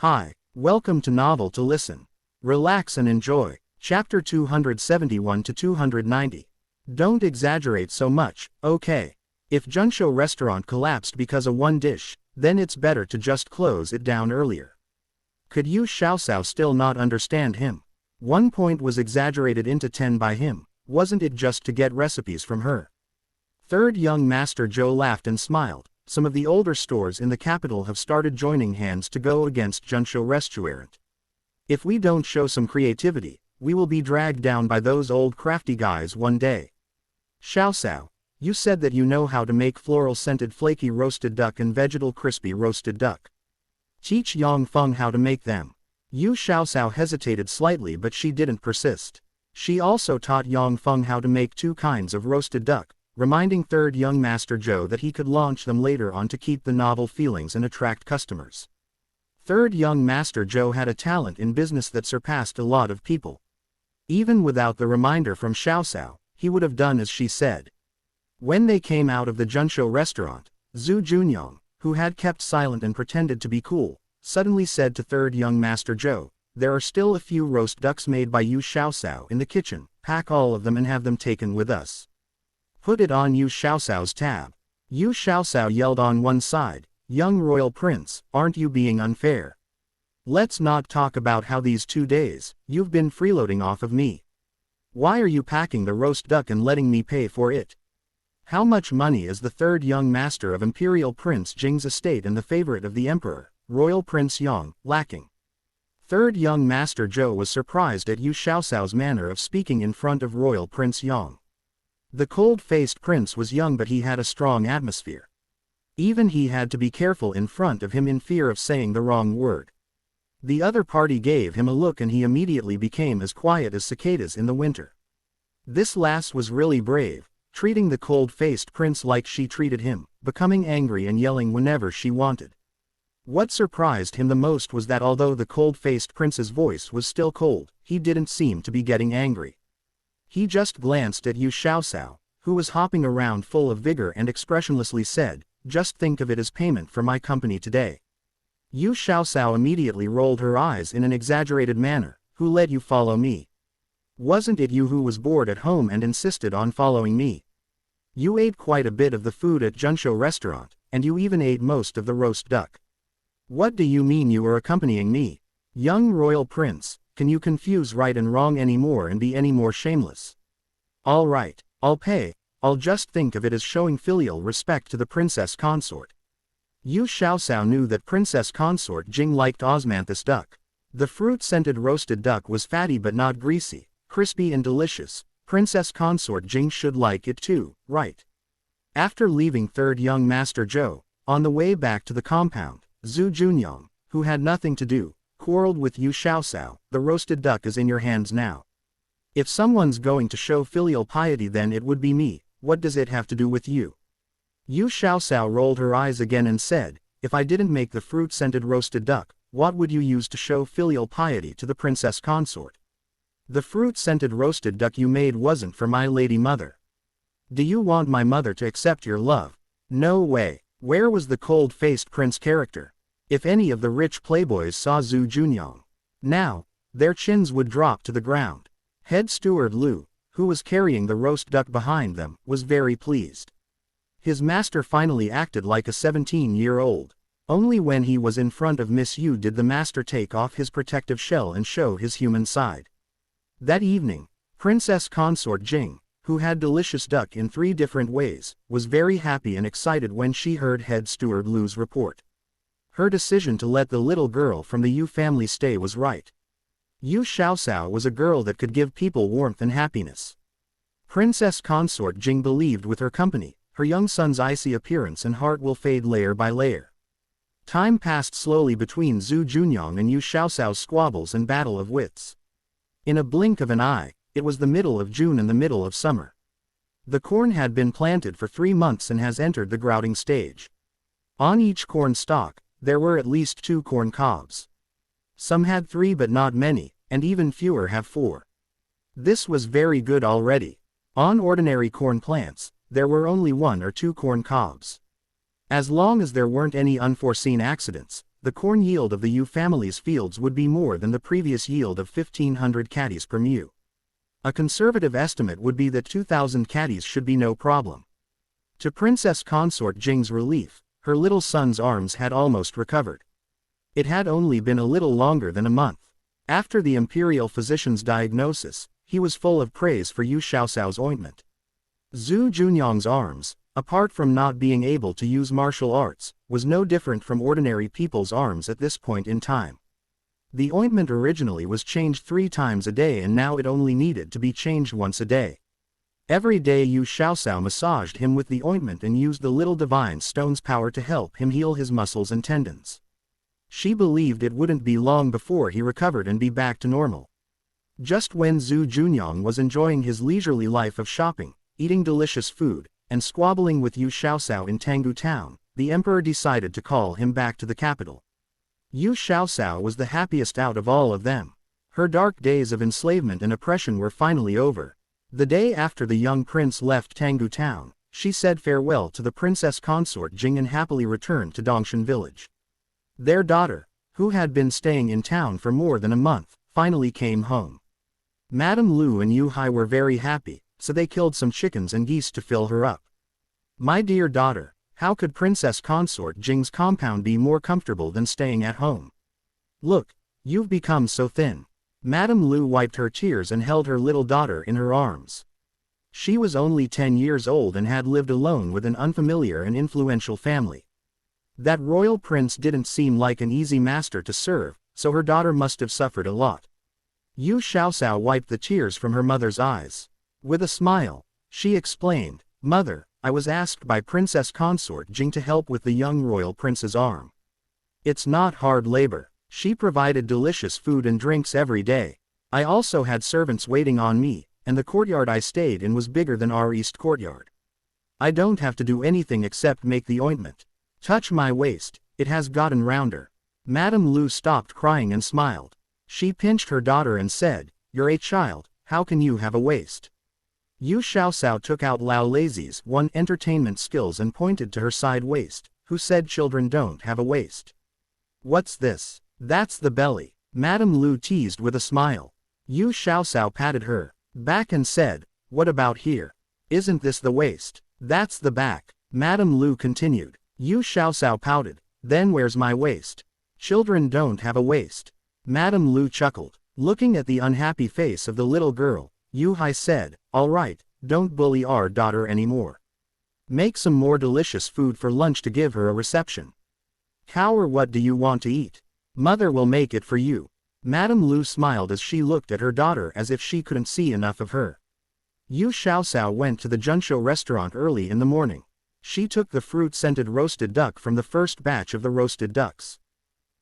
Hi, welcome to Novel to Listen. Relax and enjoy. Chapter 271 to 290. Don't exaggerate so much, okay? If Junsho restaurant collapsed because of one dish, then it's better to just close it down earlier. Could Yu Xiaosao still not understand him? 1 point was exaggerated into 10 by him, wasn't it just to get recipes from her? Third young master Zhou laughed and smiled. Some of the older stores in the capital have started joining hands to go against Junsho restaurant. If we don't show some creativity, we will be dragged down by those old crafty guys one day. Xiaosao, you said that you know how to make floral-scented flaky roasted duck and vegetal crispy roasted duck. Teach Yongfeng how to make them. Yu Xiaosao hesitated slightly, but she didn't persist. She also taught Yongfeng how to make 2 kinds of roasted duck, reminding third young master Zhou that he could launch them later on to keep the novel feelings and attract customers. Third young master Zhou had a talent in business that surpassed a lot of people. Even without the reminder from Xiaosao, he would have done as she said. When they came out of the Junsho restaurant, Zhu Junyang, who had kept silent and pretended to be cool, suddenly said to third young master Zhou, "There are still a few roast ducks made by Yu Xiaosao in the kitchen, pack all of them and have them taken with us. Put it on Yu Xiaosao's tab." Yu Xiaosao yelled on one side, "Young royal prince, aren't you being unfair? Let's not talk about how these 2 days, you've been freeloading off of me. Why are you packing the roast duck and letting me pay for it? How much money is the third young master of Imperial Prince Jing's estate and the favorite of the emperor, Royal Prince Yang, lacking?" Third young master Zhou was surprised at Yu Xiaosao's manner of speaking in front of Royal Prince Yang. The cold-faced prince was young, but he had a strong atmosphere. Even he had to be careful in front of him in fear of saying the wrong word. The other party gave him a look and he immediately became as quiet as cicadas in the winter. This lass was really brave, treating the cold-faced prince like she treated him, becoming angry and yelling whenever she wanted. What surprised him the most was that although the cold-faced prince's voice was still cold, he didn't seem to be getting angry. He just glanced at Yu Xiaosao, who was hopping around full of vigor, and expressionlessly said, "Just think of it as payment for my company today." Yu Xiaosao immediately rolled her eyes in an exaggerated manner. "Who let you follow me? Wasn't it you who was bored at home and insisted on following me? You ate quite a bit of the food at Junsho restaurant, and you even ate most of the roast duck. What do you mean you are accompanying me? Young royal prince, can you confuse right and wrong anymore and be any more shameless? All right, I'll pay. I'll just think of it as showing filial respect to the princess consort." Yu Xiaosao knew that princess consort Jing liked osmanthus duck. The fruit-scented roasted duck was fatty but not greasy, crispy and delicious. Princess consort Jing should like it too, right? After leaving third young master Zhou, on the way back to the compound, Zhu Junyang, who had nothing to do, quarreled with Yu Xiaosao. "The roasted duck is in your hands now. If someone's going to show filial piety, then it would be me. What does it have to do with you?" Yu Xiaosao rolled her eyes again and said, "If I didn't make the fruit-scented roasted duck, what would you use to show filial piety to the princess consort? The fruit-scented roasted duck you made wasn't for my lady mother. Do you want my mother to accept your love? No way." Where was the cold-faced prince character? If any of the rich playboys saw Zhu Junyang now, their chins would drop to the ground. Head steward Lu, who was carrying the roast duck behind them, was very pleased. His master finally acted like a 17-year-old. Only when he was in front of Miss Yu did the master take off his protective shell and show his human side. That evening, Princess Consort Jing, who had delicious duck in 3 different ways, was very happy and excited when she heard head steward Lu's report. Her decision to let the little girl from the Yu family stay was right. Yu Xiaosao was a girl that could give people warmth and happiness. Princess Consort Jing believed with her company, her young son's icy appearance and heart will fade layer by layer. Time passed slowly between Zhu Junyang and Yu Xiaosao's squabbles and battle of wits. In a blink of an eye, it was the middle of June and the middle of summer. The corn had been planted for 3 months and has entered the grouting stage. On each corn stalk, there were at least 2 corn cobs. Some had 3 but not many, and even fewer have 4. This was very good already. On ordinary corn plants, there were only 1 or 2 corn cobs. As long as there weren't any unforeseen accidents, the corn yield of the Yu family's fields would be more than the previous yield of 1,500 caddies per mu. A conservative estimate would be that 2,000 caddies should be no problem. To Princess Consort Jing's relief, her little son's arms had almost recovered. It had only been a little longer than a month. After the imperial physician's diagnosis, he was full of praise for Yu Xiaoxiao's ointment. Zhu Junyang's arms, apart from not being able to use martial arts, was no different from ordinary people's arms at this point in time. The ointment originally was changed 3 times a day and now it only needed to be changed once a day. Every day Yu Xiaoxiao massaged him with the ointment and used the little divine stone's power to help him heal his muscles and tendons. She believed it wouldn't be long before he recovered and be back to normal. Just when Zhu Junyang was enjoying his leisurely life of shopping, eating delicious food, and squabbling with Yu Xiaoxiao in Tanggu Town, the emperor decided to call him back to the capital. Yu Xiaoxiao was the happiest out of all of them. Her dark days of enslavement and oppression were finally over. The day after the young prince left Tanggu Town, she said farewell to the princess consort Jing and happily returned to Dongshan village. Their daughter, who had been staying in town for more than a month, finally came home. Madame Lu and Yu Hai were very happy, so they killed some chickens and geese to fill her up. My dear daughter, how could Princess Consort Jing's compound be more comfortable than staying at home? Look, you've become so thin. Madame Lu wiped her tears and held her little daughter in her arms. She was only 10 years old and had lived alone with an unfamiliar and influential family. That royal prince didn't seem like an easy master to serve, so her daughter must have suffered a lot. Yu Xiaoxiao wiped the tears from her mother's eyes. With a smile, she explained, "Mother, I was asked by Princess Consort Jing to help with the young royal prince's arm. It's not hard labor. She provided delicious food and drinks every day. I also had servants waiting on me, and the courtyard I stayed in was bigger than our east courtyard. I don't have to do anything except make the ointment. Touch my waist, it has gotten rounder." Madame Lu stopped crying and smiled. She pinched her daughter and said, "You're a child, how can you have a waist?" Yu Xiaoxiao took out Lao Lazy's entertainment skills and pointed to her side waist, who said children don't have a waist. "What's this?" "That's the belly," Madame Lu teased with a smile. Yu Xiaoxiao patted her back and said, "What about here? Isn't this the waist?" "That's the back," Madame Lu continued. Yu Xiaoxiao pouted, "Then where's my waist?" "Children don't have a waist." Madame Lu chuckled. Looking at the unhappy face of the little girl, Yu Hai said, "All right, don't bully our daughter anymore. Make some more delicious food for lunch to give her a reception. Cow or what do you want to eat? Mother will make it for you." Madame Lu smiled as she looked at her daughter as if she couldn't see enough of her. Yu Xiaoxiao went to the Junshou restaurant early in the morning. She took the fruit-scented roasted duck from the first batch of the roasted ducks.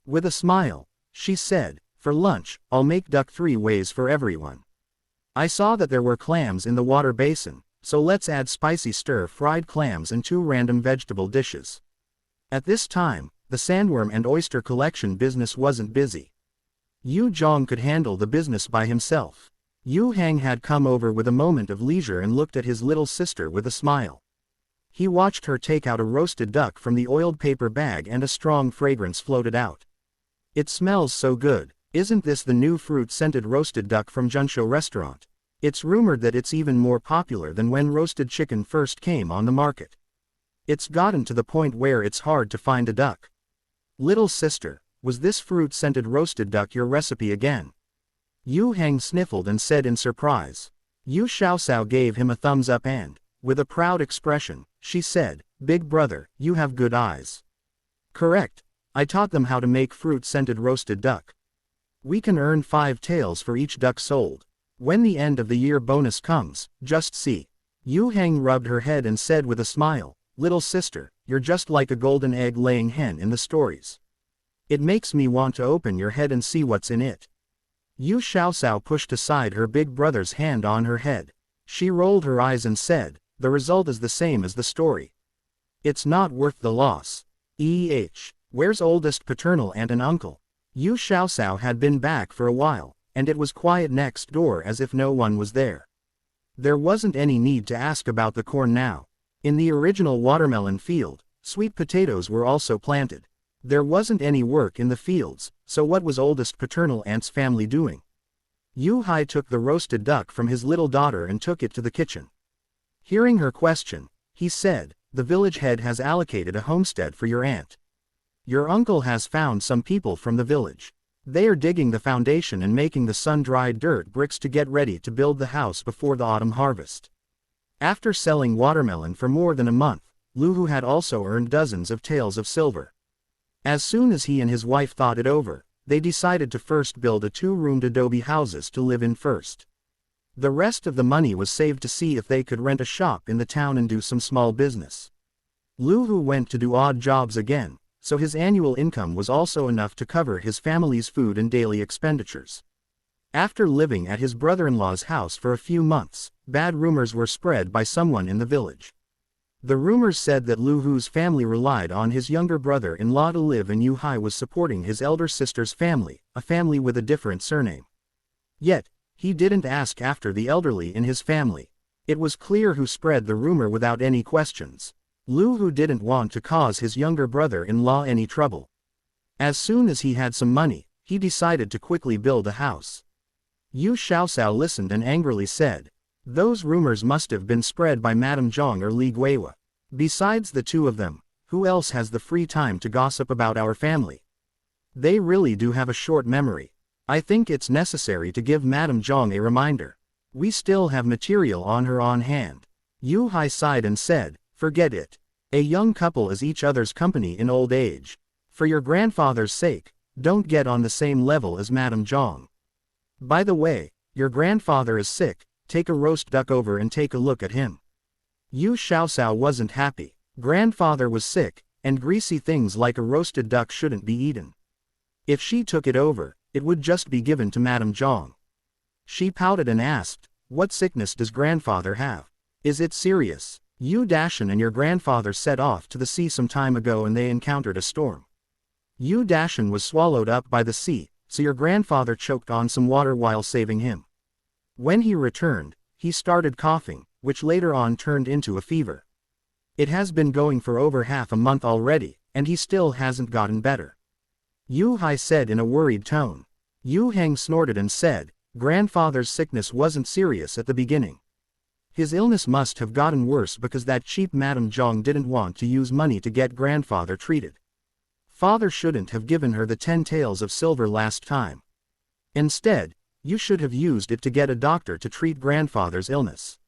With a smile, she said, "For lunch, I'll make duck 3 ways for everyone. I saw that there were clams in the water basin, so let's add spicy stir-fried clams and 2 random vegetable dishes." At this time, the sandworm and oyster collection business wasn't busy. Yu Zhong could handle the business by himself. Yu Hang had come over with a moment of leisure and looked at his little sister with a smile. He watched her take out a roasted duck from the oiled paper bag and a strong fragrance floated out. "It smells so good. Isn't this the new fruit-scented roasted duck from Junshou restaurant? It's rumored that it's even more popular than when roasted chicken first came on the market. It's gotten to the point where it's hard to find a duck." "Little sister, was this fruit-scented roasted duck your recipe again?" Yu Hang sniffled and said in surprise. Yu Xiaoxiao gave him a thumbs up and, with a proud expression, she said, "Big brother, you have good eyes." "Correct. I taught them how to make fruit-scented roasted duck. We can earn 5 taels for each duck sold. When the end of the year bonus comes, just see." Yu Hang rubbed her head and said with a smile, "Little sister, you're just like a golden egg-laying hen in the stories. It makes me want to open your head and see what's in it." Yu Xiaoxiao pushed aside her big brother's hand on her head. She rolled her eyes and said, "The result is the same as the story. It's not worth the loss. Where's oldest paternal aunt and uncle?" Yu Xiaoxiao had been back for a while, and it was quiet next door as if no one was there. There wasn't any need to ask about the corn now. In the original watermelon field, sweet potatoes were also planted. There wasn't any work in the fields, so what was oldest paternal aunt's family doing? Yu Hai took the roasted duck from his little daughter and took it to the kitchen. Hearing her question, he said, "The village head has allocated a homestead for your aunt. Your uncle has found some people from the village. They are digging the foundation and making the sun-dried dirt bricks to get ready to build the house before the autumn harvest." After selling watermelon for more than a month, Lu Hu had also earned dozens of taels of silver. As soon as he and his wife thought it over, they decided to first build a 2-roomed adobe houses to live in first. The rest of the money was saved to see if they could rent a shop in the town and do some small business. Lu Hu went to do odd jobs again, so his annual income was also enough to cover his family's food and daily expenditures. After living at his brother-in-law's house for a few months, bad rumors were spread by someone in the village. The rumors said that Lu Hu's family relied on his younger brother-in-law to live and Yu Hai was supporting his elder sister's family, a family with a different surname. Yet, he didn't ask after the elderly in his family. It was clear who spread the rumor without any questions. Lu Hu didn't want to cause his younger brother-in-law any trouble. As soon as he had some money, he decided to quickly build a house. Yu Xiaosao listened and angrily said, "Those rumors must have been spread by Madame Zhang or Li Guiwa. Besides the two of them, who else has the free time to gossip about our family? They really do have a short memory. I think it's necessary to give Madame Zhang a reminder. We still have material on her on hand." Yu Hai sighed and said, "Forget it. A young couple is each other's company in old age. For your grandfather's sake, don't get on the same level as Madame Zhang. By the way, your grandfather is sick. Take a roast duck over and take a look at him." Yu Xiaosao wasn't happy. Grandfather was sick, and greasy things like a roasted duck shouldn't be eaten. If she took it over, it would just be given to Madame Zhang. She pouted and asked, "What sickness does grandfather have? Is it serious?" Yu Dashan and your grandfather set off to the sea some time ago and they encountered a storm. Yu Dashan was swallowed up by the sea, so your grandfather choked on some water while saving him. When he returned, he started coughing, which later on turned into a fever. It has been going for over half a month already, and he still hasn't gotten better. Yu Hai said in a worried tone. Yu Heng snorted and said, "Grandfather's sickness wasn't serious at the beginning. His illness must have gotten worse because that cheap Madame Zhang didn't want to use money to get grandfather treated. Father shouldn't have given her the 10 taels of silver last time. Instead, you should have used it to get a doctor to treat grandfather's illness.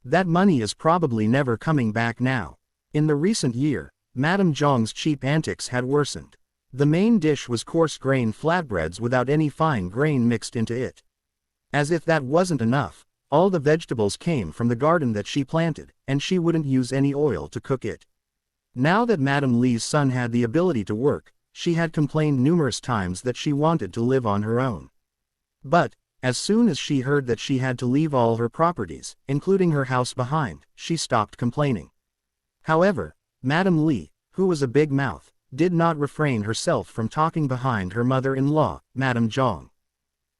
That money is probably never coming back now." In the recent year, Madame Zhang's cheap antics had worsened. The main dish was coarse grain flatbreads without any fine grain mixed into it. As if that wasn't enough, all the vegetables came from the garden that she planted, and she wouldn't use any oil to cook it. Now that Madame Li's son had the ability to work, she had complained numerous times that she wanted to live on her own. But, as soon as she heard that she had to leave all her properties, including her house behind, she stopped complaining. However, Madame Li, who was a big mouth, did not refrain herself from talking behind her mother-in-law, Madame Zhang.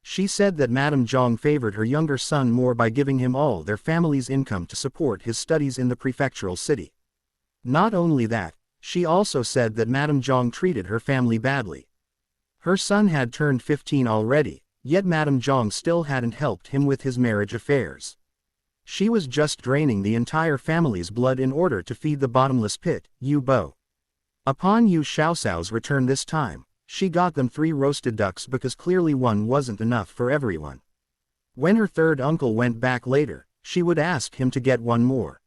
She said that Madame Zhang favored her younger son more by giving him all their family's income to support his studies in the prefectural city. Not only that, she also said that Madame Zhang treated her family badly. Her son had turned 15 already, yet Madame Zhang still hadn't helped him with his marriage affairs. She was just draining the entire family's blood in order to feed the bottomless pit, Yu Bo. Upon Yu Xiaosao's return this time, she got them 3 roasted ducks because clearly one wasn't enough for everyone. When her third uncle went back later, she would ask him to get one more.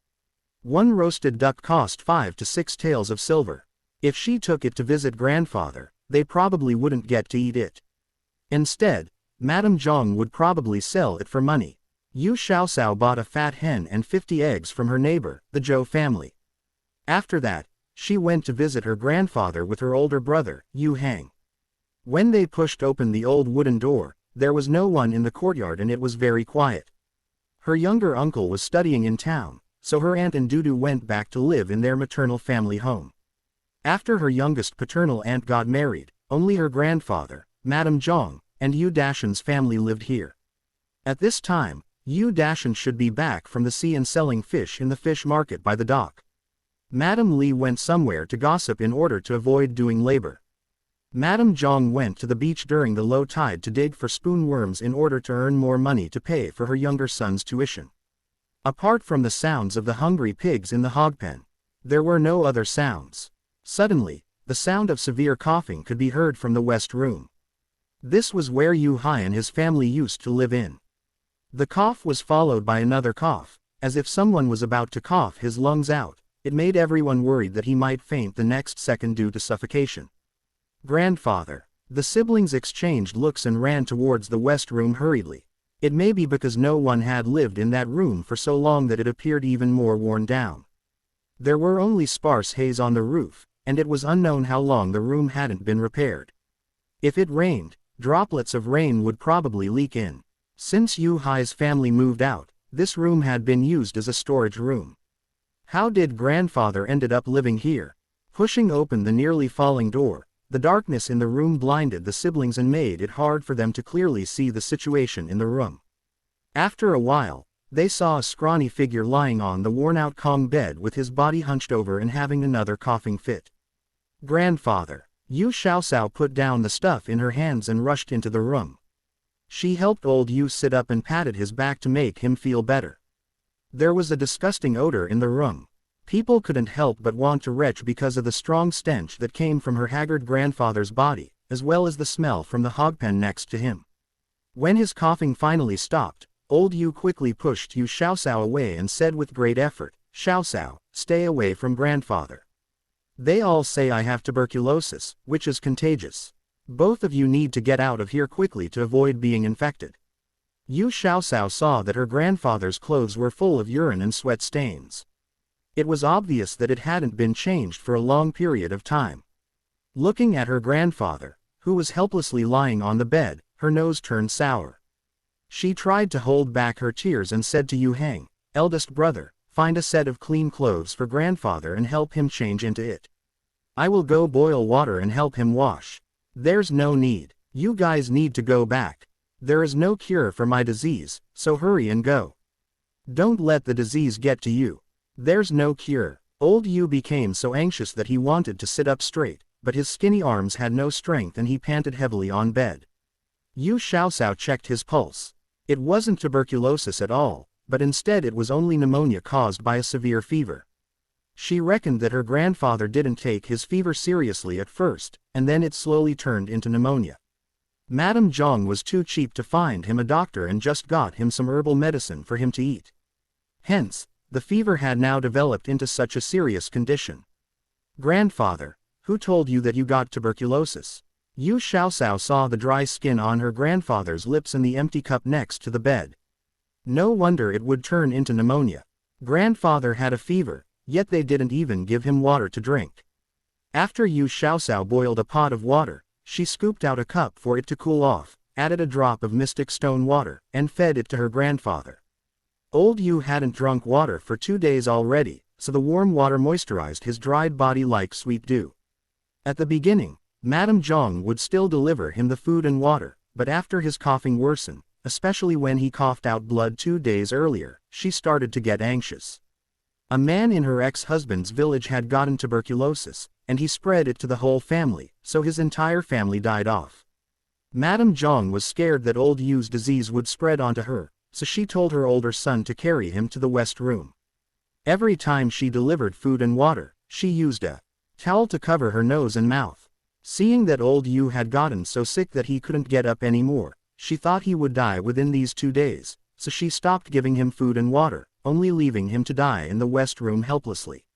One roasted duck cost 5 to 6 taels of silver. If she took it to visit grandfather, they probably wouldn't get to eat it. Instead, Madame Zhang would probably sell it for money. Yu Xiaosao bought a fat hen and 50 eggs from her neighbor, the Zhou family. After that, she went to visit her grandfather with her older brother, Yu Heng. When they pushed open the old wooden door, there was no one in the courtyard and it was very quiet. Her younger uncle was studying in town, so her aunt and Dudu went back to live in their maternal family home. After her youngest paternal aunt got married, only her grandfather, Madame Zhang, and Yu Dashan's family lived here. At this time, Yu Dashan should be back from the sea and selling fish in the fish market by the dock. Madame Li went somewhere to gossip in order to avoid doing labor. Madame Zhang went to the beach during the low tide to dig for spoonworms in order to earn more money to pay for her younger son's tuition. Apart from the sounds of the hungry pigs in the hog pen, there were no other sounds. Suddenly, the sound of severe coughing could be heard from the west room. This was where Yu Hai and his family used to live in. The cough was followed by another cough, as if someone was about to cough his lungs out. It made everyone worried that he might faint the next second due to suffocation. Grandfather. The siblings exchanged looks and ran towards the west room hurriedly. It may be because no one had lived in that room for so long that it appeared even more worn down. There were only sparse haze on the roof, and it was unknown how long the room hadn't been repaired. If it rained, droplets of rain would probably leak in. Since Yu Hai's family moved out, this room had been used as a storage room. How did grandfather ended up living here? Pushing open the nearly falling door, the darkness in the room blinded the siblings and made it hard for them to clearly see the situation in the room. After a while, they saw a scrawny figure lying on the worn-out Kong bed with his body hunched over and having another coughing fit. Grandfather. Yu Xiaosao put down the stuff in her hands and rushed into the room. She helped old Yu sit up and patted his back to make him feel better. There was a disgusting odor in the room. People couldn't help but want to retch because of the strong stench that came from her haggard grandfather's body, as well as the smell from the hog pen next to him. When his coughing finally stopped, old Yu quickly pushed Yu Xiaosao away and said with great effort, "Xiaosao, stay away from grandfather. They all say I have tuberculosis, which is contagious. Both of you need to get out of here quickly to avoid being infected." Yu Xiaosao saw that her grandfather's clothes were full of urine and sweat stains. It was obvious that it hadn't been changed for a long period of time. Looking at her grandfather, who was helplessly lying on the bed, her nose turned sour. She tried to hold back her tears and said to Yu Hang, "Eldest brother, find a set of clean clothes for grandfather and help him change into it. I will go boil water and help him wash." "There's no need. You guys need to go back. There is no cure for my disease, so hurry and go. Don't let the disease get to you. There's no cure." Old Yu became so anxious that he wanted to sit up straight, but his skinny arms had no strength and he panted heavily on bed. Yu Xiaosao checked his pulse. It wasn't tuberculosis at all, but instead it was only pneumonia caused by a severe fever. She reckoned that her grandfather didn't take his fever seriously at first, and then it slowly turned into pneumonia. Madame Zhang was too cheap to find him a doctor and just got him some herbal medicine for him to eat. Hence, the fever had now developed into such a serious condition. "Grandfather, who told you that you got tuberculosis?" Yu Xiaosao saw the dry skin on her grandfather's lips and the empty cup next to the bed. No wonder it would turn into pneumonia. Grandfather had a fever, yet they didn't even give him water to drink. After Yu Xiaosao boiled a pot of water, she scooped out a cup for it to cool off, added a drop of mystic stone water, and fed it to her grandfather. Old Yu hadn't drunk water for 2 days already, so the warm water moisturized his dried body like sweet dew. At the beginning, Madame Zhang would still deliver him the food and water, but after his coughing worsened, especially when he coughed out blood 2 days earlier, she started to get anxious. A man in her ex-husband's village had gotten tuberculosis, and he spread it to the whole family, so his entire family died off. Madame Zhang was scared that old Yu's disease would spread onto her, so she told her older son to carry him to the west room. Every time she delivered food and water, she used a towel to cover her nose and mouth. Seeing that old Yu had gotten so sick that he couldn't get up anymore, she thought he would die within these 2 days, so she stopped giving him food and water, only leaving him to die in the west room helplessly.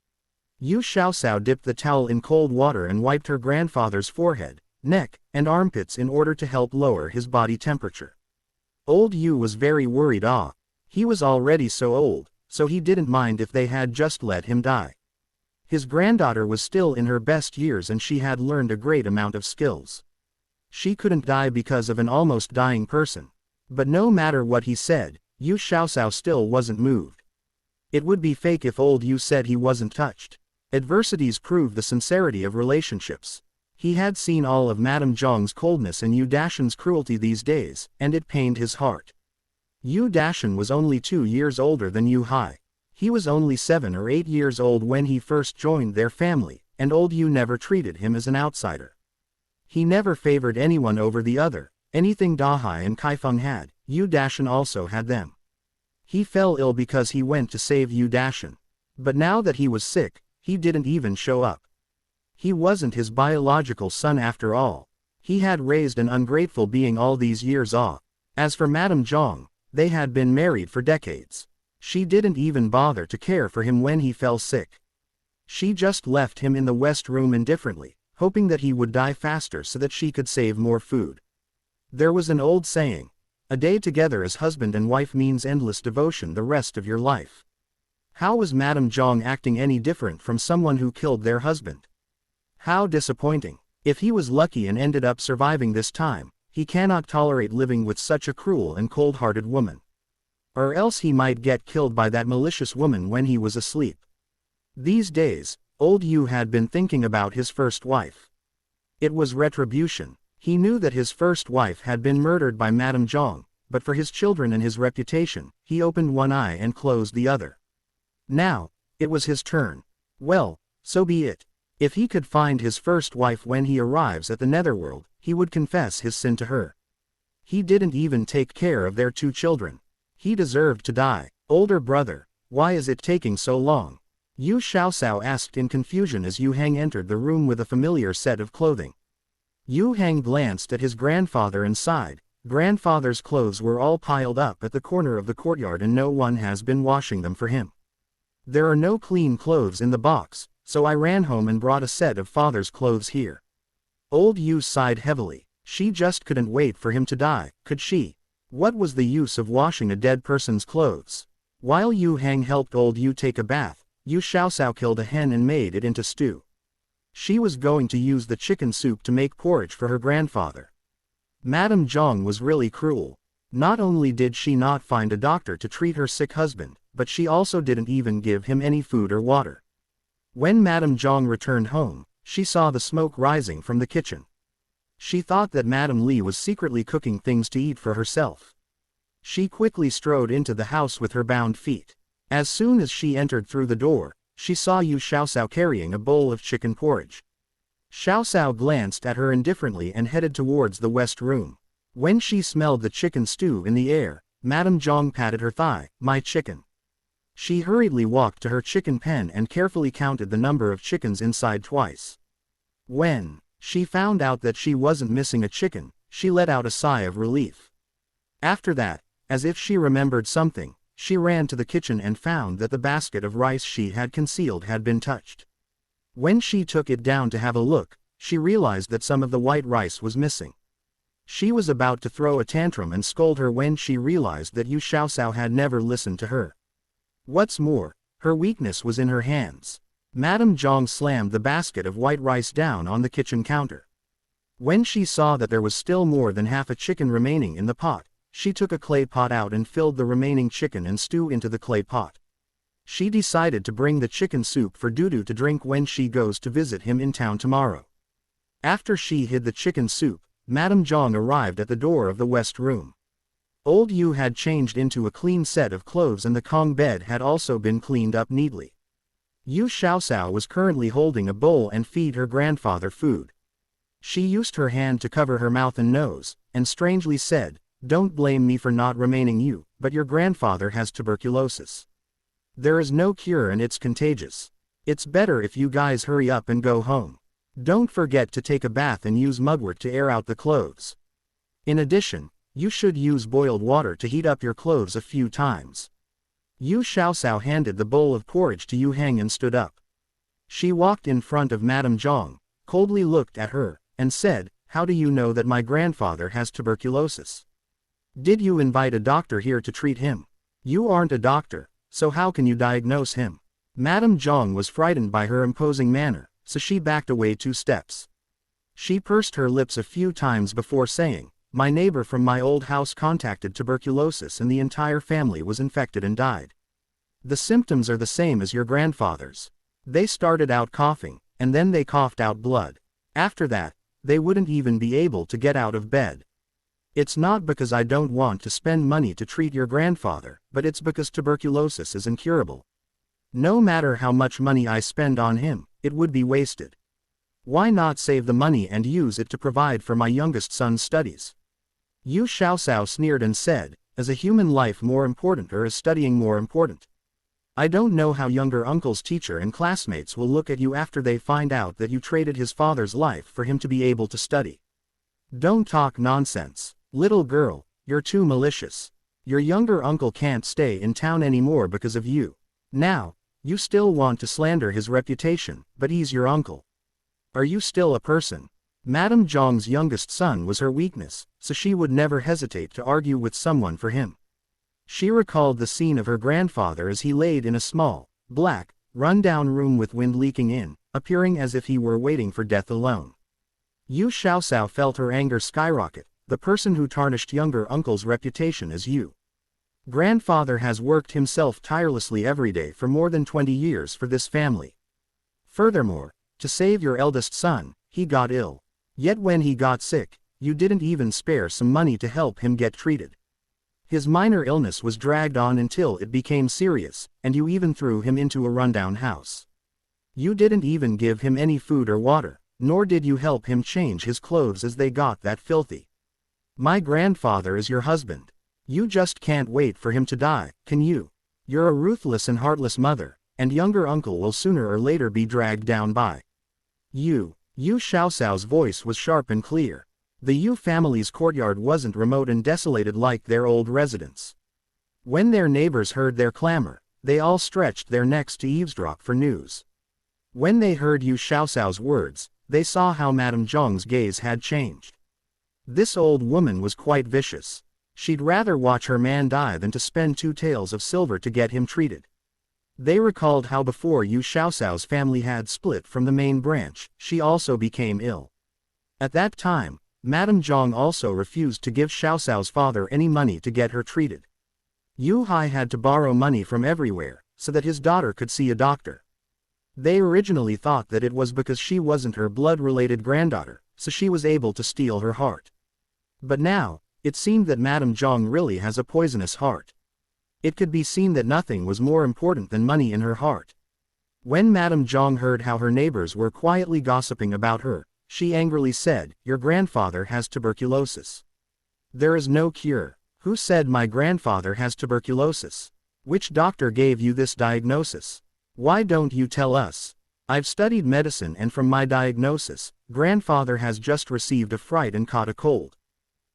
Yu Xiaosao dipped the towel in cold water and wiped her grandfather's forehead, neck, and armpits in order to help lower his body temperature. Old Yu was very worried. He was already so old, so he didn't mind if they had just let him die. His granddaughter was still in her best years and she had learned a great amount of skills. She couldn't die because of an almost dying person. But no matter what he said, Yu Xiaosao still wasn't moved. It would be fake if old Yu said he wasn't touched. Adversities prove the sincerity of relationships. He had seen all of Madame Zhang's coldness and Yu Dashan's cruelty these days, and it pained his heart. Yu Dashan was only 2 years older than Yu Hai. He was only 7 or 8 years old when he first joined their family, and old Yu never treated him as an outsider. He never favored anyone over the other. Anything Dahai and Kaifeng had, Yu Dashan also had them. He fell ill because he went to save Yu Dashan. But now that he was sick, he didn't even show up. He wasn't his biological son after all. He had raised an ungrateful being all these years off. As for Madame Zhang, they had been married for decades. She didn't even bother to care for him when he fell sick. She just left him in the West Room indifferently, hoping that he would die faster so that she could save more food. There was an old saying, "A day together as husband and wife means endless devotion the rest of your life." How was Madame Zhang acting any different from someone who killed their husband? How disappointing. If he was lucky and ended up surviving this time, he cannot tolerate living with such a cruel and cold-hearted woman. Or else he might get killed by that malicious woman when he was asleep. These days, old Yu had been thinking about his first wife. It was retribution. He knew that his first wife had been murdered by Madame Zhang, but for his children and his reputation, he opened one eye and closed the other. Now, it was his turn. Well, so be it. If he could find his first wife when he arrives at the Netherworld, he would confess his sin to her. He didn't even take care of their 2 children. He deserved to die. Older brother, why is it taking so long? Yu Xiaosao asked in confusion as Yu Hang entered the room with a familiar set of clothing. Yu Hang glanced at his grandfather and sighed. Grandfather's clothes were all piled up at the corner of the courtyard and no one has been washing them for him. There are no clean clothes in the box, so I ran home and brought a set of father's clothes here. Old Yu sighed heavily. She just couldn't wait for him to die, could she? What was the use of washing a dead person's clothes? While Yu Hang helped old Yu take a bath, Yu Xiaosao killed a hen and made it into stew. She was going to use the chicken soup to make porridge for her grandfather. Madame Zhang was really cruel. Not only did she not find a doctor to treat her sick husband, but she also didn't even give him any food or water. When Madame Zhang returned home, she saw the smoke rising from the kitchen. She thought that Madame Li was secretly cooking things to eat for herself. She quickly strode into the house with her bound feet. As soon as she entered through the door, she saw Yu Xiaosao carrying a bowl of chicken porridge. Xiaosao glanced at her indifferently and headed towards the west room. When she smelled the chicken stew in the air, Madame Zhang patted her thigh. "My chicken." She hurriedly walked to her chicken pen and carefully counted the number of chickens inside twice. When she found out that she wasn't missing a chicken, she let out a sigh of relief. After that, as if she remembered something, she ran to the kitchen and found that the basket of rice she had concealed had been touched. When she took it down to have a look, she realized that some of the white rice was missing. She was about to throw a tantrum and scold her when she realized that Yu Xiaosao had never listened to her. What's more, her weakness was in her hands. Madame Zhang slammed the basket of white rice down on the kitchen counter. When she saw that there was still more than half a chicken remaining in the pot, she took a clay pot out and filled the remaining chicken and stew into the clay pot. She decided to bring the chicken soup for Dudu to drink when she goes to visit him in town tomorrow. After she hid the chicken soup, Madame Zhang arrived at the door of the west room. Old Yu had changed into a clean set of clothes and the Kong bed had also been cleaned up neatly. Yu Xiaosao was currently holding a bowl and feed her grandfather food. She used her hand to cover her mouth and nose, and strangely said, "Don't blame me for not remaining you, but your grandfather has tuberculosis. There is no cure and it's contagious. It's better if you guys hurry up and go home. Don't forget to take a bath and use mugwort to air out the clothes. In addition, you should use boiled water to heat up your clothes a few times." Yu Xiaosao handed the bowl of porridge to Yu Heng and stood up. She walked in front of Madame Zhang, coldly looked at her, and said, "How do you know that my grandfather has tuberculosis? Did you invite a doctor here to treat him? You aren't a doctor, so how can you diagnose him?" Madame Zhang was frightened by her imposing manner, so she backed away 2 steps. She pursed her lips a few times before saying, "My neighbor from my old house contacted tuberculosis and the entire family was infected and died. The symptoms are the same as your grandfather's. They started out coughing, and then they coughed out blood. After that, they wouldn't even be able to get out of bed. It's not because I don't want to spend money to treat your grandfather, but it's because tuberculosis is incurable. No matter how much money I spend on him, it would be wasted." Why not save the money and use it to provide for my youngest son's studies? Yu Xiaoxiao sneered and said, is a human life more important or is studying more important? I don't know how younger uncle's teacher and classmates will look at you after they find out that you traded his father's life for him to be able to study. Don't talk nonsense. Little girl, you're too malicious. Your younger uncle can't stay in town anymore because of you. Now, you still want to slander his reputation, but he's your uncle. Are you still a person? Madame Zhang's youngest son was her weakness, so she would never hesitate to argue with someone for him. She recalled the scene of her grandfather as he laid in a small, black, run-down room with wind leaking in, appearing as if he were waiting for death alone. Yu Xiaoxiao felt her anger skyrocket. The person who tarnished younger uncle's reputation is you. Grandfather has worked himself tirelessly every day for more than 20 years for this family. Furthermore, to save your eldest son, he got ill. Yet when he got sick, you didn't even spare some money to help him get treated. His minor illness was dragged on until it became serious, and you even threw him into a rundown house. You didn't even give him any food or water, nor did you help him change his clothes as they got that filthy. My grandfather is your husband. You just can't wait for him to die, can you? You're a ruthless and heartless mother, and younger uncle will sooner or later be dragged down by you. Yu Xiaoxiao's voice was sharp and clear. The Yu family's courtyard wasn't remote and desolated like their old residence. When their neighbors heard their clamor, they all stretched their necks to eavesdrop for news. When they heard Yu Xiaoxiao's words, they saw how Madame Zhang's gaze had changed. This old woman was quite vicious. She'd rather watch her man die than to spend 2 taels of silver to get him treated. They recalled how before Yu Xiaoxiao's family had split from the main branch, she also became ill. At that time, Madame Zhang also refused to give Xiaoxiao's father any money to get her treated. Yu Hai had to borrow money from everywhere, so that his daughter could see a doctor. They originally thought that it was because she wasn't her blood-related granddaughter, so she was able to steal her heart. But now, it seemed that Madame Zhang really has a poisonous heart. It could be seen that nothing was more important than money in her heart. When Madame Zhang heard how her neighbors were quietly gossiping about her, she angrily said, your grandfather has tuberculosis. There is no cure. Who said my grandfather has tuberculosis? Which doctor gave you this diagnosis? Why don't you tell us? I've studied medicine and from my diagnosis, grandfather has just received a fright and caught a cold.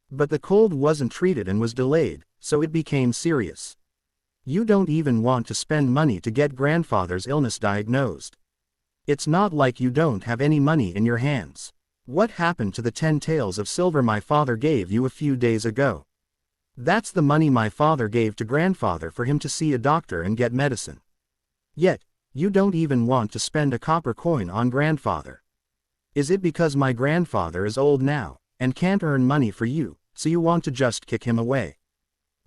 But the cold wasn't treated and was delayed, so it became serious. You don't even want to spend money to get grandfather's illness diagnosed. It's not like you don't have any money in your hands. What happened to the 10 taels of silver my father gave you a few days ago? That's the money my father gave to grandfather for him to see a doctor and get medicine. Yet, you don't even want to spend a copper coin on grandfather. Is it because my grandfather is old now, and can't earn money for you, so you want to just kick him away?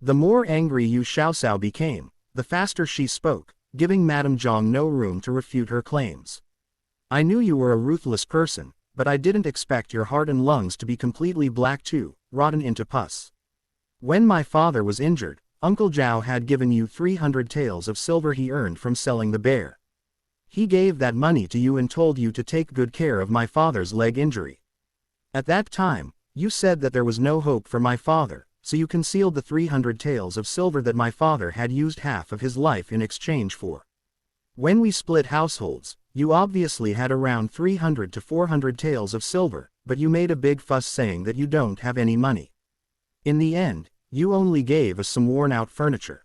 The more angry Yu Xiaoxiao became, the faster she spoke, giving Madame Zhang no room to refute her claims. I knew you were a ruthless person, but I didn't expect your heart and lungs to be completely black too, rotten into pus. When my father was injured, Uncle Zhao had given you 300 taels of silver he earned from selling the bear. He gave that money to you and told you to take good care of my father's leg injury. At that time, you said that there was no hope for my father, so you concealed the 300 taels of silver that my father had used half of his life in exchange for. When we split households, you obviously had around 300 to 400 taels of silver, but you made a big fuss saying that you don't have any money. In the end, you only gave us some worn-out furniture.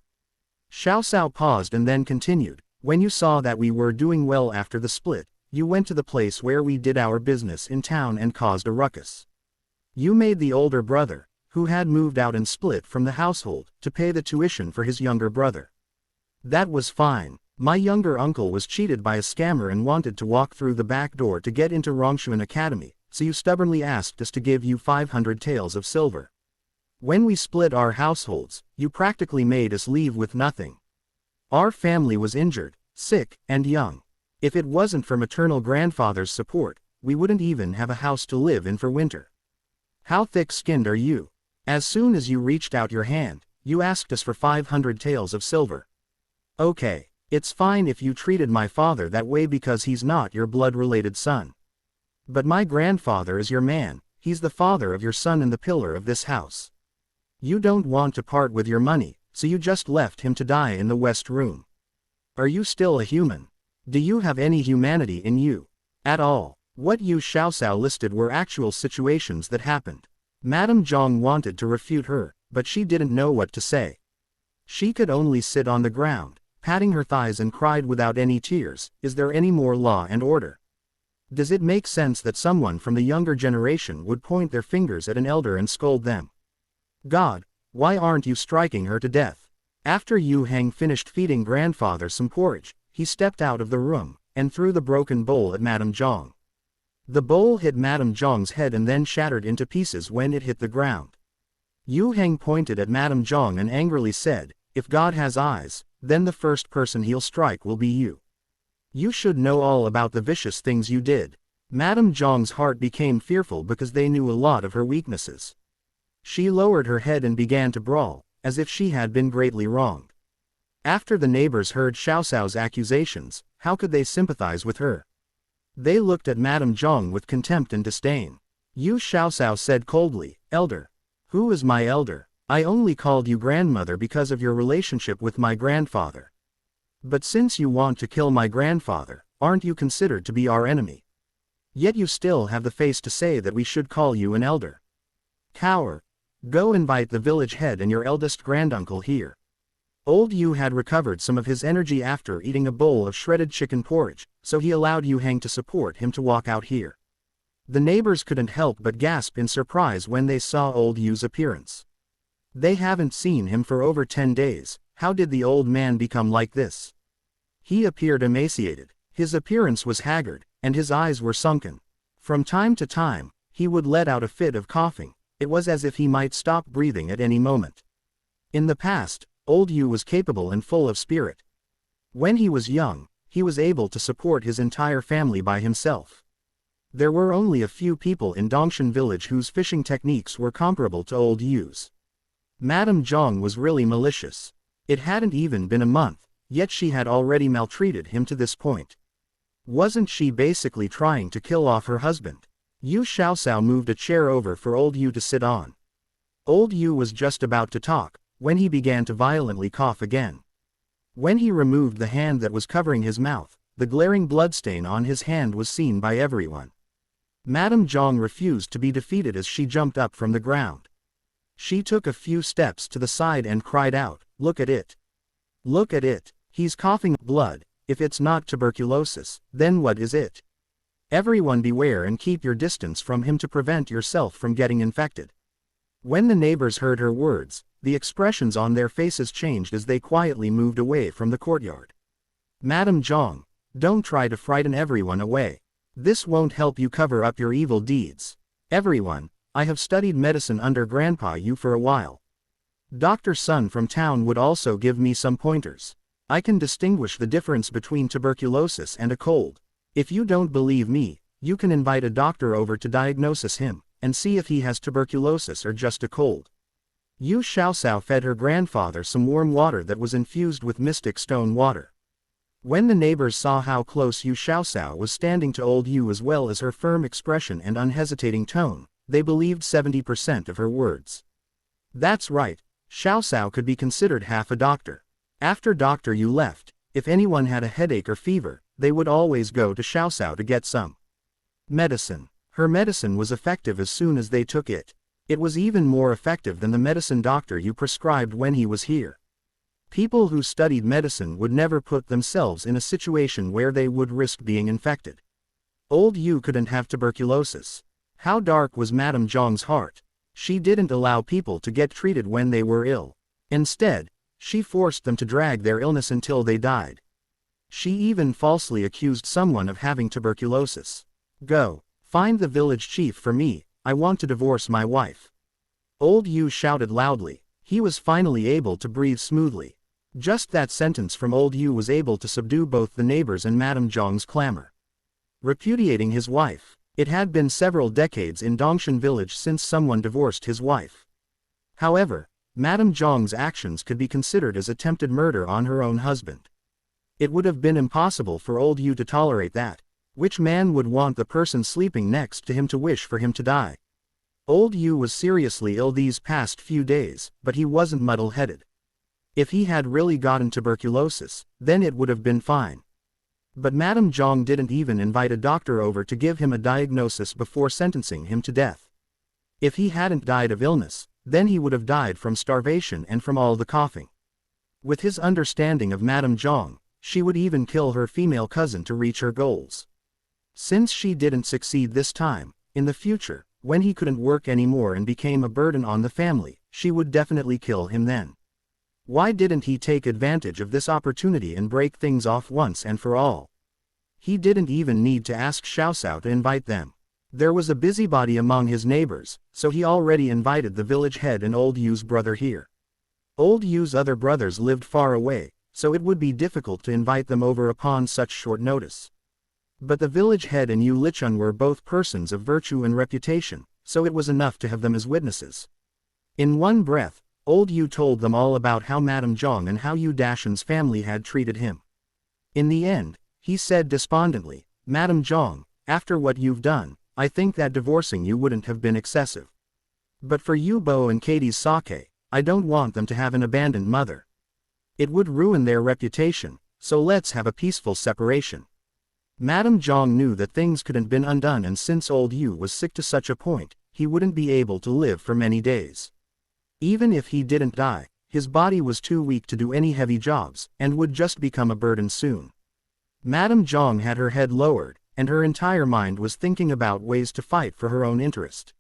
Xiaoxiao paused and then continued, when you saw that we were doing well after the split, you went to the place where we did our business in town and caused a ruckus. You made the older brother, who had moved out and split from the household, to pay the tuition for his younger brother. That was fine. My younger uncle was cheated by a scammer and wanted to walk through the back door to get into Rongshuan Academy, so you stubbornly asked us to give you 500 taels of silver. When we split our households, you practically made us leave with nothing. Our family was injured, sick, and young. If it wasn't for maternal grandfather's support, we wouldn't even have a house to live in for winter. How thick-skinned are you? As soon as you reached out your hand, you asked us for 500 taels of silver. Okay, it's fine if you treated my father that way because he's not your blood-related son. But my grandfather is your man, he's the father of your son and the pillar of this house. You don't want to part with your money, so you just left him to die in the West Room. Are you still a human? Do you have any humanity in you? At all. What Yu Xiaoxiao listed were actual situations that happened. Madame Zhang wanted to refute her, but she didn't know what to say. She could only sit on the ground, patting her thighs, and cried without any tears, "Is there any more law and order? Does it make sense that someone from the younger generation would point their fingers at an elder and scold them? God, why aren't you striking her to death?" After Yu Heng finished feeding grandfather some porridge, he stepped out of the room, and threw the broken bowl at Madame Zhang. The bowl hit Madame Zhang's head and then shattered into pieces when it hit the ground. Yu Heng pointed at Madame Zhang and angrily said, "If God has eyes, then the first person he'll strike will be you. You should know all about the vicious things you did." Madame Zhang's heart became fearful because they knew a lot of her weaknesses. She lowered her head and began to brawl, as if she had been greatly wronged. After the neighbors heard Xiaoxiao's accusations, how could they sympathize with her? They looked at Madame Zhang with contempt and disdain. Yu Xiaoxiao said coldly, "Elder. Who is my elder? I only called you grandmother because of your relationship with my grandfather. But since you want to kill my grandfather, aren't you considered to be our enemy? Yet you still have the face to say that we should call you an elder. Coward. Go invite the village head and your eldest granduncle here." Old Yu had recovered some of his energy after eating a bowl of shredded chicken porridge, so he allowed Yu Heng to support him to walk out here. The neighbors couldn't help but gasp in surprise when they saw old Yu's appearance. They haven't seen him for over 10 days, how did the old man become like this? He appeared emaciated, his appearance was haggard, and his eyes were sunken. From time to time, he would let out a fit of coughing. It was as if he might stop breathing at any moment. In the past, old Yu was capable and full of spirit. When he was young, he was able to support his entire family by himself. There were only a few people in Dongshan village whose fishing techniques were comparable to old Yu's. Madame Zhang was really malicious. It hadn't even been a month, yet she had already maltreated him to this point. Wasn't she basically trying to kill off her husband? Yu Xiaoxiao moved a chair over for old Yu to sit on. Old Yu was just about to talk, when he began to violently cough again. When he removed the hand that was covering his mouth, the glaring bloodstain on his hand was seen by everyone. Madame Zhang refused to be defeated as she jumped up from the ground. She took a few steps to the side and cried out, "Look at it! Look at it! He's coughing blood. If it's not tuberculosis, then what is it? Everyone beware and keep your distance from him to prevent yourself from getting infected." When the neighbors heard her words, the expressions on their faces changed as they quietly moved away from the courtyard. "Madame Zhang, don't try to frighten everyone away. This won't help you cover up your evil deeds. Everyone, I have studied medicine under Grandpa Yu for a while. Dr. Sun from town would also give me some pointers. I can distinguish the difference between tuberculosis and a cold. If you don't believe me, you can invite a doctor over to diagnose him, and see if he has tuberculosis or just a cold." Yu Xiaoxiao fed her grandfather some warm water that was infused with mystic stone water. When the neighbors saw how close Yu Xiaoxiao was standing to old Yu as well as her firm expression and unhesitating tone, they believed 70% of her words. That's right, Xiaoxiao could be considered half a doctor. After Dr. Yu left, if anyone had a headache or fever, they would always go to Xiaoxiao to get some medicine. Her medicine was effective as soon as they took it. It was even more effective than the medicine Dr. Yu prescribed when he was here. People who studied medicine would never put themselves in a situation where they would risk being infected. Old Yu couldn't have tuberculosis. How dark was Madame Zhang's heart. She didn't allow people to get treated when they were ill. Instead, she forced them to drag their illness until they died. She even falsely accused someone of having tuberculosis. "Go, find the village chief for me, I want to divorce my wife." Old Yu shouted loudly. He was finally able to breathe smoothly. Just that sentence from old Yu was able to subdue both the neighbors and Madame Zhang's clamor. Repudiating his wife. It had been several decades in Dongshan village since someone divorced his wife. However, Madame Zhang's actions could be considered as attempted murder on her own husband. It would have been impossible for old Yu to tolerate that. Which man would want the person sleeping next to him to wish for him to die? Old Yu was seriously ill these past few days, but he wasn't muddle-headed. If he had really gotten tuberculosis, then it would have been fine. But Madame Zhang didn't even invite a doctor over to give him a diagnosis before sentencing him to death. If he hadn't died of illness, then he would have died from starvation and from all the coughing. With his understanding of Madame Zhang, she would even kill her female cousin to reach her goals. Since she didn't succeed this time, in the future, when he couldn't work anymore and became a burden on the family, she would definitely kill him then. Why didn't he take advantage of this opportunity and break things off once and for all? He didn't even need to ask Xiaoxiao to invite them. There was a busybody among his neighbors, so he already invited the village head and Old Yu's brother here. Old Yu's other brothers lived far away, so it would be difficult to invite them over upon such short notice. But the village head and Yu Lichun were both persons of virtue and reputation, so it was enough to have them as witnesses. In one breath, Old Yu told them all about how Madame Zhang and how Yu Dashan's family had treated him. In the end, he said despondently, "Madame Zhang, after what you've done, I think that divorcing you wouldn't have been excessive. But for Yu Bo and Katie's sake, I don't want them to have an abandoned mother. It would ruin their reputation, so let's have a peaceful separation." Madame Zhang knew that things couldn't been undone, and since Old Yu was sick to such a point, he wouldn't be able to live for many days. Even if he didn't die, his body was too weak to do any heavy jobs, and would just become a burden soon. Madame Zhang had her head lowered, and her entire mind was thinking about ways to fight for her own interest.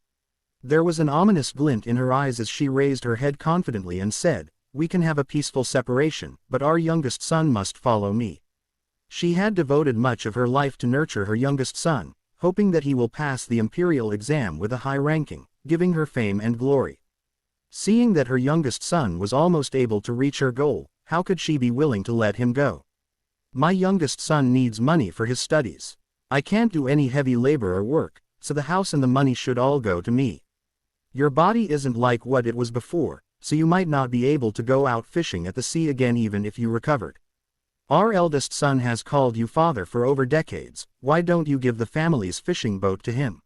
There was an ominous glint in her eyes as she raised her head confidently and said, "We can have a peaceful separation, but our youngest son must follow me." She had devoted much of her life to nurture her youngest son, hoping that he will pass the imperial exam with a high ranking, giving her fame and glory. Seeing that her youngest son was almost able to reach her goal, how could she be willing to let him go? "My youngest son needs money for his studies. I can't do any heavy labor or work, so the house and the money should all go to me. Your body isn't like what it was before, so you might not be able to go out fishing at the sea again even if you recovered. Our eldest son has called you father for over decades, why don't you give the family's fishing boat to him?"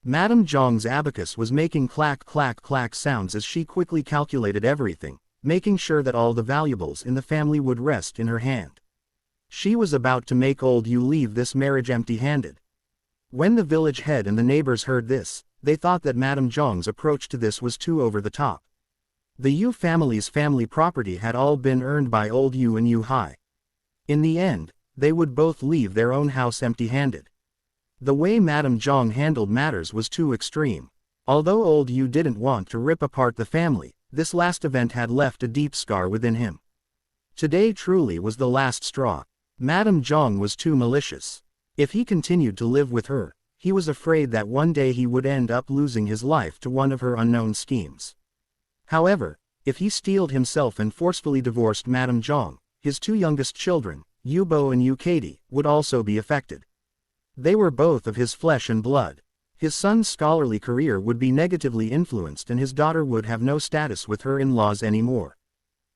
Madame Zhang's abacus was making clack clack clack sounds as she quickly calculated everything, making sure that all the valuables in the family would rest in her hand. She was about to make Old Yu leave this marriage empty-handed. When the village head and the neighbors heard this, they thought that Madame Zhang's approach to this was too over the top. The Yu family's family property had all been earned by Old Yu and Yu Hai. In the end, they would both leave their own house empty-handed. The way Madame Zhang handled matters was too extreme. Although Old Yu didn't want to rip apart the family, this last event had left a deep scar within him. Today truly was the last straw. Madame Zhang was too malicious. If he continued to live with her, he was afraid that one day he would end up losing his life to one of her unknown schemes. However, if he steeled himself and forcefully divorced Madame Zhang, his two youngest children, Yu Bo and Yu Katie, would also be affected. They were both of his flesh and blood. His son's scholarly career would be negatively influenced and his daughter would have no status with her in-laws anymore.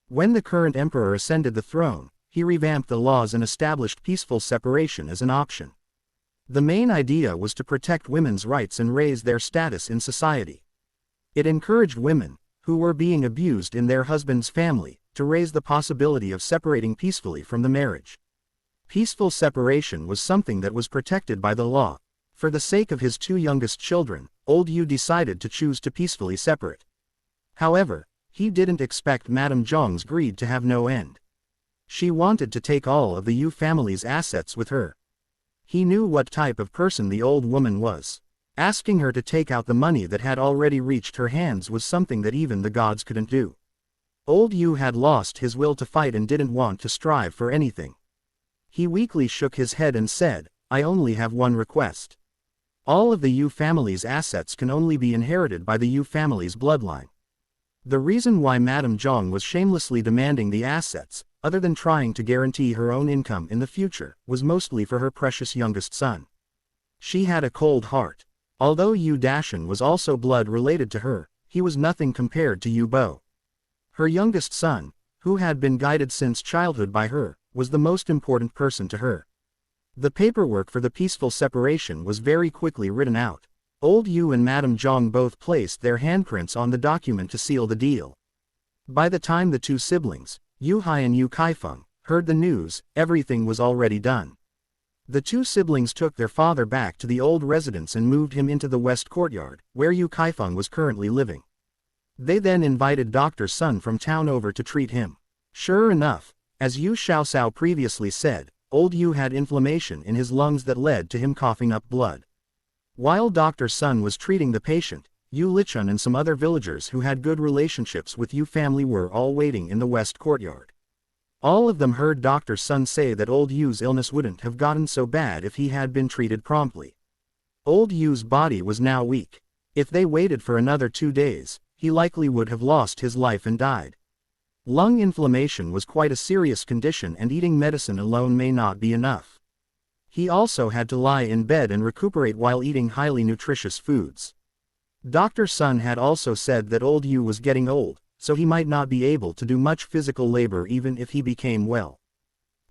When the current emperor ascended the throne, he revamped the laws and established peaceful separation as an option. The main idea was to protect women's rights and raise their status in society. It encouraged women, who were being abused in their husband's family, to raise the possibility of separating peacefully from the marriage. Peaceful separation was something that was protected by the law. For the sake of his two youngest children, Old Yu decided to choose to peacefully separate. However, he didn't expect Madame Zhang's greed to have no end. She wanted to take all of the Yu family's assets with her. He knew what type of person the old woman was. Asking her to take out the money that had already reached her hands was something that even the gods couldn't do. Old Yu had lost his will to fight and didn't want to strive for anything. He weakly shook his head and said, "I only have one request. All of the Yu family's assets can only be inherited by the Yu family's bloodline." The reason why Madame Zhang was shamelessly demanding the assets, other than trying to guarantee her own income in the future, was mostly for her precious youngest son. She had a cold heart. Although Yu Dashan was also blood related to her, he was nothing compared to Yu Bo. Her youngest son, who had been guided since childhood by her, was the most important person to her. The paperwork for the peaceful separation was very quickly written out. Old Yu and Madame Zhang both placed their handprints on the document to seal the deal. By the time the two siblings, Yu Hai and Yu Kaifeng, heard the news, everything was already done. The two siblings took their father back to the old residence and moved him into the west courtyard, where Yu Kaifeng was currently living. They then invited Dr. Sun from town over to treat him. Sure enough, as Yu Xiaosao previously said, old Yu had inflammation in his lungs that led to him coughing up blood. While Dr. Sun was treating the patient, Yu Lichun and some other villagers who had good relationships with Yu family were all waiting in the west courtyard. All of them heard Dr. Sun say that old Yu's illness wouldn't have gotten so bad if he had been treated promptly. Old Yu's body was now weak. If they waited for another 2 days, he likely would have lost his life and died. Lung inflammation was quite a serious condition and eating medicine alone may not be enough. He also had to lie in bed and recuperate while eating highly nutritious foods. Dr. Sun had also said that old Yu was getting old, so he might not be able to do much physical labor even if he became well.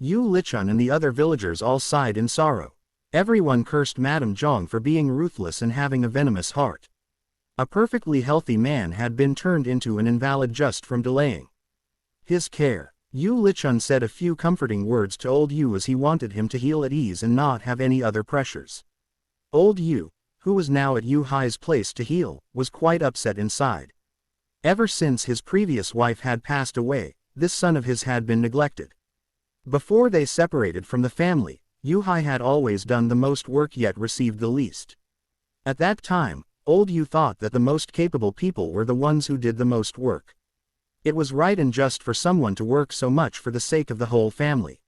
Yu Lichun and the other villagers all sighed in sorrow. Everyone cursed Madame Zhang for being ruthless and having a venomous heart. A perfectly healthy man had been turned into an invalid just from delaying his care. Yu Lichun said a few comforting words to old Yu as he wanted him to heal at ease and not have any other pressures. Old Yu, who was now at Yu Hai's place to heal, was quite upset inside. Ever since his previous wife had passed away, this son of his had been neglected. Before they separated from the family, Yu Hai had always done the most work yet received the least. At that time, old Yu thought that the most capable people were the ones who did the most work. It was right and just for someone to work so much for the sake of the whole family.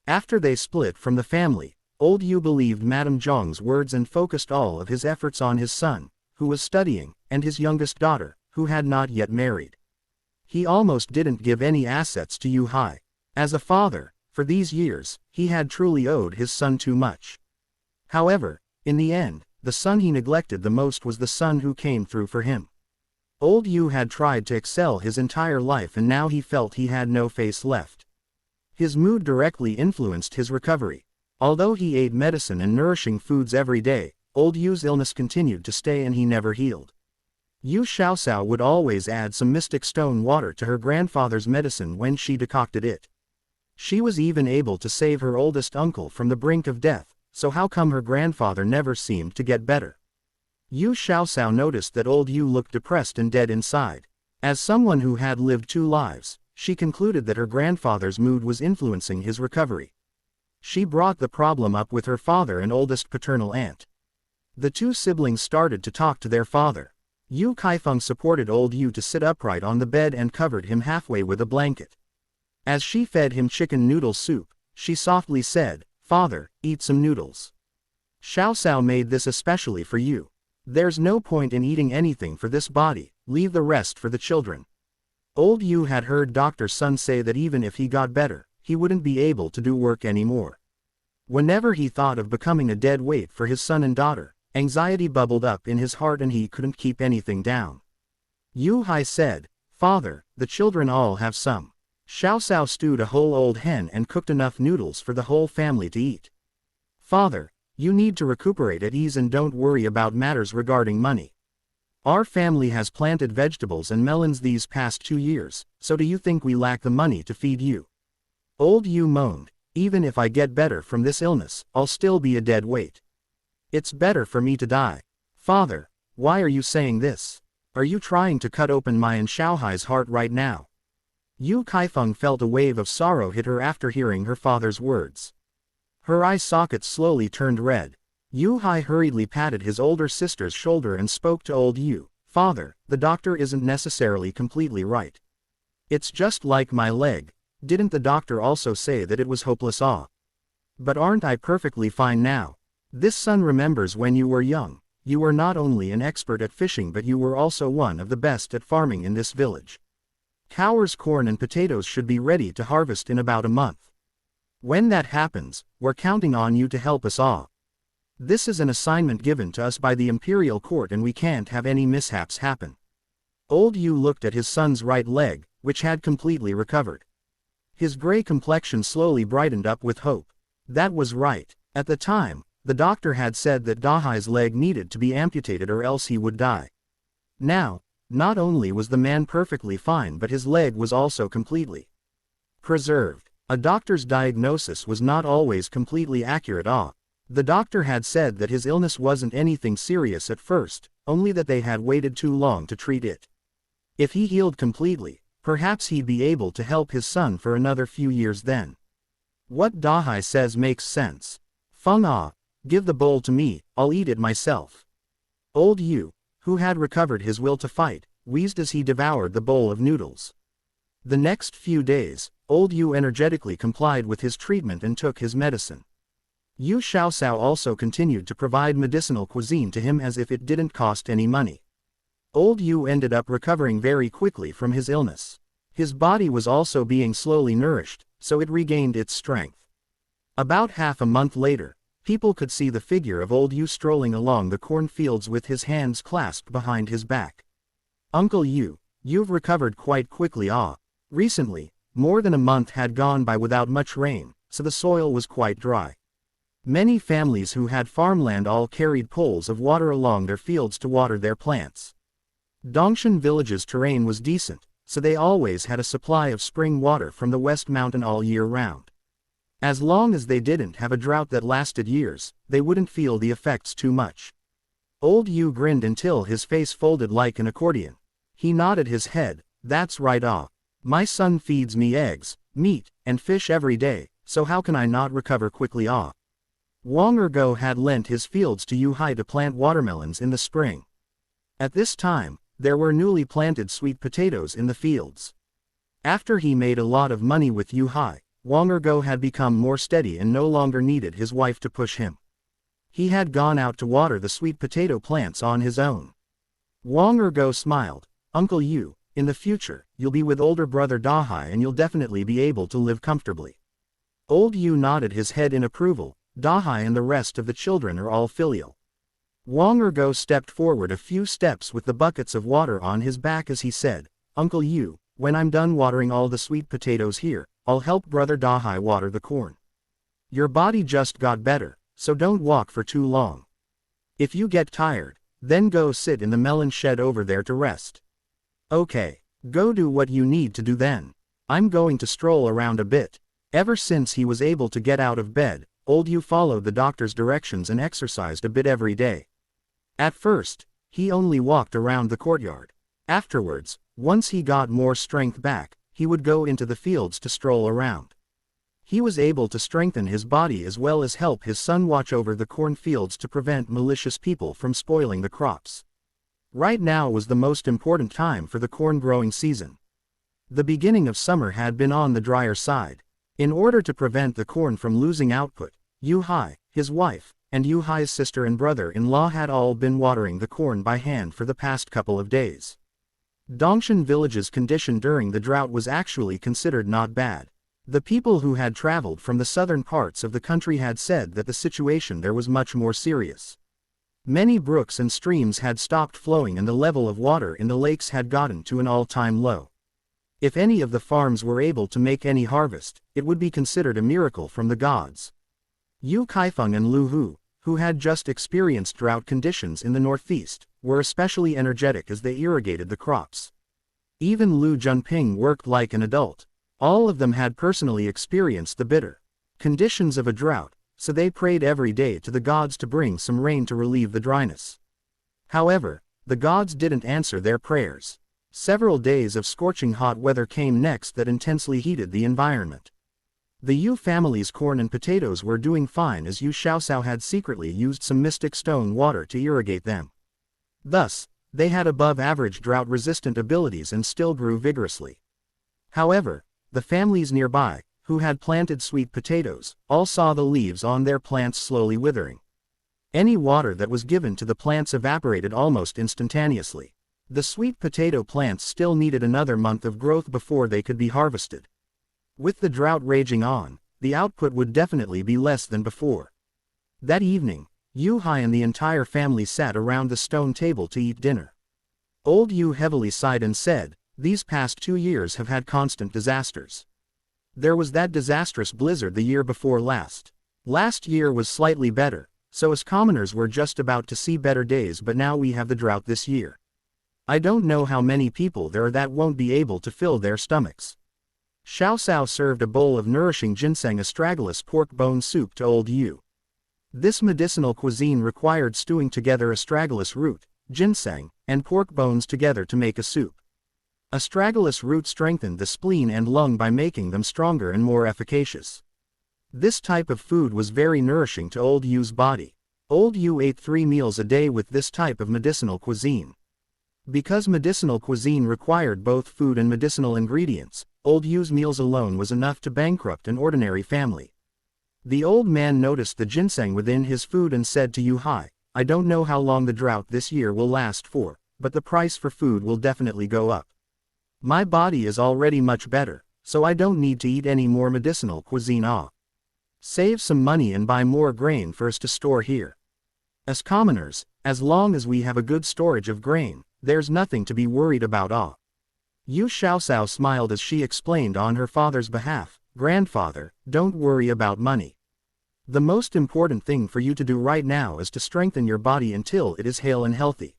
After they split from the family, old Yu believed Madame Zhang's words and focused all of his efforts on his son, who was studying, and his youngest daughter, who had not yet married. He almost didn't give any assets to Yu Hai. As a father, for these years, he had truly owed his son too much. However, in the end, the son he neglected the most was the son who came through for him. Old Yu had tried to excel his entire life and now he felt he had no face left. His mood directly influenced his recovery. Although he ate medicine and nourishing foods every day, old Yu's illness continued to stay and he never healed. Yu Xiaosao would always add some mystic stone water to her grandfather's medicine when she decocted it. She was even able to save her oldest uncle from the brink of death, so how come her grandfather never seemed to get better? Yu Xiaosao noticed that old Yu looked depressed and dead inside. As someone who had lived 2 lives, she concluded that her grandfather's mood was influencing his recovery. She brought the problem up with her father and oldest paternal aunt. The 2 siblings started to talk to their father. Yu Kaifeng supported old Yu to sit upright on the bed and covered him halfway with a blanket. As she fed him chicken noodle soup, she softly said, "Father, eat some noodles. Xiaosao made this especially for you. There's no point in eating anything for this body, leave the rest for the children." Old Yu had heard Dr. Sun say that even if he got better, he wouldn't be able to do work anymore. Whenever he thought of becoming a dead weight for his son and daughter, anxiety bubbled up in his heart and he couldn't keep anything down. Yu Hai said, "Father, the children all have some." Xiaosao stewed a whole old hen and cooked enough noodles for the whole family to eat. "Father, you need to recuperate at ease and don't worry about matters regarding money. Our family has planted vegetables and melons these past 2 years, so do you think we lack the money to feed you?" Old Yu moaned, "Even if I get better from this illness, I'll still be a dead weight. It's better for me to die." "Father, why are you saying this? Are you trying to cut open my and Xiaohai's heart right now?" Yu Kaifeng felt a wave of sorrow hit her after hearing her father's words. Her eye sockets slowly turned red. Yu Hai hurriedly patted his older sister's shoulder and spoke to old Yu. "Father, the doctor isn't necessarily completely right. It's just like my leg. Didn't the doctor also say that it was hopeless? But aren't I perfectly fine now? This son remembers when you were young. You were not only an expert at fishing but you were also one of the best at farming in this village. Cowers, corn and potatoes should be ready to harvest in about a month. When that happens, we're counting on you to help us all. This is an assignment given to us by the imperial court and we can't have any mishaps happen." Old Yu looked at his son's right leg, which had completely recovered. His gray complexion slowly brightened up with hope. That was right. At the time, the doctor had said that Dahai's leg needed to be amputated or else he would die. Now, not only was the man perfectly fine but his leg was also completely preserved. A doctor's diagnosis was not always completely accurate. The doctor had said that his illness wasn't anything serious at first, only that they had waited too long to treat it. If he healed completely, perhaps he'd be able to help his son for another few years then. What Dahai says makes sense. Feng give the bowl to me, I'll eat it myself. Old Yu, who had recovered his will to fight, wheezed as he devoured the bowl of noodles. The next few days, Old Yu energetically complied with his treatment and took his medicine. Yu Xiaosao also continued to provide medicinal cuisine to him as if it didn't cost any money. Old Yu ended up recovering very quickly from his illness. His body was also being slowly nourished, so it regained its strength. About half a month later, people could see the figure of Old Yu strolling along the cornfields with his hands clasped behind his back. Uncle Yu, you've recovered quite quickly. Recently, more than a month had gone by without much rain, so the soil was quite dry. Many families who had farmland all carried poles of water along their fields to water their plants. Dongshan village's terrain was decent, so they always had a supply of spring water from the West Mountain all year round. As long as they didn't have a drought that lasted years, they wouldn't feel the effects too much. Old Yu grinned until his face folded like an accordion. He nodded his head, that's right. My son feeds me eggs, meat, and fish every day, so how can I not recover quickly? Wang Ergo had lent his fields to Yu Hai to plant watermelons in the spring. At this time, there were newly planted sweet potatoes in the fields. After he made a lot of money with Yu Hai, Wang Ergo had become more steady and no longer needed his wife to push him. He had gone out to water the sweet potato plants on his own. Wang Ergo smiled. Uncle Yu, in the future, you'll be with older brother Dahai and you'll definitely be able to live comfortably. Old Yu nodded his head in approval. Dahai and the rest of the children are all filial. Wang Ergo stepped forward a few steps with the buckets of water on his back as he said, Uncle Yu, when I'm done watering all the sweet potatoes here, I'll help brother Dahai water the corn. Your body just got better, so don't walk for too long. If you get tired, then go sit in the melon shed over there to rest. Okay, go do what you need to do then. I'm going to stroll around a bit. Ever since he was able to get out of bed, Old Yu followed the doctor's directions and exercised a bit every day. At first, he only walked around the courtyard. Afterwards, once he got more strength back, he would go into the fields to stroll around. He was able to strengthen his body as well as help his son watch over the cornfields to prevent malicious people from spoiling the crops. Right now was the most important time for the corn growing season. The beginning of summer had been on the drier side. In order to prevent the corn from losing output, Yu Hai, his wife, and Yu Hai's sister and brother-in-law had all been watering the corn by hand for the past couple of days. Dongshan village's condition during the drought was actually considered not bad. The people who had traveled from the southern parts of the country had said that the situation there was much more serious. Many brooks and streams had stopped flowing and the level of water in the lakes had gotten to an all-time low. If any of the farms were able to make any harvest, it would be considered a miracle from the gods. Yu Kaifeng and Lu Hu, who had just experienced drought conditions in the northeast, were especially energetic as they irrigated the crops. Even Lu Junping worked like an adult. All of them had personally experienced the bitter conditions of a drought, so they prayed every day to the gods to bring some rain to relieve the dryness. However, the gods didn't answer their prayers. Several days of scorching hot weather came next that intensely heated the environment. The Yu family's corn and potatoes were doing fine as Yu Xiaosao had secretly used some mystic stone water to irrigate them. Thus, they had above-average drought-resistant abilities and still grew vigorously. However, the families nearby, who had planted sweet potatoes, all saw the leaves on their plants slowly withering. Any water that was given to the plants evaporated almost instantaneously. The sweet potato plants still needed another month of growth before they could be harvested. With the drought raging on, the output would definitely be less than before. That evening, Yu Hai and the entire family sat around the stone table to eat dinner. Old Yu heavily sighed and said, "These past 2 years have had constant disasters. There was that disastrous blizzard the year before last. Last year was slightly better, so as commoners were just about to see better days, but now we have the drought this year. I don't know how many people there are that won't be able to fill their stomachs. Xiao Sao served a bowl of nourishing ginseng astragalus pork bone soup to old Yu. This medicinal cuisine required stewing together astragalus root, ginseng, and pork bones together to make a soup. Astragalus root strengthened the spleen and lung by making them stronger and more efficacious. This type of food was very nourishing to old Yu's body. Old Yu ate 3 meals a day with this type of medicinal cuisine. Because medicinal cuisine required both food and medicinal ingredients, old Yu's meals alone was enough to bankrupt an ordinary family. The old man noticed the ginseng within his food and said to Yu, "Hi, I don't know how long the drought this year will last for, but the price for food will definitely go up. My body is already much better, so I don't need to eat any more medicinal cuisine. Save some money and buy more grain for us to store here. As commoners, as long as we have a good storage of grain, there's nothing to be worried about. Yu Xiaosao smiled as she explained on her father's behalf, "Grandfather, don't worry about money. The most important thing for you to do right now is to strengthen your body until it is hale and healthy.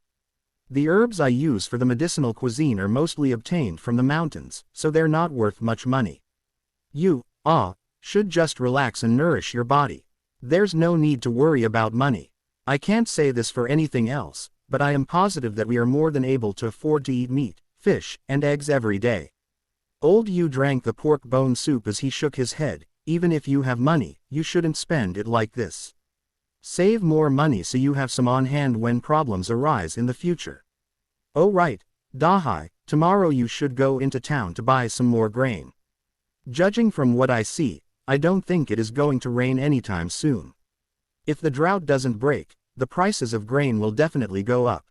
The herbs I use for the medicinal cuisine are mostly obtained from the mountains, so they're not worth much money. You, should just relax and nourish your body. There's no need to worry about money. I can't say this for anything else, but I am positive that we are more than able to afford to eat meat, fish, and eggs every day." Old Yu drank the pork bone soup as he shook his head. "Even if you have money, you shouldn't spend it like this. Save more money so you have some on hand when problems arise in the future. Oh right, Dahai, tomorrow you should go into town to buy some more grain. Judging from what I see, I don't think it is going to rain anytime soon. If the drought doesn't break, the prices of grain will definitely go up."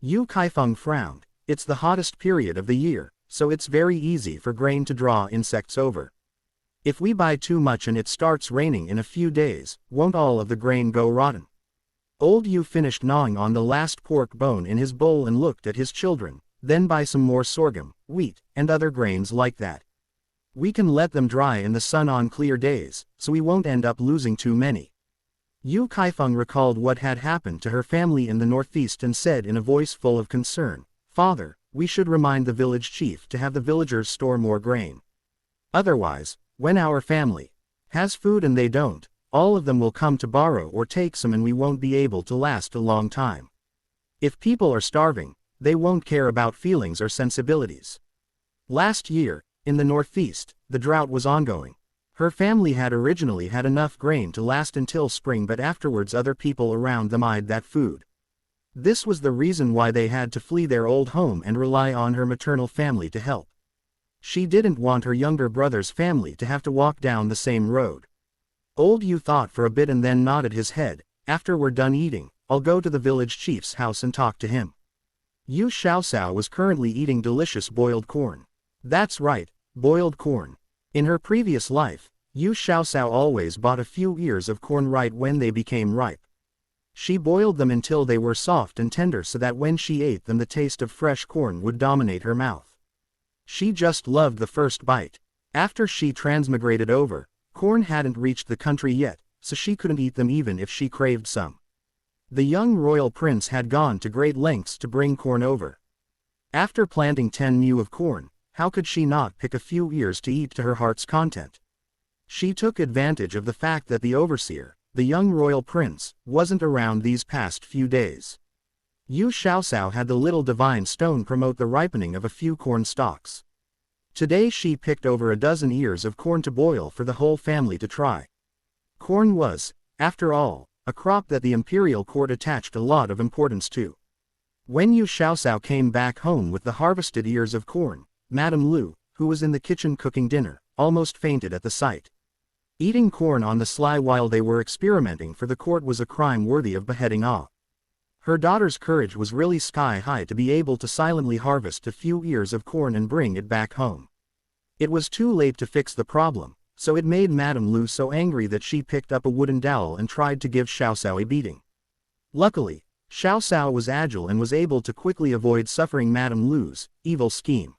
Yu Kaifeng frowned. "It's the hottest period of the year, so it's very easy for grain to draw insects over. If we buy too much and it starts raining in a few days, won't all of the grain go rotten?" Old Yu finished gnawing on the last pork bone in his bowl and looked at his children. "Then buy some more sorghum, wheat, and other grains like that. We can let them dry in the sun on clear days, so we won't end up losing too many." Yu Kaifeng recalled what had happened to her family in the northeast and said in a voice full of concern, "Father, we should remind the village chief to have the villagers store more grain. Otherwise, when our family has food and they don't, all of them will come to borrow or take some and we won't be able to last a long time. If people are starving, they won't care about feelings or sensibilities." Last year, in the northeast, the drought was ongoing. Her family had originally had enough grain to last until spring, but afterwards other people around them eyed that food. This was the reason why they had to flee their old home and rely on her maternal family to help. She didn't want her younger brother's family to have to walk down the same road. Old Yu thought for a bit and then nodded his head. "After we're done eating, I'll go to the village chief's house and talk to him." Yu Xiaosao was currently eating delicious boiled corn. That's right, boiled corn. In her previous life, Yu Xiaosao always bought a few ears of corn right when they became ripe. She boiled them until they were soft and tender so that when she ate them the taste of fresh corn would dominate her mouth. She just loved the first bite. After she transmigrated over, corn hadn't reached the country yet, so she couldn't eat them even if she craved some. The young royal prince had gone to great lengths to bring corn over. After planting 10 mu of corn, how could she not pick a few ears to eat to her heart's content? She took advantage of the fact that the overseer, the young royal prince, wasn't around these past few days. Yu Xiaosao had the little divine stone promote the ripening of a few corn stalks. Today she picked over a dozen ears of corn to boil for the whole family to try. Corn was, after all, a crop that the imperial court attached a lot of importance to. When Yu Xiaosao came back home with the harvested ears of corn, Madame Lu, who was in the kitchen cooking dinner, almost fainted at the sight. Eating corn on the sly while they were experimenting for the court was a crime worthy of beheading. Her daughter's courage was really sky-high to be able to silently harvest a few ears of corn and bring it back home. It was too late to fix the problem, so it made Madame Lu so angry that she picked up a wooden dowel and tried to give Xiaosao a beating. Luckily, Xiaosao was agile and was able to quickly avoid suffering Madame Lu's evil scheme.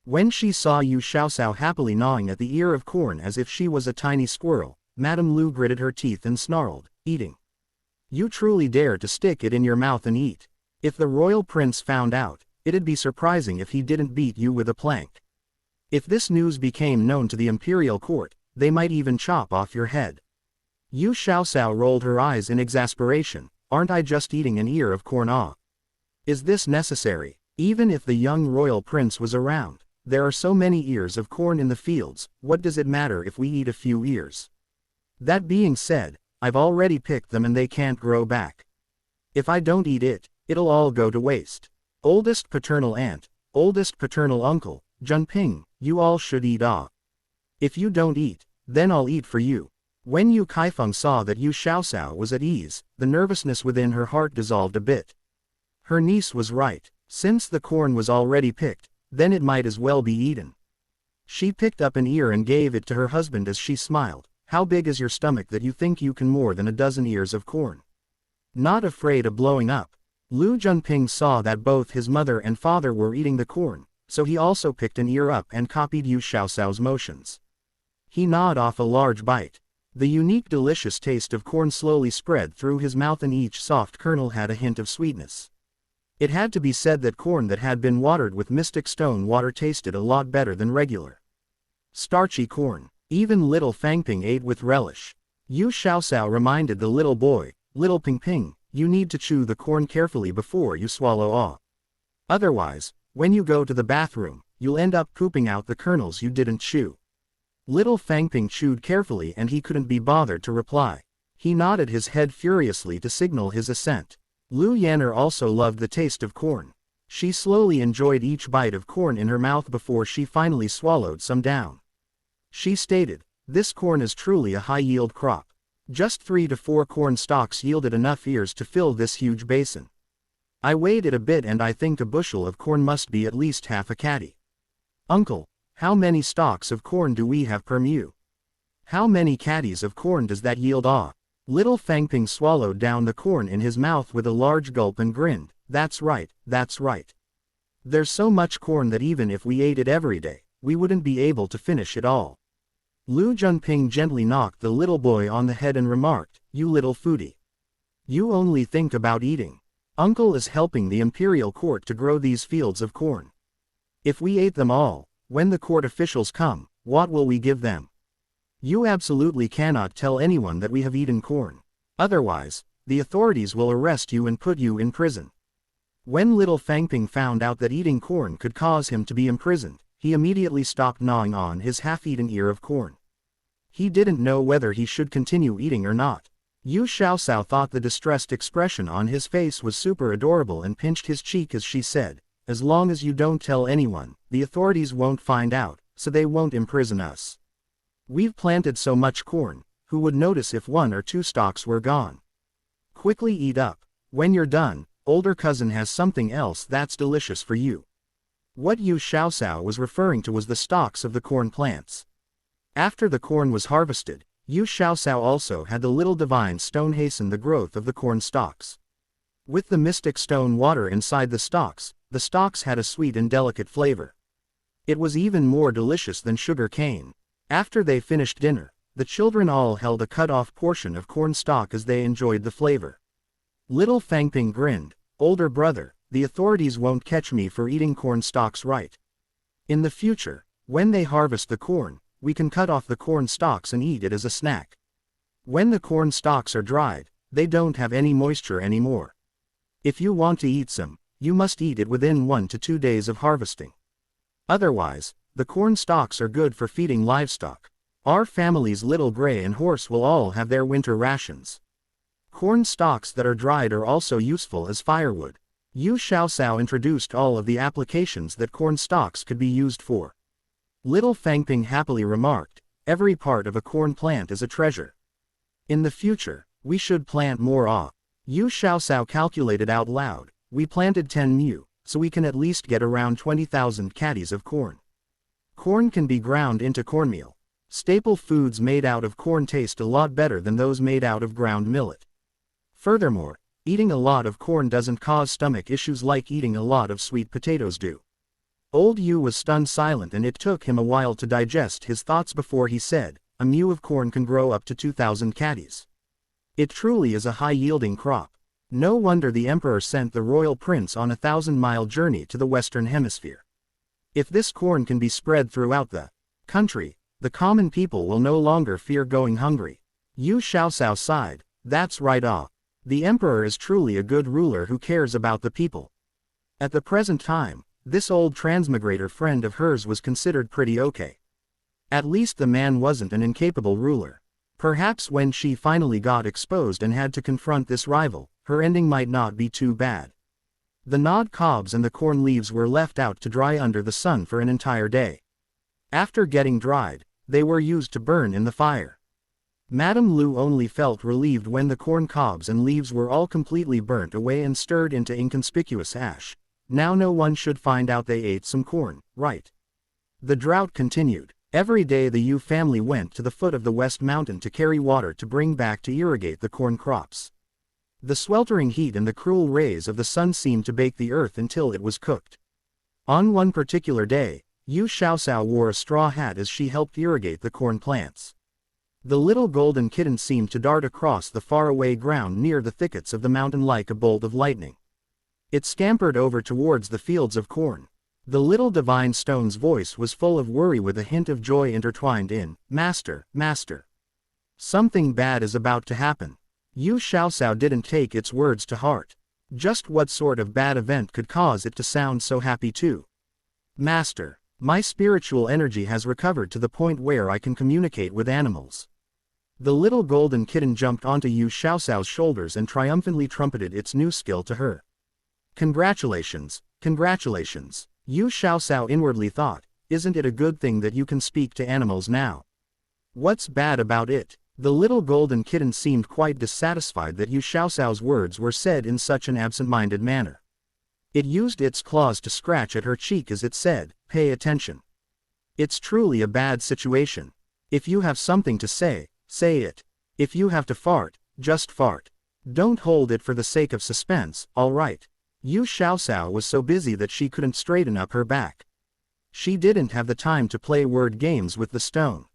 When she saw Yu Xiaosao happily gnawing at the ear of corn as if she was a tiny squirrel, Madame Lu gritted her teeth and snarled, eating. You truly dare to stick it in your mouth and eat. If the royal prince found out, it'd be surprising if he didn't beat you with a plank. If this news became known to the imperial court, they might even chop off your head. Yu Xiaoxiao rolled her eyes in exasperation. Aren't I just eating an ear of corn? Is this necessary? Even if the young royal prince was around, there are so many ears of corn in the fields, what does it matter if we eat a few ears? That being said, I've already picked them and they can't grow back. If I don't eat it, it'll all go to waste. Oldest paternal aunt, oldest paternal uncle, Junping, you all should eat. If you don't eat, then I'll eat for you. When Yu Kaifeng saw that Yu Xiaoxiao was at ease, the nervousness within her heart dissolved a bit. Her niece was right. Since the corn was already picked, then it might as well be eaten. She picked up an ear and gave it to her husband as she smiled. How big is your stomach that you think you can more than a dozen ears of corn? Not afraid of blowing up. Lu Junping saw that both his mother and father were eating the corn, so he also picked an ear up and copied Yu Xiaoxiao's motions. He gnawed off a large bite. The unique delicious taste of corn slowly spread through his mouth and each soft kernel had a hint of sweetness. It had to be said that corn that had been watered with mystic stone water tasted a lot better than regular starchy corn. Even little Fangping ate with relish. Yu Xiaoxiao reminded the little boy, Little Ping, you need to chew the corn carefully before you swallow. Otherwise, when you go to the bathroom, you'll end up pooping out the kernels you didn't chew. Little Fangping chewed carefully and he couldn't be bothered to reply. He nodded his head furiously to signal his assent. Lu Yanner also loved the taste of corn. She slowly enjoyed each bite of corn in her mouth before she finally swallowed some down. She stated, this corn is truly a high-yield crop. Just 3 to 4 corn stalks yielded enough ears to fill this huge basin. I weighed it a bit and I think a bushel of corn must be at least half a caddy. Uncle, how many stalks of corn do we have per mew? How many caddies of corn does that yield? Little Fangping swallowed down the corn in his mouth with a large gulp and grinned. That's right, that's right. There's so much corn that even if we ate it every day, we wouldn't be able to finish it all. Lu Junping gently knocked the little boy on the head and remarked, you little foodie. You only think about eating. Uncle is helping the imperial court to grow these fields of corn. If we ate them all, when the court officials come, what will we give them? You absolutely cannot tell anyone that we have eaten corn. Otherwise, the authorities will arrest you and put you in prison. When little Fangping found out that eating corn could cause him to be imprisoned, he immediately stopped gnawing on his half-eaten ear of corn. He didn't know whether he should continue eating or not. Yu Xiaoxiao thought the distressed expression on his face was super adorable and pinched his cheek as she said, as long as you don't tell anyone, the authorities won't find out, so they won't imprison us. We've planted so much corn, who would notice if 1 or 2 stalks were gone? Quickly eat up. When you're done, older cousin has something else that's delicious for you. What Yu Xiaoxiao was referring to was the stalks of the corn plants. After the corn was harvested, Yu Xiaoxiao also had the little divine stone hasten the growth of the corn stalks. With the mystic stone water inside the stalks had a sweet and delicate flavor. It was even more delicious than sugar cane. After they finished dinner, the children all held a cut-off portion of corn stalk as they enjoyed the flavor. Little Fangping grinned, older brother, the authorities won't catch me for eating corn stalks, right? In the future, when they harvest the corn, we can cut off the corn stalks and eat it as a snack. When the corn stalks are dried, they don't have any moisture anymore. If you want to eat some, you must eat it within 1 to 2 days of harvesting. Otherwise, the corn stalks are good for feeding livestock. Our family's little gray and horse will all have their winter rations. Corn stalks that are dried are also useful as firewood. Yu Xiaoxiao introduced all of the applications that corn stalks could be used for. Little Fangping happily remarked, every part of a corn plant is a treasure. In the future, we should plant more. Yu Xiaoxiao calculated out loud, we planted 10 mu, so we can at least get around 20,000 caddies of corn. Corn can be ground into cornmeal. Staple foods made out of corn taste a lot better than those made out of ground millet. Furthermore, eating a lot of corn doesn't cause stomach issues like eating a lot of sweet potatoes do. Old Yu was stunned silent and it took him a while to digest his thoughts before he said, a mew of corn can grow up to 2,000 caddies. It truly is a high-yielding crop. No wonder the emperor sent the royal prince on a 1,000-mile journey to the Western Hemisphere. If this corn can be spread throughout the country, the common people will no longer fear going hungry. Yu Xiaoxiao sighed. That's right. The emperor is truly a good ruler who cares about the people. At the present time, this old transmigrator friend of hers was considered pretty okay. At least the man wasn't an incapable ruler. Perhaps when she finally got exposed and had to confront this rival, her ending might not be too bad. The gnawed cobs and the corn leaves were left out to dry under the sun for an entire day. After getting dried, they were used to burn in the fire. Madame Lu only felt relieved when the corn cobs and leaves were all completely burnt away and stirred into inconspicuous ash. Now no one should find out they ate some corn, right? The drought continued. Every day the Yu family went to the foot of the West Mountain to carry water to bring back to irrigate the corn crops. The sweltering heat and the cruel rays of the sun seemed to bake the earth until it was cooked. On one particular day, Yu Xiaoxiao wore a straw hat as she helped irrigate the corn plants. The little golden kitten seemed to dart across the faraway ground near the thickets of the mountain like a bolt of lightning. It scampered over towards the fields of corn. The little divine stone's voice was full of worry with a hint of joy intertwined in, "Master, Master. Something bad is about to happen." Yu Xiaoxiao didn't take its words to heart. Just what sort of bad event could cause it to sound so happy too? "Master, my spiritual energy has recovered to the point where I can communicate with animals." The little golden kitten jumped onto Yu Xiaoxiao's shoulders and triumphantly trumpeted its new skill to her. "Congratulations, congratulations," Yu Xiaoxiao inwardly thought. "Isn't it a good thing that you can speak to animals now? What's bad about it?" The little golden kitten seemed quite dissatisfied that Yu Xiaoxiao's words were said in such an absent-minded manner. It used its claws to scratch at her cheek as it said, "Pay attention. It's truly a bad situation. If you have something to say, say it. If you have to fart, just fart. Don't hold it for the sake of suspense, all right?" Yu Xiaoxiao was so busy that she couldn't straighten up her back. She didn't have the time to play word games with the stone.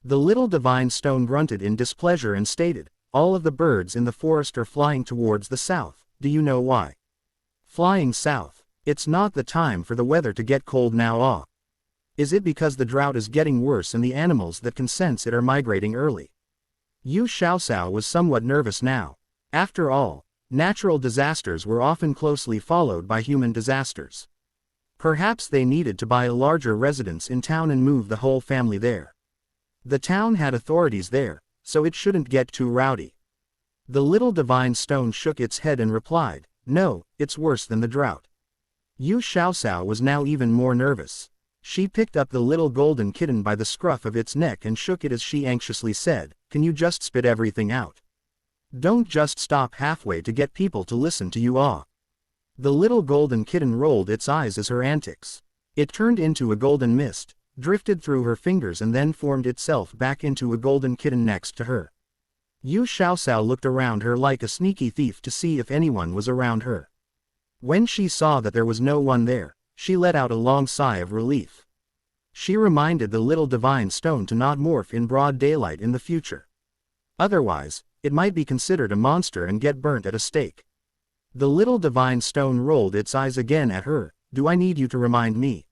The little divine stone grunted in displeasure and stated, "All of the birds in the forest are flying towards the south. Do you know why? Flying south. It's not the time for the weather to get cold now. Is it because the drought is getting worse and the animals that can sense it are migrating early?" Yu Xiaoxiao was somewhat nervous now. After all, natural disasters were often closely followed by human disasters. Perhaps they needed to buy a larger residence in town and move the whole family there. The town had authorities there, so it shouldn't get too rowdy. The little divine stone shook its head and replied, "No, it's worse than the drought." Yu Xiaoxiao was now even more nervous. She picked up the little golden kitten by the scruff of its neck and shook it as she anxiously said, "Can you just spit everything out? Don't just stop halfway to get people to listen to you." The little golden kitten rolled its eyes as her antics. It turned into a golden mist, drifted through her fingers and then formed itself back into a golden kitten next to her. Yu Xiaoxiao looked around her like a sneaky thief to see if anyone was around her. When she saw that there was no one there, she let out a long sigh of relief. She reminded the little divine stone to not morph in broad daylight in the future. Otherwise, it might be considered a monster and get burnt at a stake. The little divine stone rolled its eyes again at her. "Do I need you to remind me?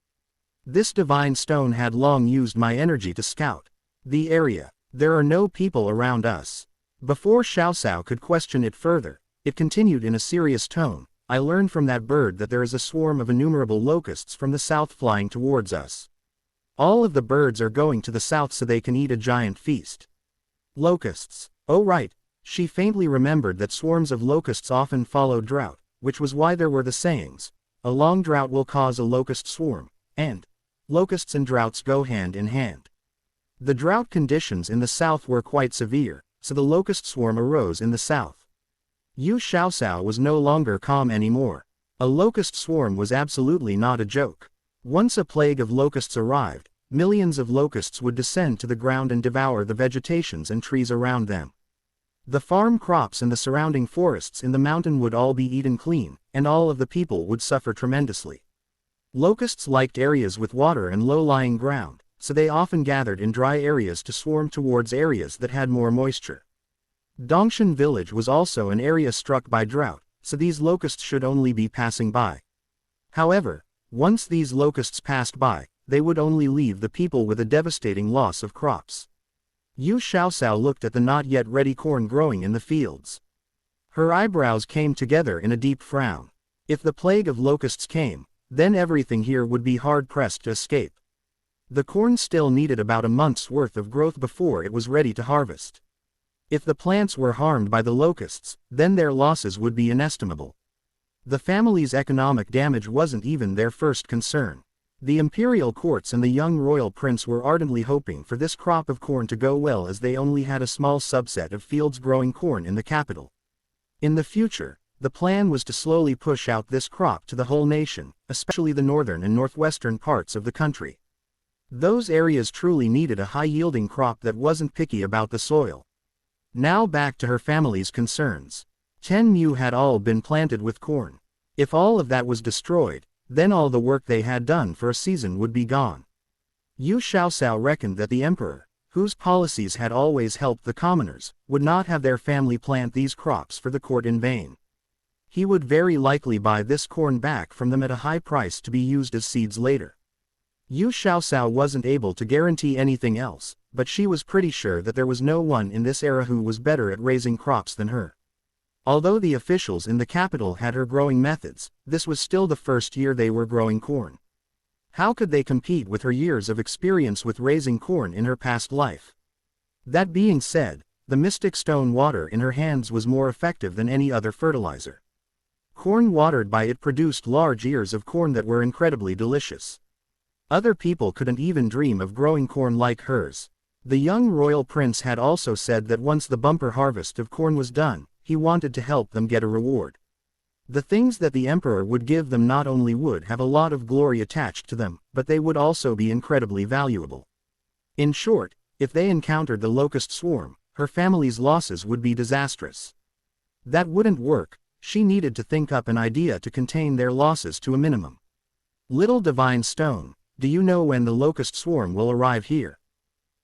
This divine stone had long used my energy to scout the area. There are no people around us." Before Xiaoxiao could question it further, it continued in a serious tone, "I learned from that bird that there is a swarm of innumerable locusts from the south flying towards us. All of the birds are going to the south so they can eat a giant feast." Locusts. Oh right, she faintly remembered that swarms of locusts often followed drought, which was why there were the sayings, "A long drought will cause a locust swarm," and "Locusts and droughts go hand in hand." The drought conditions in the south were quite severe, so the locust swarm arose in the south. Yu Xiaoxiao was no longer calm anymore. A locust swarm was absolutely not a joke. Once a plague of locusts arrived, millions of locusts would descend to the ground and devour the vegetations and trees around them. The farm crops and the surrounding forests in the mountain would all be eaten clean, and all of the people would suffer tremendously. Locusts liked areas with water and low-lying ground, so they often gathered in dry areas to swarm towards areas that had more moisture. Dongshan village was also an area struck by drought, so these locusts should only be passing by. However, once these locusts passed by, they would only leave the people with a devastating loss of crops. Yu Xiaosao looked at the not yet ready corn growing in the fields. Her eyebrows came together in a deep frown. If the plague of locusts came, then everything here would be hard-pressed to escape. The corn still needed about a month's worth of growth before it was ready to harvest. If the plants were harmed by the locusts, then their losses would be inestimable. The family's economic damage wasn't even their first concern. The imperial courts and the young royal prince were ardently hoping for this crop of corn to go well, as they only had a small subset of fields growing corn in the capital. In the future, the plan was to slowly push out this crop to the whole nation, especially the northern and northwestern parts of the country. Those areas truly needed a high-yielding crop that wasn't picky about the soil. Now back to her family's concerns. 10 mu had all been planted with corn. If all of that was destroyed, then all the work they had done for a season would be gone. Yu Xiaosao reckoned that the emperor, whose policies had always helped the commoners, would not have their family plant these crops for the court in vain. He would very likely buy this corn back from them at a high price to be used as seeds later. Yu Xiaosao wasn't able to guarantee anything else, but she was pretty sure that there was no one in this era who was better at raising crops than her. Although the officials in the capital had her growing methods, this was still the first year they were growing corn. How could they compete with her years of experience with raising corn in her past life? That being said, the mystic stone water in her hands was more effective than any other fertilizer. Corn watered by it produced large ears of corn that were incredibly delicious. Other people couldn't even dream of growing corn like hers. The young royal prince had also said that once the bumper harvest of corn was done, he wanted to help them get a reward. The things that the emperor would give them not only would have a lot of glory attached to them, but they would also be incredibly valuable. In short, if they encountered the locust swarm, her family's losses would be disastrous. That wouldn't work. She needed to think up an idea to contain their losses to a minimum. Little divine stone, do you know when the locust swarm will arrive here?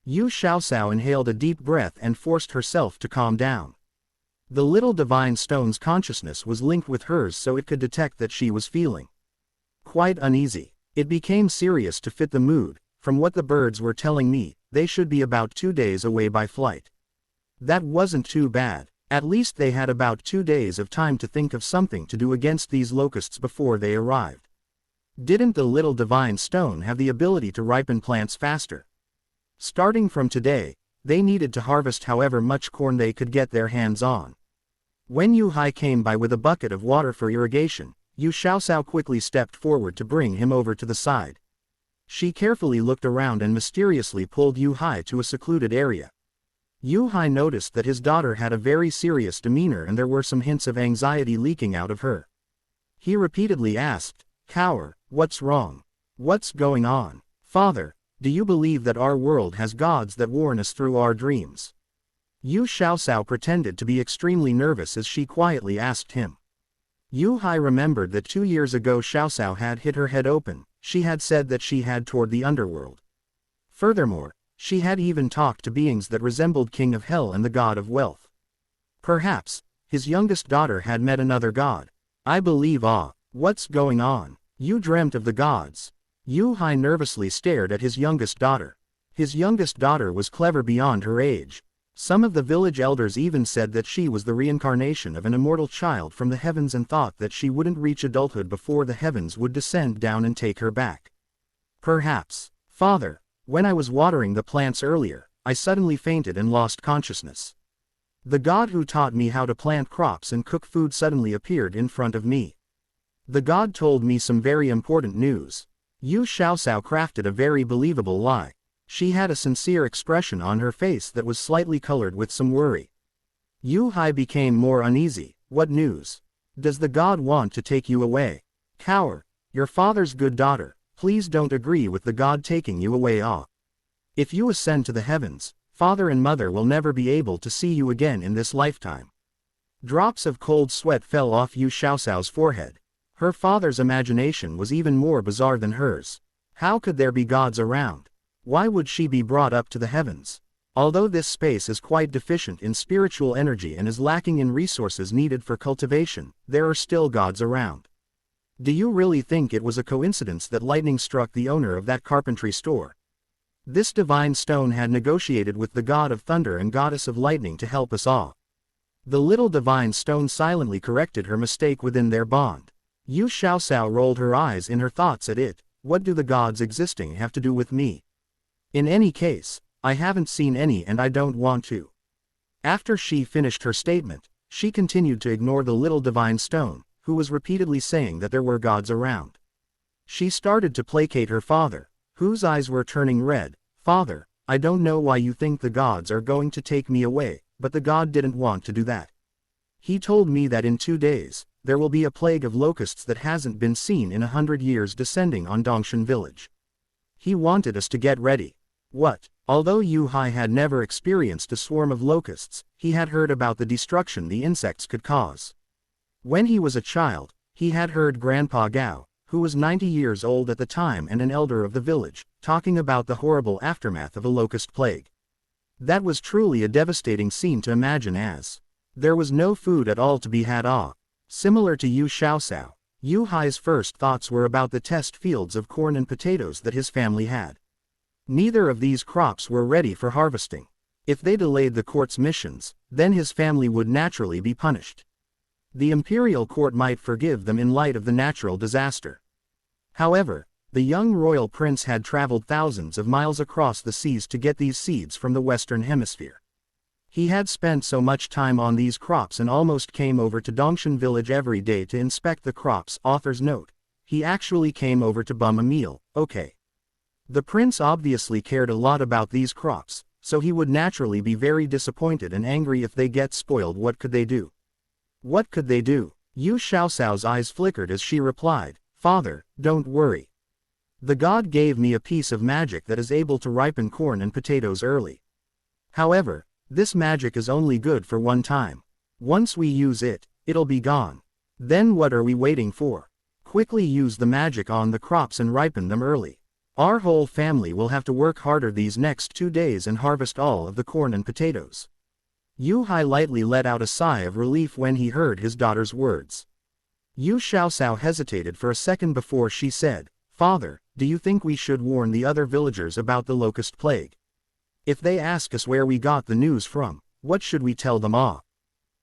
Yu Xiaosao inhaled a deep breath and forced herself to calm down. The little divine stone's consciousness was linked with hers, so it could detect that she was feeling quite uneasy. It became serious to fit the mood. From what the birds were telling me, they should be about 2 days away by flight. That wasn't too bad. At least they had about 2 days of time to think of something to do against these locusts before they arrived. Didn't the little divine stone have the ability to ripen plants faster? Starting from today, they needed to harvest however much corn they could get their hands on. When Yu Hai came by with a bucket of water for irrigation, Yu Xiaosao quickly stepped forward to bring him over to the side. She carefully looked around and mysteriously pulled Yu Hai to a secluded area. Yu Hai noticed that his daughter had a very serious demeanor and there were some hints of anxiety leaking out of her. He repeatedly asked, "Cower, what's wrong? What's going on? Father, do you believe that our world has gods that warn us through our dreams?" Yu Xiaosao pretended to be extremely nervous as she quietly asked him. Yu Hai remembered that 2 years ago Xiaosao had hit her head open. She had said that she had toured the underworld. Furthermore, she had even talked to beings that resembled King of Hell and the God of Wealth. Perhaps, his youngest daughter had met another god. I believe. What's going on? You dreamt of the gods. Yu Hai nervously stared at his youngest daughter. His youngest daughter was clever beyond her age. Some of the village elders even said that she was the reincarnation of an immortal child from the heavens and thought that she wouldn't reach adulthood before the heavens would descend down and take her back. Perhaps. Father, when I was watering the plants earlier, I suddenly fainted and lost consciousness. The god who taught me how to plant crops and cook food suddenly appeared in front of me. The god told me some very important news. Yu Xiaosao crafted a very believable lie. She had a sincere expression on her face that was slightly colored with some worry. Yu Hai became more uneasy. What news? Does the god want to take you away? Cower, your father's good daughter, please don't agree with the god taking you away. If you ascend to the heavens, father and mother will never be able to see you again in this lifetime. Drops of cold sweat fell off Yu Xiaosao's forehead. Her father's imagination was even more bizarre than hers. How could there be gods around? Why would she be brought up to the heavens? Although this space is quite deficient in spiritual energy and is lacking in resources needed for cultivation, there are still gods around. Do you really think it was a coincidence that lightning struck the owner of that carpentry store? This divine stone had negotiated with the god of thunder and goddess of lightning to help us all. The little divine stone silently corrected her mistake within their bond. Yu Xiaoxiao rolled her eyes in her thoughts at it. What do the gods existing have to do with me? In any case, I haven't seen any and I don't want to. After she finished her statement, she continued to ignore the little divine stone, who was repeatedly saying that there were gods around. She started to placate her father, whose eyes were turning red. Father, I don't know why you think the gods are going to take me away, but the god didn't want to do that. He told me that in 2 days, there will be a plague of locusts that hasn't been seen in 100 years descending on Dongshan village. He wanted us to get ready. What? Although Yu Hai had never experienced a swarm of locusts, he had heard about the destruction the insects could cause. When he was a child, he had heard Grandpa Gao, who was 90 years old at the time and an elder of the village, talking about the horrible aftermath of a locust plague. That was truly a devastating scene to imagine, as there was no food at all to be had. Similar to Yu Xiaoxiao, Yu Hai's first thoughts were about the test fields of corn and potatoes that his family had. Neither of these crops were ready for harvesting. If they delayed the court's missions, then his family would naturally be punished. The imperial court might forgive them in light of the natural disaster. However, the young royal prince had traveled thousands of miles across the seas to get these seeds from the Western Hemisphere. He had spent so much time on these crops and almost came over to Dongshan village every day to inspect the crops. Author's note. He actually came over to bum a meal, okay. The prince obviously cared a lot about these crops, so he would naturally be very disappointed and angry if they get spoiled. What could they do? What could they do? Yu Xiaoxiao's eyes flickered as she replied, Father, don't worry. The god gave me a piece of magic that is able to ripen corn and potatoes early. However, this magic is only good for one time. Once we use it, it'll be gone. Then what are we waiting for? Quickly use the magic on the crops and ripen them early. Our whole family will have to work harder these next 2 days and harvest all of the corn and potatoes. Yu Hai lightly let out a sigh of relief when he heard his daughter's words. Yu Xiaoxiao hesitated for a second before she said, Father, do you think we should warn the other villagers about the locust plague? If they ask us where we got the news from, what should we tell them?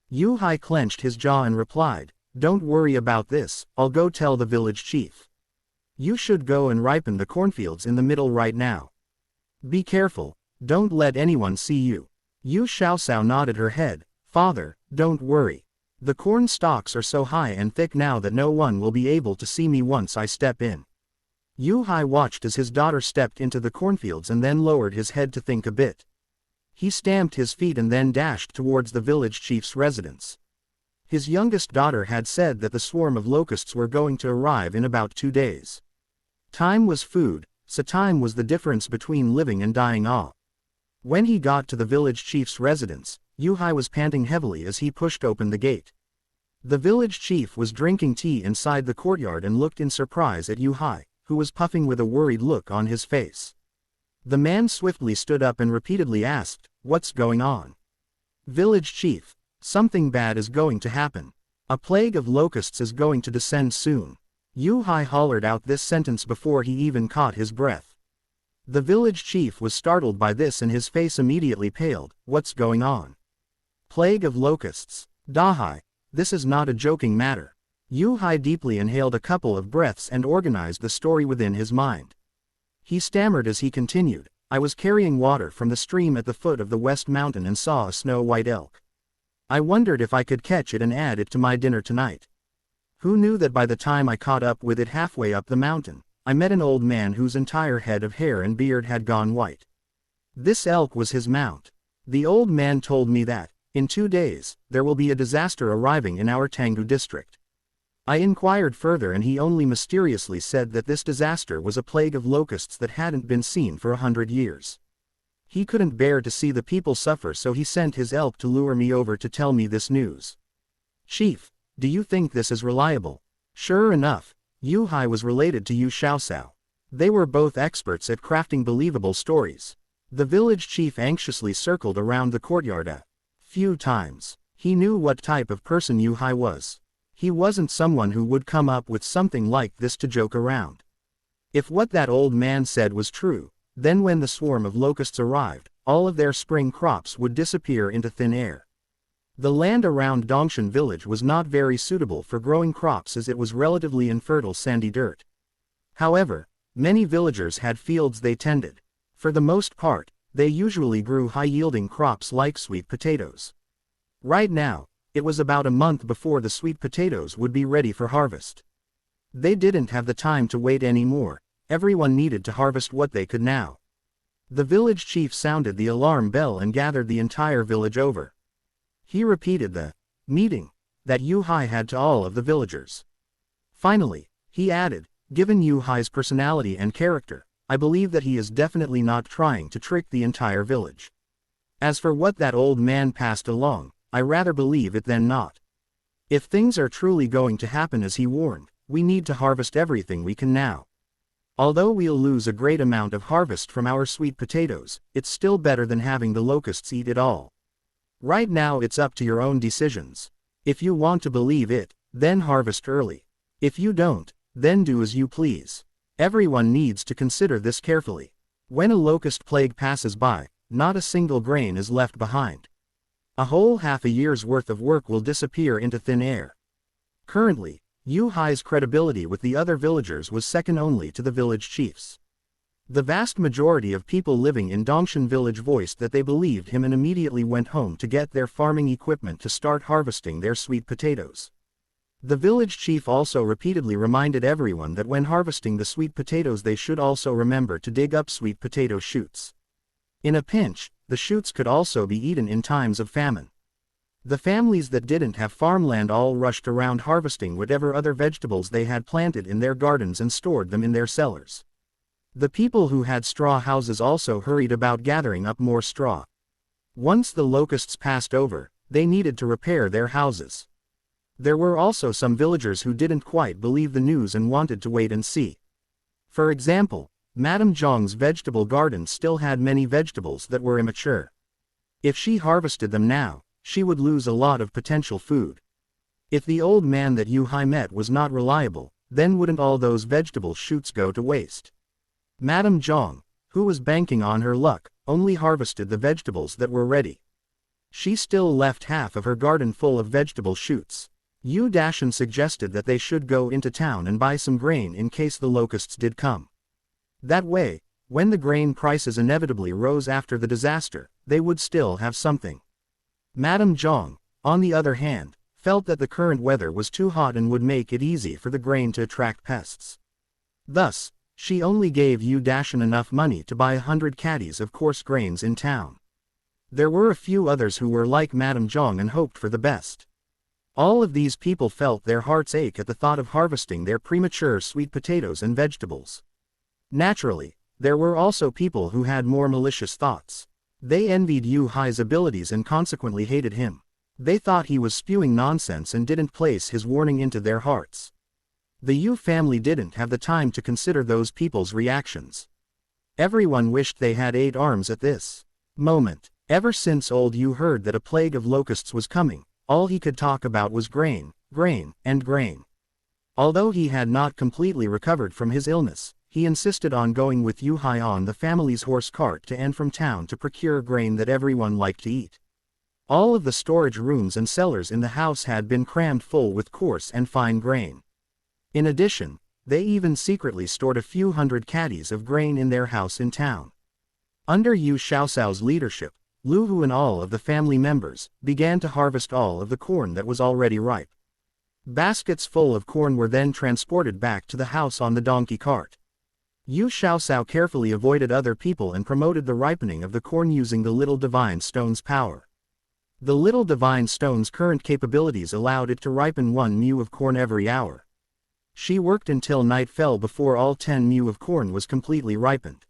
Yu Hai clenched his jaw and replied, Don't worry about this, I'll go tell the village chief. You should go and ripen the cornfields in the middle right now. Be careful, don't let anyone see you. Yu Xiaoxiao nodded her head, Father, don't worry. The corn stalks are so high and thick now that no one will be able to see me once I step in. Yu Hai watched as his daughter stepped into the cornfields and then lowered his head to think a bit. He stamped his feet and then dashed towards the village chief's residence. His youngest daughter had said that the swarm of locusts were going to arrive in about 2 days. Time was food, so time was the difference between living and dying. When he got to the village chief's residence, Yu Hai was panting heavily as he pushed open the gate. The village chief was drinking tea inside the courtyard and looked in surprise at Yu Hai, who was puffing with a worried look on his face. The man swiftly stood up and repeatedly asked, What's going on? Village chief, something bad is going to happen. A plague of locusts is going to descend soon. Yu Hai hollered out this sentence before he even caught his breath. The village chief was startled by this and his face immediately paled. What's going on? Plague of locusts. Dahai, this is not a joking matter. Yu Hai deeply inhaled a couple of breaths and organized the story within his mind. He stammered as he continued, I was carrying water from the stream at the foot of the West Mountain and saw a snow-white elk. I wondered if I could catch it and add it to my dinner tonight. Who knew that by the time I caught up with it halfway up the mountain, I met an old man whose entire head of hair and beard had gone white. This elk was his mount. The old man told me that, in 2 days, there will be a disaster arriving in our Tanggu district. I inquired further and he only mysteriously said that this disaster was a plague of locusts that hadn't been seen for 100 years. He couldn't bear to see the people suffer, so he sent his elk to lure me over to tell me this news. Chief, do you think this is reliable? Sure enough, Yu Hai was related to Yu Xiaoxiao. They were both experts at crafting believable stories. The village chief anxiously circled around the courtyard a few times. He knew what type of person Yu-hai was. He wasn't someone who would come up with something like this to joke around. If what that old man said was true, then when the swarm of locusts arrived, all of their spring crops would disappear into thin air. The land around Dongshan village was not very suitable for growing crops as it was relatively infertile sandy dirt. However, many villagers had fields they tended. For the most part, they usually grew high-yielding crops like sweet potatoes. Right now, it was about a month before the sweet potatoes would be ready for harvest. They didn't have the time to wait anymore. Everyone needed to harvest what they could now. The village chief sounded the alarm bell and gathered the entire village over. He repeated the meeting that Yu-hai had to all of the villagers. Finally, he added, given Yu-hai's personality and character, I believe that he is definitely not trying to trick the entire village. As for what that old man passed along, I rather believe it than not. If things are truly going to happen as he warned, we need to harvest everything we can now. Although we'll lose a great amount of harvest from our sweet potatoes, it's still better than having the locusts eat it all. Right now it's up to your own decisions. If you want to believe it, then harvest early. If you don't, then do as you please. Everyone needs to consider this carefully. When a locust plague passes by, not a single grain is left behind. A whole half a year's worth of work will disappear into thin air. Currently, Yu-hai's credibility with the other villagers was second only to the village chiefs. The vast majority of people living in Dongshan village voiced that they believed him and immediately went home to get their farming equipment to start harvesting their sweet potatoes. The village chief also repeatedly reminded everyone that when harvesting the sweet potatoes they should also remember to dig up sweet potato shoots. In a pinch, the shoots could also be eaten in times of famine. The families that didn't have farmland all rushed around harvesting whatever other vegetables they had planted in their gardens and stored them in their cellars. The people who had straw houses also hurried about gathering up more straw. Once the locusts passed over, they needed to repair their houses. There were also some villagers who didn't quite believe the news and wanted to wait and see. For example, Madame Zhang's vegetable garden still had many vegetables that were immature. If she harvested them now, she would lose a lot of potential food. If the old man that Yu-hai met was not reliable, then wouldn't all those vegetable shoots go to waste? Madame Zhang, who was banking on her luck, only harvested the vegetables that were ready. She still left half of her garden full of vegetable shoots. Yu Dashan suggested that they should go into town and buy some grain in case the locusts did come. That way, when the grain prices inevitably rose after the disaster, they would still have something. Madame Zhang, on the other hand, felt that the current weather was too hot and would make it easy for the grain to attract pests. Thus, she only gave Yu Dashan enough money to buy 100 caddies of coarse grains in town. There were a few others who were like Madame Zhang and hoped for the best. All of these people felt their hearts ache at the thought of harvesting their premature sweet potatoes and vegetables. Naturally, there were also people who had more malicious thoughts. They envied Yu-hai's abilities and consequently hated him. They thought he was spewing nonsense and didn't place his warning into their hearts. The Yu family didn't have the time to consider those people's reactions. Everyone wished they had 8 arms at this moment. Ever since old Yu heard that a plague of locusts was coming, all he could talk about was grain, grain, and grain. Although he had not completely recovered from his illness, he insisted on going with Yu-hai on the family's horse cart to and from town to procure grain that everyone liked to eat. All of the storage rooms and cellars in the house had been crammed full with coarse and fine grain. In addition, they even secretly stored a few hundred caddies of grain in their house in town. Under Yu Xiaoxiao's leadership, Lu Hu and all of the family members began to harvest all of the corn that was already ripe. Baskets full of corn were then transported back to the house on the donkey cart. Yu Xiaoxiao carefully avoided other people and promoted the ripening of the corn using the Little Divine Stone's power. The Little Divine Stone's current capabilities allowed it to ripen 1 mu of corn every hour. She worked until night fell before all 10 mu of corn was completely ripened.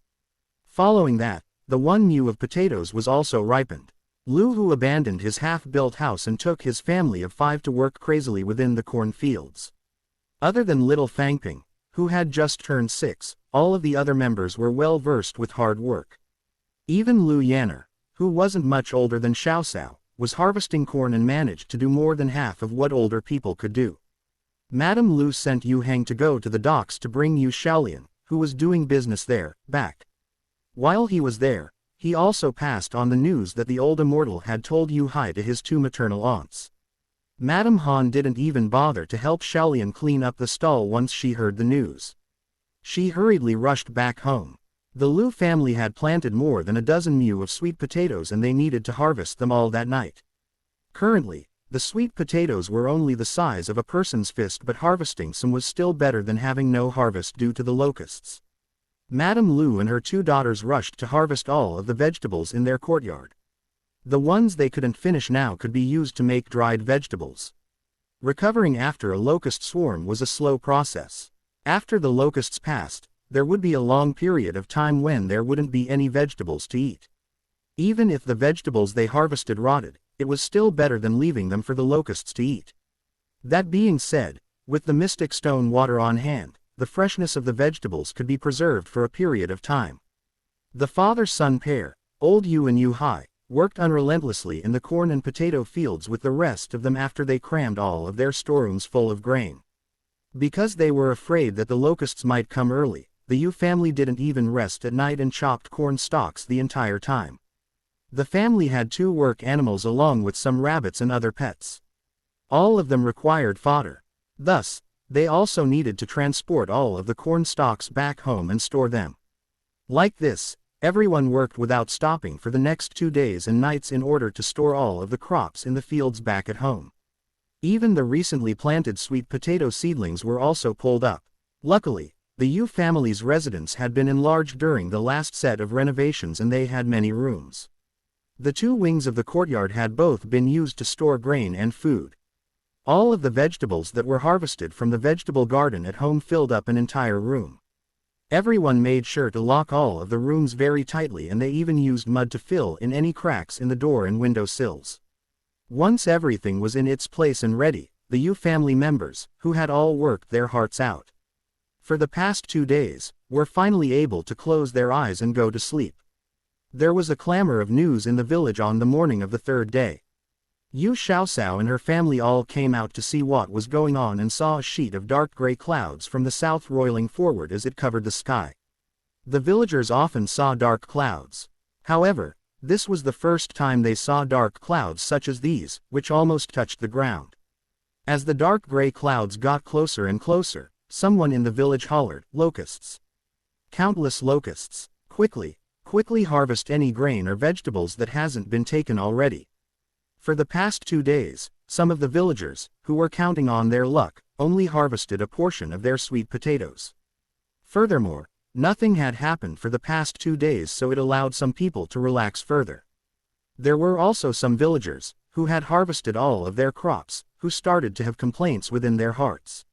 Following that, the 1 mu of potatoes was also ripened. Lu Hu abandoned his half-built house and took his family of 5 to work crazily within the corn fields. Other than little Fangping, who had just turned 6, all of the other members were well versed with hard work. Even Lu Yanner, who wasn't much older than Xiaosao, was harvesting corn and managed to do more than half of what older people could do. Madame Lu sent Yu Heng to go to the docks to bring Yu Shaolian, who was doing business there, back. While he was there, he also passed on the news that the old immortal had told Yu Hai to his two maternal aunts. Madame Han didn't even bother to help Shaolian clean up the stall once she heard the news. She hurriedly rushed back home. The Lu family had planted more than a dozen mu of sweet potatoes and they needed to harvest them all that night. Currently, the sweet potatoes were only the size of a person's fist, but harvesting some was still better than having no harvest due to the locusts. Madame Lu and her two daughters rushed to harvest all of the vegetables in their courtyard. The ones they couldn't finish now could be used to make dried vegetables. Recovering after a locust swarm was a slow process. After the locusts passed, there would be a long period of time when there wouldn't be any vegetables to eat. Even if the vegetables they harvested rotted, it was still better than leaving them for the locusts to eat. That being said, with the mystic stone water on hand, the freshness of the vegetables could be preserved for a period of time. The father-son pair, Old Yu and Yu Hai, worked unrelentlessly in the corn and potato fields with the rest of them after they crammed all of their storerooms full of grain. Because they were afraid that the locusts might come early, the Yu family didn't even rest at night and chopped corn stalks the entire time. The family had 2 work animals along with some rabbits and other pets. All of them required fodder. Thus, they also needed to transport all of the corn stalks back home and store them. Like this, everyone worked without stopping for the next 2 days and nights in order to store all of the crops in the fields back at home. Even the recently planted sweet potato seedlings were also pulled up. Luckily, the Yu family's residence had been enlarged during the last set of renovations and they had many rooms. The 2 wings of the courtyard had both been used to store grain and food. All of the vegetables that were harvested from the vegetable garden at home filled up an entire room. Everyone made sure to lock all of the rooms very tightly and they even used mud to fill in any cracks in the door and window sills. Once everything was in its place and ready, the Yu family members, who had all worked their hearts out for the past 2 days, were finally able to close their eyes and go to sleep. There was a clamor of news in the village on the morning of the 3rd day. Yu Xiaosao and her family all came out to see what was going on and saw a sheet of dark gray clouds from the south roiling forward as it covered the sky. The villagers often saw dark clouds. However, this was the first time they saw dark clouds such as these, which almost touched the ground. As the dark gray clouds got closer and closer, someone in the village hollered, "Locusts! Countless locusts! Quickly harvest any grain or vegetables that hasn't been taken already." For the past 2 days, some of the villagers, who were counting on their luck, only harvested a portion of their sweet potatoes. Furthermore, nothing had happened for the past 2 days, so it allowed some people to relax further. There were also some villagers, who had harvested all of their crops, who started to have complaints within their hearts.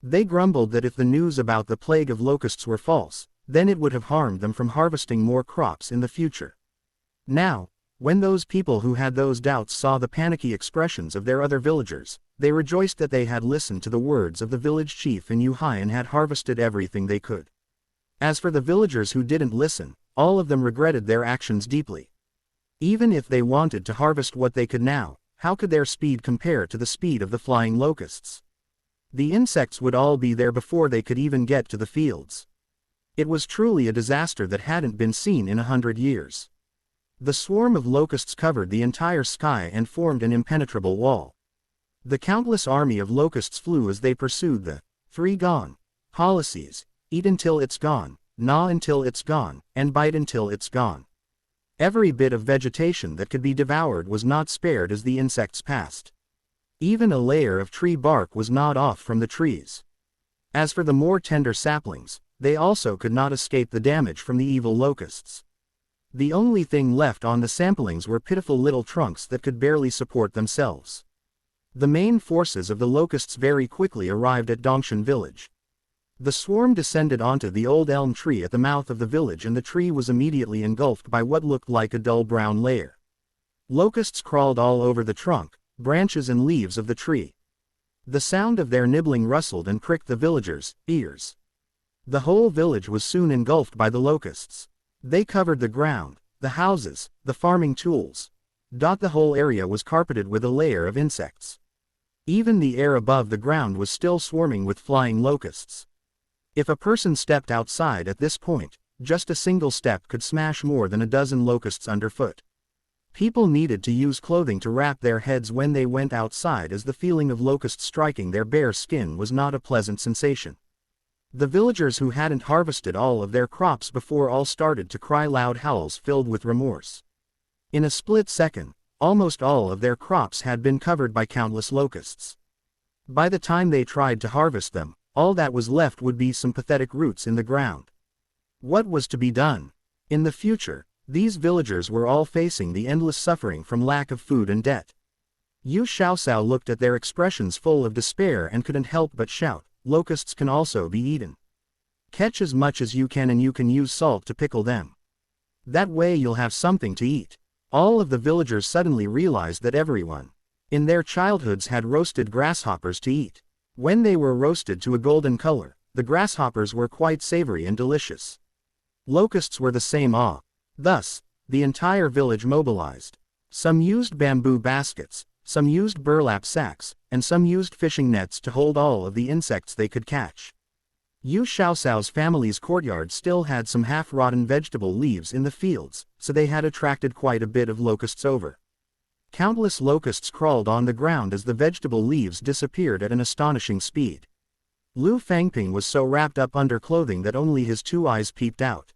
They grumbled that if the news about the plague of locusts were false, then it would have harmed them from harvesting more crops in the future. Now, when those people who had those doubts saw the panicky expressions of their other villagers, they rejoiced that they had listened to the words of the village chief and Yu Hai and had harvested everything they could. As for the villagers who didn't listen, all of them regretted their actions deeply. Even if they wanted to harvest what they could now, how could their speed compare to the speed of the flying locusts? The insects would all be there before they could even get to the fields. It was truly a disaster that hadn't been seen in 100 years. The swarm of locusts covered the entire sky and formed an impenetrable wall. The countless army of locusts flew as they pursued the 3 gone policies: eat until it's gone, gnaw until it's gone, and bite until it's gone. Every bit of vegetation that could be devoured was not spared as the insects passed. Even a layer of tree bark was gnawed off from the trees. As for the more tender saplings, they also could not escape the damage from the evil locusts. The only thing left on the saplings were pitiful little trunks that could barely support themselves. The main forces of the locusts very quickly arrived at Dongshan village. The swarm descended onto the old elm tree at the mouth of the village and the tree was immediately engulfed by what looked like a dull brown layer. Locusts crawled all over the trunk, branches and leaves of the tree. The sound of their nibbling rustled and pricked the villagers' ears. The whole village was soon engulfed by the locusts. They covered the ground, the houses, the farming tools. The whole area was carpeted with a layer of insects. Even the air above the ground was still swarming with flying locusts. If a person stepped outside at this point, just a single step could smash more than a dozen locusts underfoot. People needed to use clothing to wrap their heads when they went outside, as the feeling of locusts striking their bare skin was not a pleasant sensation. The villagers who hadn't harvested all of their crops before all started to cry loud howls filled with remorse. In a split second, almost all of their crops had been covered by countless locusts. By the time they tried to harvest them, all that was left would be some pathetic roots in the ground. What was to be done? In the future, these villagers were all facing the endless suffering from lack of food and debt. Yu Xiaosao looked at their expressions full of despair and couldn't help but shout, "Locusts can also be eaten. Catch as much as you can and you can use salt to pickle them. That way you'll have something to eat." All of the villagers suddenly realized that everyone in their childhoods had roasted grasshoppers to eat. When they were roasted to a golden color, the grasshoppers were quite savory and delicious. Locusts were the same. Thus, the entire village mobilized. Some used bamboo baskets, some used burlap sacks, and some used fishing nets to hold all of the insects they could catch. Yu Xiaosao's family's courtyard still had some half-rotten vegetable leaves in the fields, so they had attracted quite a bit of locusts over. Countless locusts crawled on the ground as the vegetable leaves disappeared at an astonishing speed. Lu Fangping was so wrapped up under clothing that only his 2 eyes peeped out.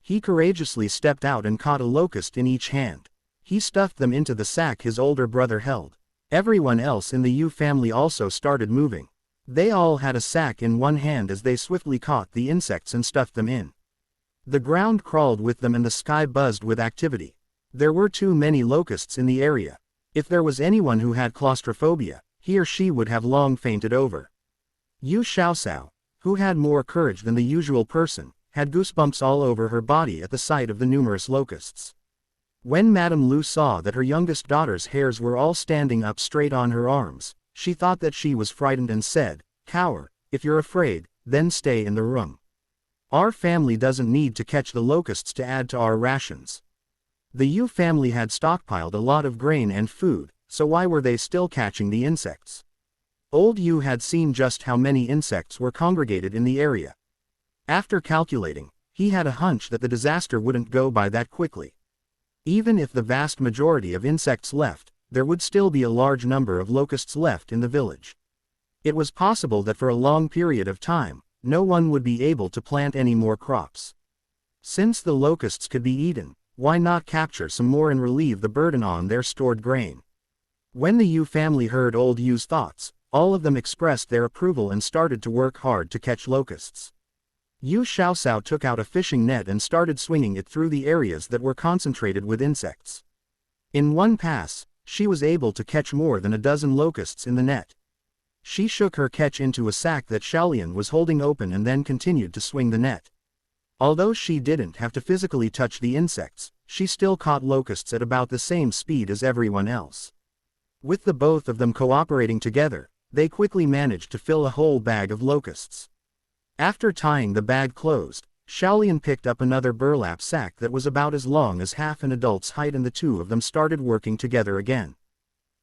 He courageously stepped out and caught a locust in each hand. He stuffed them into the sack his older brother held. Everyone else in the Yu family also started moving. They all had a sack in one hand as they swiftly caught the insects and stuffed them in. The ground crawled with them and the sky buzzed with activity. There were too many locusts in the area. If there was anyone who had claustrophobia, he or she would have long fainted over. Yu Xiaosao, who had more courage than the usual person, had goosebumps all over her body at the sight of the numerous locusts. When Madame Lu saw that her youngest daughter's hairs were all standing up straight on her arms, she thought that she was frightened and said, "Cower, if you're afraid, then stay in the room. Our family doesn't need to catch the locusts to add to our rations." The Yu family had stockpiled a lot of grain and food, so why were they still catching the insects? Old Yu had seen just how many insects were congregated in the area. After calculating, he had a hunch that the disaster wouldn't go by that quickly. Even if the vast majority of insects left, there would still be a large number of locusts left in the village. It was possible that for a long period of time, no one would be able to plant any more crops. Since the locusts could be eaten, why not capture some more and relieve the burden on their stored grain? When the Yu family heard old Yu's thoughts, all of them expressed their approval and started to work hard to catch locusts. Yu Xiaosao took out a fishing net and started swinging it through the areas that were concentrated with insects. In one pass, she was able to catch more than a dozen locusts in the net. She shook her catch into a sack that Xiaolian was holding open and then continued to swing the net. Although she didn't have to physically touch the insects, she still caught locusts at about the same speed as everyone else. With the both of them cooperating together, they quickly managed to fill a whole bag of locusts. After tying the bag closed, Xiaolian picked up another burlap sack that was about as long as half an adult's height and the two of them started working together again.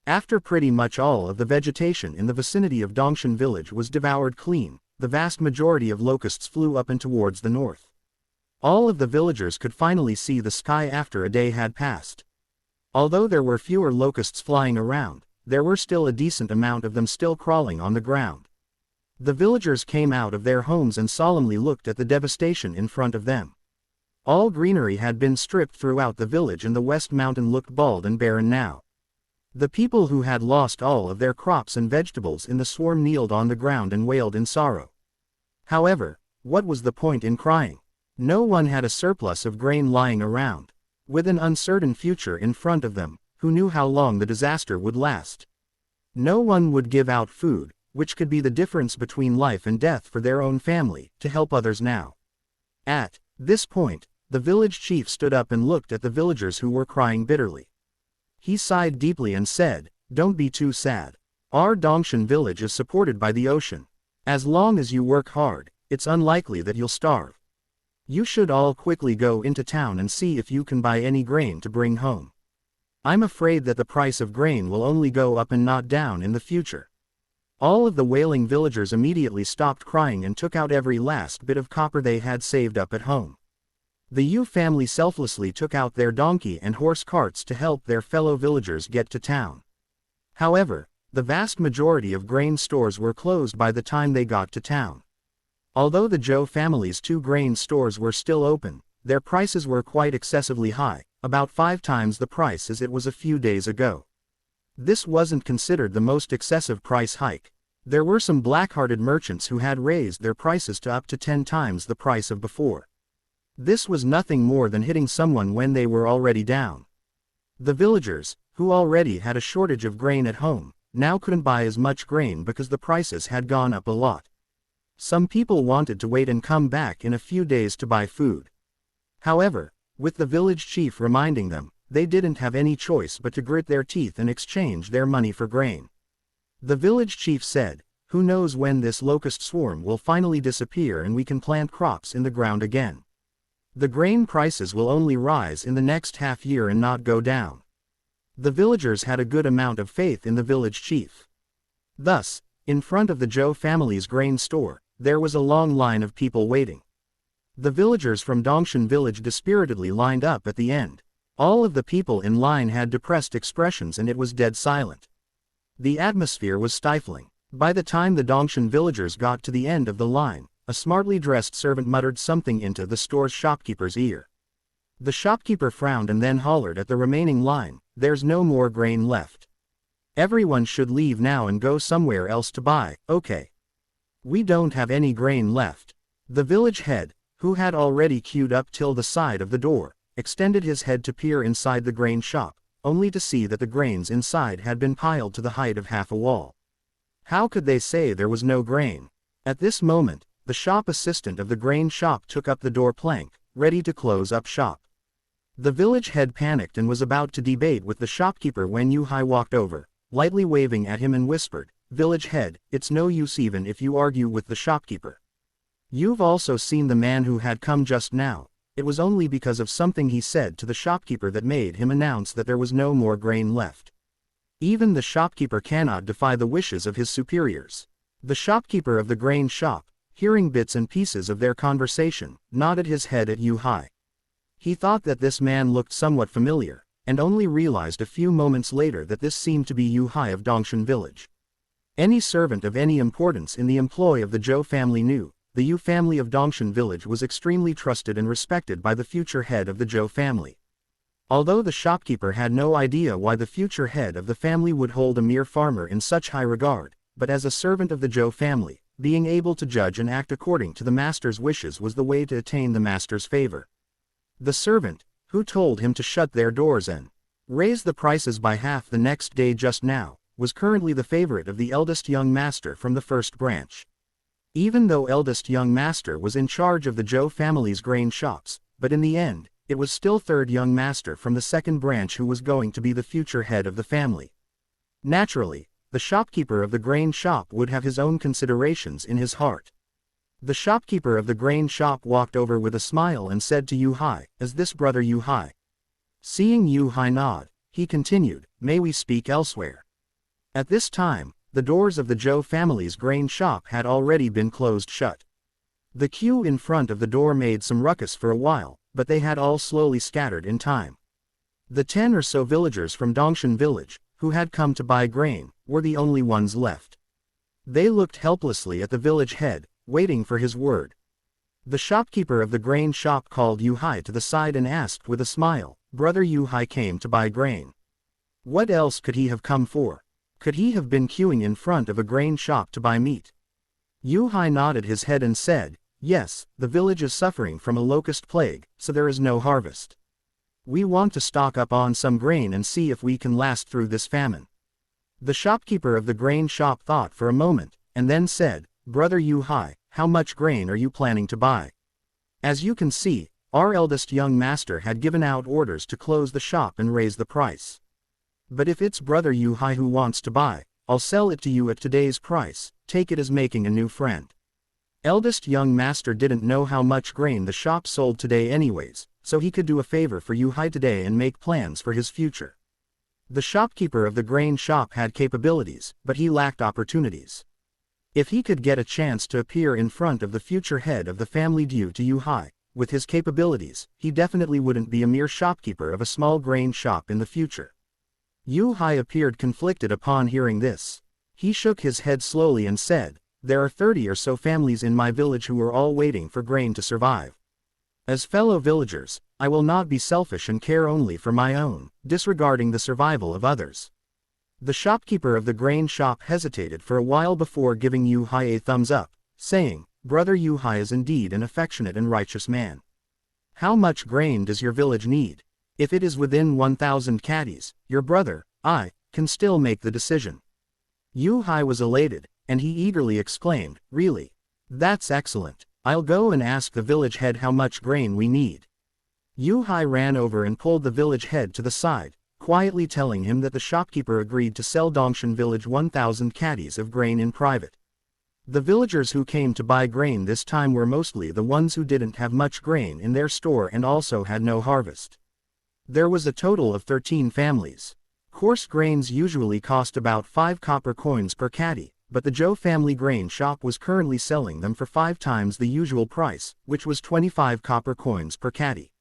After pretty much all of the vegetation in the vicinity of Dongshan village was devoured clean, the vast majority of locusts flew up and towards the north. All of the villagers could finally see the sky after a day had passed. Although there were fewer locusts flying around, there were still a decent amount of them still crawling on the ground. The villagers came out of their homes and solemnly looked at the devastation in front of them. All greenery had been stripped throughout the village and the West Mountain looked bald and barren now. The people who had lost all of their crops and vegetables in the swarm kneeled on the ground and wailed in sorrow. However, what was the point in crying? No one had a surplus of grain lying around. With an uncertain future in front of them, who knew how long the disaster would last? No one would give out food, which could be the difference between life and death for their own family, to help others now. At this point, the village chief stood up and looked at the villagers who were crying bitterly. He sighed deeply and said, "Don't be too sad. Our Dongshan village is supported by the ocean. As long as you work hard, it's unlikely that you'll starve. You should all quickly go into town and see if you can buy any grain to bring home. I'm afraid that the price of grain will only go up and not down in the future." All of the wailing villagers immediately stopped crying and took out every last bit of copper they had saved up at home. The Yu family selflessly took out their donkey and horse carts to help their fellow villagers get to town. However, the vast majority of grain stores were closed by the time they got to town. Although the Zhou family's 2 grain stores were still open, their prices were quite excessively high, about 5 times the price as it was a few days ago. This wasn't considered the most excessive price hike. There were some black-hearted merchants who had raised their prices to up to 10 times the price of before. This was nothing more than hitting someone when they were already down. The villagers, who already had a shortage of grain at home, now couldn't buy as much grain because the prices had gone up a lot. Some people wanted to wait and come back in a few days to buy food. However, with the village chief reminding them, they didn't have any choice but to grit their teeth and exchange their money for grain. The village chief said, "Who knows when this locust swarm will finally disappear and we can plant crops in the ground again. The grain prices will only rise in the next half year and not go down." The villagers had a good amount of faith in the village chief. Thus, in front of the Zhou family's grain store, there was a long line of people waiting. The villagers from Dongshan village dispiritedly lined up at the end. All of the people in line had depressed expressions and it was dead silent. The atmosphere was stifling. By the time the Dongshan villagers got to the end of the line, a smartly dressed servant muttered something into the store's shopkeeper's ear. The shopkeeper frowned and then hollered at the remaining line, "There's no more grain left. Everyone should leave now and go somewhere else to buy, okay? We don't have any grain left." The village head, who had already queued up till the side of the door, extended his head to peer inside the grain shop, only to see that the grains inside had been piled to the height of half a wall. How could they say there was no grain? At this moment, the shop assistant of the grain shop took up the door plank, ready to close up shop. The village head panicked and was about to debate with the shopkeeper when Yu Hai walked over, lightly waving at him and whispered, "Village head, it's no use even if you argue with the shopkeeper. You've also seen the man who had come just now. It was only because of something he said to the shopkeeper that made him announce that there was no more grain left. Even the shopkeeper cannot defy the wishes of his superiors." The shopkeeper of the grain shop, hearing bits and pieces of their conversation, nodded his head at Yu Hai. He thought that this man looked somewhat familiar, and only realized a few moments later that this seemed to be Yu Hai of Dongshan village. Any servant of any importance in the employ of the Zhou family knew, the Yu family of Dongshan village was extremely trusted and respected by the future head of the Zhou family. Although the shopkeeper had no idea why the future head of the family would hold a mere farmer in such high regard, but as a servant of the Zhou family, being able to judge and act according to the master's wishes was the way to attain the master's favor. The servant, who told him to shut their doors and raise the prices by half the next day just now, was currently the favorite of the eldest young master from the first branch. Even though eldest young master was in charge of the Zhou family's grain shops, but in the end, it was still third young master from the second branch who was going to be the future head of the family. Naturally, the shopkeeper of the grain shop would have his own considerations in his heart. The shopkeeper of the grain shop walked over with a smile and said to Yu Hai, "Is this brother Yu Hai?" Seeing Yu Hai nod, he continued, "May we speak elsewhere?" At this time, the doors of the Zhou family's grain shop had already been closed shut. The queue in front of the door made some ruckus for a while, but they had all slowly scattered in time. The 10 or so villagers from Dongshan village, who had come to buy grain, were the only ones left. They looked helplessly at the village head, waiting for his word. The shopkeeper of the grain shop called Yu Hai to the side and asked with a smile, "Brother Yu Hai came to buy grain. What else could he have come for? Could he have been queuing in front of a grain shop to buy meat?" Yu Hai nodded his head and said, "Yes, the village is suffering from a locust plague, so there is no harvest. We want to stock up on some grain and see if we can last through this famine." The shopkeeper of the grain shop thought for a moment, and then said, "Brother Yu Hai, how much grain are you planning to buy? As you can see, our eldest young master had given out orders to close the shop and raise the price. But if it's brother Yu Hai who wants to buy, I'll sell it to you at today's price, take it as making a new friend." Eldest young master didn't know how much grain the shop sold today anyways, so he could do a favor for Yuhai today and make plans for his future. The shopkeeper of the grain shop had capabilities, but he lacked opportunities. If he could get a chance to appear in front of the future head of the family due to Yuhai, with his capabilities, he definitely wouldn't be a mere shopkeeper of a small grain shop in the future. Yuhai appeared conflicted upon hearing this. He shook his head slowly and said, "There are 30 or so families in my village who are all waiting for grain to survive. As fellow villagers, I will not be selfish and care only for my own, disregarding the survival of others." The shopkeeper of the grain shop hesitated for a while before giving Yuhai a thumbs up, saying, "Brother Yuhai is indeed an affectionate and righteous man. How much grain does your village need? If it is within 1,000 caddies, your brother, I, can still make the decision." Yuhai was elated, and he eagerly exclaimed, "Really? That's excellent. I'll go and ask the village head how much grain we need." Yuhai ran over and pulled the village head to the side, quietly telling him that the shopkeeper agreed to sell Dongshan village 1,000 caddies of grain in private. The villagers who came to buy grain this time were mostly the ones who didn't have much grain in their store and also had no harvest. There was a total of 13 families. Coarse grains usually cost about 5 copper coins per caddy, but the Zhou family grain shop was currently selling them for 5 times the usual price, which was 25 copper coins per caddy.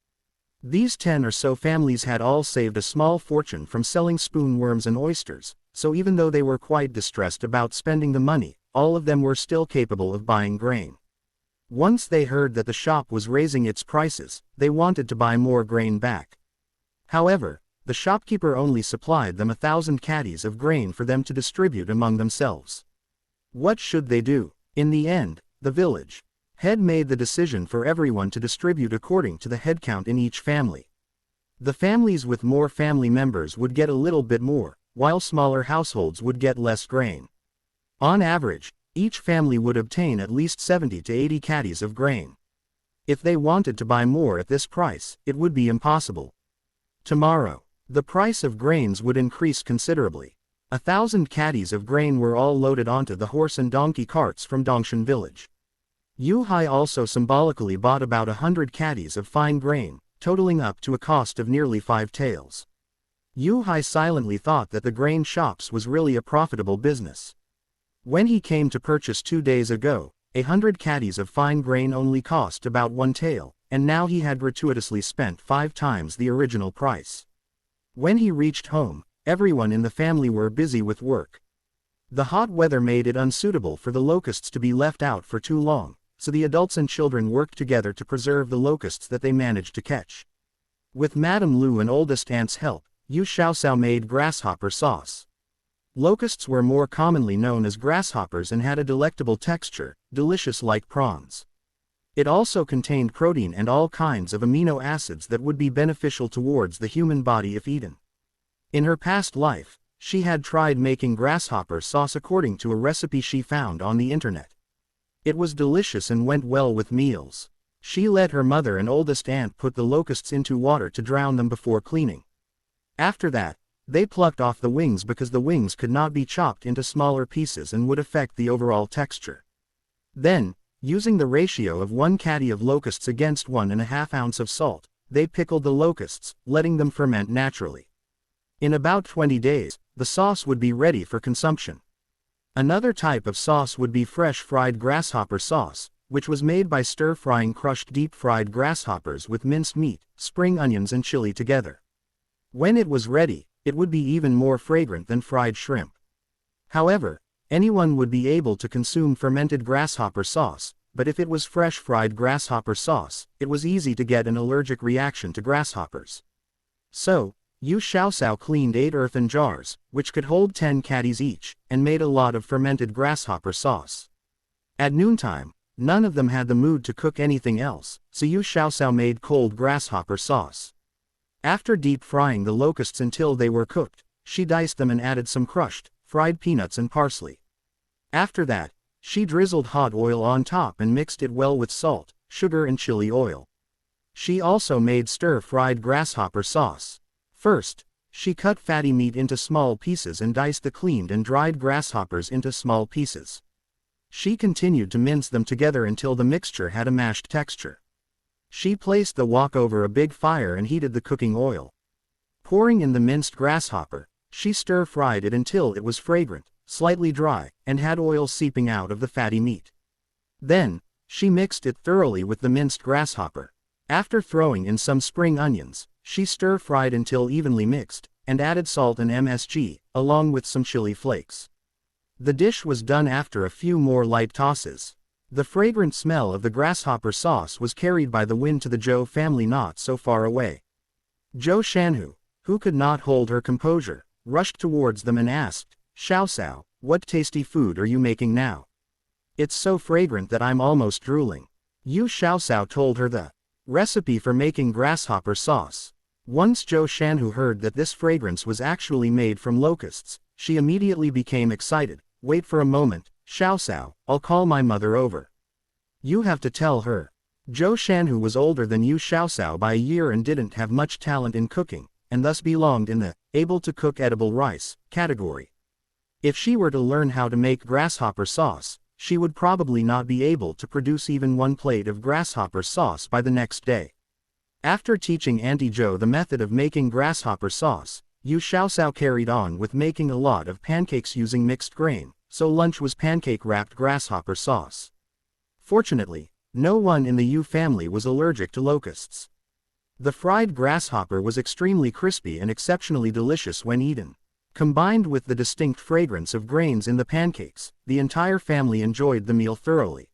These 10 or so families had all saved a small fortune from selling spoonworms and oysters, so even though they were quite distressed about spending the money, all of them were still capable of buying grain. Once they heard that the shop was raising its prices, they wanted to buy more grain back. However, the shopkeeper only supplied them 1,000 caddies of grain for them to distribute among themselves. What should they do? In the end, the village head made the decision for everyone to distribute according to the head count in each family. The families with more family members would get a little bit more, while smaller households would get less grain. On average, each family would obtain at least 70 to 80 caddies of grain. If they wanted to buy more at this price, it would be impossible. Tomorrow, the price of grains would increase considerably. 1,000 caddies of grain were all loaded onto the horse and donkey carts from Dongshan village. Yuhai also symbolically bought about 100 caddies of fine grain, totaling up to a cost of nearly 5 taels. Yuhai silently thought that the grain shops was really a profitable business. When he came to purchase 2 days ago, 100 caddies of fine grain only cost about 1 tael, and now he had gratuitously spent 5 times the original price. When he reached home, everyone in the family were busy with work. The hot weather made it unsuitable for the locusts to be left out for too long, so the adults and children worked together to preserve the locusts that they managed to catch. With Madame Lu and oldest aunt's help, Yu Xiaoxiao made grasshopper sauce. Locusts were more commonly known as grasshoppers and had a delectable texture, delicious like prawns. It also contained protein and all kinds of amino acids that would be beneficial towards the human body if eaten. In her past life, she had tried making grasshopper sauce according to a recipe she found on the internet. It was delicious and went well with meals. She let her mother and oldest aunt put the locusts into water to drown them before cleaning. After that, they plucked off the wings because the wings could not be chopped into smaller pieces and would affect the overall texture. Then, using the ratio of 1 caddy of locusts against 1½ ounce of salt, they pickled the locusts, letting them ferment naturally. In about 20 days, the sauce would be ready for consumption. Another type of sauce would be fresh fried grasshopper sauce, which was made by stir-frying crushed deep-fried grasshoppers with minced meat, spring onions and chili together. When it was ready, it would be even more fragrant than fried shrimp. However, anyone would be able to consume fermented grasshopper sauce, but if it was fresh fried grasshopper sauce, it was easy to get an allergic reaction to grasshoppers. So, Yu Xiaoxiao cleaned 8 earthen jars, which could hold 10 caddies each, and made a lot of fermented grasshopper sauce. At noontime, none of them had the mood to cook anything else, so Yu Xiaoxiao made cold grasshopper sauce. After deep frying the locusts until they were cooked, she diced them and added some crushed, fried peanuts and parsley. After that, she drizzled hot oil on top and mixed it well with salt, sugar and chili oil. She also made stir-fried grasshopper sauce. First, she cut fatty meat into small pieces and diced the cleaned and dried grasshoppers into small pieces. She continued to mince them together until the mixture had a mashed texture. She placed the wok over a big fire and heated the cooking oil. Pouring in the minced grasshopper, she stir-fried it until it was fragrant, slightly dry, and had oil seeping out of the fatty meat. Then, she mixed it thoroughly with the minced grasshopper. After throwing in some spring onions, she stir-fried until evenly mixed, and added salt and MSG, along with some chili flakes. The dish was done after a few more light tosses. The fragrant smell of the grasshopper sauce was carried by the wind to the Zhou family not so far away. Zhou Shanhu, who could not hold her composure, rushed towards them and asked, "Xiao Xiao, what tasty food are you making now? It's so fragrant that I'm almost drooling." Yu Xiao Xiao told her the recipe for making grasshopper sauce. Once Zhou Shanhu heard that this fragrance was actually made from locusts, she immediately became excited. "Wait for a moment, Xiao Xiao, I'll call my mother over. You have to tell her." Zhou Shanhu was older than Yu Xiao Xiao by a year and didn't have much talent in cooking, and thus belonged in the able to cook edible rice category. If she were to learn how to make grasshopper sauce, she would probably not be able to produce even one plate of grasshopper sauce by the next day. After teaching Auntie Zhou the method of making grasshopper sauce, Yu Xiaoxiao carried on with making a lot of pancakes using mixed grain, so lunch was pancake-wrapped grasshopper sauce. Fortunately, no one in the Yu family was allergic to locusts. The fried grasshopper was extremely crispy and exceptionally delicious when eaten. Combined with the distinct fragrance of grains in the pancakes, the entire family enjoyed the meal thoroughly.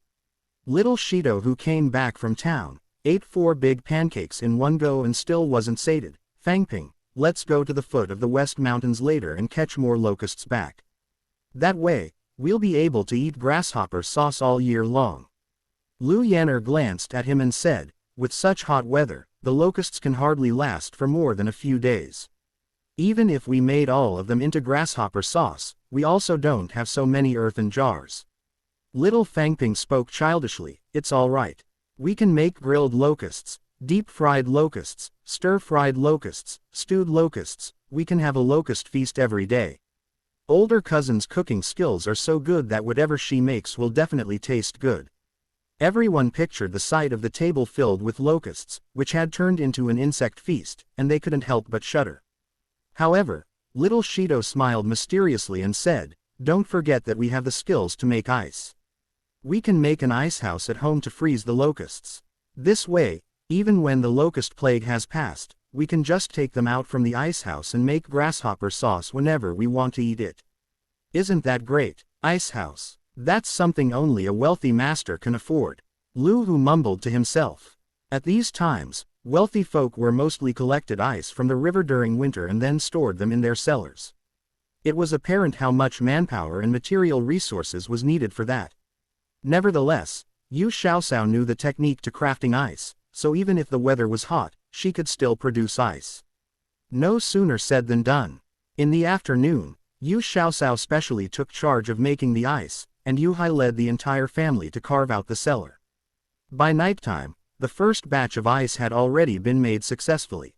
Little Shido, who came back from town, ate 4 big pancakes in one go and still wasn't sated. "Fangping, let's go to the foot of the West Mountains later and catch more locusts back. That way, we'll be able to eat grasshopper sauce all year long." Lu Yanner glanced at him and said, "With such hot weather, the locusts can hardly last for more than a few days. Even if we made all of them into grasshopper sauce, we also don't have so many earthen jars." Little Fangping spoke childishly, "It's all right. We can make grilled locusts, deep-fried locusts, stir-fried locusts, stewed locusts. We can have a locust feast every day. Older cousin's cooking skills are so good that whatever she makes will definitely taste good." Everyone pictured the sight of the table filled with locusts, which had turned into an insect feast, and they couldn't help but shudder. However, little Shido smiled mysteriously and said, "Don't forget that we have the skills to make ice. We can make an ice house at home to freeze the locusts. This way, even when the locust plague has passed, we can just take them out from the ice house and make grasshopper sauce whenever we want to eat it. Isn't that great? Ice house. That's something only a wealthy master can afford." Lu Hu mumbled to himself. At these times, wealthy folk were mostly collected ice from the river during winter and then stored them in their cellars. It was apparent how much manpower and material resources was needed for that. Nevertheless, Yu Xiaoxiao knew the technique to crafting ice, so even if the weather was hot, she could still produce ice. No sooner said than done. In the afternoon, Yu Xiaoxiao specially took charge of making the ice, and Yu Hai led the entire family to carve out the cellar. By nighttime, the first batch of ice had already been made successfully.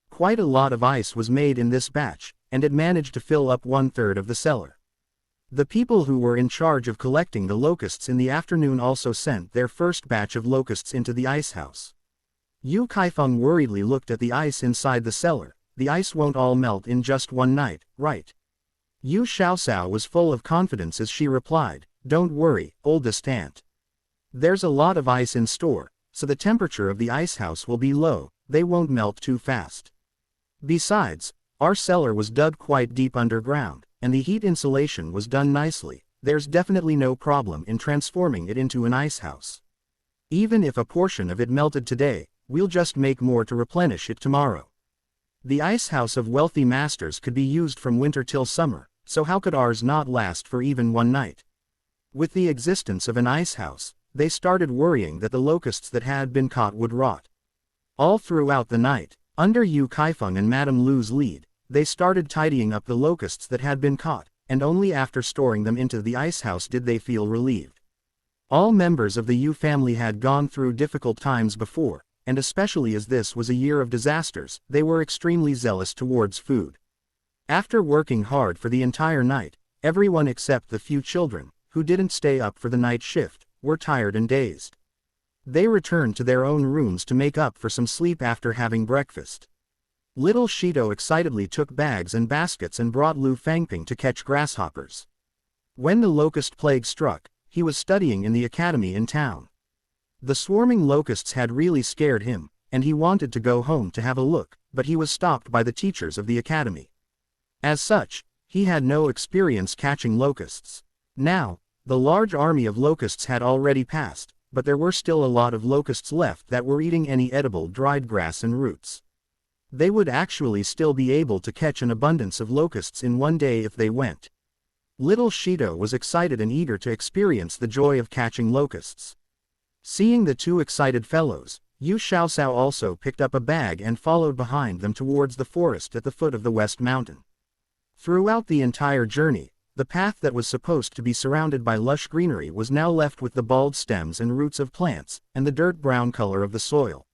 Quite a lot of ice was made in this batch, and it managed to fill up 1/3 of the cellar. The people who were in charge of collecting the locusts in the afternoon also sent their first batch of locusts into the ice house. Yu Kaifeng worriedly looked at the ice inside the cellar. "The ice won't all melt in just one night, right?" Yu Xiaoxiao was full of confidence as she replied, "Don't worry, oldest aunt. There's a lot of ice in store, so the temperature of the ice house will be low, they won't melt too fast. Besides, our cellar was dug quite deep underground, and the heat insulation was done nicely. There's definitely no problem in transforming it into an ice house. Even if a portion of it melted today, we'll just make more to replenish it tomorrow. The ice house of wealthy masters could be used from winter till summer, so how could ours not last for even one night?" With the existence of an ice house, they started worrying that the locusts that had been caught would rot. All throughout the night, under Yu Kaifeng and Madame Lu's lead, they started tidying up the locusts that had been caught, and only after storing them into the ice house did they feel relieved. All members of the Yu family had gone through difficult times before, and especially as this was a year of disasters, they were extremely zealous towards food. After working hard for the entire night, everyone except the few children, who didn't stay up for the night shift, were tired and dazed. They returned to their own rooms to make up for some sleep after having breakfast. Little Shido excitedly took bags and baskets and brought Lu Fangping to catch grasshoppers. When the locust plague struck, he was studying in the academy in town. The swarming locusts had really scared him, and he wanted to go home to have a look, but he was stopped by the teachers of the academy. As such, he had no experience catching locusts. Now, the large army of locusts had already passed, but there were still a lot of locusts left that were eating any edible dried grass and roots. They would actually still be able to catch an abundance of locusts in one day if they went. Little Shido was excited and eager to experience the joy of catching locusts. Seeing the two excited fellows, Yu Xiaosao also picked up a bag and followed behind them towards the forest at the foot of the West Mountain. Throughout the entire journey, the path that was supposed to be surrounded by lush greenery was now left with the bald stems and roots of plants, and the dirt-brown color of the soil.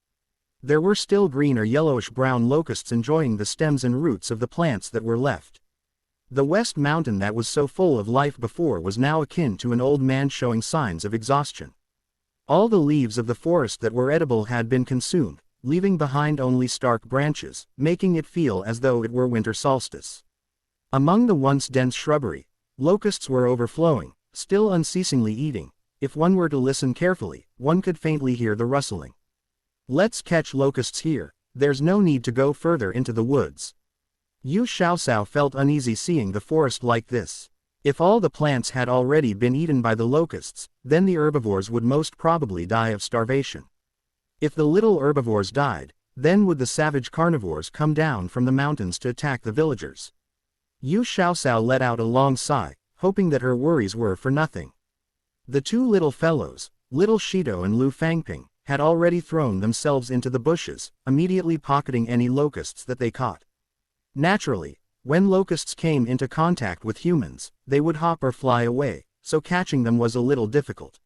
There were still green or yellowish-brown locusts enjoying the stems and roots of the plants that were left. The West Mountain that was so full of life before was now akin to an old man showing signs of exhaustion. All the leaves of the forest that were edible had been consumed, leaving behind only stark branches, making it feel as though it were winter solstice. Among the once dense shrubbery, locusts were overflowing, still unceasingly eating. If one were to listen carefully, one could faintly hear the rustling. Let's catch locusts here, there's no need to go further into the woods. Yu Xiaosao felt uneasy seeing the forest like this. If all the plants had already been eaten by the locusts, then the herbivores would most probably die of starvation. If the little herbivores died, then would the savage carnivores come down from the mountains to attack the villagers? Yu Xiaosao let out a long sigh, hoping that her worries were for nothing. The two little fellows, Little Shido and Lu Fangping, had already thrown themselves into the bushes, immediately pocketing any locusts that they caught. Naturally, when locusts came into contact with humans, they would hop or fly away, so catching them was a little difficult.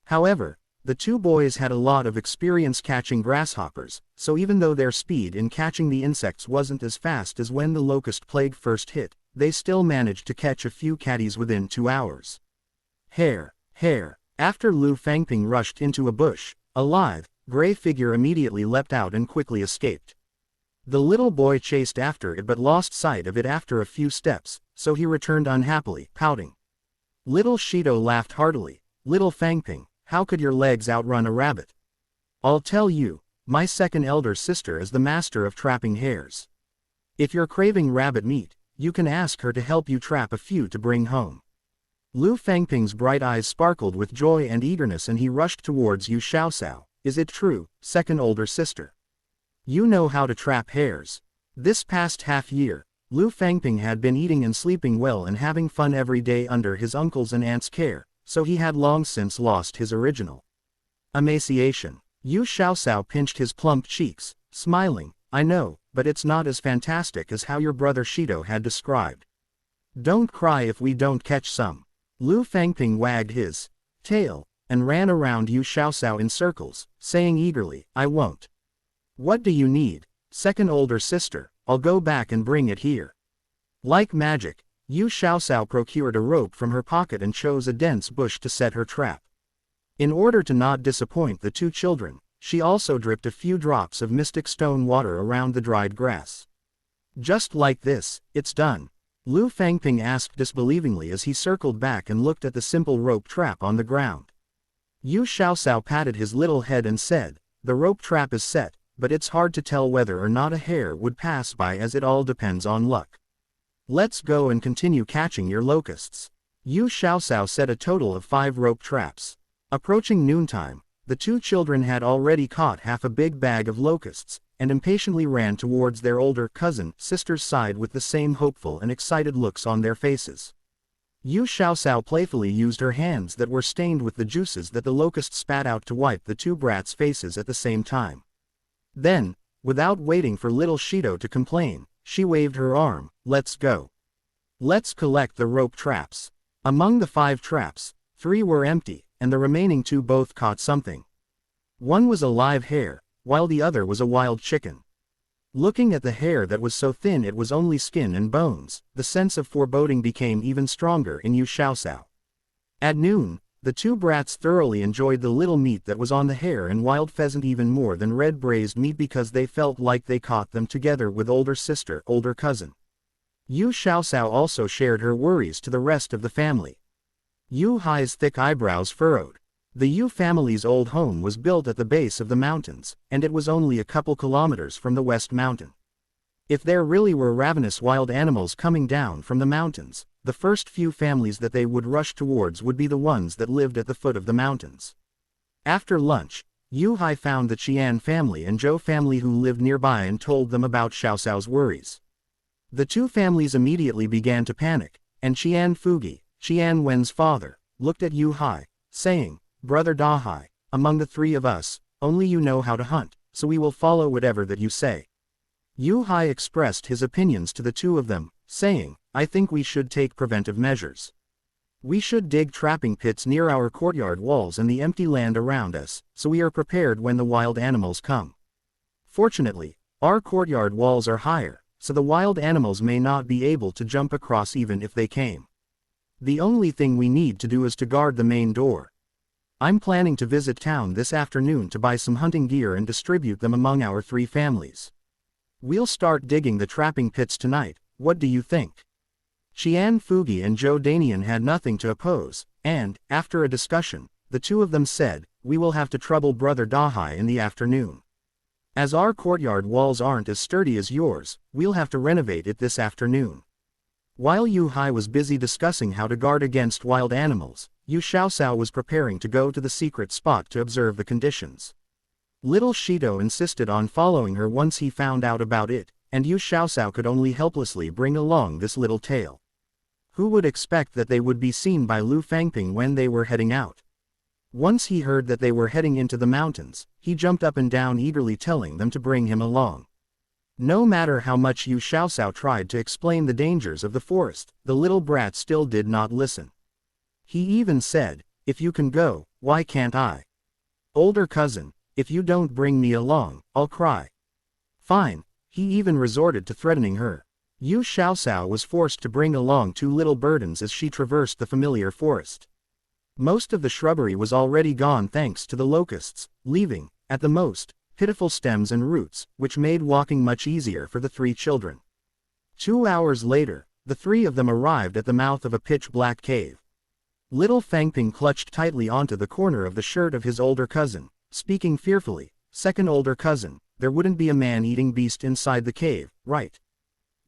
However, the two boys had a lot of experience catching grasshoppers, so even though their speed in catching the insects wasn't as fast as when the locust plague first hit, they still managed to catch a few catties within 2 hours. Hare. After Lu Fangping rushed into a bush, a lithe, gray figure immediately leapt out and quickly escaped. The little boy chased after it but lost sight of it after a few steps, so he returned unhappily, pouting. Little Shido laughed heartily. Little Fangping, how could your legs outrun a rabbit? I'll tell you, my second elder sister is the master of trapping hares. If you're craving rabbit meat, you can ask her to help you trap a few to bring home. Lu Fangping's bright eyes sparkled with joy and eagerness and he rushed towards Yu Xiaosao. Is it true, second older sister? You know how to trap hares. This past half year, Lu Fangping had been eating and sleeping well and having fun every day under his uncle's and aunt's care, so he had long since lost his original emaciation. Yu Xiaosao pinched his plump cheeks, smiling. I know, but it's not as fantastic as how your brother Shido had described. Don't cry if we don't catch some. Lu Fangping wagged his tail and ran around Yu Xiaosao in circles, saying eagerly, I won't. What do you need, second older sister? I'll go back and bring it here. Like magic, Yu Xiaosao procured a rope from her pocket and chose a dense bush to set her trap. In order to not disappoint the two children, she also dripped a few drops of mystic stone water around the dried grass. Just like this, it's done. Lu Fangping asked disbelievingly as he circled back and looked at the simple rope trap on the ground. Yu Xiaosao patted his little head and said, the rope trap is set, but it's hard to tell whether or not a hare would pass by as it all depends on luck. Let's go and continue catching your locusts. Yu Xiaosao set a total of 5 rope traps. Approaching noontime, the two children had already caught half a big bag of locusts, and impatiently ran towards their older sister's side with the same hopeful and excited looks on their faces. Yu Xiaosao playfully used her hands that were stained with the juices that the locust spat out to wipe the two brats' faces at the same time. Then, without waiting for little Shido to complain, she waved her arm. Let's go. Let's collect the rope traps. Among the 5 traps, 3 were empty, and the remaining 2 both caught something. One was a live hare, while the other was a wild chicken. Looking at the hare that was so thin it was only skin and bones, the sense of foreboding became even stronger in Yu Xiaosao. At noon, the two brats thoroughly enjoyed the little meat that was on the hare and wild pheasant even more than red braised meat because they felt like they caught them together with older sister, older cousin. Yu Xiaosao also shared her worries to the rest of the family. Yu Hai's thick eyebrows furrowed. The Yu family's old home was built at the base of the mountains, and it was only a couple kilometers from the West Mountain. If there really were ravenous wild animals coming down from the mountains, the first few families that they would rush towards would be the ones that lived at the foot of the mountains. After lunch, Yu Hai found the Qian family and Zhou family who lived nearby and told them about Xiaoxiao's worries. The two families immediately began to panic, and Qian Fugi, Qian Wen's father, looked at Yu Hai, saying, "Brother Dahai, among the three of us, only you know how to hunt, so we will follow whatever that you say." Yu Hai expressed his opinions to the two of them, saying, "I think we should take preventive measures. We should dig trapping pits near our courtyard walls and the empty land around us, so we are prepared when the wild animals come. Fortunately, our courtyard walls are higher, so the wild animals may not be able to jump across even if they came. The only thing we need to do is to guard the main door. I'm planning to visit town this afternoon to buy some hunting gear and distribute them among our three families. We'll start digging the trapping pits tonight, what do you think?" Qian Fugi and Zhou Danian had nothing to oppose, and, after a discussion, the two of them said, "We will have to trouble Brother Dahai in the afternoon. As our courtyard walls aren't as sturdy as yours, we'll have to renovate it this afternoon." While Yu Hai was busy discussing how to guard against wild animals, Yu Xiaosao was preparing to go to the secret spot to observe the conditions. Little Shido insisted on following her once he found out about it, and Yu Xiaosao could only helplessly bring along this little tale. Who would expect that they would be seen by Lu Fangping when they were heading out? Once he heard that they were heading into the mountains, he jumped up and down eagerly telling them to bring him along. No matter how much Yu Xiaosao tried to explain the dangers of the forest, the little brat still did not listen. He even said, "If you can go, why can't I? Older cousin, if you don't bring me along, I'll cry." Fine. He even resorted to threatening her. Yu Xiaosao was forced to bring along two little burdens as she traversed the familiar forest. Most of the shrubbery was already gone thanks to the locusts, leaving, at the most, pitiful stems and roots, which made walking much easier for the three children. 2 hours later, the three of them arrived at the mouth of a pitch-black cave. Little Fangping clutched tightly onto the corner of the shirt of his older cousin, speaking fearfully, "Second older cousin, there wouldn't be a man-eating beast inside the cave, right?"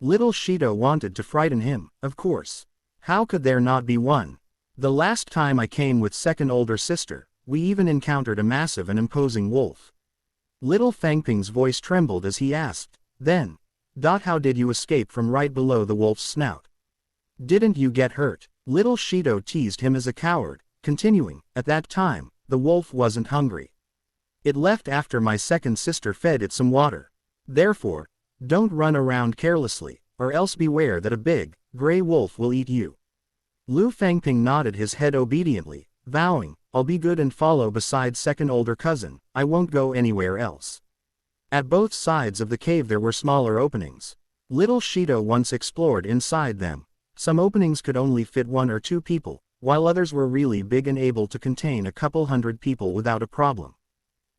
Little Shido wanted to frighten him, of course. How could there not be one? The last time I came with second older sister, we even encountered a massive and imposing wolf. Little Fangping's voice trembled as he asked, "Then, how did you escape from right below the wolf's snout? Didn't you get hurt?" Little Shido teased him as a coward, continuing, "At that time, the wolf wasn't hungry. It left after my second sister fed it some water. Therefore, don't run around carelessly, or else beware that a big, gray wolf will eat you." Lu Fangping nodded his head obediently, vowing, "I'll be good and follow beside second older cousin, I won't go anywhere else." At both sides of the cave there were smaller openings. Little Shido once explored inside them. Some openings could only fit 1 or 2 people, while others were really big and able to contain a couple hundred people without a problem.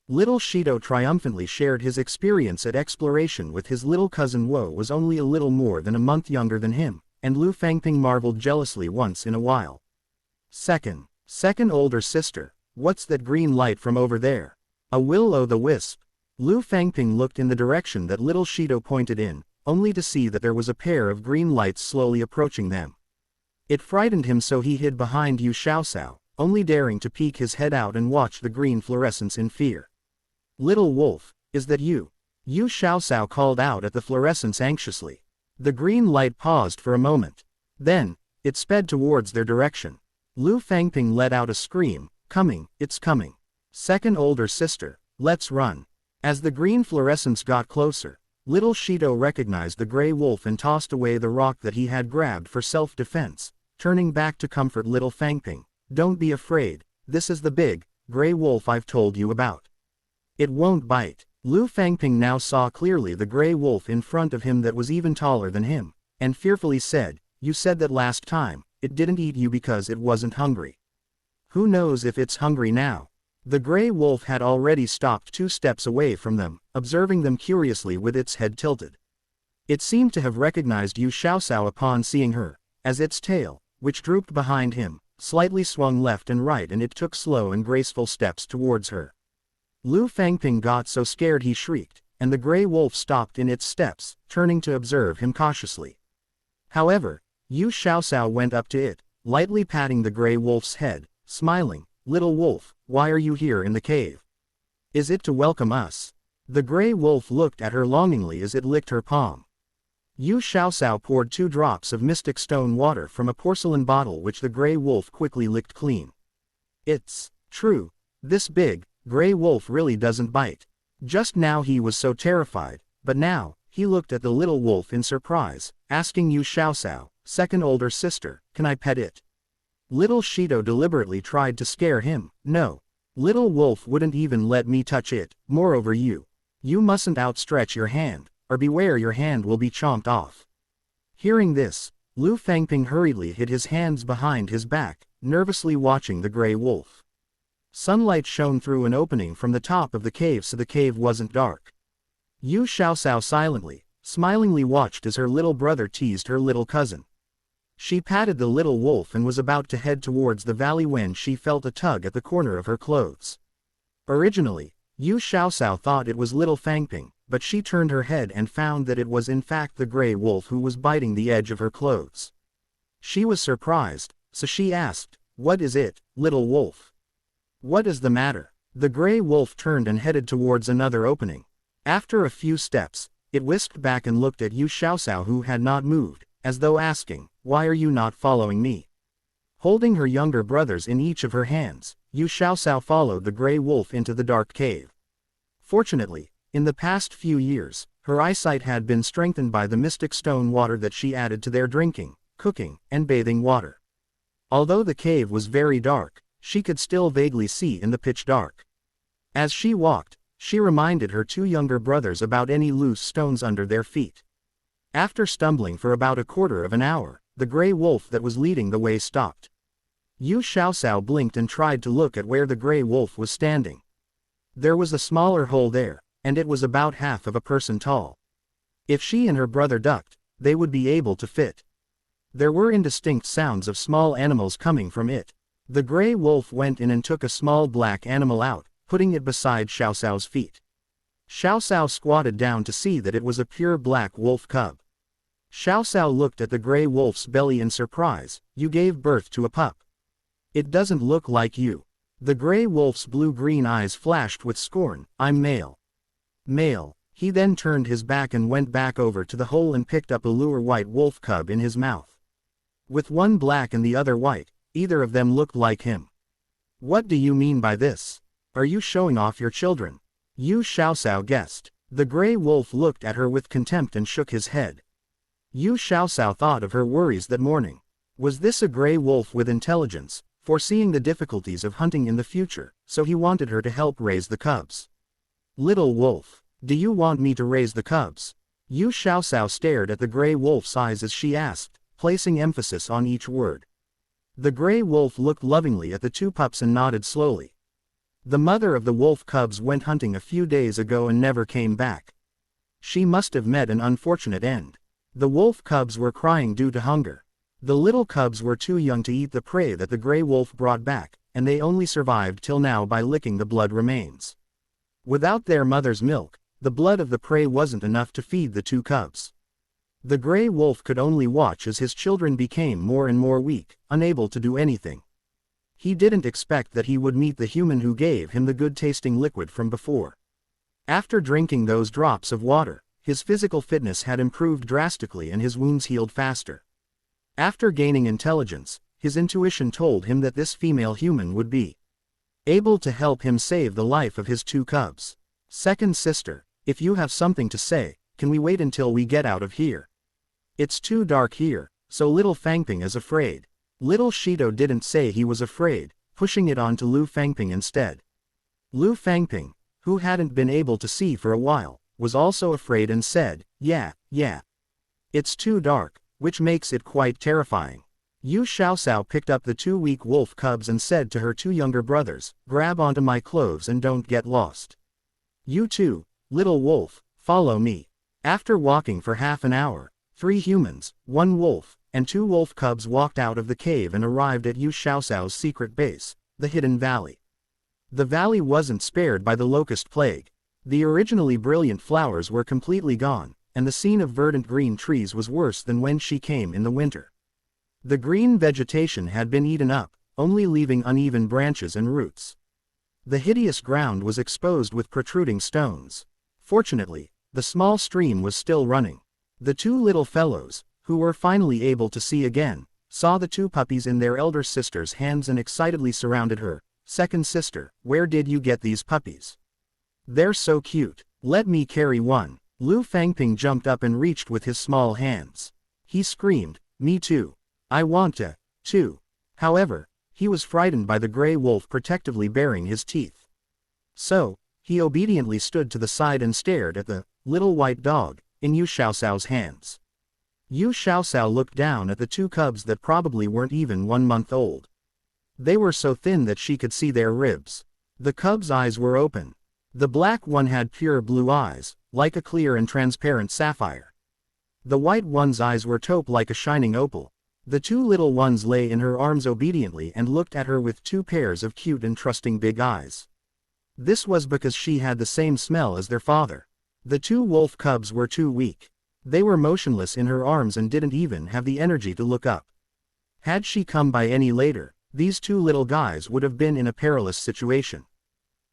Little Shido triumphantly shared his experience at exploration with his little cousin Wo was only a little more than a month younger than him, and Lu Fangping marveled jealously once in a while. Second older sister, what's that green light from over there? A will-o'-the-wisp. Lu Fangping looked in the direction that little Shido pointed in, only to see that there was a pair of green lights slowly approaching them. It frightened him, so he hid behind Yu Xiaosao, only daring to peek his head out and watch the green fluorescence in fear. "Little wolf, is that you?" Yu Xiaosao called out at the fluorescence anxiously. The green light paused for a moment. Then, it sped towards their direction. Lu Fangping let out a scream, "Coming, it's coming. Second older sister, let's run." As the green fluorescence got closer, little Shido recognized the gray wolf and tossed away the rock that he had grabbed for self-defense, turning back to comfort little Fangping. "Don't be afraid, this is the big, gray wolf I've told you about. It won't bite." Lu Fangping now saw clearly the gray wolf in front of him that was even taller than him, and fearfully said, "You said that last time, it didn't eat you because it wasn't hungry. Who knows if it's hungry now? The gray wolf had already stopped 2 steps away from them, observing them curiously with its head tilted. It seemed to have recognized Yu Xiaoxiao upon seeing her, as its tail, which drooped behind him, slightly swung left and right, and it took slow and graceful steps towards her. Lu Fangping got so scared he shrieked, and the gray wolf stopped in its steps, turning to observe him cautiously. However, Yu Xiaoxiao went up to it, lightly patting the gray wolf's head, smiling. "Little wolf, why are you here in the cave? Is it to welcome us?" The gray wolf looked at her longingly as it licked her palm. Yu Xiaoxiao poured 2 drops of mystic stone water from a porcelain bottle which the gray wolf quickly licked clean. It's true. This big, gray wolf really doesn't bite. Just now he was so terrified, but now, he looked at the little wolf in surprise, asking Yu Xiaoxiao, second older sister, "Can I pet it?" Little Shido deliberately tried to scare him. "No. Little wolf wouldn't even let me touch it. Moreover, you mustn't outstretch your hand, or beware your hand will be chomped off." Hearing this, Lu Fangping hurriedly hid his hands behind his back, nervously watching the gray wolf. Sunlight shone through an opening from the top of the cave, so the cave wasn't dark. Yu Xiaoxiao smilingly watched as her little brother teased her little cousin. She patted the little wolf and was about to head towards the valley when she felt a tug at the corner of her clothes. Originally, Yu Xiaoxiao thought it was little Fangping, but she turned her head and found that it was in fact the gray wolf who was biting the edge of her clothes. She was surprised, so she asked, "What is it, little wolf? What is the matter?" The gray wolf turned and headed towards another opening. After a few steps, it whisked back and looked at Yu Xiaoxiao, who had not moved, as though asking, "Why are you not following me?" Holding her younger brothers in each of her hands, Yu Xiaoxiao followed the gray wolf into the dark cave. Fortunately, in the past few years, her eyesight had been strengthened by the mystic stone water that she added to their drinking, cooking, and bathing water. Although the cave was very dark, she could still vaguely see in the pitch dark. As she walked, she reminded her 2 younger brothers about any loose stones under their feet. After stumbling for about a quarter of an hour, the gray wolf that was leading the way stopped. Yu Xiaoxiao blinked and tried to look at where the gray wolf was standing. There was a smaller hole there, and it was about half of a person tall. If she and her brother ducked, they would be able to fit. There were indistinct sounds of small animals coming from it. The gray wolf went in and took a small black animal out, putting it beside Xiaoxiao's feet. Xiaoxiao squatted down to see that it was a pure black wolf cub. Xiaoxiao looked at the gray wolf's belly in surprise. "You gave birth to a pup. It doesn't look like you." The gray wolf's blue-green eyes flashed with scorn. "I'm male." Male. He then turned his back and went back over to the hole and picked up a lure white wolf cub in his mouth. With one black and the other white, either of them looked like him. "What do you mean by this? Are you showing off your children?" Yu Xiaoxiao guessed. The gray wolf looked at her with contempt and shook his head. Yu Xiaoxiao thought of her worries that morning. Was this a gray wolf with intelligence, foreseeing the difficulties of hunting in the future, so he wanted her to help raise the cubs? "Little wolf, do you want me to raise the cubs?" Yu Xiaoxiao stared at the gray wolf's eyes as she asked, placing emphasis on each word. The gray wolf looked lovingly at the 2 pups and nodded slowly. "The mother of the wolf cubs went hunting a few days ago and never came back. She must have met an unfortunate end. The wolf cubs were crying due to hunger. The little cubs were too young to eat the prey that the gray wolf brought back, and they only survived till now by licking the blood remains. Without their mother's milk, the blood of the prey wasn't enough to feed the 2 cubs. The gray wolf could only watch as his children became more and more weak, unable to do anything. He didn't expect that he would meet the human who gave him the good-tasting liquid from before. After drinking those drops of water, his physical fitness had improved drastically and his wounds healed faster. After gaining intelligence, his intuition told him that this female human would be able to help him save the life of his 2 cubs. "Second sister, if you have something to say, can we wait until we get out of here? It's too dark here, so little Fangping is afraid." Little Shido didn't say he was afraid, pushing it on to Lu Fangping instead. Lu Fangping, who hadn't been able to see for a while, was also afraid and said, yeah. It's too dark, which makes it quite terrifying. Yu Xiaoxiao picked up the 2 weak wolf cubs and said to her 2 younger brothers, "Grab onto my clothes and don't get lost. You too, little wolf, follow me." After walking for half an hour, 3 humans, 1 wolf, and 2 wolf cubs walked out of the cave and arrived at Yu Xiaoxiao's secret base, the Hidden Valley. The valley wasn't spared by the locust plague. The originally brilliant flowers were completely gone, and the scene of verdant green trees was worse than when she came in the winter. The green vegetation had been eaten up, only leaving uneven branches and roots. The hideous ground was exposed with protruding stones. Fortunately, the small stream was still running. The 2 little fellows, who were finally able to see again, saw the 2 puppies in their elder sister's hands and excitedly surrounded her. "Second sister, where did you get these puppies? They're so cute. Let me carry one." Lu Fangping jumped up and reached with his small hands. He screamed, "Me too. I want to, too." However, he was frightened by the gray wolf protectively baring his teeth. So, he obediently stood to the side and stared at the little white dog in Yu Xiaoxiao's hands. Yu Xiaoxiao looked down at the 2 cubs that probably weren't even 1 month old. They were so thin that she could see their ribs. The cub's eyes were open. The black one had pure blue eyes, like a clear and transparent sapphire. The white one's eyes were taupe like a shining opal. The 2 little ones lay in her arms obediently and looked at her with 2 pairs of cute and trusting big eyes. This was because she had the same smell as their father. The 2 wolf cubs were too weak. They were motionless in her arms and didn't even have the energy to look up. Had she come by any later, these 2 little guys would have been in a perilous situation.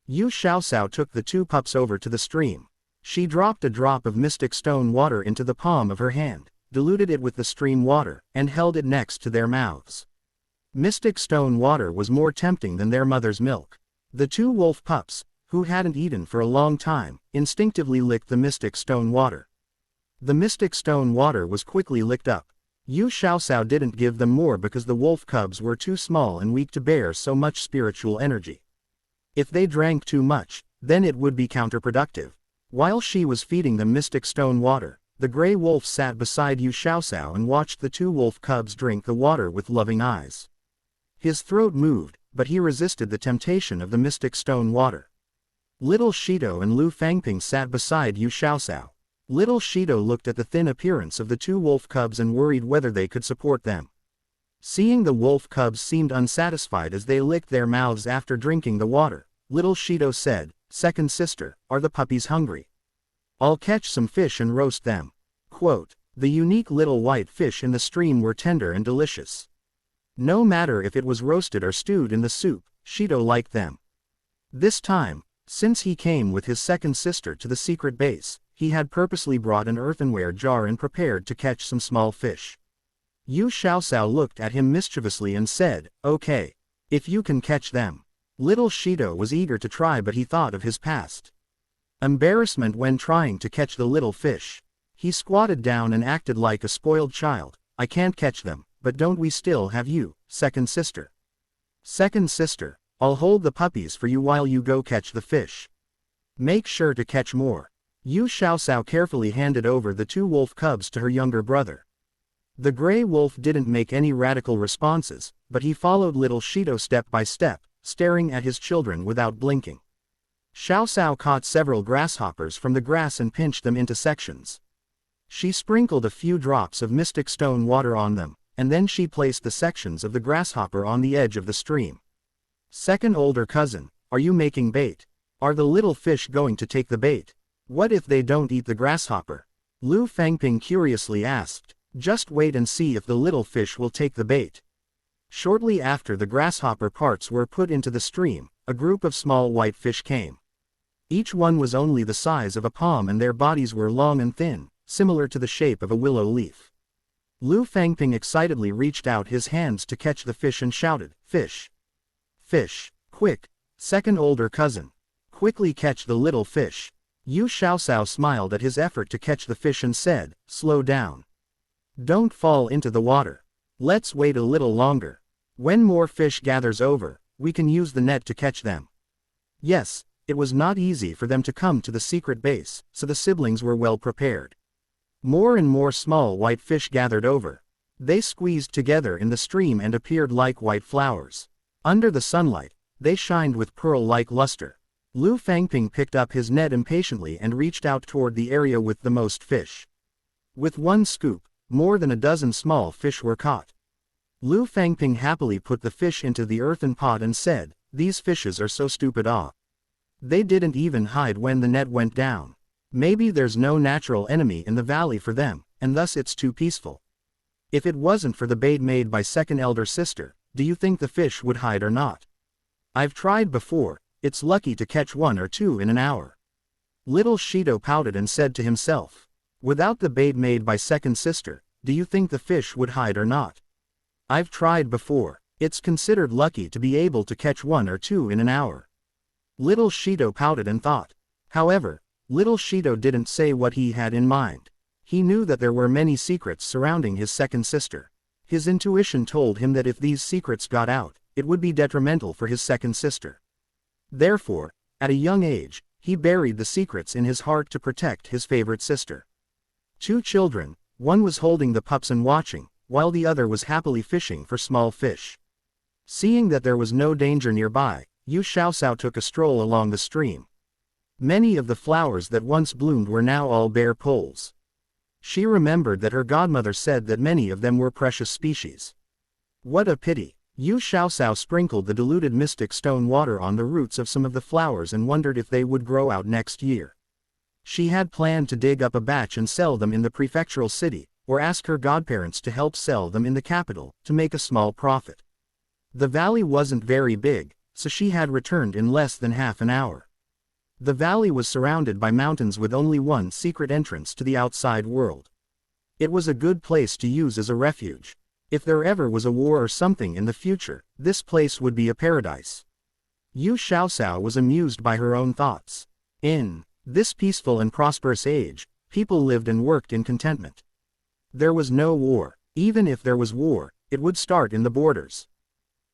Yu Xiaoxiao took the 2 pups over to the stream. She dropped a drop of mystic stone water into the palm of her hand, diluted it with the stream water, and held it next to their mouths. Mystic stone water was more tempting than their mother's milk. The 2 wolf pups, who hadn't eaten for a long time, instinctively licked the mystic stone water. The mystic stone water was quickly licked up. Yu Xiaoxiao didn't give them more because the wolf cubs were too small and weak to bear so much spiritual energy. If they drank too much, then it would be counterproductive. While she was feeding them mystic stone water, the gray wolf sat beside Yu Xiaoxiao and watched the 2 wolf cubs drink the water with loving eyes. His throat moved, but he resisted the temptation of the mystic stone water. Little Shido and Lu Fangping sat beside Yu Xiaoxiao. Little Shido looked at the thin appearance of the 2 wolf cubs and worried whether they could support them. Seeing the wolf cubs seemed unsatisfied as they licked their mouths after drinking the water, little Shido said, "Second sister, are the puppies hungry? I'll catch some fish and roast them." Quote, "The unique little white fish in the stream were tender and delicious. No matter if it was roasted or stewed in the soup, Shido liked them." This time, since he came with his second sister to the secret base, he had purposely brought an earthenware jar and prepared to catch some small fish. Yu Xiaoxiao looked at him mischievously and said, "Okay. If you can catch them." Little Shido was eager to try, but he thought of his past embarrassment when trying to catch the little fish. He squatted down and acted like a spoiled child. "I can't catch them, but don't we still have you, second sister?" "Second sister, I'll hold the puppies for you while you go catch the fish. Make sure to catch more." Yu Xiaoxiao carefully handed over the 2 wolf cubs to her younger brother. The gray wolf didn't make any radical responses, but he followed little Shido step by step, staring at his children without blinking. Xiaoxiao caught several grasshoppers from the grass and pinched them into sections. She sprinkled a few drops of mystic stone water on them, and then she placed the sections of the grasshopper on the edge of the stream. "Second older cousin, are you making bait? Are the little fish going to take the bait? What if they don't eat the grasshopper?" Lu Fangping curiously asked. "Just wait and see if the little fish will take the bait." Shortly after the grasshopper parts were put into the stream, a group of small white fish came. Each one was only the size of a palm and their bodies were long and thin, similar to the shape of a willow leaf. Lu Fangping excitedly reached out his hands to catch the fish and shouted, "Fish! Fish! Quick! Second older cousin! Quickly catch the little fish!" Yu Xiaoxiao smiled at his effort to catch the fish and said, "Slow down. Don't fall into the water. Let's wait a little longer. When more fish gathers over, we can use the net to catch them." Yes, it was not easy for them to come to the secret base, so the siblings were well prepared. More and more small white fish gathered over. They squeezed together in the stream and appeared like white flowers. Under the sunlight, they shined with pearl-like luster. Lu Fangping picked up his net impatiently and reached out toward the area with the most fish. With one scoop, more than a dozen small fish were caught. Lu Fangping happily put the fish into the earthen pot and said, "These fishes are so stupid. They didn't even hide when the net went down. Maybe there's no natural enemy in the valley for them, and thus it's too peaceful. If it wasn't for the bait made by second elder sister, do you think the fish would hide or not? I've tried before, it's lucky to catch one or two in an hour." Little Shido pouted and said to himself, "Without the bait made by second sister, do you think the fish would hide or not? I've tried before, it's considered lucky to be able to catch one or two in an hour." Little Shido pouted and thought. However, Little Shido didn't say what he had in mind. He knew that there were many secrets surrounding his second sister. His intuition told him that if these secrets got out, it would be detrimental for his second sister. Therefore, at a young age, he buried the secrets in his heart to protect his favorite sister. Two children, one was holding the pups and watching, while the other was happily fishing for small fish. Seeing that there was no danger nearby, Yu Xiaoxiao took a stroll along the stream. Many of the flowers that once bloomed were now all bare poles. She remembered that her godmother said that many of them were precious species. What a pity! Yu Xiaoxiao sprinkled the diluted mystic stone water on the roots of some of the flowers and wondered if they would grow out next year. She had planned to dig up a batch and sell them in the prefectural city, or ask her godparents to help sell them in the capital, to make a small profit. The valley wasn't very big, so she had returned in less than half an hour. The valley was surrounded by mountains with only one secret entrance to the outside world. It was a good place to use as a refuge. If there ever was a war or something in the future, this place would be a paradise. Yu Xiaoxiao was amused by her own thoughts. In this peaceful and prosperous age, people lived and worked in contentment. There was no war. Even if there was war, it would start in the borders.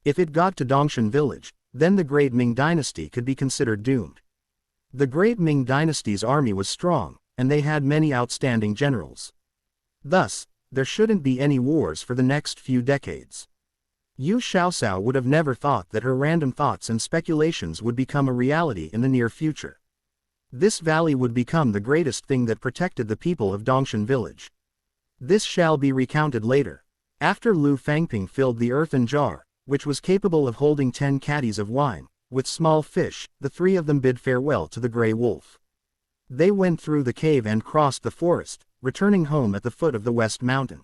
If it got to Dongshan village, then the great Ming dynasty could be considered doomed. The great Ming dynasty's army was strong, and they had many outstanding generals. Thus, there shouldn't be any wars for the next few decades. Yu Xiaoxiao would have never thought that her random thoughts and speculations would become a reality in the near future. This valley would become the greatest thing that protected the people of Dongshan village. This shall be recounted later. After Lu Fangping filled the earthen jar, which was capable of holding 10 caddies of wine, with small fish, the three of them bid farewell to the gray wolf. They went through the cave and crossed the forest, returning home at the foot of the West Mountain.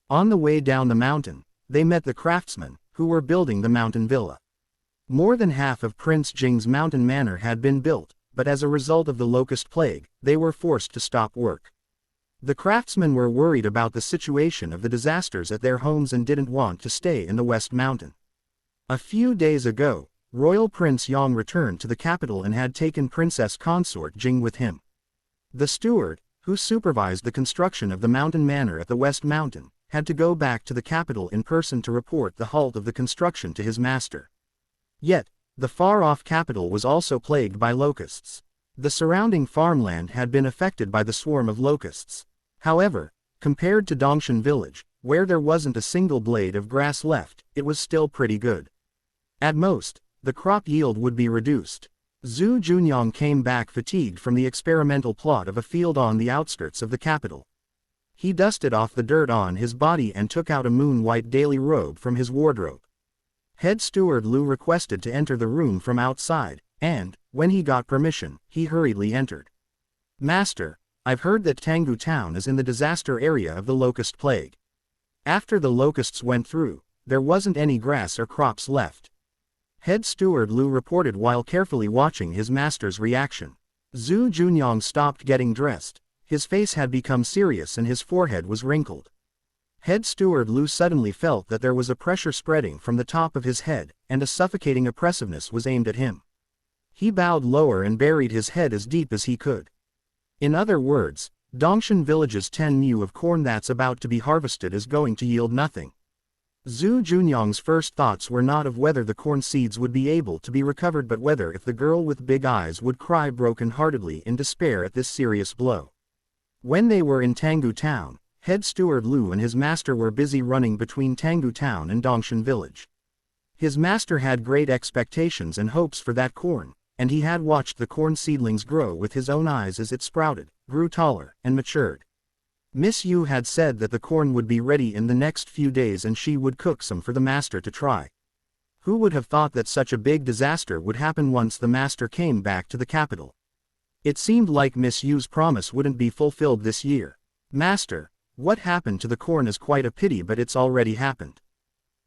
On the way down the mountain, they met the craftsmen, who were building the mountain villa. More than half of Prince Jing's mountain manor had been built, but as a result of the locust plague, they were forced to stop work. The craftsmen were worried about the situation of the disasters at their homes and didn't want to stay in the West Mountain. A few days ago, Royal Prince Yang returned to the capital and had taken Princess Consort Jing with him. The steward, who supervised the construction of the mountain manor at the West Mountain, had to go back to the capital in person to report the halt of the construction to his master. Yet, the far-off capital was also plagued by locusts. The surrounding farmland had been affected by the swarm of locusts. However, compared to Dongshan village, where there wasn't a single blade of grass left, it was still pretty good. At most, the crop yield would be reduced. Zhu Junyang came back fatigued from the experimental plot of a field on the outskirts of the capital. He dusted off the dirt on his body and took out a moon-white daily robe from his wardrobe. Head steward Lu requested to enter the room from outside, and, when he got permission, he hurriedly entered. "Master, I've heard that Tanggu town is in the disaster area of the locust plague. After the locusts went through, there wasn't any grass or crops left." Head steward Lu reported while carefully watching his master's reaction. Zhu Junyang stopped getting dressed. His face had become serious and his forehead was wrinkled. Head steward Lu suddenly felt that there was a pressure spreading from the top of his head, and a suffocating oppressiveness was aimed at him. He bowed lower and buried his head as deep as he could. In other words, Dongshan village's 10 mu of corn that's about to be harvested is going to yield nothing. Zhu Junyang's first thoughts were not of whether the corn seeds would be able to be recovered but whether if the girl with big eyes would cry broken-heartedly in despair at this serious blow. When they were in Tanggu town, Head steward Lu and his master were busy running between Tanggu Town and Dongshan village. His master had great expectations and hopes for that corn, and he had watched the corn seedlings grow with his own eyes as it sprouted, grew taller, and matured. Miss Yu had said that the corn would be ready in the next few days and she would cook some for the master to try. Who would have thought that such a big disaster would happen once the master came back to the capital? It seemed like Miss Yu's promise wouldn't be fulfilled this year. Master, what happened to the corn is quite a pity, but it's already happened.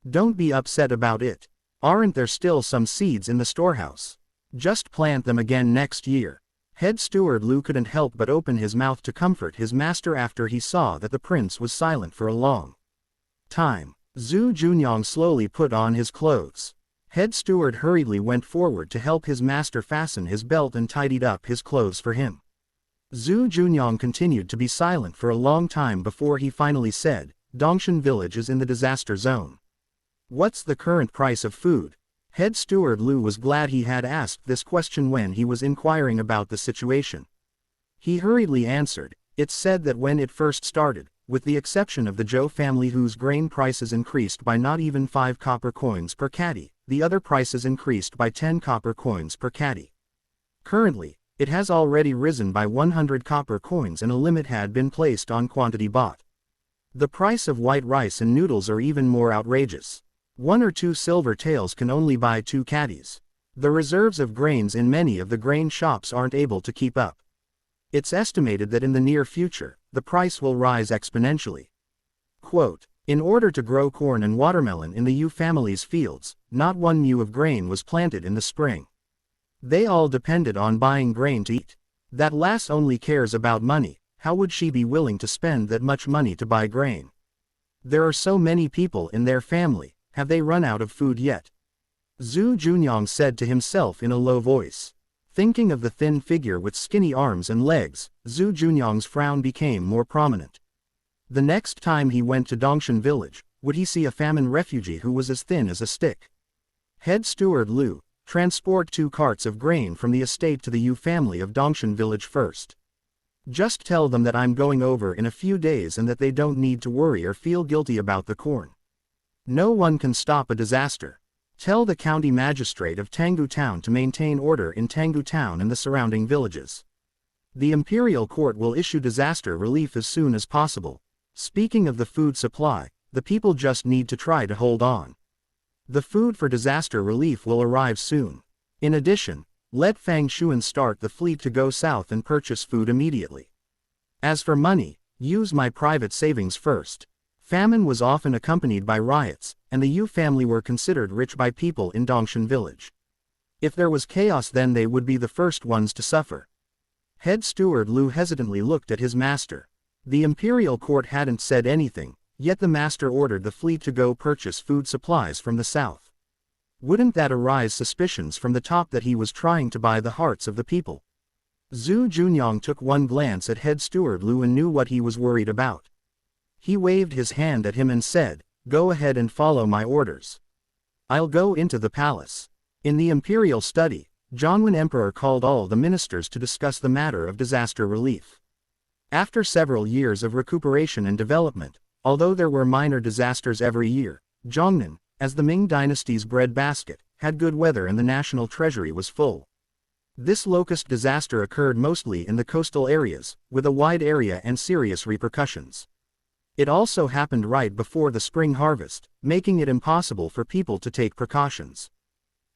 Don't be upset about it. Aren't there still some seeds in the storehouse? Just plant them again next year. Head steward Lu couldn't help but open his mouth to comfort his master after he saw that the prince was silent for a long time. Zhu Junyang slowly put on his clothes. Head steward hurriedly went forward to help his master fasten his belt and tidied up his clothes for him. Zhu Junyang continued to be silent for a long time before he finally said, Dongshan village is in the disaster zone. What's the current price of food? Head steward Lu was glad he had asked this question when he was inquiring about the situation. He hurriedly answered, it's said that when it first started, with the exception of the Zhou family whose grain prices increased by not even 5 copper coins per caddy, the other prices increased by 10 copper coins per caddy. Currently, it has already risen by 100 copper coins and a limit had been placed on quantity bought. The price of white rice and noodles are even more outrageous. 1 or 2 silver taels can only buy 2 caddies. The reserves of grains in many of the grain shops aren't able to keep up. It's estimated that in the near future, the price will rise exponentially. Quote, in order to grow corn and watermelon in the Yu family's fields, not 1 mu of grain was planted in the spring. They all depended on buying grain to eat. That lass only cares about money. How would she be willing to spend that much money to buy grain? There are so many people in their family. Have they run out of food yet? Zhu Junyang said to himself in a low voice. Thinking of the thin figure with skinny arms and legs, Zhu Junyang's frown became more prominent. The next time he went to Dongshan village, would he see a famine refugee who was as thin as a stick? Head steward Lu, transport 2 carts of grain from the estate to the Yu family of Dongshan village first. Just tell them that I'm going over in a few days and that they don't need to worry or feel guilty about the corn. No one can stop a disaster. Tell the county magistrate of Tanggu Town to maintain order in Tanggu Town and the surrounding villages. The imperial court will issue disaster relief as soon as possible. Speaking of the food supply, the people just need to try to hold on. The food for disaster relief will arrive soon. In addition, let Fang Xuan start the fleet to go south and purchase food immediately. As for money, use my private savings first. Famine was often accompanied by riots, and the Yu family were considered rich by people in Dongshan village. If there was chaos, then they would be the first ones to suffer. Head steward Lu hesitantly looked at his master. The imperial court hadn't said anything, yet the master ordered the fleet to go purchase food supplies from the south. Wouldn't that arise suspicions from the top that he was trying to buy the hearts of the people? Zhu Junyang took one glance at head steward Lu and knew what he was worried about. He waved his hand at him and said, go ahead and follow my orders. I'll go into the palace. In the imperial study, Zhongwen Emperor called all the ministers to discuss the matter of disaster relief. After several years of recuperation and development, although there were minor disasters every year, Zhongnan, as the Ming dynasty's breadbasket, had good weather and the national treasury was full. This locust disaster occurred mostly in the coastal areas, with a wide area and serious repercussions. It also happened right before the spring harvest, making it impossible for people to take precautions.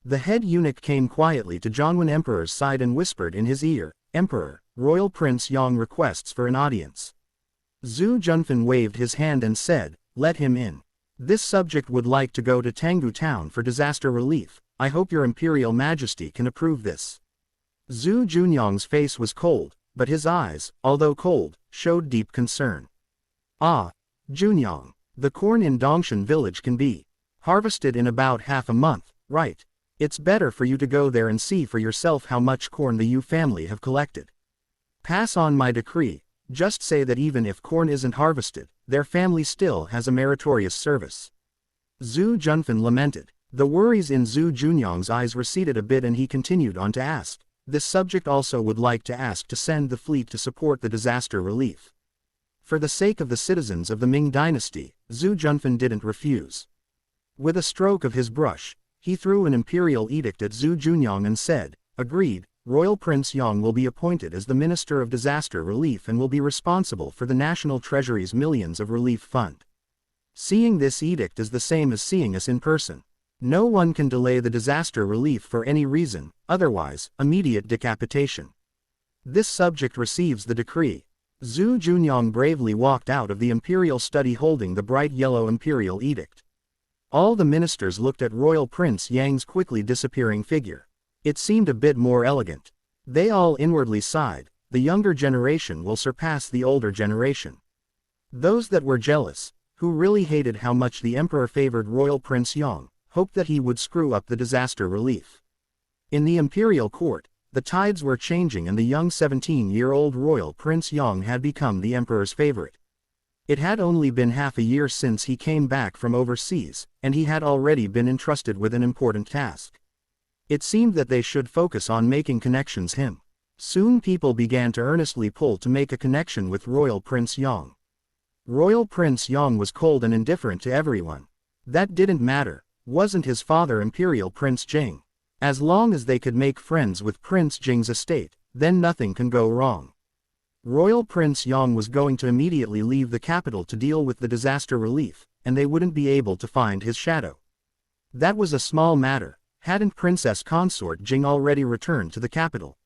The head eunuch came quietly to Zhongwen Emperor's side and whispered in his ear, Emperor, Royal Prince Yang requests for an audience. Zhu Junfan waved his hand and said, let him in. This subject would like to go to Tanggu Town for disaster relief. I hope your Imperial Majesty can approve this. Zhu Junyang's face was cold, but his eyes, although cold, showed deep concern. Ah, Junyang, the corn in Dongshan village can be harvested in about half a month, right? It's better for you to go there and see for yourself how much corn the Yu family have collected. Pass on my decree, just say that even if corn isn't harvested, their family still has a meritorious service. Zhu Junfan lamented. The worries in Zhu Junyang's eyes receded a bit and he continued on to ask, this subject also would like to ask to send the fleet to support the disaster relief. For the sake of the citizens of the Ming dynasty, Zhu Junfan didn't refuse. With a stroke of his brush, he threw an imperial edict at Zhu Junyang and said, "Agreed, Royal Prince Yang will be appointed as the Minister of Disaster Relief and will be responsible for the National Treasury's millions of relief fund." Seeing this edict is the same as seeing us in person. No one can delay the disaster relief for any reason, otherwise, immediate decapitation. This subject receives the decree. Zhu Junyang bravely walked out of the imperial study holding the bright yellow imperial edict. All the ministers looked at Royal Prince Yang's quickly disappearing figure. It seemed a bit more elegant. They all inwardly sighed, the younger generation will surpass the older generation. Those that were jealous, who really hated how much the emperor favored Royal Prince Yang, hoped that he would screw up the disaster relief. In the imperial court, the tides were changing and the young 17-year-old Royal Prince Yang had become the emperor's favorite. It had only been half a year since he came back from overseas, and he had already been entrusted with an important task. It seemed that they should focus on making connections him. Soon people began to earnestly pull to make a connection with Royal Prince Yang. Royal Prince Yang was cold and indifferent to everyone. That didn't matter, wasn't his father Imperial Prince Jing? As long as they could make friends with Prince Jing's estate, then nothing can go wrong. Royal Prince Yang was going to immediately leave the capital to deal with the disaster relief, and they wouldn't be able to find his shadow. That was a small matter, hadn't Princess Consort Jing already returned to the capital?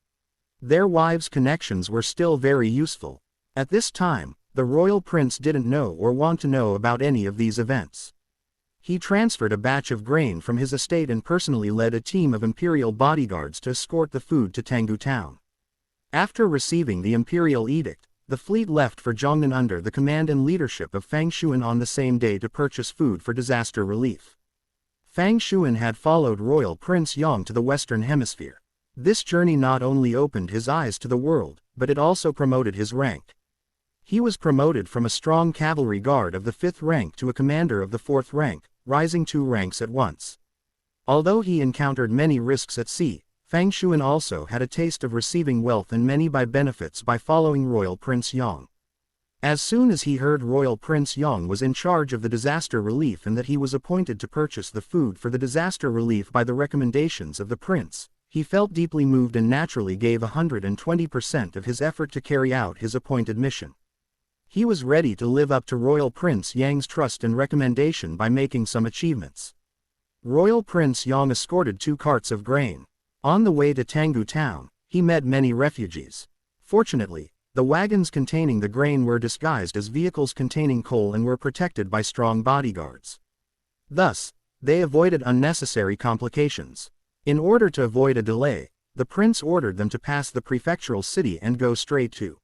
Their wives' connections were still very useful. At this time, the royal prince didn't know or want to know about any of these events. He transferred a batch of grain from his estate and personally led a team of imperial bodyguards to escort the food to Tanggu town. After receiving the imperial edict, the fleet left for Zhongnan under the command and leadership of Fang Xuan on the same day to purchase food for disaster relief. Fang Xuan had followed Royal Prince Yang to the Western Hemisphere. This journey not only opened his eyes to the world, but it also promoted his rank. He was promoted from a strong cavalry guard of the 5th rank to a commander of the 4th rank, rising 2 ranks at once. Although he encountered many risks at sea, Fang Xuan also had a taste of receiving wealth and many benefits by following Royal Prince Yang. As soon as he heard Royal Prince Yang was in charge of the disaster relief and that he was appointed to purchase the food for the disaster relief by the recommendations of the prince, he felt deeply moved and naturally gave 120% of his effort to carry out his appointed mission. He was ready to live up to Royal Prince Yang's trust and recommendation by making some achievements. Royal Prince Yang escorted 2 carts of grain. On the way to Tanggu town, he met many refugees. Fortunately, the wagons containing the grain were disguised as vehicles containing coal and were protected by strong bodyguards. Thus, they avoided unnecessary complications. In order to avoid a delay, the prince ordered them to pass the prefectural city and go straight to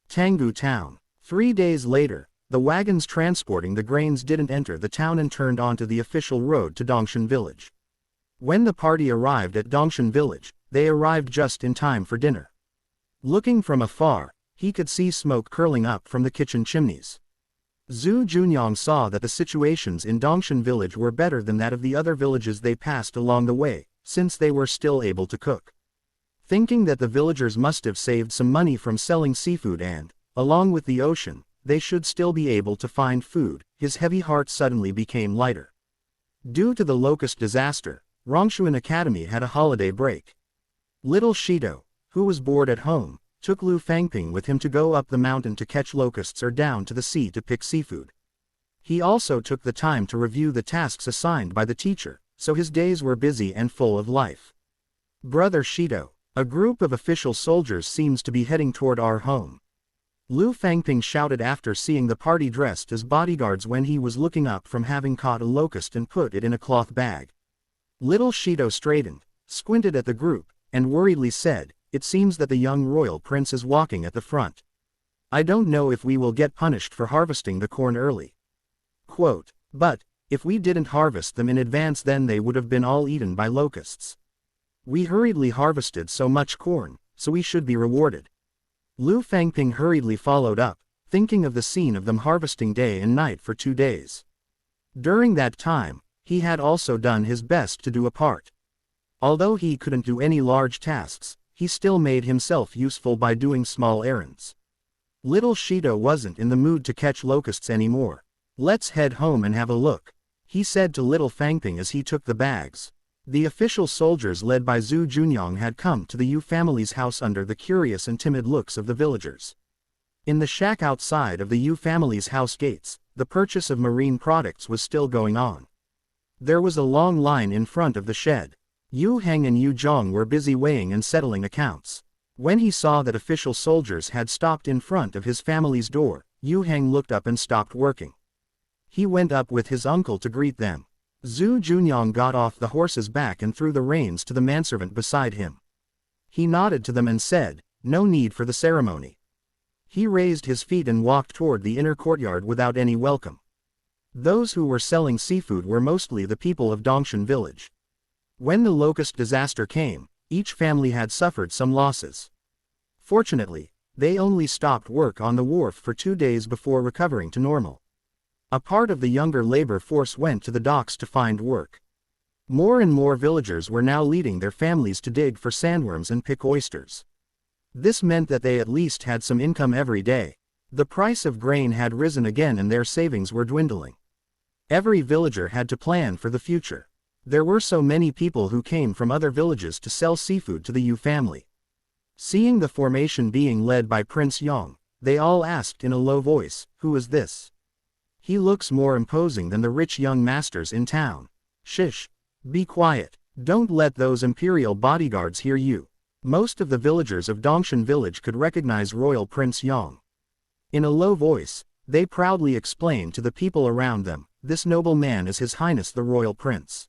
Tanggu town. 3 days later, the wagons transporting the grains didn't enter the town and turned onto the official road to Dongshan village. When the party arrived at Dongshan village, they arrived just in time for dinner. Looking from afar, he could see smoke curling up from the kitchen chimneys. Zhu Junyang saw that the situations in Dongshan village were better than that of the other villages they passed along the way, since they were still able to cook. Thinking that the villagers must have saved some money from selling seafood and, along with the ocean, they should still be able to find food, his heavy heart suddenly became lighter. Due to the locust disaster, Rongshuan Academy had a holiday break. Little Shido, who was bored at home, took Lu Fangping with him to go up the mountain to catch locusts or down to the sea to pick seafood. He also took the time to review the tasks assigned by the teacher, so his days were busy and full of life. Brother Shido, a group of official soldiers seems to be heading toward our home. Lu Fangping shouted after seeing the party dressed as bodyguards when he was looking up from having caught a locust and put it in a cloth bag. Little Shido straightened, squinted at the group, and worriedly said, "It seems that the young royal prince is walking at the front. I don't know if we will get punished for harvesting the corn early." Quote, "But, if we didn't harvest them in advance then they would have been all eaten by locusts. We hurriedly harvested so much corn, so we should be rewarded." Lu Fangping hurriedly followed up, thinking of the scene of them harvesting day and night for 2 days. During that time, he had also done his best to do a part. Although he couldn't do any large tasks, he still made himself useful by doing small errands. Little Shito wasn't in the mood to catch locusts anymore. "Let's head home and have a look," he said to little Fangping as he took the bags. The official soldiers led by Zhu Junyang had come to the Yu family's house under the curious and timid looks of the villagers. In the shack outside of the Yu family's house gates, the purchase of marine products was still going on. There was a long line in front of the shed. Yu Heng and Yu Zhong were busy weighing and settling accounts. When he saw that official soldiers had stopped in front of his family's door, Yu Heng looked up and stopped working. He went up with his uncle to greet them. Zhu Junyang got off the horse's back and threw the reins to the manservant beside him. He nodded to them and said, "No need for the ceremony." He raised his feet and walked toward the inner courtyard without any welcome. Those who were selling seafood were mostly the people of Dongshan village. When the locust disaster came, each family had suffered some losses. Fortunately, they only stopped work on the wharf for 2 days before recovering to normal. A part of the younger labor force went to the docks to find work. More and more villagers were now leading their families to dig for sandworms and pick oysters. This meant that they at least had some income every day. The price of grain had risen again and their savings were dwindling. Every villager had to plan for the future. There were so many people who came from other villages to sell seafood to the Yu family. Seeing the formation being led by Prince Yong, they all asked in a low voice, "Who is this? He looks more imposing than the rich young masters in town." "Shish! Be quiet. Don't let those imperial bodyguards hear you." Most of the villagers of Dongshan village could recognize Royal Prince Yong. In a low voice, they proudly explained to the people around them, "This noble man is His Highness the Royal Prince.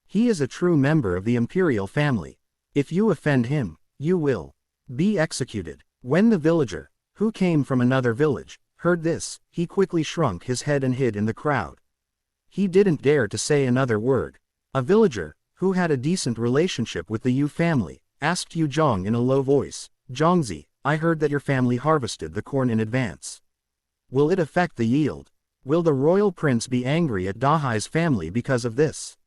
He is a true member of the imperial family. If you offend him, you will be executed." When the villager, who came from another village, heard this, he quickly shrunk his head and hid in the crowd. He didn't dare to say another word. A villager, who had a decent relationship with the Yu family, asked Yu Zhong in a low voice, "Zhongzi, I heard that your family harvested the corn in advance. Will it affect the yield? Will the royal prince be angry at Dahai's family because of this?"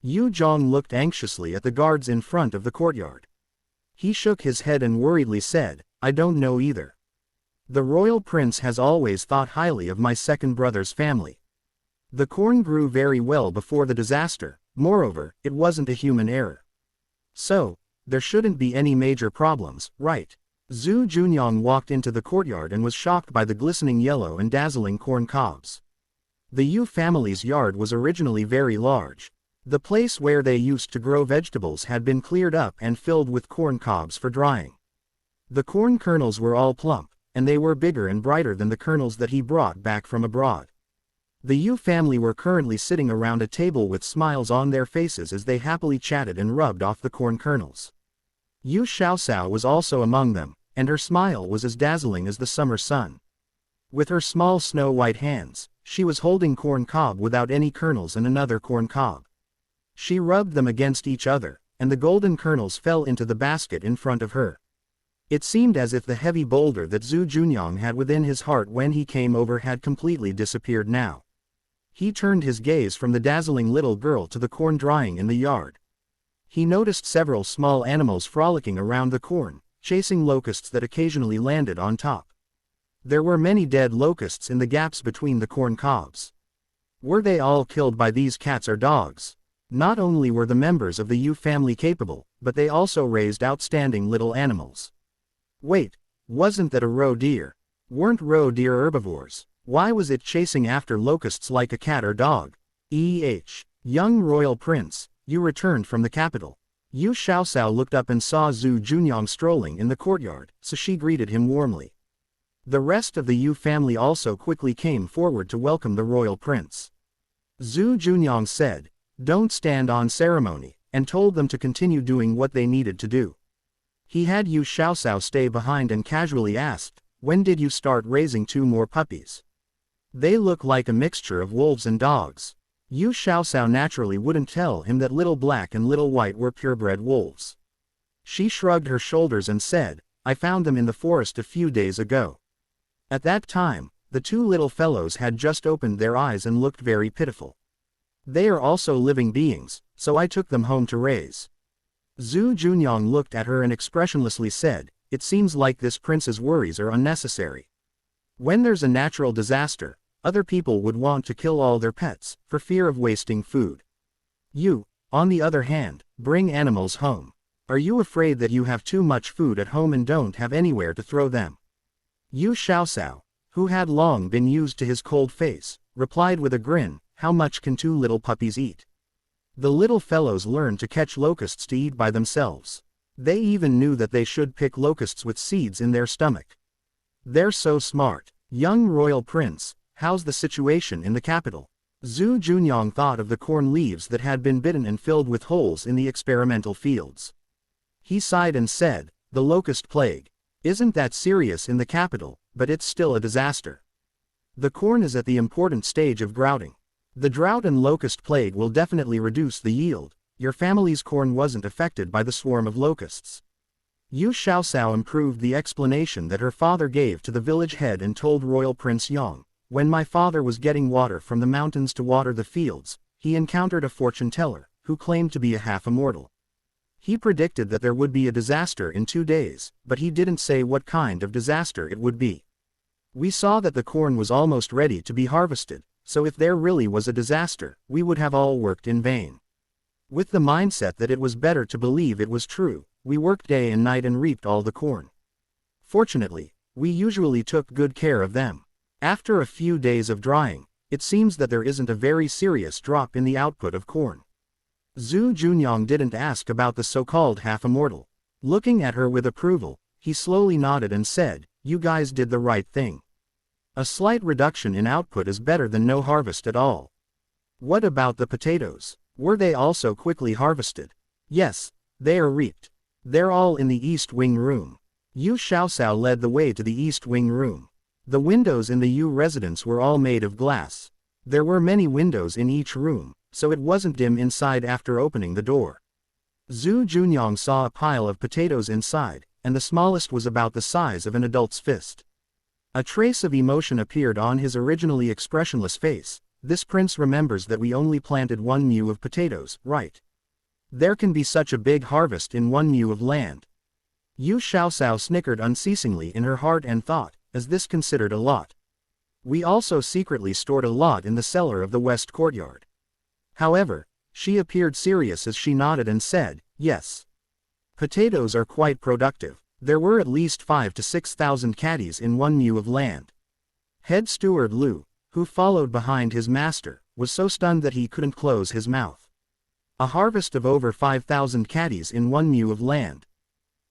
Yu Zhong looked anxiously at the guards in front of the courtyard. He shook his head and worriedly said, "I don't know either. The royal prince has always thought highly of my second brother's family. The corn grew very well before the disaster, moreover, it wasn't a human error. So, there shouldn't be any major problems, right?" Zhu Junyang walked into the courtyard and was shocked by the glistening yellow and dazzling corn cobs. The Yu family's yard was originally very large. The place where they used to grow vegetables had been cleared up and filled with corn cobs for drying. The corn kernels were all plump, and they were bigger and brighter than the kernels that he brought back from abroad. The Yu family were currently sitting around a table with smiles on their faces as they happily chatted and rubbed off the corn kernels. Yu Xiaosao was also among them, and her smile was as dazzling as the summer sun. With her small snow-white hands, she was holding corn cob without any kernels and another corn cob. She rubbed them against each other, and the golden kernels fell into the basket in front of her. It seemed as if the heavy boulder that Zhu Junyang had within his heart when he came over had completely disappeared now. He turned his gaze from the dazzling little girl to the corn drying in the yard. He noticed several small animals frolicking around the corn, chasing locusts that occasionally landed on top. There were many dead locusts in the gaps between the corn cobs. Were they all killed by these cats or dogs? Not only were the members of the Yu family capable, but they also raised outstanding little animals. Wait, wasn't that a roe deer? Weren't roe deer herbivores? Why was it chasing after locusts like a cat or dog? Young royal prince, you returned from the capital. Yu Xiaosao looked up and saw Zhu Junyang strolling in the courtyard, so she greeted him warmly. The rest of the Yu family also quickly came forward to welcome the royal prince. Zhu Junyang said, "Don't stand on ceremony," and told them to continue doing what they needed to do. He had Yu Xiaosao stay behind and casually asked, "When did you start raising 2 more puppies? They look like a mixture of wolves and dogs." Yu Xiaosao naturally wouldn't tell him that Little Black and Little White were purebred wolves. She shrugged her shoulders and said, "I found them in the forest a few days ago." At that time, the 2 little fellows had just opened their eyes and looked very pitiful. "They are also living beings, so I took them home to raise." Zhu Junyang looked at her and expressionlessly said, "It seems like this prince's worries are unnecessary. When there's a natural disaster, other people would want to kill all their pets, for fear of wasting food. You, on the other hand, bring animals home. Are you afraid that you have too much food at home and don't have anywhere to throw them? Yu Xiaosao, who had long been used to his cold face, replied with a grin, how much can two little puppies eat? The little fellows learned to catch locusts to eat by themselves. They even knew that they should pick locusts with seeds in their stomach. They're so smart. Young royal prince, how's the situation in the capital? Zhu Junyang thought of the corn leaves that had been bitten and filled with holes in the experimental fields. He sighed and said, the locust plague. Isn't that serious in the capital, but it's still a disaster. The corn is at the important stage of grouting. The drought and locust plague will definitely reduce the yield. Your family's corn wasn't affected by the swarm of locusts. Yu Xiaosao improved the explanation that her father gave to the village head and told Royal Prince Yang, when my father was getting water from the mountains to water the fields, he encountered a fortune teller, who claimed to be a half-immortal. He predicted that there would be a disaster in 2 days, but he didn't say what kind of disaster it would be. We saw that the corn was almost ready to be harvested, so if there really was a disaster, we would have all worked in vain. With the mindset that it was better to believe it was true, we worked day and night and reaped all the corn. Fortunately, we usually took good care of them. After a few days of drying, it seems that there isn't a very serious drop in the output of corn. Zhu Junyang didn't ask about the so-called half-immortal. Looking at her with approval, he slowly nodded and said, you guys did the right thing. A slight reduction in output is better than no harvest at all. What about the potatoes? Were they also quickly harvested? Yes, they are reaped. They're all in the East Wing room. Yu Xiaosao led the way to the East Wing room. The windows in the Yu residence were all made of glass. There were many windows in each room, so it wasn't dim inside after opening the door. Zhu Junyang saw a pile of potatoes inside, and the smallest was about the size of an adult's fist. A trace of emotion appeared on his originally expressionless face. This prince remembers that we only planted 1 mu of potatoes, right? There can be such a big harvest in 1 mu of land. Yu Xiaosao snickered unceasingly in her heart and thought, as this considered a lot. We also secretly stored a lot in the cellar of the west courtyard. However, she appeared serious as she nodded and said, yes. Potatoes are quite productive. There were at least 5,000 to 6,000 caddies in 1 mu of land. Head steward Lu, who followed behind his master, was so stunned that he couldn't close his mouth. A harvest of over 5,000 caddies in 1 mu of land.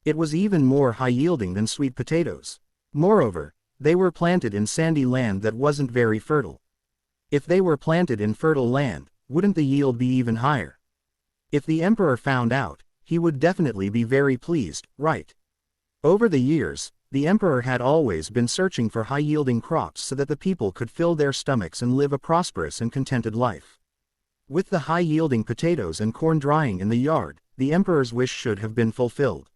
It was even more high-yielding than sweet potatoes. Moreover, they were planted in sandy land that wasn't very fertile. If they were planted in fertile land, wouldn't the yield be even higher? If the emperor found out, he would definitely be very pleased, right? Over the years, the emperor had always been searching for high-yielding crops so that the people could fill their stomachs and live a prosperous and contented life. With the high-yielding potatoes and corn drying in the yard, the emperor's wish should have been fulfilled.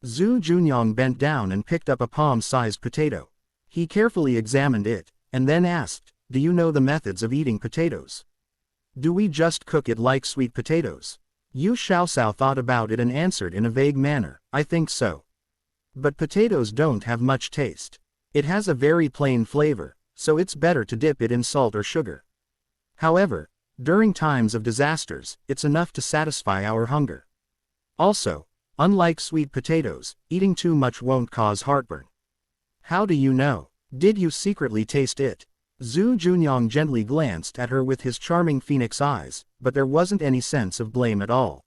Zhu Junyang bent down and picked up a palm-sized potato. He carefully examined it, and then asked, do you know the methods of eating potatoes? Do we just cook it like sweet potatoes? Yu Xiaosao thought about it and answered in a vague manner, I think so. But potatoes don't have much taste. It has a very plain flavor, so it's better to dip it in salt or sugar. However, during times of disasters, it's enough to satisfy our hunger. Also, unlike sweet potatoes, eating too much won't cause heartburn. How do you know? Did you secretly taste it? Zhu Junyang gently glanced at her with his charming phoenix eyes, but there wasn't any sense of blame at all.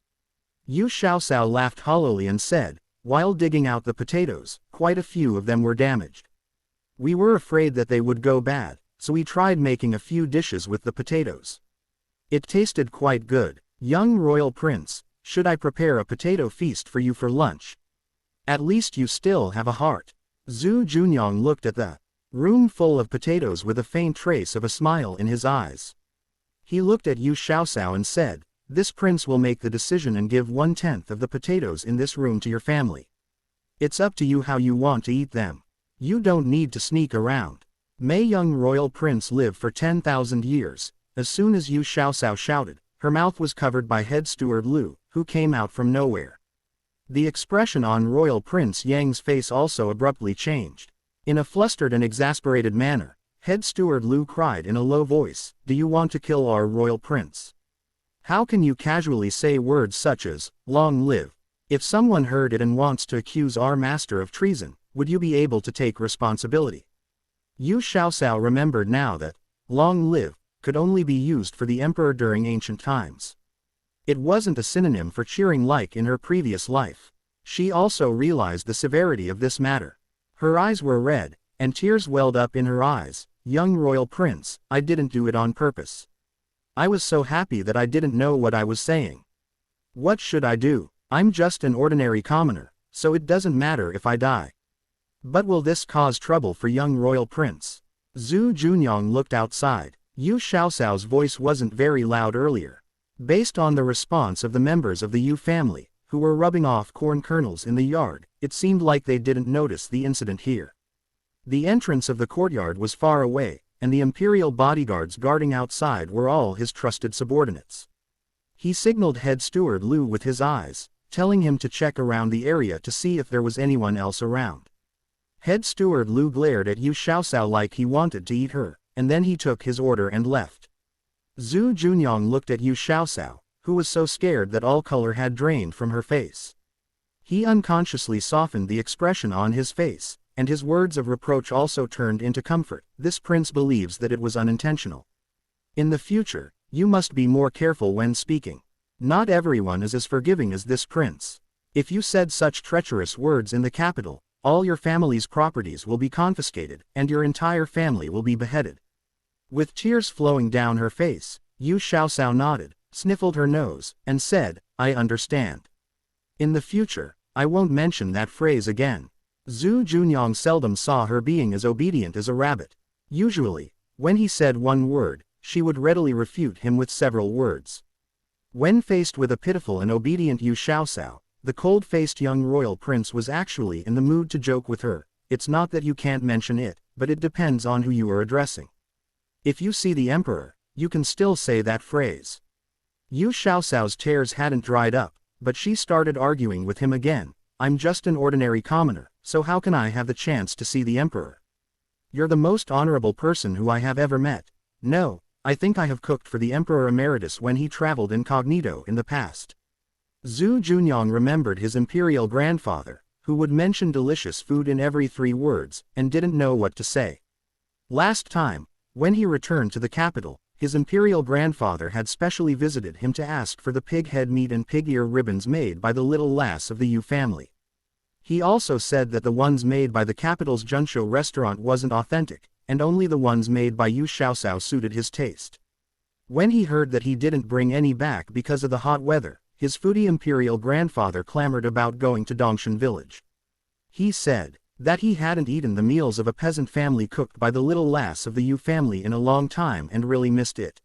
Yu Xiaosao laughed hollowly and said, while digging out the potatoes, quite a few of them were damaged. We were afraid that they would go bad, so we tried making a few dishes with the potatoes. It tasted quite good. Young royal prince, should I prepare a potato feast for you for lunch? At least you still have a heart. Zhu Junyang looked at the room full of potatoes with a faint trace of a smile in his eyes. He looked at Yu Xiaosao and said, this prince will make the decision and give 1/10 of the potatoes in this room to your family. It's up to you how you want to eat them. You don't need to sneak around. May young royal prince live for 10,000 years. As soon as Yu Xiaosao shouted, her mouth was covered by head steward Lu, who came out from nowhere. The expression on royal prince Yang's face also abruptly changed. In a flustered and exasperated manner, Head Steward Lu cried in a low voice, "Do you want to kill our royal prince? How can you casually say words such as, 'Long live'? If someone heard it and wants to accuse our master of treason, would you be able to take responsibility?" Yu Xiaoxiao remembered now that, "long live," could only be used for the emperor during ancient times. It wasn't a synonym for cheering like in her previous life. She also realized the severity of this matter. Her eyes were red, and tears welled up in her eyes. "Young royal prince, I didn't do it on purpose. I was so happy that I didn't know what I was saying. What should I do? I'm just an ordinary commoner, so it doesn't matter if I die. But will this cause trouble for young royal prince?" Zhu Junyang looked outside. Yu Xiaoxiao's voice wasn't very loud earlier. Based on the response of the members of the Yu family, who were rubbing off corn kernels in the yard, it seemed like they didn't notice the incident here. The entrance of the courtyard was far away, and the imperial bodyguards guarding outside were all his trusted subordinates. He signaled Head Steward Lu with his eyes, telling him to check around the area to see if there was anyone else around. Head Steward Lu glared at Yu Xiaoxiao like he wanted to eat her, and then he took his order and left. Zhu Junyang looked at Yu Xiaoxiao, who was so scared that all color had drained from her face. He unconsciously softened the expression on his face, and his words of reproach also turned into comfort. "This prince believes that it was unintentional. In the future, you must be more careful when speaking. Not everyone is as forgiving as this prince. If you said such treacherous words in the capital, all your family's properties will be confiscated, and your entire family will be beheaded." With tears flowing down her face, Yu Xiaoxiao nodded, sniffled her nose, and said, "I understand. In the future, I won't mention that phrase again." Zhu Junyang seldom saw her being as obedient as a rabbit. Usually, when he said one word, she would readily refute him with several words. When faced with a pitiful and obedient Yu Xiaoxiao, the cold-faced young royal prince was actually in the mood to joke with her. "It's not that you can't mention it, but it depends on who you are addressing. If you see the emperor, you can still say that phrase." Yu Xiaoxiao's tears hadn't dried up, but she started arguing with him again. "I'm just an ordinary commoner, so how can I have the chance to see the emperor? You're the most honorable person who I have ever met. No, I think I have cooked for the Emperor Emeritus when he traveled incognito in the past." Zhu Junyang remembered his imperial grandfather, who would mention delicious food in every 3 words, and didn't know what to say. Last time, when he returned to the capital, his imperial grandfather had specially visited him to ask for the pig head meat and pig ear ribbons made by the little lass of the Yu family. He also said that the ones made by the capital's Junshou restaurant wasn't authentic, and only the ones made by Yu Xiaoxiao suited his taste. When he heard that he didn't bring any back because of the hot weather, his foodie imperial grandfather clamored about going to Dongshan village. He said that he hadn't eaten the meals of a peasant family cooked by the little lass of the Yu family in a long time and really missed it.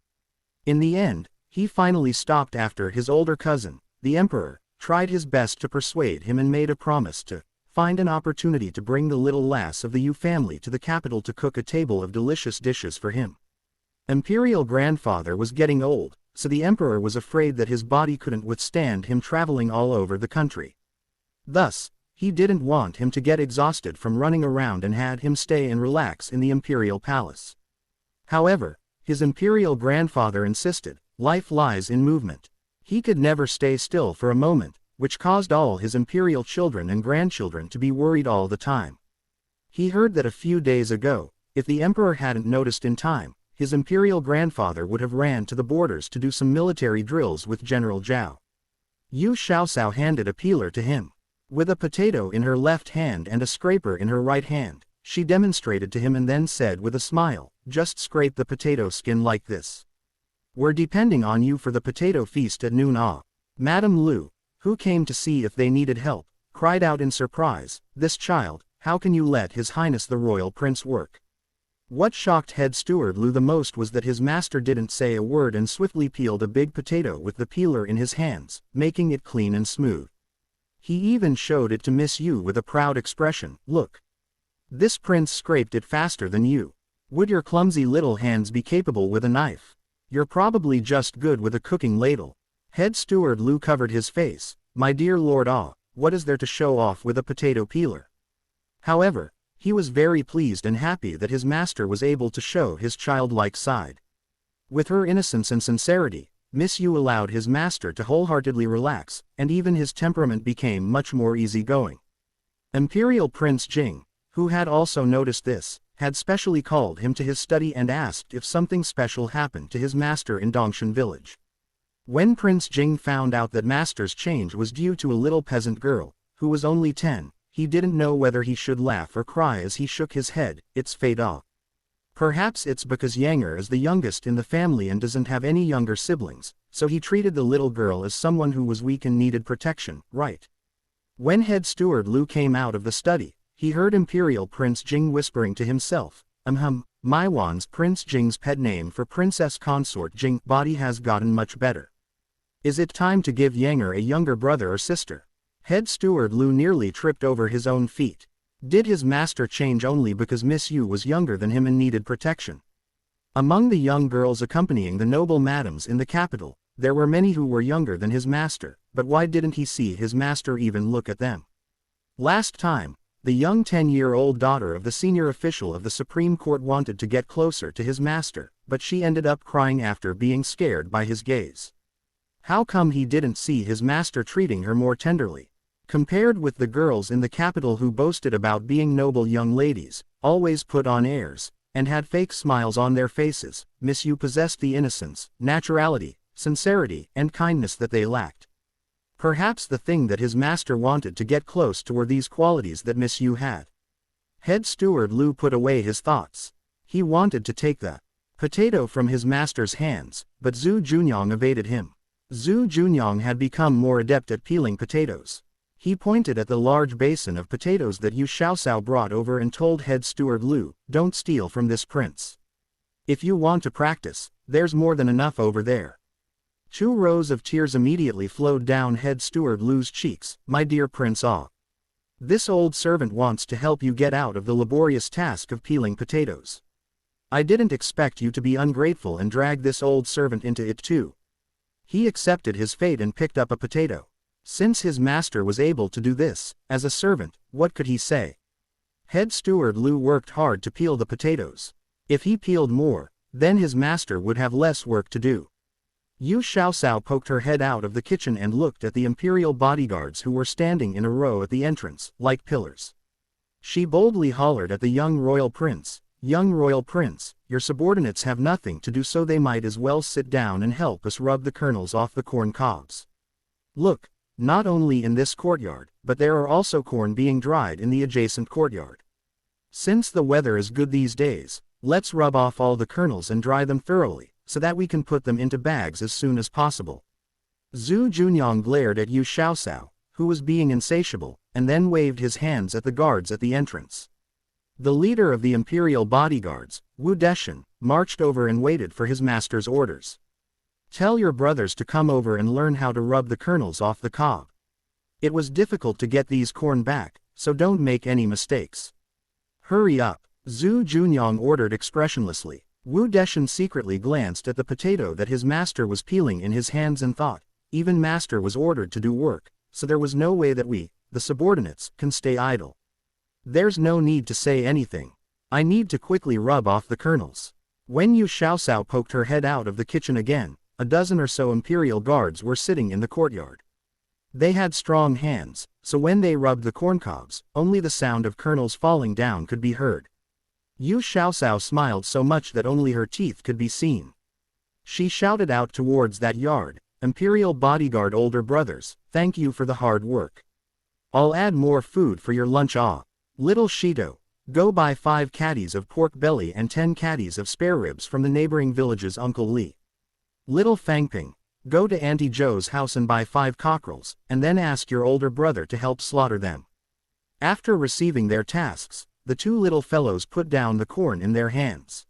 In the end, he finally stopped after his older cousin, the emperor, tried his best to persuade him and made a promise to find an opportunity to bring the little lass of the Yu family to the capital to cook a table of delicious dishes for him. Imperial grandfather was getting old, so the emperor was afraid that his body couldn't withstand him traveling all over the country. Thus, he didn't want him to get exhausted from running around and had him stay and relax in the imperial palace. However, his imperial grandfather insisted, life lies in movement. He could never stay still for a moment, which caused all his imperial children and grandchildren to be worried all the time. He heard that a few days ago, if the emperor hadn't noticed in time, his imperial grandfather would have ran to the borders to do some military drills with General Zhao. Yu Xiaoxiao handed a peeler to him. With a potato in her left hand and a scraper in her right hand, she demonstrated to him and then said with a smile, "Just scrape the potato skin like this. We're depending on you for the potato feast at noon." Madame Lu, who came to see if they needed help, cried out in surprise, "This child, how can you let His Highness the Royal Prince work?" What shocked Head Steward Lu the most was that his master didn't say a word and swiftly peeled a big potato with the peeler in his hands, making it clean and smooth. He even showed it to Miss Yu with a proud expression. "Look. This prince scraped it faster than you. Would your clumsy little hands be capable with a knife? You're probably just good with a cooking ladle." Head Steward Lu covered his face. "My dear Lord what is there to show off with a potato peeler?" However, He was very pleased and happy that his master was able to show his childlike side. With her innocence and sincerity, Miss Yu allowed his master to wholeheartedly relax, and even his temperament became much more easygoing. Imperial Prince Jing, who had also noticed this, had specially called him to his study and asked if something special happened to his master in Dongshan village. When Prince Jing found out that master's change was due to a little peasant girl, who was only 10, he didn't know whether he should laugh or cry as he shook his head. It's fate. Perhaps it's because Yanger is the youngest in the family and doesn't have any younger siblings, so he treated the little girl as someone who was weak and needed protection, right? When head steward Lu came out of the study, he heard Imperial Prince Jing whispering to himself, Maiwan's Prince Jing's pet name for Princess Consort Jing body has gotten much better. Is it time to give Yanger a younger brother or sister? Head steward Lu nearly tripped over his own feet. Did his master change only because Miss Yu was younger than him and needed protection? Among the young girls accompanying the noble madams in the capital, there were many who were younger than his master, but why didn't he see his master even look at them? Last time, the young 10-year-old daughter of the senior official of the Supreme Court wanted to get closer to his master, but she ended up crying after being scared by his gaze. How come he didn't see his master treating her more tenderly? Compared with the girls in the capital who boasted about being noble young ladies, always put on airs, and had fake smiles on their faces, Miss Yu possessed the innocence, naturality, sincerity, and kindness that they lacked. Perhaps the thing that his master wanted to get close to were these qualities that Miss Yu had. Head steward Lu put away his thoughts. He wanted to take the potato from his master's hands, but Zhu Junyang evaded him. Zhu Junyang had become more adept at peeling potatoes. He pointed at the large basin of potatoes that Yu Xiaoxiao brought over and told head steward Lu, "Don't steal from this prince. If you want to practice, there's more than enough over there." 2 rows of tears immediately flowed down head steward Lu's cheeks. "My dear Prince this old servant wants to help you get out of the laborious task of peeling potatoes. I didn't expect you to be ungrateful and drag this old servant into it too." He accepted his fate and picked up a potato. Since his master was able to do this, as a servant, what could he say? Head steward Lu worked hard to peel the potatoes. If he peeled more, then his master would have less work to do. Yu Xiaoxiao poked her head out of the kitchen and looked at the imperial bodyguards who were standing in a row at the entrance, like pillars. She boldly hollered at the young royal prince, "Young royal prince, your subordinates have nothing to do, so they might as well sit down and help us rub the kernels off the corn cobs. Look, not only in this courtyard, but there are also corn being dried in the adjacent courtyard. Since the weather is good these days, let's rub off all the kernels and dry them thoroughly, so that we can put them into bags as soon as possible." Zhu Junyang glared at Yu Xiaoxiao, who was being insatiable, and then waved his hands at the guards at the entrance. The leader of the imperial bodyguards, Wu Deshan, marched over and waited for his master's orders. "Tell your brothers to come over and learn how to rub the kernels off the cob. It was difficult to get these corn back, so don't make any mistakes. Hurry up," Zhu Junyang ordered expressionlessly. Wu Deshan secretly glanced at the potato that his master was peeling in his hands and thought, even master was ordered to do work, so there was no way that we, the subordinates, can stay idle. There's no need to say anything. I need to quickly rub off the kernels. When Yu Xiaoxiao poked her head out of the kitchen again, a dozen or so imperial guards were sitting in the courtyard. They had strong hands, so when they rubbed the corn cobs, only the sound of kernels falling down could be heard. Yu Xiaoxiao smiled so much that only her teeth could be seen. She shouted out towards that yard, "Imperial bodyguard older brothers, thank you for the hard work. I'll add more food for your lunch. Little Shito, go buy 5 caddies of pork belly and 10 caddies of spare ribs from the neighboring village's Uncle Li. Little Fangping, go to Auntie Joe's house and buy 5 cockerels, and then ask your older brother to help slaughter them." After receiving their tasks, the 2 little fellows put down the corn in their hands.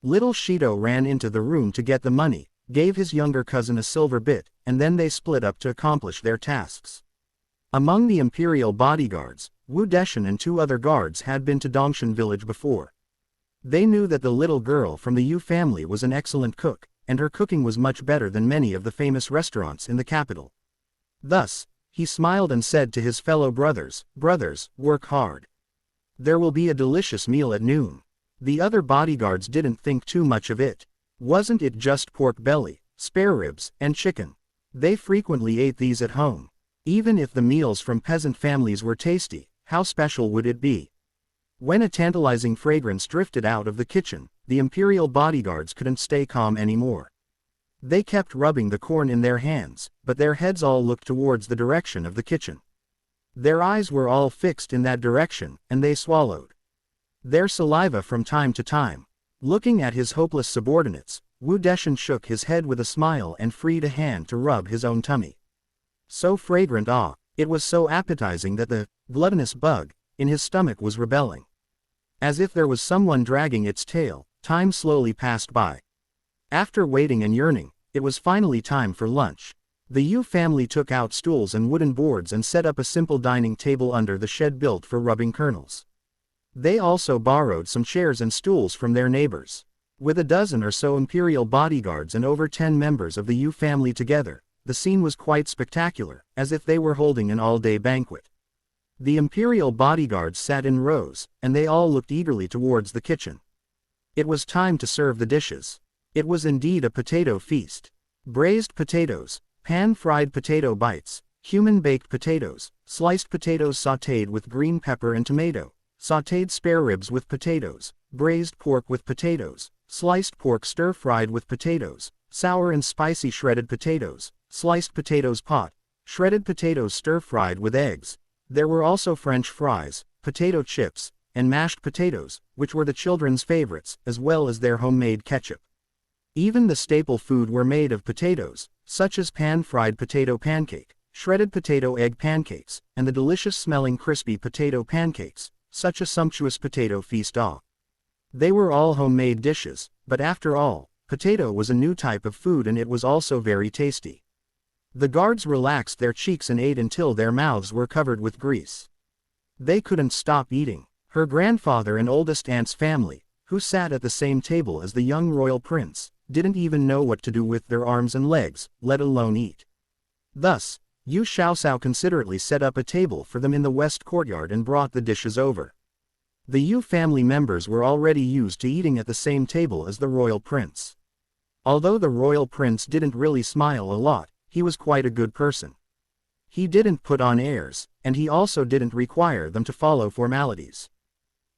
Little Shito ran into the room to get the money, gave his younger cousin a silver bit, and then they split up to accomplish their tasks. Among the imperial bodyguards, Wu Deshan and 2 other guards had been to Dongshan village before. They knew that the little girl from the Yu family was an excellent cook, and her cooking was much better than many of the famous restaurants in the capital. Thus, he smiled and said to his fellow brothers, "Brothers, work hard. There will be a delicious meal at noon. The other bodyguards didn't think too much of it. Wasn't it just pork belly, spare ribs, and chicken? They frequently ate these at home. Even if the meals from peasant families were tasty, how special would it be? When a tantalizing fragrance drifted out of the kitchen, the imperial bodyguards couldn't stay calm anymore. They kept rubbing the corn in their hands, but their heads all looked towards the direction of the kitchen. Their eyes were all fixed in that direction, and they swallowed their saliva from time to time. Looking at his hopeless subordinates, Wu Deshan shook his head with a smile and freed a hand to rub his own tummy. So fragrant, it was so appetizing that the gluttonous bug in his stomach was rebelling. As if there was someone dragging its tail, time slowly passed by. After waiting and yearning, it was finally time for lunch. The Yu family took out stools and wooden boards and set up a simple dining table under the shed built for rubbing kernels. They also borrowed some chairs and stools from their neighbors. With a dozen or so imperial bodyguards and over 10 members of the Yu family together, the scene was quite spectacular, as if they were holding an all-day banquet. The imperial bodyguards sat in rows, and they all looked eagerly towards the kitchen. It was time to serve the dishes. It was indeed a potato feast. Braised potatoes, pan-fried potato bites, human-baked potatoes, sliced potatoes sautéed with green pepper and tomato, sautéed spare ribs with potatoes, braised pork with potatoes, sliced pork stir-fried with potatoes, sour and spicy shredded potatoes, sliced potatoes pot, shredded potatoes stir-fried with eggs. There were also French fries, potato chips, and mashed potatoes, which were the children's favorites, as well as their homemade ketchup. Even the staple food were made of potatoes, such as pan-fried potato pancake, shredded potato egg pancakes, and the delicious-smelling crispy potato pancakes, such a sumptuous potato feast. They were all homemade dishes, but after all, potato was a new type of food and it was also very tasty. The guards relaxed their cheeks and ate until their mouths were covered with grease. They couldn't stop eating. Her grandfather and oldest aunt's family, who sat at the same table as the young royal prince, didn't even know what to do with their arms and legs, let alone eat. Thus, Yu Xiaosao considerately set up a table for them in the west courtyard and brought the dishes over. The Yu family members were already used to eating at the same table as the royal prince. Although the royal prince didn't really smile a lot, he was quite a good person. He didn't put on airs, and he also didn't require them to follow formalities.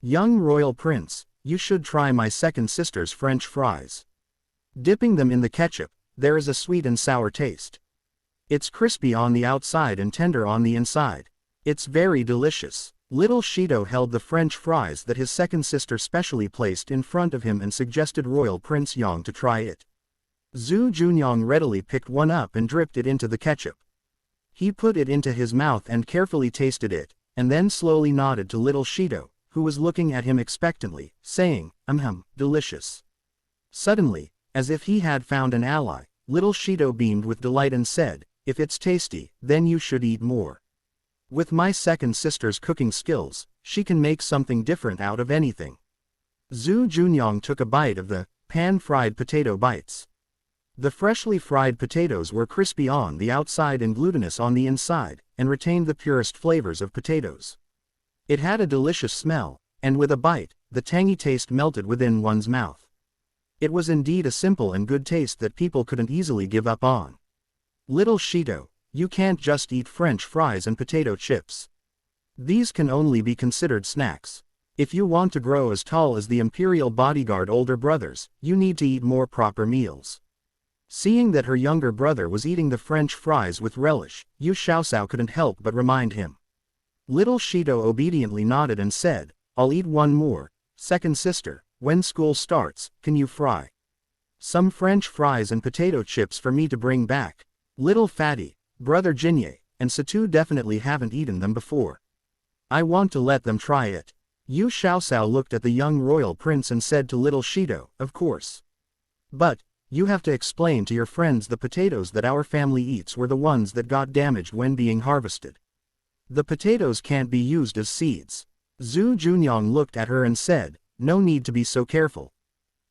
Young royal prince, you should try my second sister's French fries. Dipping them in the ketchup, there is a sweet and sour taste. It's crispy on the outside and tender on the inside. It's very delicious. Little Shido held the French fries that his second sister specially placed in front of him and suggested Royal Prince Yang to try it. Zhu Junyang readily picked one up and dripped it into the ketchup. He put it into his mouth and carefully tasted it, and then slowly nodded to little Shido, who was looking at him expectantly, saying, delicious. Suddenly, as if he had found an ally, little Shido beamed with delight and said, if it's tasty, then you should eat more. With my second sister's cooking skills, she can make something different out of anything. Zhu Junyang took a bite of the pan-fried potato bites. The freshly fried potatoes were crispy on the outside and glutinous on the inside, and retained the purest flavors of potatoes. It had a delicious smell, and with a bite, the tangy taste melted within one's mouth. It was indeed a simple and good taste that people couldn't easily give up on. Little Shido, you can't just eat French fries and potato chips. These can only be considered snacks. If you want to grow as tall as the imperial bodyguard older brothers, you need to eat more proper meals. Seeing that her younger brother was eating the French fries with relish, Yu Xiaosao couldn't help but remind him. Little Shido obediently nodded and said, I'll eat one more. Second sister, when school starts, can you fry some French fries and potato chips for me to bring back? Little Fatty, Brother Jinye, and Satu definitely haven't eaten them before. I want to let them try it. Yu Xiaosao looked at the young royal prince and said to little Shido, of course. But, you have to explain to your friends the potatoes that our family eats were the ones that got damaged when being harvested. The potatoes can't be used as seeds. Zhu Junyang looked at her and said, no need to be so careful.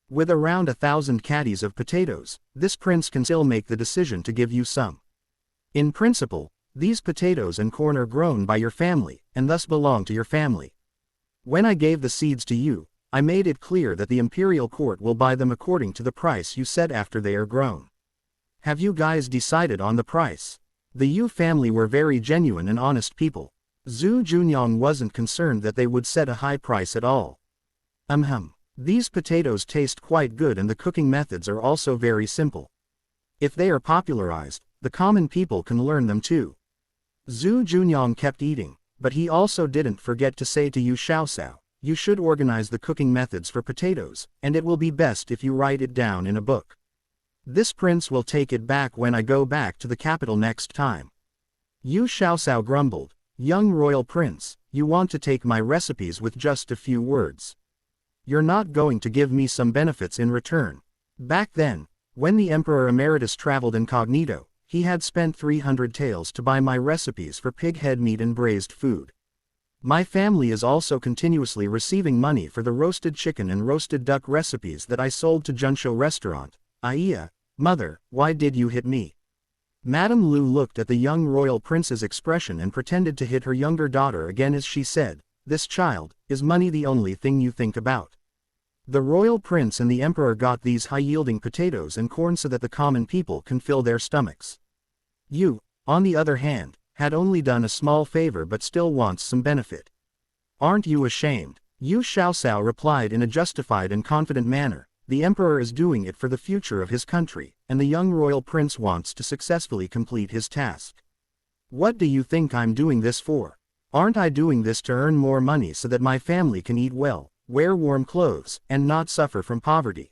With around 1,000 caddies of potatoes, this prince can still make the decision to give you some. In principle, these potatoes and corn are grown by your family, and thus belong to your family. When I gave the seeds to you, I made it clear that the imperial court will buy them according to the price you set after they are grown. Have you guys decided on the price? The Yu family were very genuine and honest people. Zhu Junyang wasn't concerned that they would set a high price at all. These potatoes taste quite good and the cooking methods are also very simple. If they are popularized, the common people can learn them too. Zhu Junyang kept eating, but he also didn't forget to say to Yu Xiaosao, you should organize the cooking methods for potatoes, and it will be best if you write it down in a book. This prince will take it back when I go back to the capital next time. Yu Xiaosao grumbled, young royal prince, you want to take my recipes with just a few words. You're not going to give me some benefits in return. Back then, when the Emperor Emeritus traveled incognito, he had spent 300 taels to buy my recipes for pig head meat and braised food. My family is also continuously receiving money for the roasted chicken and roasted duck recipes that I sold to Junshou restaurant. Iya, mother, why did you hit me? Madame Lu looked at the young royal prince's expression and pretended to hit her younger daughter again as she said, this child, is money the only thing you think about? The royal prince and the emperor got these high-yielding potatoes and corn so that the common people can fill their stomachs. You, on the other hand, had only done a small favor but still wants some benefit. Aren't you ashamed? Yu Xiaosao replied in a justified and confident manner, the emperor is doing it for the future of his country, and the young royal prince wants to successfully complete his task. What do you think I'm doing this for? Aren't I doing this to earn more money so that my family can eat well, wear warm clothes, and not suffer from poverty?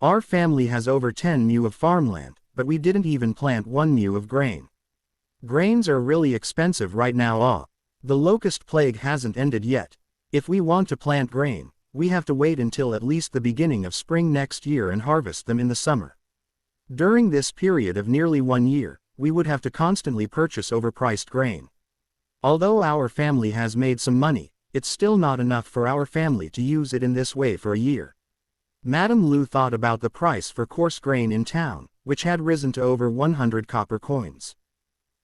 Our family has over 10 mu of farmland, but we didn't even plant 1 mu of grain. Grains are really expensive right now. The locust plague hasn't ended yet. If we want to plant grain, we have to wait until at least the beginning of spring next year and harvest them in the summer. During this period of nearly 1 year, we would have to constantly purchase overpriced grain. Although our family has made some money, it's still not enough for our family to use it in this way for a year. Madame Lu thought about the price for coarse grain in town, which had risen to over 100 copper coins.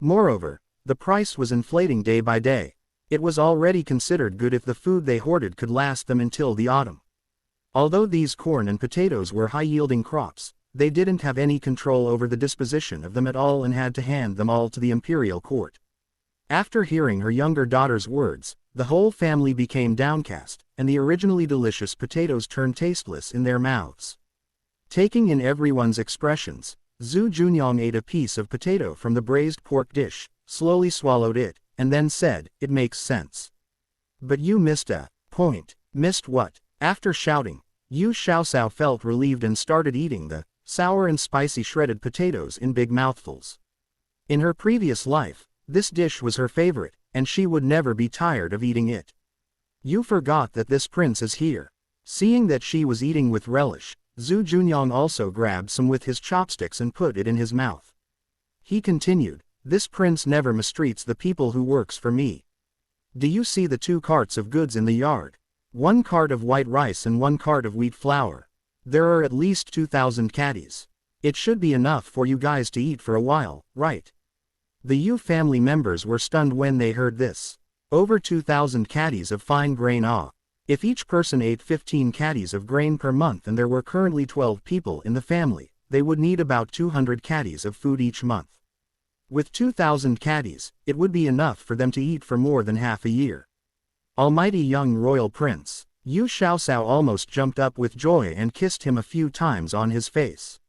Moreover, the price was inflating day by day. It was already considered good if the food they hoarded could last them until the autumn. Although these corn and potatoes were high-yielding crops, they didn't have any control over the disposition of them at all and had to hand them all to the imperial court. After hearing her younger daughter's words, the whole family became downcast, and the originally delicious potatoes turned tasteless in their mouths. Taking in everyone's expressions, Zhu Junyang ate a piece of potato from the braised pork dish, slowly swallowed it, and then said, it makes sense. But you missed a point. Missed what? After shouting, Yu Xiaosao felt relieved and started eating the sour and spicy shredded potatoes in big mouthfuls. In her previous life, this dish was her favorite, and she would never be tired of eating it. You forgot that this prince is here. Seeing that she was eating with relish, Zhu Junyang also grabbed some with his chopsticks and put it in his mouth. He continued, this prince never mistreats the people who works for me. Do you see the 2 carts of goods in the yard? 1 cart of white rice and 1 cart of wheat flour. There are at least 2,000 caddies. It should be enough for you guys to eat for a while, right? The Yu family members were stunned when they heard this. Over 2,000 caddies of fine grain. If each person ate 15 caddies of grain per month and there were currently 12 people in the family, they would need about 200 caddies of food each month. With 2,000 caddies, it would be enough for them to eat for more than half a year. Almighty young royal prince, Yu Xiaosao almost jumped up with joy and kissed him a few times on his face.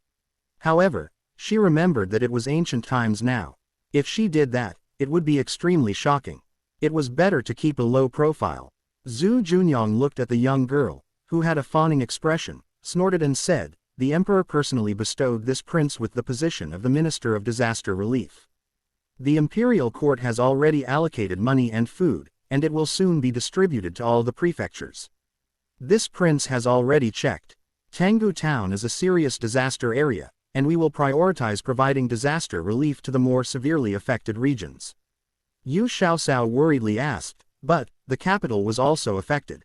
However, she remembered that it was ancient times now. If she did that, it would be extremely shocking. It was better to keep a low profile. Zhu Junyang looked at the young girl, who had a fawning expression, snorted and said, the emperor personally bestowed this prince with the position of the Minister of Disaster Relief. The imperial court has already allocated money and food, and it will soon be distributed to all the prefectures. This prince has already checked. Tanggu town is a serious disaster area, and we will prioritize providing disaster relief to the more severely affected regions. Yu Xiaosao worriedly asked, but the capital was also affected.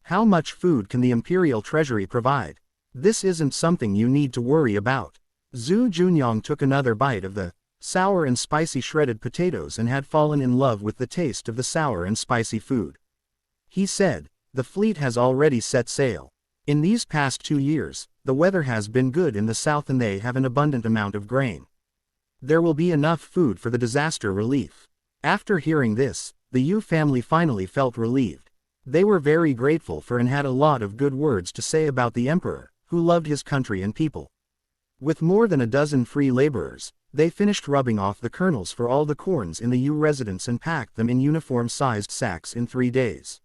How much food can the imperial treasury provide? This isn't something you need to worry about. Zhu Junyang took another bite of the sour and spicy shredded potatoes and had fallen in love with the taste of the sour and spicy food. He said, "The fleet has already set sail. In these past 2 years, the weather has been good in the south and they have an abundant amount of grain. There will be enough food for the disaster relief." After hearing this, the Yu family finally felt relieved. They were very grateful for and had a lot of good words to say about the emperor, who loved his country and people. With more than a dozen free laborers, they finished rubbing off the kernels for all the corns in the Yu residence and packed them in uniform-sized sacks in 3 days.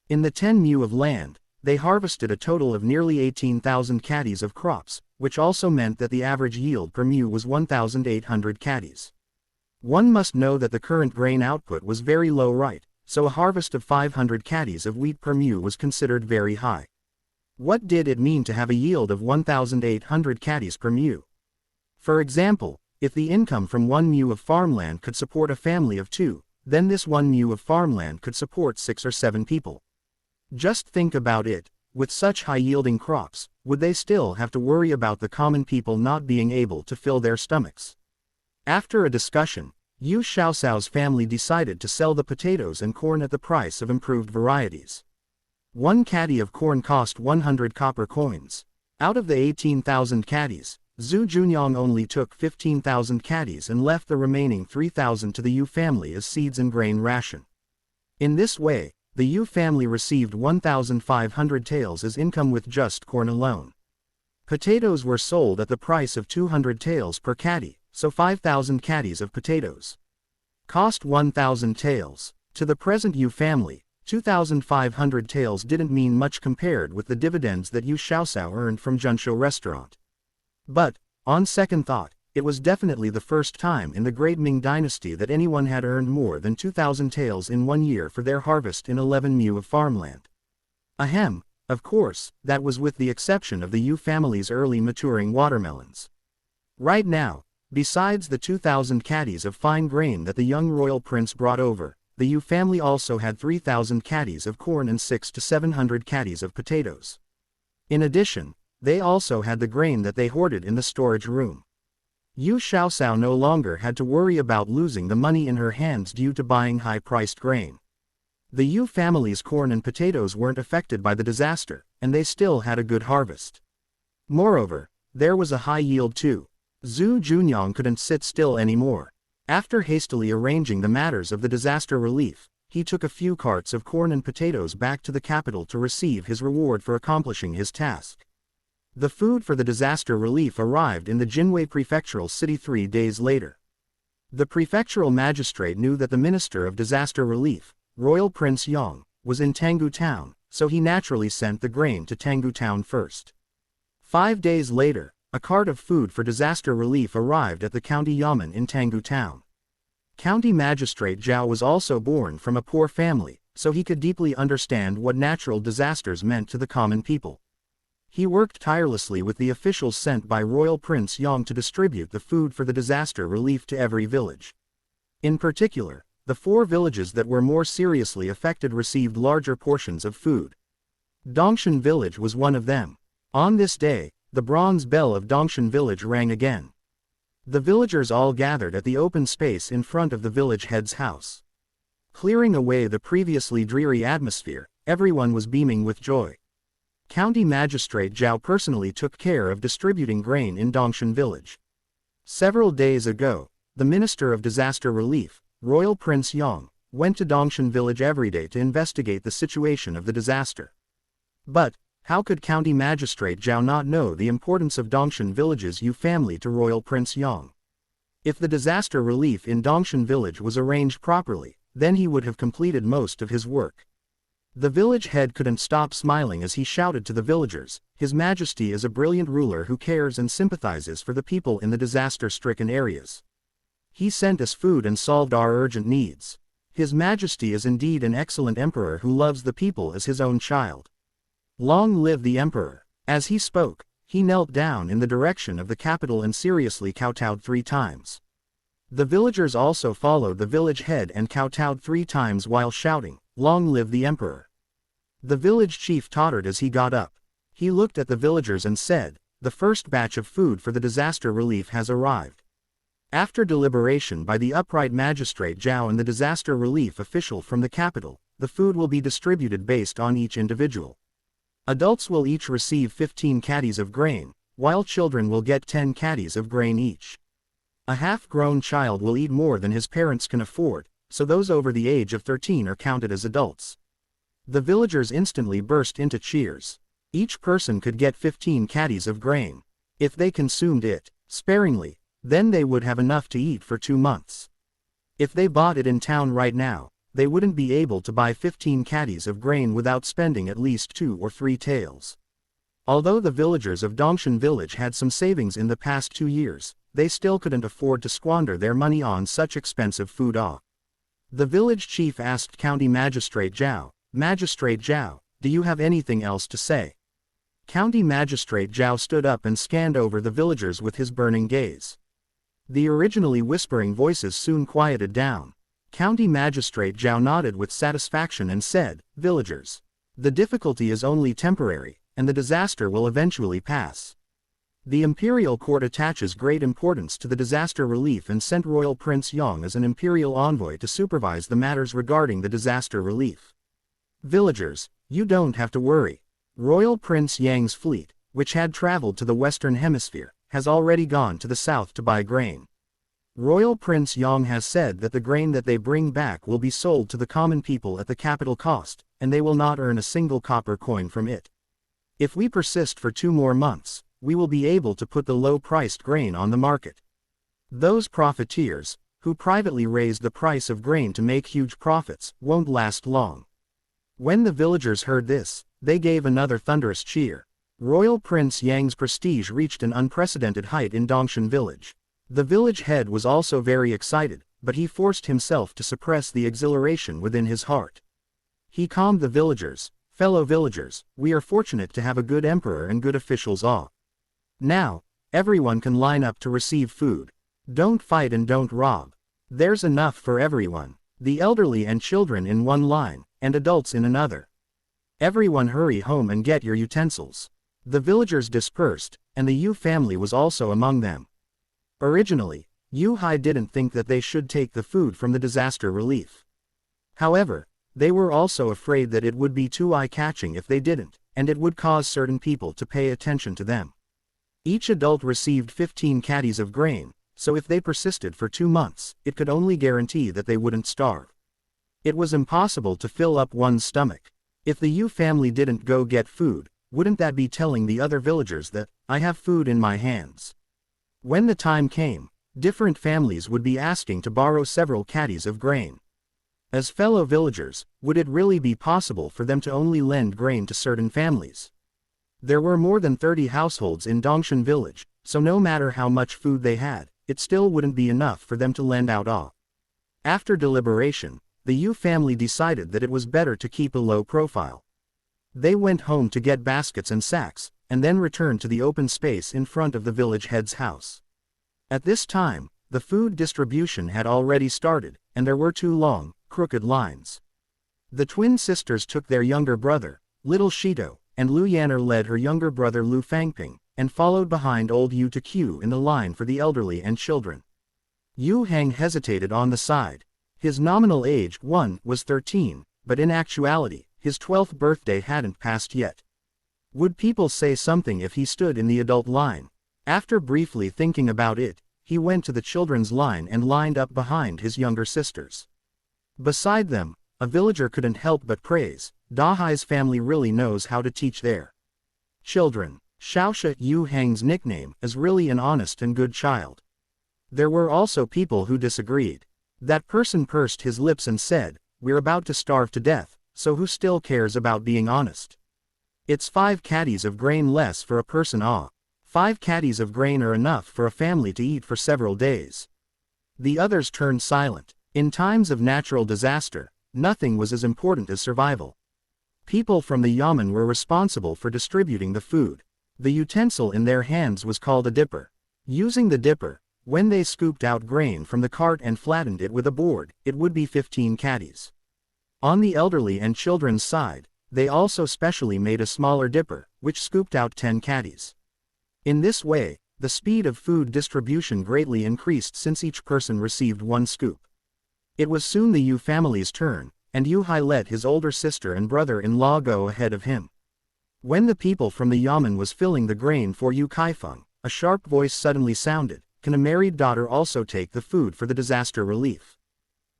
In the 10 mu of land, they harvested a total of nearly 18,000 caddies of crops, which also meant that the average yield per mu was 1,800 caddies. One must know that the current grain output was very low, right? So a harvest of 500 caddies of wheat per mu was considered very high. What did it mean to have a yield of 1,800 caddies per mu? For example, if the income from 1 mu of farmland could support a family of 2, then this 1 mu of farmland could support 6 or 7 people. Just think about it, with such high-yielding crops, would they still have to worry about the common people not being able to fill their stomachs? After a discussion, Yu Xiaoxiao's family decided to sell the potatoes and corn at the price of improved varieties. 1 caddy of corn cost 100 copper coins. Out of the 18,000 caddies, Zhu Junyang only took 15,000 caddies and left the remaining 3,000 to the Yu family as seeds and grain ration. In this way, the Yu family received 1,500 taels as income with just corn alone. Potatoes were sold at the price of 200 taels per caddy, so 5,000 caddies of potatoes cost 1,000 taels. To the present Yu family, 2,500 taels didn't mean much compared with the dividends that Yu Xiaoxiao earned from Zhunshu restaurant. But, on second thought, it was definitely the first time in the Great Ming Dynasty that anyone had earned more than 2,000 taels in 1 year for their harvest in 11 mu of farmland. Ahem, of course, that was with the exception of the Yu family's early maturing watermelons. Right now, besides the 2,000 caddies of fine grain that the young royal prince brought over, the Yu family also had 3,000 caddies of corn and 600 to 700 caddies of potatoes. In addition, they also had the grain that they hoarded in the storage room. Yu Xiaoxiao no longer had to worry about losing the money in her hands due to buying high-priced grain. The Yu family's corn and potatoes weren't affected by the disaster, and they still had a good harvest. Moreover, there was a high yield too. Zhu Junyang couldn't sit still anymore. After hastily arranging the matters of the disaster relief, he took a few carts of corn and potatoes back to the capital to receive his reward for accomplishing his task. The food for the disaster relief arrived in the Jinwei prefectural city 3 days later. The prefectural magistrate knew that the Minister of Disaster Relief, Royal Prince Yang, was in Tanggu Town, so he naturally sent the grain to Tanggu Town first. 5 days later, a cart of food for disaster relief arrived at the county yamen in Tanggu Town. County Magistrate Zhao was also born from a poor family, so he could deeply understand what natural disasters meant to the common people. He worked tirelessly with the officials sent by Royal Prince Yang to distribute the food for the disaster relief to every village. In particular, the 4 villages that were more seriously affected received larger portions of food. Dongshan village was one of them. On this day, the bronze bell of Dongshan village rang again. The villagers all gathered at the open space in front of the village head's house. Clearing away the previously dreary atmosphere, everyone was beaming with joy. County Magistrate Zhao personally took care of distributing grain in Dongshan village. Several days ago, the Minister of Disaster Relief, Royal Prince Yang, went to Dongshan village every day to investigate the situation of the disaster. But, how could County Magistrate Zhao not know the importance of Dongshan village's Yu family to Royal Prince Yang? If the disaster relief in Dongshan village was arranged properly, then he would have completed most of his work. The village head couldn't stop smiling as he shouted to the villagers, "His Majesty is a brilliant ruler who cares and sympathizes for the people in the disaster-stricken areas. He sent us food and solved our urgent needs. His Majesty is indeed an excellent emperor who loves the people as his own child. Long live the emperor." As he spoke, he knelt down in the direction of the capital and seriously kowtowed 3 times. The villagers also followed the village head and kowtowed 3 times while shouting, "Long live the emperor." The village chief tottered as he got up. He looked at the villagers and said, "The first batch of food for the disaster relief has arrived." After deliberation by the upright magistrate Zhao and the disaster relief official from the capital, the food will be distributed based on each individual. Adults will each receive 15 caddies of grain, while children will get 10 caddies of grain each. A half-grown child will eat more than his parents can afford, so those over the age of 13 are counted as adults. The villagers instantly burst into cheers. Each person could get 15 caddies of grain. If they consumed it sparingly, then they would have enough to eat for 2 months. If they bought it in town right now, they wouldn't be able to buy 15 caddies of grain without spending at least 2 or 3 taels. Although the villagers of Dongshan village had some savings in the past 2 years, they still couldn't afford to squander their money on such expensive food. The village chief asked County Magistrate Zhao, "Magistrate Zhao, do you have anything else to say?" County Magistrate Zhao stood up and scanned over the villagers with his burning gaze. The originally whispering voices soon quieted down. County Magistrate Zhao nodded with satisfaction and said, "Villagers, the difficulty is only temporary, and the disaster will eventually pass. The imperial court attaches great importance to the disaster relief and sent Royal Prince Yang as an imperial envoy to supervise the matters regarding the disaster relief. Villagers, you don't have to worry. Royal Prince Yang's fleet, which had traveled to the Western Hemisphere, has already gone to the south to buy grain. Royal Prince Yang has said that the grain that they bring back will be sold to the common people at the capital cost, and they will not earn a single copper coin from it. If we persist for 2 more months, we will be able to put the low-priced grain on the market. Those profiteers, who privately raise the price of grain to make huge profits, won't last long." When the villagers heard this, they gave another thunderous cheer. Royal Prince Yang's prestige reached an unprecedented height in Dongshan village. The village head was also very excited, but he forced himself to suppress the exhilaration within his heart. He calmed the villagers. "Fellow villagers, we are fortunate to have a good emperor and good officials. Now, everyone can line up to receive food. Don't fight and don't rob. There's enough for everyone. The elderly and children in one line, and adults in another. Everyone hurry home and get your utensils." The villagers dispersed, and the Yu family was also among them. Originally, Yu Hai didn't think that they should take the food from the disaster relief. However, they were also afraid that it would be too eye-catching if they didn't, and it would cause certain people to pay attention to them. Each adult received 15 caddies of grain, so if they persisted for 2 months, it could only guarantee that they wouldn't starve. It was impossible to fill up one's stomach. If the Yu family didn't go get food, wouldn't that be telling the other villagers that, "I have food in my hands"? When the time came, different families would be asking to borrow several caddies of grain. As fellow villagers, would it really be possible for them to only lend grain to certain families? There were more than 30 households in Dongshan village, so no matter how much food they had, it still wouldn't be enough for them to lend out. After deliberation, the Yu family decided that it was better to keep a low profile. They went home to get baskets and sacks, and then returned to the open space in front of the village head's house. At this time, the food distribution had already started, and there were 2 long, crooked lines. The twin sisters took their younger brother, little Shito, and Lu Yanner led her younger brother Lu Fangping, and followed behind old Yu to queue in the line for the elderly and children. Yu Hang hesitated on the side. His nominal age, was 13, but in actuality, his 12th birthday hadn't passed yet. Would people say something if he stood in the adult line? After briefly thinking about it, he went to the children's line and lined up behind his younger sisters. Beside them, a villager couldn't help but praise, "Dahai's family really knows how to teach their children. Xiaoxia, Yu Hang's nickname, is really an honest and good child." There were also people who disagreed. That person pursed his lips and said, "We're about to starve to death, so who still cares about being honest? It's 5 caddies of grain less for a person. 5 caddies of grain are enough for a family to eat for several days." The others turned silent. In times of natural disaster, nothing was as important as survival. People from the yamen were responsible for distributing the food. The utensil in their hands was called a dipper. Using the dipper, when they scooped out grain from the cart and flattened it with a board, it would be 15 caddies. On the elderly and children's side, they also specially made a smaller dipper, which scooped out 10 caddies. In this way, the speed of food distribution greatly increased since each person received 1 scoop. It was soon the Yu family's turn, and Yu Hai let his older sister and brother-in-law go ahead of him. When the people from the yamen was filling the grain for Yu Kaifeng, a sharp voice suddenly sounded, "Can a married daughter also take the food for the disaster relief?"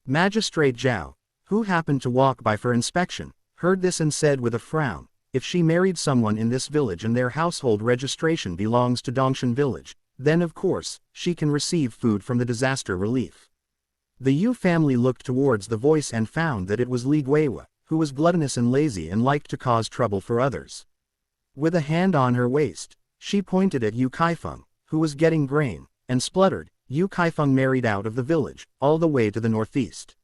Magistrate Zhao, who happened to walk by for inspection, heard this and said with a frown, "If she married someone in this village and their household registration belongs to Dongshan village, then of course, she can receive food from the disaster relief." The Yu family looked towards the voice and found that it was Li Guiwa, who was gluttonous and lazy and liked to cause trouble for others. With a hand on her waist, she pointed at Yu Kaifeng, who was getting grain, and spluttered, "Yu Kaifeng married out of the village, all the way to the northeast.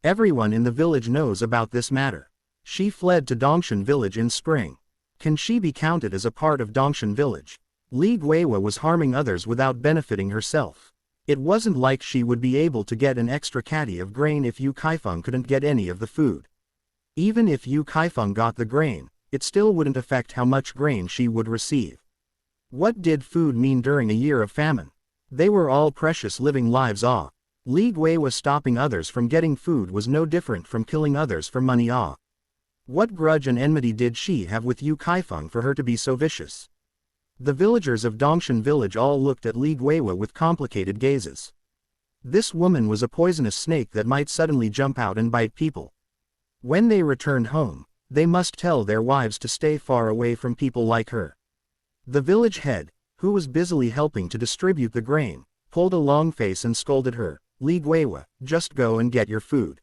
Everyone in the village knows about this matter. She fled to Dongshan village in spring. Can she be counted as a part of Dongshan village?" Li Guiwa was harming others without benefiting herself. It wasn't like she would be able to get an extra caddy of grain if Yu Kaifeng couldn't get any of the food. Even if Yu Kaifeng got the grain, it still wouldn't affect how much grain she would receive. What did food mean during a year of famine? They were all precious living lives. Li Guiwa stopping others from getting food was no different from killing others for money. What grudge and enmity did she have with Yu Kaifeng for her to be so vicious? The villagers of Dongshan village all looked at Li Guiwa with complicated gazes. This woman was a poisonous snake that might suddenly jump out and bite people. When they returned home, they must tell their wives to stay far away from people like her. The village head, who was busily helping to distribute the grain, pulled a long face and scolded her, "Li Guiwa, just go and get your food.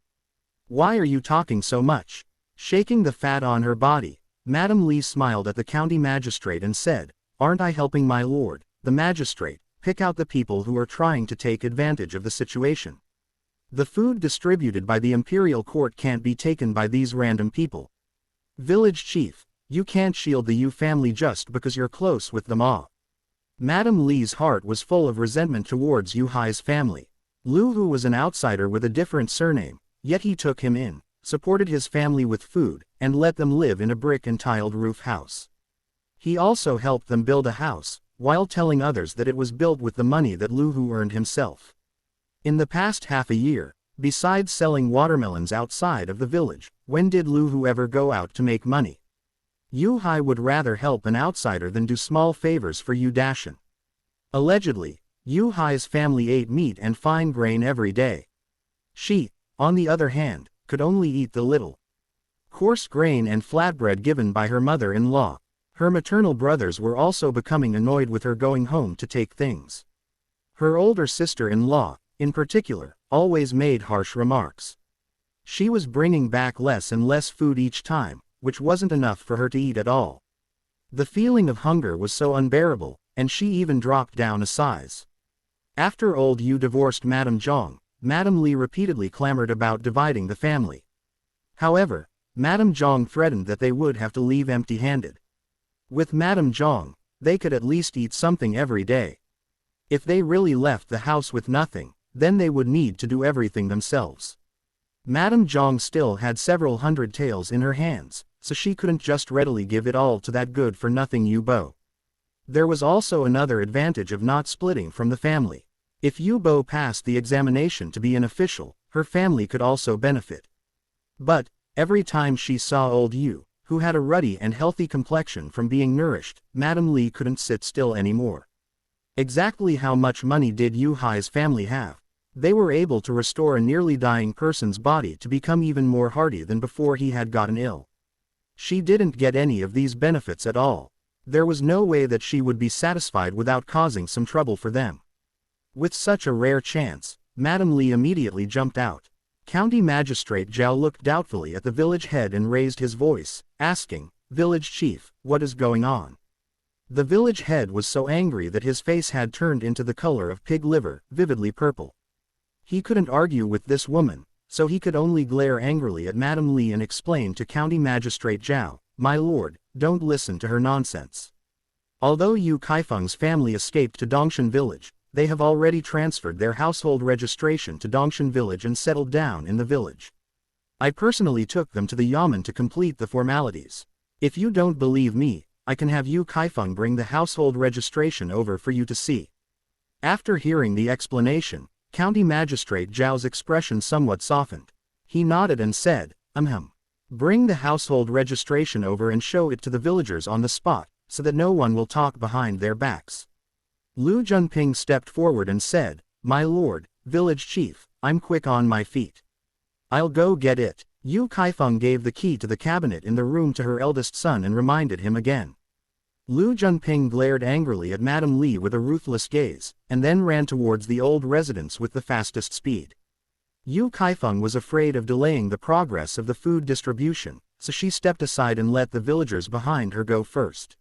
Why are you talking so much?" Shaking the fat on her body, Madame Li smiled at the county magistrate and said, "Aren't I helping my lord, the magistrate, pick out the people who are trying to take advantage of the situation? The food distributed by the imperial court can't be taken by these random people. Village chief, you can't shield the Yu family just because you're close with them." Madame Li's heart was full of resentment towards Yu Hai's family. Lu Hu was an outsider with a different surname, yet he took him in, supported his family with food, and let them live in a brick and tiled roof house. He also helped them build a house, while telling others that it was built with the money that Lu Hu earned himself. In the past half a year, besides selling watermelons outside of the village, when did Lu Hu ever go out to make money? Yu Hai would rather help an outsider than do small favors for Yu Dashan. Allegedly, Yu Hai's family ate meat and fine grain every day. She, on the other hand, could only eat the little coarse grain and flatbread given by her mother-in-law. Her maternal brothers were also becoming annoyed with her going home to take things. Her older sister-in-law, in particular, always made harsh remarks. She was bringing back less and less food each time, which wasn't enough for her to eat at all. The feeling of hunger was so unbearable, and she even dropped down a size. After old Yu divorced Madame Zhang, Madame Li repeatedly clamored about dividing the family. However, Madame Zhang threatened that they would have to leave empty-handed. With Madame Zhang, they could at least eat something every day. If they really left the house with nothing, then they would need to do everything themselves. Madame Zhang still had several hundred taels in her hands, so she couldn't just readily give it all to that good-for-nothing Yu Bo. There was also another advantage of not splitting from the family. If Yu Bo passed the examination to be an official, her family could also benefit. But, every time she saw old Yu, who had a ruddy and healthy complexion from being nourished, Madame Li couldn't sit still anymore. Exactly how much money did Yu Hai's family have? They were able to restore a nearly dying person's body to become even more hardy than before he had gotten ill. She didn't get any of these benefits at all. There was no way that she would be satisfied without causing some trouble for them. With such a rare chance, Madame Li immediately jumped out. County Magistrate Zhao looked doubtfully at the village head and raised his voice, asking, "Village chief, what is going on?" The village head was so angry that his face had turned into the color of pig liver, vividly purple. He couldn't argue with this woman, so he could only glare angrily at Madame Li and explain to County Magistrate Zhao, "My lord, don't listen to her nonsense. Although Yu Kaifeng's family escaped to Dongshan village, they have already transferred their household registration to Dongshan village and settled down in the village. I personally took them to the yamen to complete the formalities. If you don't believe me, I can have Yu Kaifeng bring the household registration over for you to see." After hearing the explanation, County Magistrate Zhao's expression somewhat softened. He nodded and said, Bring the household registration over and show it to the villagers on the spot, so that no one will talk behind their backs. Lu Junping stepped forward and said, "My lord, village chief, I'm quick on my feet. I'll go get it." Yu Kaifeng gave the key to the cabinet in the room to her eldest son and reminded him again. Lu Junping glared angrily at Madame Li with a ruthless gaze, and then ran towards the old residence with the fastest speed. Yu Kaifeng was afraid of delaying the progress of the food distribution, so she stepped aside and let the villagers behind her go first.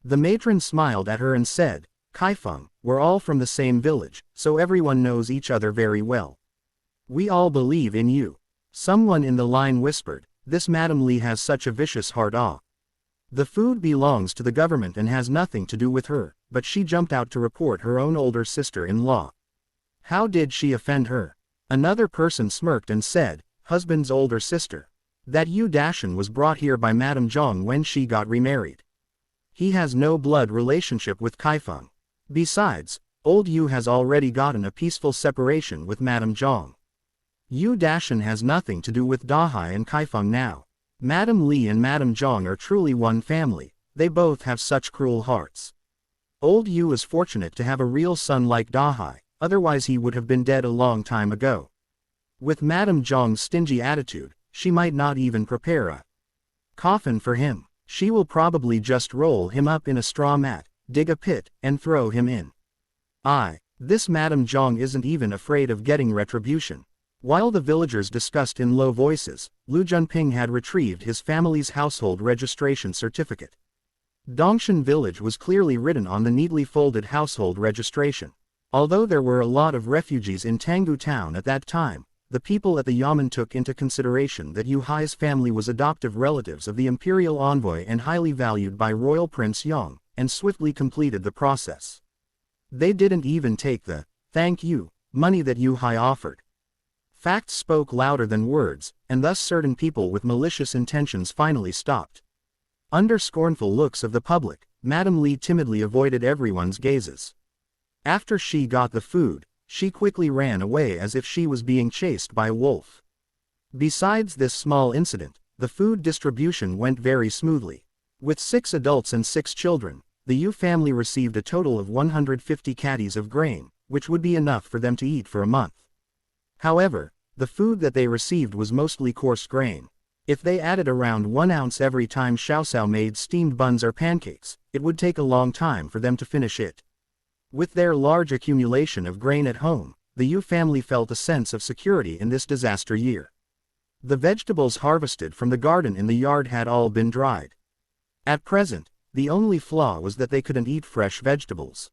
The matron smiled at her and said, "Kaifeng, we're all from the same village, so everyone knows each other very well. We all believe in you." Someone in the line whispered, "This Madame Li has such a vicious heart. The food belongs to the government and has nothing to do with her," but she jumped out to report her own older sister-in-law. How did she offend her? Another person smirked and said, "Husband's older sister. That Yu Dashan was brought here by Madame Zhang when she got remarried. He has no blood relationship with Kaifeng. Besides, old Yu has already gotten a peaceful separation with Madame Zhang. Yu Dashan has nothing to do with Dahai and Kaifeng now. Madame Li and Madame Zhang are truly one family, they both have such cruel hearts. Old Yu is fortunate to have a real son like Dahai, otherwise he would have been dead a long time ago. With Madame Zhang's stingy attitude, she might not even prepare a coffin for him. She will probably just roll him up in a straw mat, dig a pit, and throw him in. This Madame Zhang isn't even afraid of getting retribution." While the villagers discussed in low voices, Lu Junping had retrieved his family's household registration certificate. Dongshan village was clearly written on the neatly folded household registration. Although there were a lot of refugees in Tanggu town at that time, the people at the Yamen took into consideration that Yu Hai's family was adoptive relatives of the imperial envoy and highly valued by Royal Prince Yong, and swiftly completed the process. They didn't even take the "thank you" money that Yu Hai offered. Facts spoke louder than words, and thus certain people with malicious intentions finally stopped. Under scornful looks of the public, Madame Li timidly avoided everyone's gazes. After she got the food, she quickly ran away as if she was being chased by a wolf. Besides this small incident, the food distribution went very smoothly. With 6 adults and 6 children, the Yu family received a total of 150 caddies of grain, which would be enough for them to eat for a month. However, the food that they received was mostly coarse grain. If they added around 1 ounce every time Xiaosao made steamed buns or pancakes, it would take a long time for them to finish it. With their large accumulation of grain at home, the Yu family felt a sense of security in this disaster year. The vegetables harvested from the garden in the yard had all been dried. At present, the only flaw was that they couldn't eat fresh vegetables.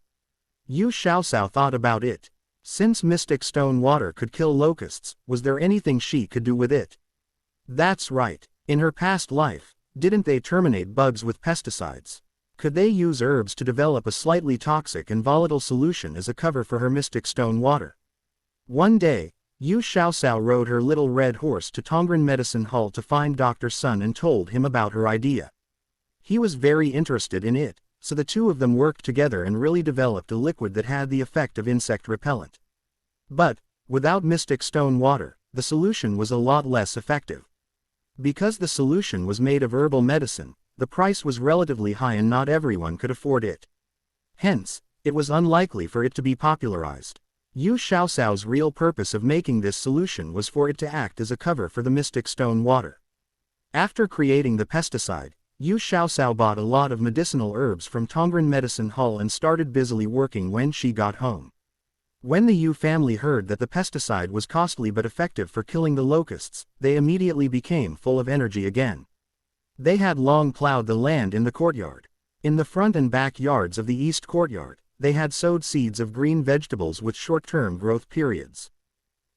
Yu Xiaosao thought about it. Since mystic stone water could kill locusts, was there anything she could do with it? That's right. In her past life, didn't they terminate bugs with pesticides? Could they use herbs to develop a slightly toxic and volatile solution as a cover for her mystic stone water? One day, Yu Xiaosao rode her little red horse to Tongren Medicine Hall to find Dr. Sun and told him about her idea. He was very interested in it, so the two of them worked together and really developed a liquid that had the effect of insect repellent. But, without mystic stone water, the solution was a lot less effective. Because the solution was made of herbal medicine, the price was relatively high and not everyone could afford it. Hence, it was unlikely for it to be popularized. Yu Xiaosao's real purpose of making this solution was for it to act as a cover for the mystic stone water. After creating the pesticide, Yu Xiaosao bought a lot of medicinal herbs from Tongren Medicine Hall and started busily working when she got home. When the Yu family heard that the pesticide was costly but effective for killing the locusts, they immediately became full of energy again. They had long plowed the land in the courtyard. In the front and back yards of the east courtyard, they had sowed seeds of green vegetables with short-term growth periods.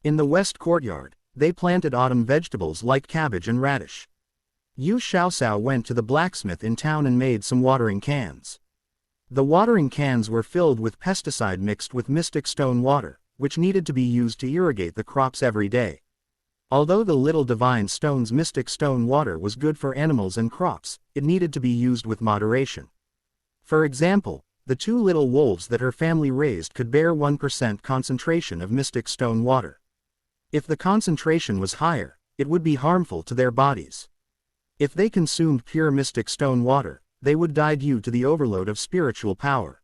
In the west courtyard, they planted autumn vegetables like cabbage and radish. Yu Xiaosao went to the blacksmith in town and made some watering cans. The watering cans were filled with pesticide mixed with mystic stone water, which needed to be used to irrigate the crops every day. Although the little divine stone's mystic stone water was good for animals and crops, it needed to be used with moderation. For example, the 2 little wolves that her family raised could bear 1% concentration of mystic stone water. If the concentration was higher, it would be harmful to their bodies. If they consumed pure mystic stone water, they would die due to the overload of spiritual power.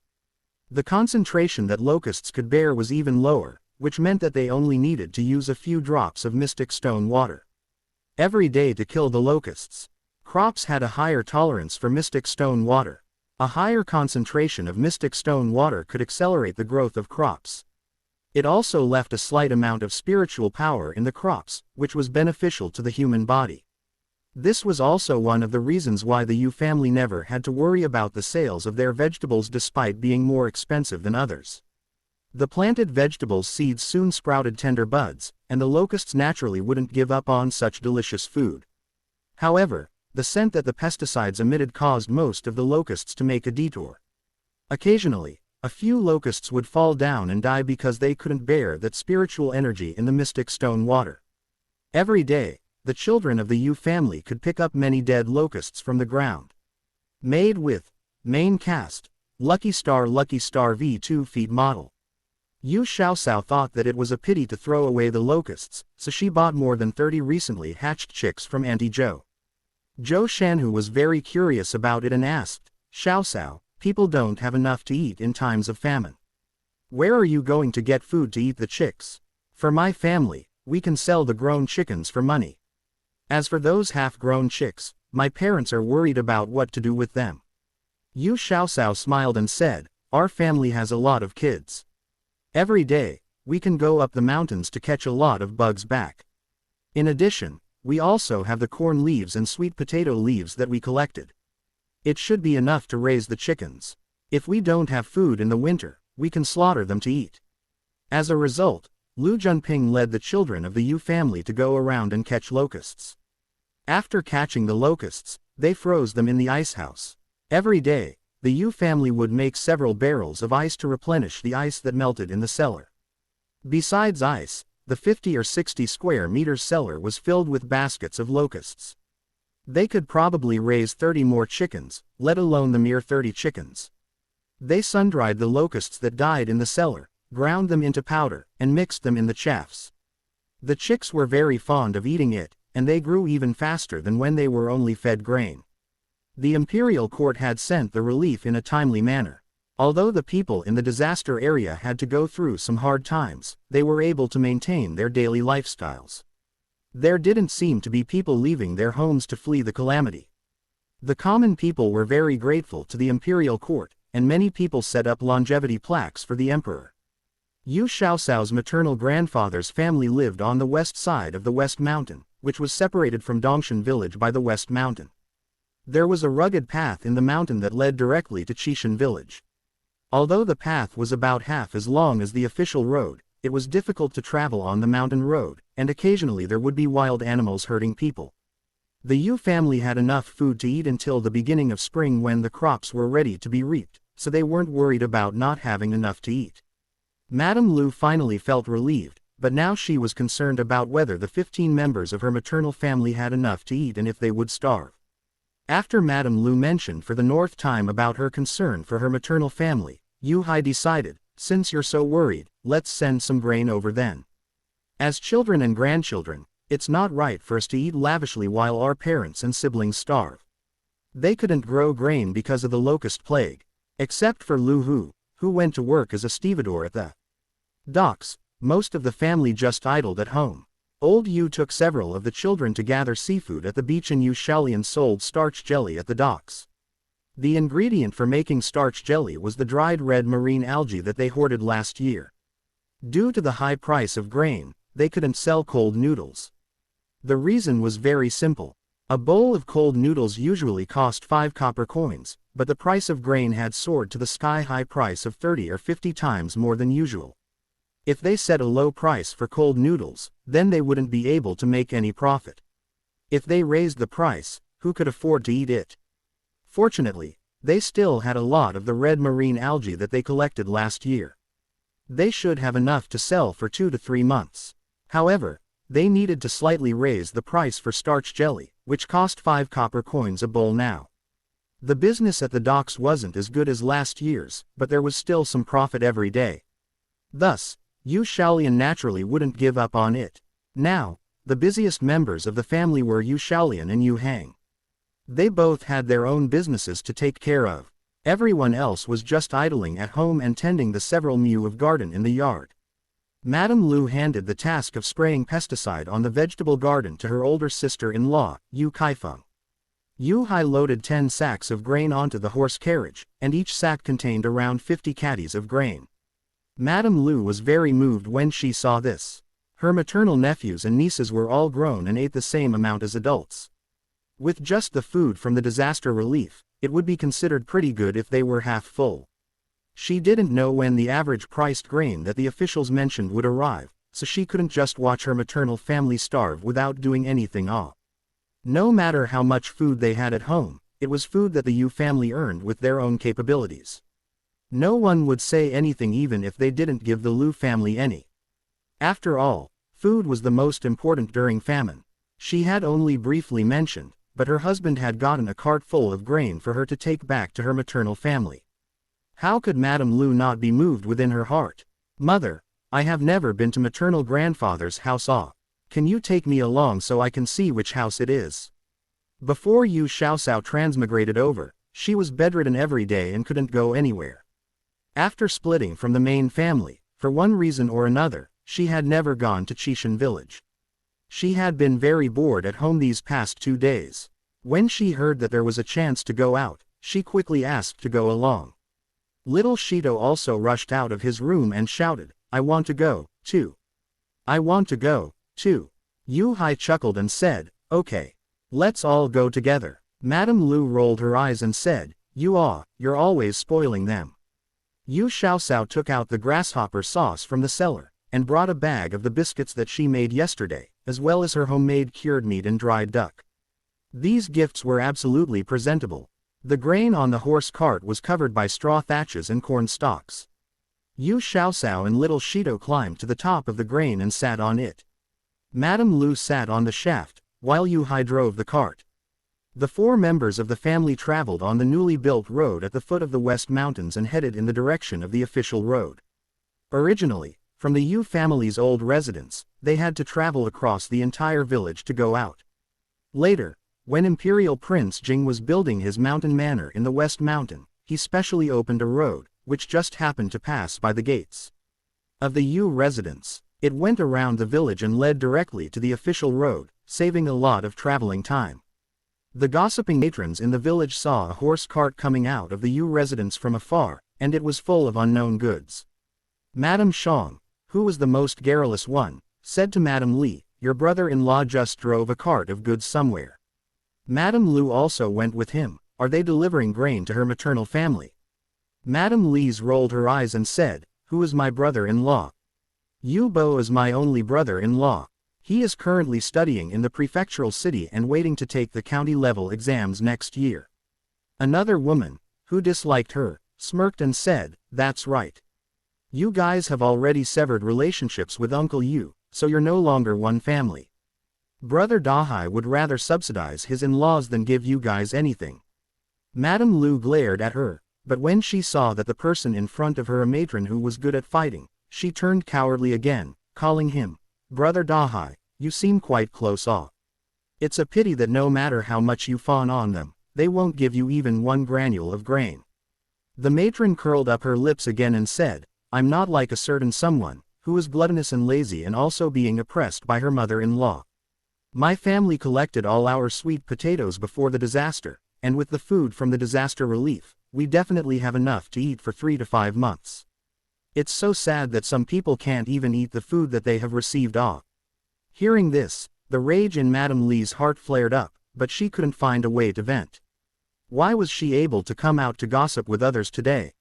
The concentration that locusts could bear was even lower, which meant that they only needed to use a few drops of mystic stone water every day to kill the locusts. Crops had a higher tolerance for mystic stone water. A higher concentration of mystic stone water could accelerate the growth of crops. It also left a slight amount of spiritual power in the crops, which was beneficial to the human body. This was also one of the reasons why the Yu family never had to worry about the sales of their vegetables despite being more expensive than others. The planted vegetables' seeds soon sprouted tender buds, and the locusts naturally wouldn't give up on such delicious food. However, the scent that the pesticides emitted caused most of the locusts to make a detour. Occasionally, a few locusts would fall down and die because they couldn't bear that spiritual energy in the mystic stone water. Every day, the children of the Yu family could pick up many dead locusts from the ground. Made with main cast, Lucky Star V2 feed model. Yu Xiaosao thought that it was a pity to throw away the locusts, so she bought more than 30 recently hatched chicks from Auntie Zhou. Zhou Shanhu was very curious about it and asked, "Xiaosao, people don't have enough to eat in times of famine. Where are you going to get food to eat the chicks? For my family, we can sell the grown chickens for money. As for those half-grown chicks, my parents are worried about what to do with them." Yu Xiaosao smiled and said, "Our family has a lot of kids. Every day, we can go up the mountains to catch a lot of bugs back. In addition, we also have the corn leaves and sweet potato leaves that we collected. It should be enough to raise the chickens. If we don't have food in the winter, we can slaughter them to eat." As a result, Lu Junping led the children of the Yu family to go around and catch locusts. After catching the locusts, they froze them in the ice house. Every day, the Yu family would make several barrels of ice to replenish the ice that melted in the cellar. Besides ice, the 50 or 60 square meters cellar was filled with baskets of locusts. They could probably raise 30 more chickens, let alone the mere 30 chickens. They sun-dried the locusts that died in the cellar, ground them into powder, and mixed them in the chaffs. The chicks were very fond of eating it, and they grew even faster than when they were only fed grain. The imperial court had sent the relief in a timely manner. Although the people in the disaster area had to go through some hard times, they were able to maintain their daily lifestyles. There didn't seem to be people leaving their homes to flee the calamity. The common people were very grateful to the imperial court, and many people set up longevity plaques for the emperor. Yu Xiaosao's maternal grandfather's family lived on the west side of the West Mountain, which was separated from Dongshan village by the West Mountain. There was a rugged path in the mountain that led directly to Qishan village. Although the path was about half as long as the official road, it was difficult to travel on the mountain road, and occasionally there would be wild animals hurting people. The Yu family had enough food to eat until the beginning of spring when the crops were ready to be reaped, so they weren't worried about not having enough to eat. Madame Lu finally felt relieved, but now she was concerned about whether the 15 members of her maternal family had enough to eat and if they would starve. After Madame Lu mentioned for the 4th time about her concern for her maternal family, Yu Hai decided, "Since you're so worried, let's send some grain over then. As children and grandchildren, it's not right for us to eat lavishly while our parents and siblings starve." They couldn't grow grain because of the locust plague. Except for Lu Hu, who went to work as a stevedore at the docks, most of the family just idled at home. Old Yu took several of the children to gather seafood at the beach, and Yu Shaolian sold starch jelly at the docks. The ingredient for making starch jelly was the dried red marine algae that they hoarded last year. Due to the high price of grain, they couldn't sell cold noodles. The reason was very simple. A bowl of cold noodles usually cost 5 copper coins, but the price of grain had soared to the sky-high price of 30 or 50 times more than usual. If they set a low price for cold noodles, then they wouldn't be able to make any profit. If they raised the price, who could afford to eat it? Fortunately, they still had a lot of the red marine algae that they collected last year. They should have enough to sell for 2 to 3 months. However, they needed to slightly raise the price for starch jelly, which cost 5 copper coins a bowl now. The business at the docks wasn't as good as last year's, but there was still some profit every day. Thus, Yu Shaolian naturally wouldn't give up on it. Now, the busiest members of the family were Yu Shaolian and Yu Hang. They both had their own businesses to take care of. Everyone else was just idling at home and tending the several mu of garden in the yard. Madame Lu handed the task of spraying pesticide on the vegetable garden to her older sister-in-law, Yu Kaifeng. Yu Hai loaded 10 sacks of grain onto the horse carriage, and each sack contained around 50 caddies of grain. Madame Lu was very moved when she saw this. Her maternal nephews and nieces were all grown and ate the same amount as adults. With just the food from the disaster relief, it would be considered pretty good if they were half full. She didn't know when the average-priced grain that the officials mentioned would arrive, so she couldn't just watch her maternal family starve without doing anything. No matter how much food they had at home, it was food that the Yu family earned with their own capabilities. No one would say anything even if they didn't give the Lu family any. After all, food was the most important during famine. She had only briefly mentioned, but her husband had gotten a cart full of grain for her to take back to her maternal family. How could Madame Lu not be moved within her heart? "Mother, I have never been to maternal grandfather's house. Can you take me along so I can see which house it is?" Before Yu Xiaosao transmigrated over, she was bedridden every day and couldn't go anywhere. After splitting from the main family, for one reason or another, she had never gone to Qishan village. She had been very bored at home these past 2 days. When she heard that there was a chance to go out, she quickly asked to go along. Little Shito also rushed out of his room and shouted, "I want to go, too. I want to go, too." Yu Hai chuckled and said, "Okay. Let's all go together." Madame Lu rolled her eyes and said, You're always spoiling them." Yu Xiaosao took out the grasshopper sauce from the cellar, and brought a bag of the biscuits that she made yesterday, as well as her homemade cured meat and dried duck. These gifts were absolutely presentable. The grain on the horse cart was covered by straw thatches and corn stalks. Yu Xiaosao and little Shito climbed to the top of the grain and sat on it. Madame Lu sat on the shaft, while Yu Hai drove the cart. The 4 members of the family traveled on the newly built road at the foot of the West Mountains and headed in the direction of the official road. Originally, from the Yu family's old residence, they had to travel across the entire village to go out. Later, when Imperial Prince Jing was building his mountain manor in the West Mountain, he specially opened a road, which just happened to pass by the gates of the Yu residence. It went around the village and led directly to the official road, saving a lot of traveling time. The gossiping matrons in the village saw a horse cart coming out of the Yu residence from afar, and it was full of unknown goods. Madame Shang, who was the most garrulous one, said to Madame Li, "Your brother-in-law just drove a cart of goods somewhere." Madame Lu also went with him. "Are they delivering grain to her maternal family?" Madame Li's rolled her eyes and said, "Who is my brother-in-law?" "Yu Bo is my only brother-in-law. He is currently studying in the prefectural city and waiting to take the county-level exams next year." Another woman, who disliked her, smirked and said, "That's right. You guys have already severed relationships with Uncle Yu, so you're no longer one family. Brother Dahai would rather subsidize his in-laws than give you guys anything." Madame Lu glared at her, but when she saw that the person in front of her a matron who was good at fighting, she turned cowardly again, calling him, "Brother Dahai, you seem quite close off. It's a pity that no matter how much you fawn on them, they won't give you even 1 granule of grain." The matron curled up her lips again and said, "I'm not like a certain someone, who is gluttonous and lazy and also being oppressed by her mother-in-law. My family collected all our sweet potatoes before the disaster, and with the food from the disaster relief, we definitely have enough to eat for 3 to 5 months. It's so sad that some people can't even eat the food that they have received." Hearing this, the rage in Madame Li's heart flared up, but she couldn't find a way to vent. Why was she able to come out to gossip with others today?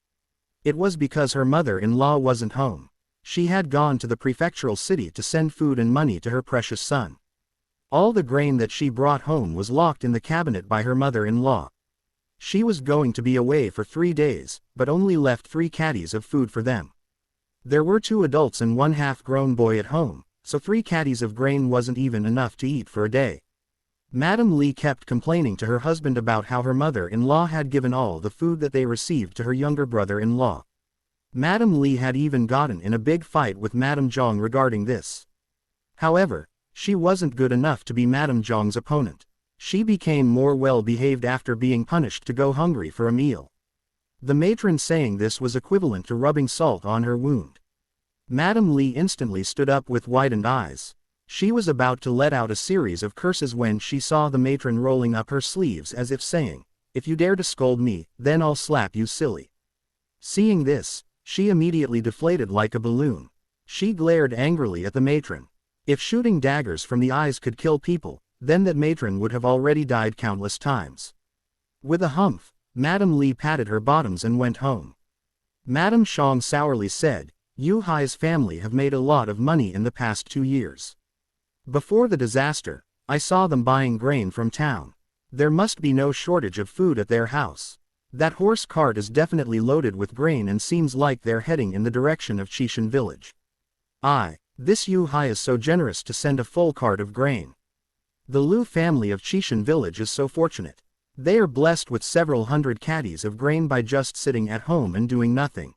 It was because her mother-in-law wasn't home. She had gone to the prefectural city to send food and money to her precious son. All the grain that she brought home was locked in the cabinet by her mother-in-law. She was going to be away for 3 days, but only left 3 caddies of food for them. There were 2 adults and 1 half-grown boy at home, so 3 caddies of grain wasn't even enough to eat for a day. Madame Li kept complaining to her husband about how her mother-in-law had given all the food that they received to her younger brother-in-law. Madame Li had even gotten in a big fight with Madame Zhang regarding this. However, She wasn't good enough to be Madame Zhang's opponent. She became more well-behaved after being punished to go hungry for a meal. The matron saying this was equivalent to rubbing salt on her wound. Madame Li instantly stood up with widened eyes. She was about to let out a series of curses when she saw the matron rolling up her sleeves as if saying, "If you dare to scold me, then I'll slap you silly." Seeing this, she immediately deflated like a balloon. She glared angrily at the matron. If shooting daggers from the eyes could kill people, then that matron would have already died countless times. With a humph, Madame Li patted her bottoms and went home. Madame Zhang sourly said, "Yu Hai's family have made a lot of money in the past 2 years. Before the disaster, I saw them buying grain from town. There must be no shortage of food at their house. That horse cart is definitely loaded with grain and seems like they're heading in the direction of Fisherman village. This Yu Hai is so generous to send a full cart of grain. The Lu family of Fisherman village is so fortunate. They are blessed with several hundred caddies of grain by just sitting at home and doing nothing.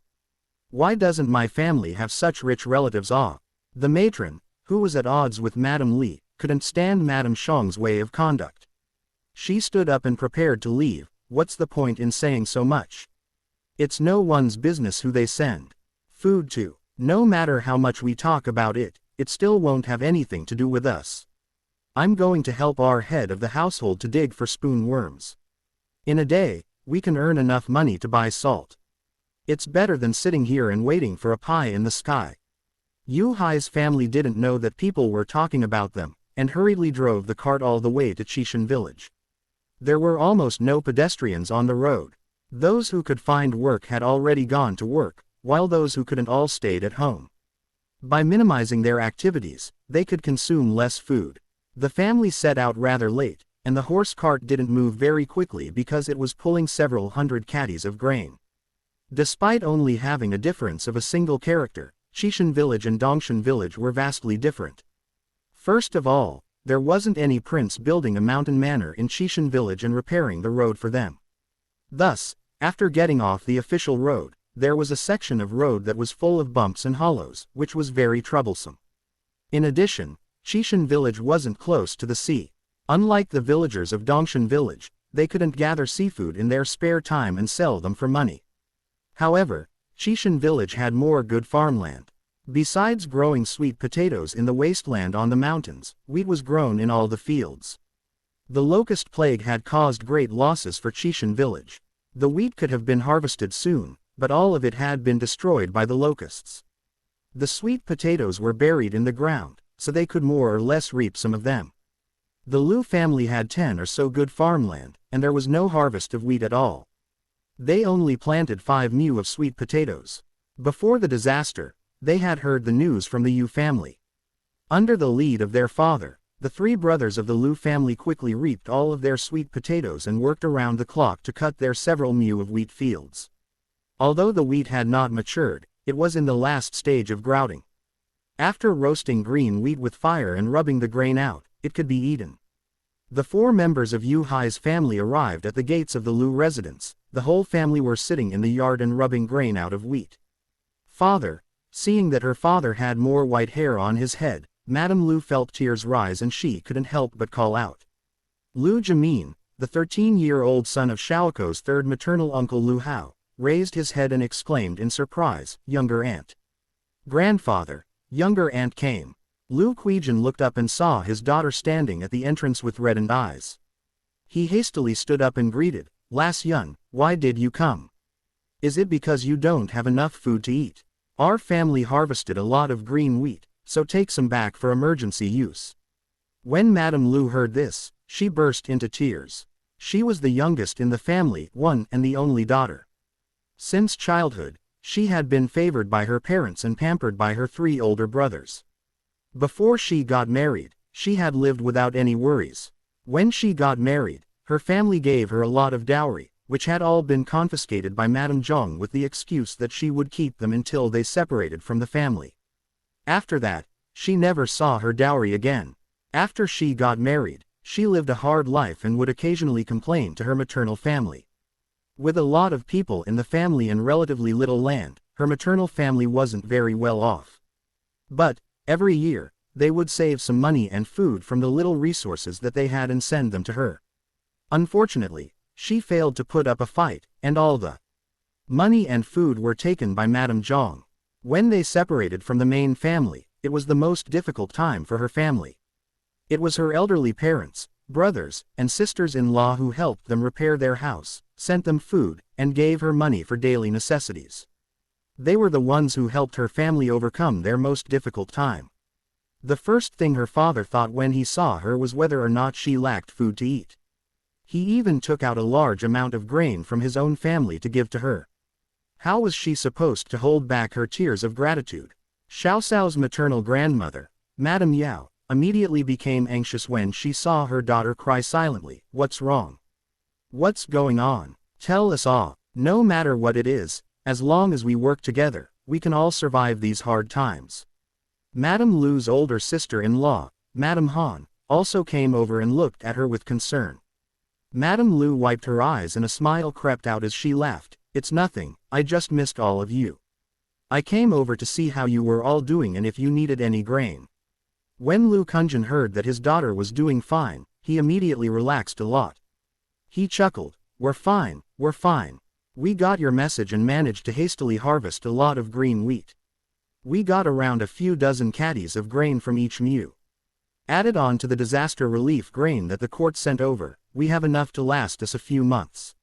Why doesn't my family have such rich relatives?" The matron, who was at odds with Madame Li, couldn't stand Madame Zhang's way of conduct. She stood up and prepared to leave. What's the point in saying so much? It's no one's business who they send food to. No matter how much we talk about it, it still won't have anything to do with us. I'm going to help our head of the household to dig for spoon worms. In a day, we can earn enough money to buy salt. It's better than sitting here and waiting for a pie in the sky." Yu Hai's family didn't know that people were talking about them, and hurriedly drove the cart all the way to Fisherman village. There were almost no pedestrians on the road. Those who could find work had already gone to work, while those who couldn't all stayed at home. By minimizing their activities, they could consume less food. The family set out rather late, and the horse cart didn't move very quickly because it was pulling several hundred caddies of grain. Despite only having a difference of a single character, Fisherman village and Dongshan village were vastly different. First of all, there wasn't any prince building a mountain manor in Fisherman village and repairing the road for them. Thus, after getting off the official road, there was a section of road that was full of bumps and hollows, which was very troublesome. In addition, Fisherman village wasn't close to the sea. Unlike the villagers of Dongshan village, they couldn't gather seafood in their spare time and sell them for money. However, Fisherman village had more good farmland. Besides growing sweet potatoes in the wasteland on the mountains, wheat was grown in all the fields. The locust plague had caused great losses for Fisherman village. The wheat could have been harvested soon, but all of it had been destroyed by the locusts. The sweet potatoes were buried in the ground, so they could more or less reap some of them. The Lu family had 10 or so good farmland, and there was no harvest of wheat at all. They only planted 5 mu of sweet potatoes. Before the disaster, they had heard the news from the Yu family. Under the lead of their father, the 3 brothers of the Lu family quickly reaped all of their sweet potatoes and worked around the clock to cut their several mu of wheat fields. Although the wheat had not matured, it was in the last stage of grouting. After roasting green wheat with fire and rubbing the grain out, it could be eaten. The 4 members of Yu Hai's family arrived at the gates of the Lu residence. The whole family were sitting in the yard and rubbing grain out of wheat. "Father," seeing that her father had more white hair on his head, Madame Lu felt tears rise and she couldn't help but call out. Lu Jimin, the 13-year-old son of Xiaoko's third maternal uncle Lu Hao, raised his head and exclaimed in surprise, "Younger aunt." "Grandfather." Younger aunt came. Lu Qijian looked up and saw his daughter standing at the entrance with reddened eyes. He hastily stood up and greeted, "Las Yun, why did you come? Is it because you don't have enough food to eat? Our family harvested a lot of green wheat, so take some back for emergency use." When Madame Lu heard this, she burst into tears. She was the youngest in the family, one and the only daughter. Since childhood, she had been favored by her parents and pampered by her 3 older brothers. Before she got married, she had lived without any worries. When she got married, her family gave her a lot of dowry, which had all been confiscated by Madame Zhang with the excuse that she would keep them until they separated from the family. After that, she never saw her dowry again. After she got married, she lived a hard life and would occasionally complain to her maternal family. With a lot of people in the family and relatively little land, her maternal family wasn't very well off. But, every year, they would save some money and food from the little resources that they had and send them to her. Unfortunately, she failed to put up a fight, and all the money and food were taken by Madame Zhang. When they separated from the main family, it was the most difficult time for her family. It was her elderly parents, brothers, and sisters-in-law who helped them repair their house, sent them food, and gave her money for daily necessities. They were the ones who helped her family overcome their most difficult time. The first thing her father thought when he saw her was whether or not she lacked food to eat. He even took out a large amount of grain from his own family to give to her. How was she supposed to hold back her tears of gratitude? Xiao Xiao's maternal grandmother, Madame Yao, immediately became anxious when she saw her daughter cry silently. What's wrong? What's going on? Tell us all. No matter what it is, as long as we work together, we can all survive these hard times. Madame Lu's older sister-in-law, Madame Han, also came over and looked at her with concern. Madame Lu wiped her eyes and a smile crept out as she laughed. It's nothing, I just missed all of you. I came over to see how you were all doing and if you needed any grain. When Lu Kunjin heard that his daughter was doing fine, he immediately relaxed a lot. He chuckled, we're fine, we're fine. We got your message and managed to hastily harvest a lot of green wheat. We got around a few dozen caddies of grain from each mu. Added on to the disaster relief grain that the court sent over, we have enough to last us a few months.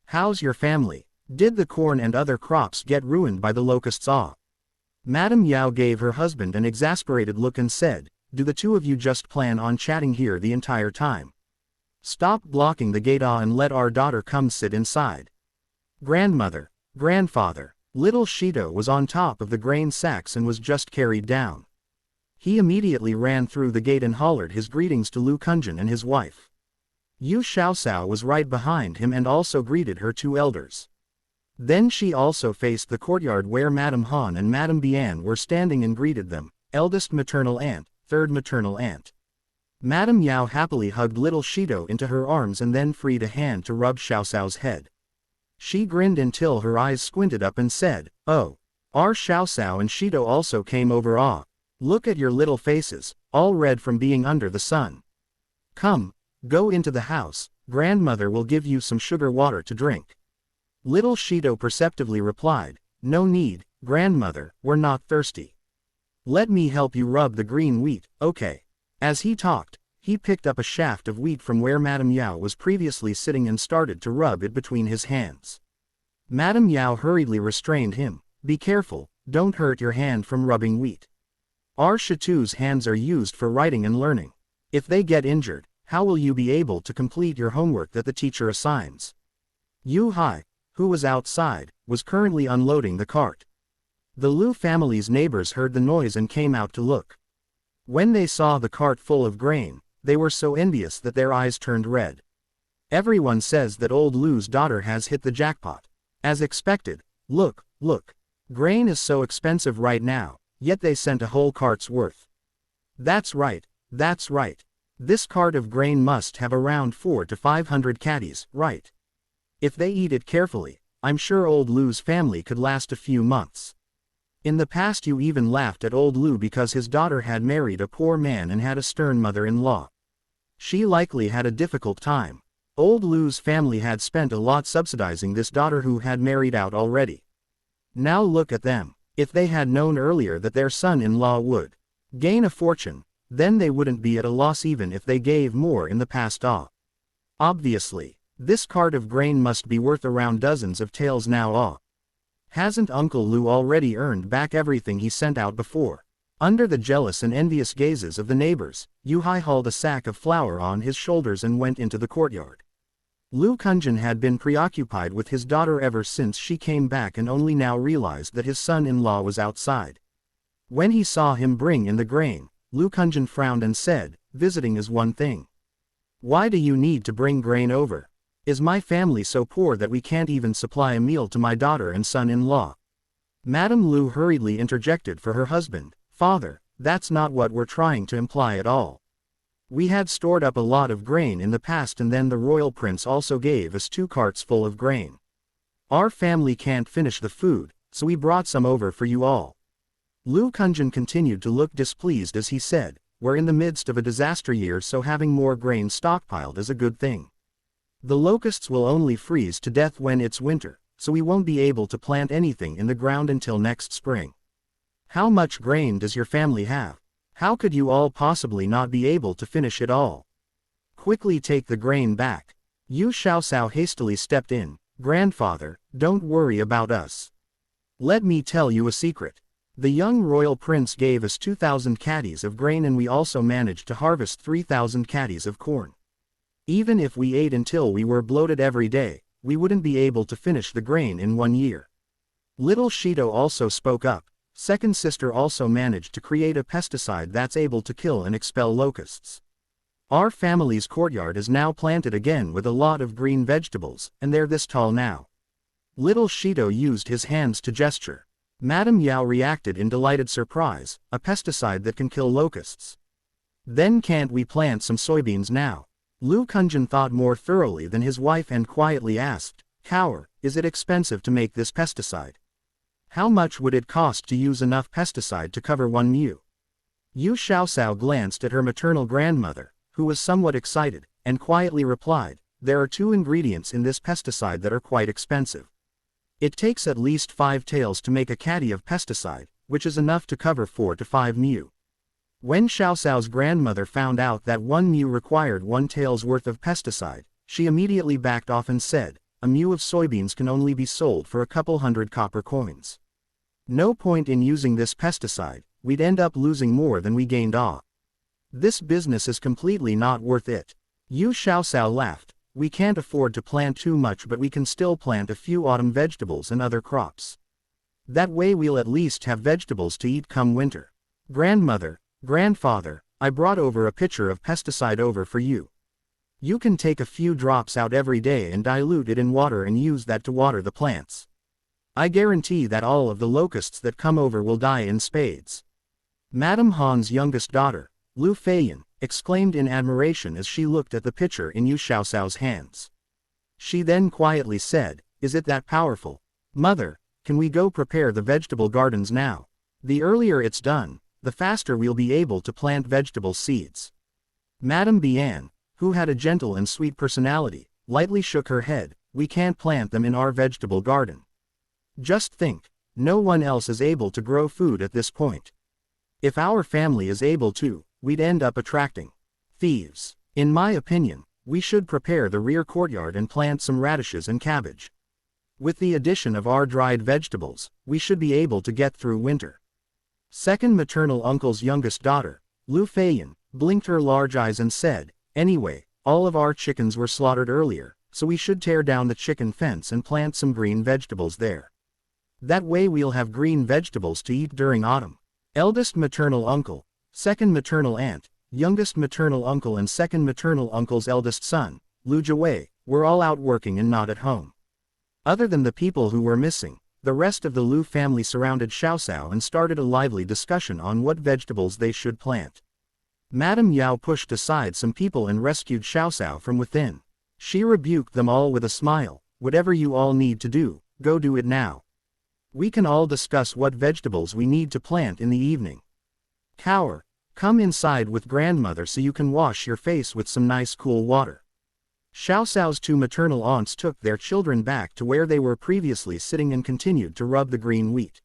How's your family? Did the corn and other crops get ruined by the locusts? Madame Yao gave her husband an exasperated look and said, do the two of you just plan on chatting here the entire time? Stop blocking the gate and let our daughter come sit inside. Grandmother, grandfather, little Shido was on top of the grain sacks and was just carried down. He immediately ran through the gate and hollered his greetings to Lu Kunjin and his wife. Yu Xiaoxiao was right behind him and also greeted her two elders. Then she also faced the courtyard where Madame Han and Madame Bian were standing and greeted them, eldest maternal aunt, third maternal aunt. Madame Yao happily hugged little Shido into her arms and then freed a hand to rub Xiaoxiao's head. She grinned until her eyes squinted up and said, oh, our Xiaoxiao and Shido also came over. Look at your little faces, all red from being under the sun. Come, go into the house, grandmother will give you some sugar water to drink. Little Shido perceptively replied, no need, grandmother, we're not thirsty. Let me help you rub the green wheat, okay. As he talked, he picked up a shaft of wheat from where Madame Yao was previously sitting and started to rub it between his hands. Madame Yao hurriedly restrained him, be careful, don't hurt your hand from rubbing wheat. Our Shitu's hands are used for writing and learning. If they get injured, how will you be able to complete your homework that the teacher assigns? Yu Hai, who was outside, was currently unloading the cart. The Lu family's neighbors heard the noise and came out to look. When they saw the cart full of grain, they were so envious that their eyes turned red. Everyone says that old Lu's daughter has hit the jackpot. As expected, look, grain is so expensive right now, yet they sent a whole cart's worth. That's right. This cart of grain must have around 400 to 500 caddies, right? If they eat it carefully, I'm sure old Lu's family could last a few months. In the past you even laughed at old Lu because his daughter had married a poor man and had a stern mother-in-law. She likely had a difficult time. Old Lu's family had spent a lot subsidizing this daughter who had married out already. Now look at them. If they had known earlier that their son-in-law would gain a fortune, then they wouldn't be at a loss even if they gave more in the past. Obviously, this cart of grain must be worth around dozens of taels now. Hasn't Uncle Lu already earned back everything he sent out before? Under the jealous and envious gazes of the neighbors, Yu Hai hauled a sack of flour on his shoulders and went into the courtyard. Lu Kunjin had been preoccupied with his daughter ever since she came back and only now realized that his son-in-law was outside. When he saw him bring in the grain, Lu Kunjin frowned and said, visiting is one thing. Why do you need to bring grain over? Is my family so poor that we can't even supply a meal to my daughter and son-in-law? Madame Lu hurriedly interjected for her husband, Father, that's not what we're trying to imply at all. We had stored up a lot of grain in the past and then the royal prince also gave us 2 carts full of grain. Our family can't finish the food, so we brought some over for you all. Lu Kunjin continued to look displeased as he said, "We're in the midst of a disaster year, so having more grain stockpiled is a good thing. The locusts will only freeze to death when it's winter, so we won't be able to plant anything in the ground until next spring. How much grain does your family have? How could you all possibly not be able to finish it all? Quickly take the grain back." Yu Xiaosao hastily stepped in. "Grandfather, don't worry about us. Let me tell you a secret. The young royal prince gave us 2,000 caddies of grain, and we also managed to harvest 3,000 caddies of corn. Even if we ate until we were bloated every day, we wouldn't be able to finish the grain in 1 year." Little Shido also spoke up. Second sister also managed to create a pesticide that's able to kill and expel locusts. Our family's courtyard is now planted again with a lot of green vegetables, and they're this tall now. Little Shido used his hands to gesture. Madame Yao reacted in delighted surprise, "A pesticide that can kill locusts? Then can't we plant some soybeans now?" Lu Kunjin thought more thoroughly than his wife and quietly asked, "Cower, is it expensive to make this pesticide? How much would it cost to use enough pesticide to cover 1 mu?" Yu Xiaosao glanced at her maternal grandmother, who was somewhat excited, and quietly replied, "There are 2 ingredients in this pesticide that are quite expensive. It takes at least 5 taels to make a caddy of pesticide, which is enough to cover 4 to 5 mu." When Xiaosao's grandmother found out that 1 mu required 1 tael's worth of pesticide, she immediately backed off and said, "A mu of soybeans can only be sold for a couple hundred copper coins. No point in using this pesticide, we'd end up losing more than we gained. This business is completely not worth it." Yu Xiaosao laughed. "We can't afford to plant too much, but we can still plant a few autumn vegetables and other crops. That way we'll at least have vegetables to eat come winter. Grandmother, grandfather, I brought over a pitcher of pesticide over for you. You can take a few drops out every day and dilute it in water and use that to water the plants. I guarantee that all of the locusts that come over will die in spades." Madame Han's youngest daughter, Lu Feiyan, exclaimed in admiration as she looked at the pitcher in Yu Xiaosao's hands. She then quietly said, "Is it that powerful? Mother, can we go prepare the vegetable gardens now? The earlier it's done, the faster we'll be able to plant vegetable seeds." Madame Bian, who had a gentle and sweet personality, lightly shook her head. "We can't plant them in our vegetable garden. Just think, no one else is able to grow food at this point. If our family is able to, we'd end up attracting thieves. In my opinion, we should prepare the rear courtyard and plant some radishes and cabbage. With the addition of our dried vegetables, we should be able to get through winter." Second maternal uncle's youngest daughter, Lu Feiyan, blinked her large eyes and said, "Anyway, all of our chickens were slaughtered earlier, so we should tear down the chicken fence and plant some green vegetables there. That way we'll have green vegetables to eat during autumn." Eldest maternal uncle, second maternal aunt, youngest maternal uncle and second maternal uncle's eldest son, Lu Jiwei, were all out working and not at home. Other than the people who were missing, the rest of the Lu family surrounded Xiaosao and started a lively discussion on what vegetables they should plant. Madame Yao pushed aside some people and rescued Xiaosao from within. She rebuked them all with a smile, "Whatever you all need to do, go do it now. We can all discuss what vegetables we need to plant in the evening. Cower, come inside with grandmother so you can wash your face with some nice cool water." Xiaosao's 2 maternal aunts took their children back to where they were previously sitting and continued to rub the green wheat.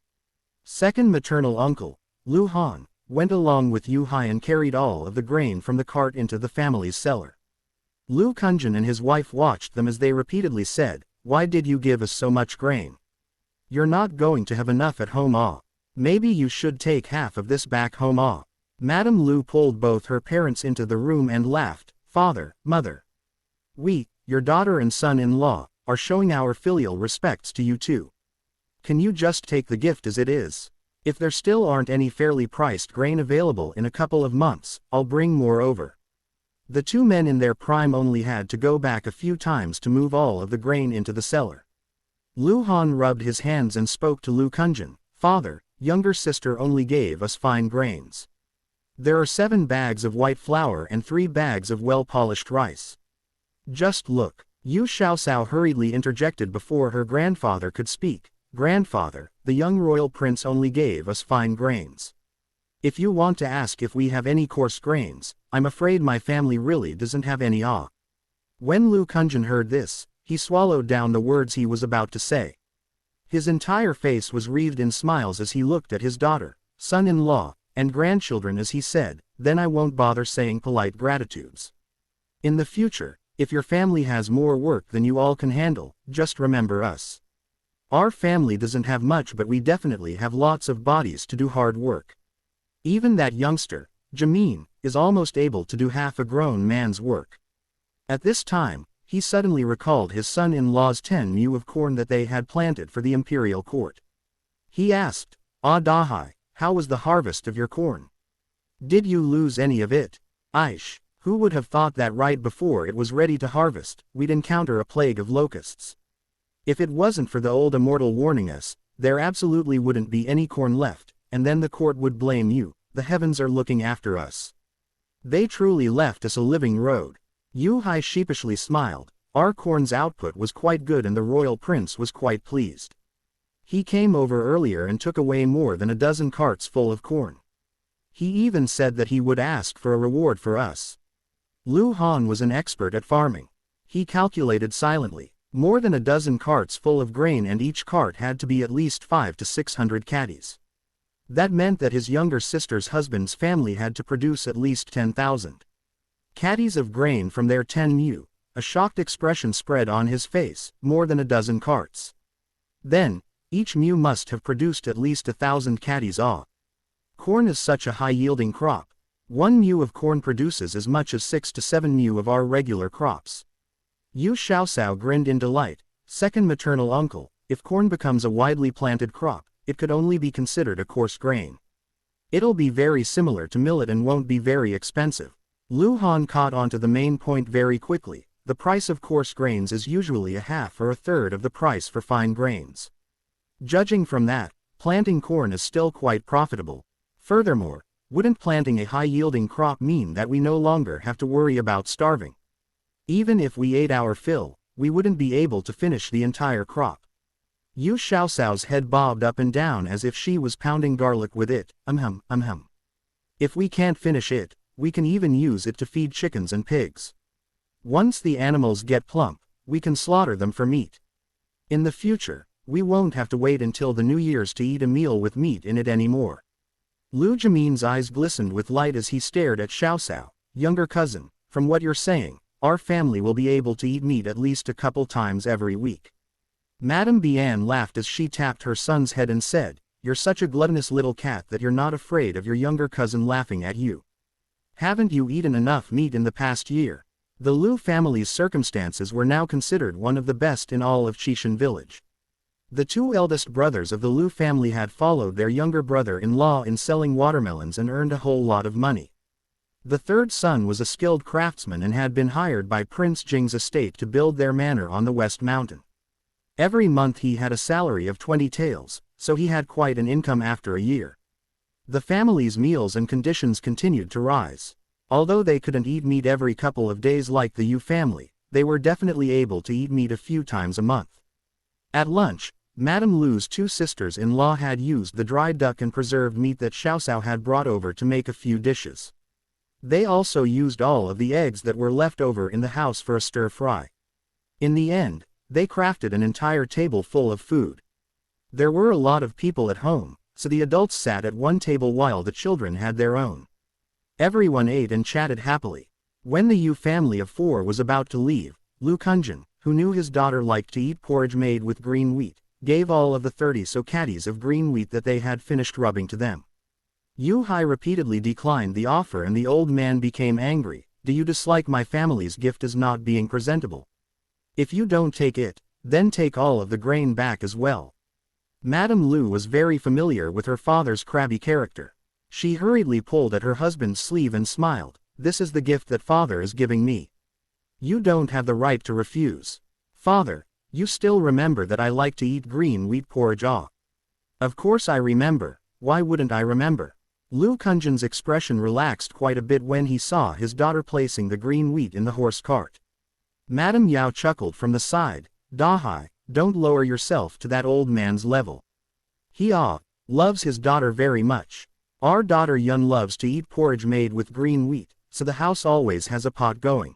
Second maternal uncle, Lu Han, went along with Yu Hai and carried all of the grain from the cart into the family's cellar. Lu Kunjin and his wife watched them as they repeatedly said, "Why did you give us so much grain? You're not going to have enough at home. Maybe you should take half of this back home. Madame Lu pulled both her parents into the room and laughed. "Father, mother. We, your daughter and son-in-law, are showing our filial respects to you too. Can you just take the gift as it is? If there still aren't any fairly priced grain available in a couple of months, I'll bring more over." The 2 men in their prime only had to go back a few times to move all of the grain into the cellar. Lu Han rubbed his hands and spoke to Lu Kunjin. "Father, younger sister only gave us fine grains. There are 7 bags of white flour and 3 bags of well-polished rice. Just look." Yu Xiaosao hurriedly interjected before her grandfather could speak. "Grandfather, the young royal prince only gave us fine grains. If you want to ask if we have any coarse grains, I'm afraid my family really doesn't have any." When Lu Kunjin heard this, he swallowed down the words he was about to say. His entire face was wreathed in smiles as he looked at his daughter, son-in-law, and grandchildren as he said, "Then I won't bother saying polite gratitudes. In the future, if your family has more work than you all can handle, just remember us. Our family doesn't have much, but we definitely have lots of bodies to do hard work. Even that youngster, Jamin, is almost able to do half a grown man's work." At this time, he suddenly recalled his son-in-law's 10 mu of corn that they had planted for the imperial court. He asked, Dahai, how was the harvest of your corn? Did you lose any of it? Aish, who would have thought that right before it was ready to harvest, we'd encounter a plague of locusts? If it wasn't for the old immortal warning us, there absolutely wouldn't be any corn left, and then the court would blame you. The heavens are looking after us. They truly left us a living road. Yu Hai sheepishly smiled. Our corn's output was quite good and the royal prince was quite pleased. He came over earlier and took away more than a dozen carts full of corn. He even said that he would ask for a reward for us. Lu Han was an expert at farming. He calculated silently. More than a dozen carts full of grain, and each cart had to be at least 500 to 600 caddies. That meant that his younger sister's husband's family had to produce at least 10,000 caddies of grain from their 10 mu. A shocked expression spread on his face. More than a dozen carts. Then, each mu must have produced at least 1,000 caddies. Corn is such a high-yielding crop. 1 mu of corn produces as much as 6 to 7 mu of our regular crops. Yu Xiaosao grinned in delight. Second maternal uncle, if corn becomes a widely planted crop, it could only be considered a coarse grain. It'll be very similar to millet and won't be very expensive. Lu Han caught on to the main point very quickly. The price of coarse grains is usually a half or a third of the price for fine grains. Judging from that, planting corn is still quite profitable. Furthermore, wouldn't planting a high-yielding crop mean that we no longer have to worry about starving? Even if we ate our fill, we wouldn't be able to finish the entire crop. Yu Xiaosao's head bobbed up and down as if she was pounding garlic with it. If we can't finish it, we can even use it to feed chickens and pigs. Once the animals get plump, we can slaughter them for meat. In the future, we won't have to wait until the New Year's to eat a meal with meat in it anymore. Lu Jimin's eyes glistened with light as he stared at Xiaosao. Younger cousin, from what you're saying, our family will be able to eat meat at least a couple times every week. Madame Bian laughed as she tapped her son's head and said, "You're such a gluttonous little cat that you're not afraid of your younger cousin laughing at you. Haven't you eaten enough meat in the past year?" The Lu family's circumstances were now considered one of the best in all of Qishan village. The two eldest brothers of the Lu family had followed their younger brother-in-law in selling watermelons and earned a whole lot of money. The third son was a skilled craftsman and had been hired by Prince Jing's estate to build their manor on the West Mountain. Every month he had a salary of 20 taels, so he had quite an income after a year. The family's meals and conditions continued to rise. Although they couldn't eat meat every couple of days like the Yu family, they were definitely able to eat meat a few times a month. At lunch, Madame Lu's two sisters-in-law had used the dried duck and preserved meat that Xiaosao had brought over to make a few dishes. They also used all of the eggs that were left over in the house for a stir-fry. In the end, they crafted an entire table full of food. There were a lot of people at home, so the adults sat at one table while the children had their own. Everyone ate and chatted happily. When the Yu family of 4 was about to leave, Lu Kunjin, who knew his daughter liked to eat porridge made with green wheat, gave all of the 30 caddies of green wheat that they had finished rubbing to them. Yu Hai repeatedly declined the offer and the old man became angry. "Do you dislike my family's gift as not being presentable? If you don't take it, then take all of the grain back as well." Madame Lu was very familiar with her father's crabby character. She hurriedly pulled at her husband's sleeve and smiled. "This is the gift that father is giving me. You don't have the right to refuse. Father, you still remember that I like to eat green wheat porridge?" "Of course I remember, why wouldn't I remember?" Lu Kunjin's expression relaxed quite a bit when he saw his daughter placing the green wheat in the horse cart. Madame Yao chuckled from the side. "Dahai, don't lower yourself to that old man's level. He loves his daughter very much. Our daughter Yun loves to eat porridge made with green wheat, so the house always has a pot going.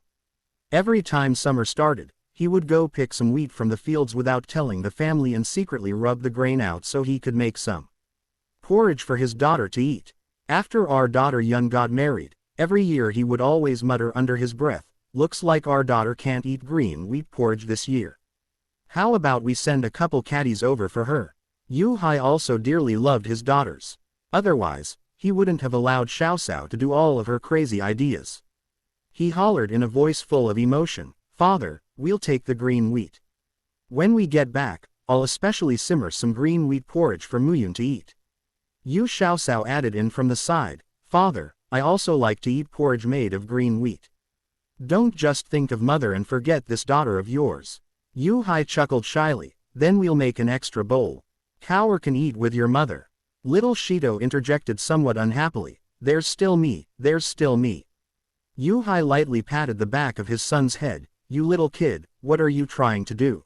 Every time summer started, he would go pick some wheat from the fields without telling the family and secretly rub the grain out so he could make some porridge for his daughter to eat. After our daughter Yun got married, every year he would always mutter under his breath, "Looks like our daughter can't eat green wheat porridge this year. How about we send a couple caddies over for her?" Yu Hai also dearly loved his daughters. Otherwise, he wouldn't have allowed Xiao Sao to do all of her crazy ideas. He hollered in a voice full of emotion, "Father, we'll take the green wheat. When we get back, I'll especially simmer some green wheat porridge for Muyun to eat." Yu Xiao Sao added in from the side, "Father, I also like to eat porridge made of green wheat. Don't just think of mother and forget this daughter of yours." Yu Hai chuckled shyly, "Then we'll make an extra bowl. Cower can eat with your mother." Little Shido interjected somewhat unhappily, "There's still me, there's still me." Yu Hai lightly patted the back of his son's head, "You little kid, what are you trying to do?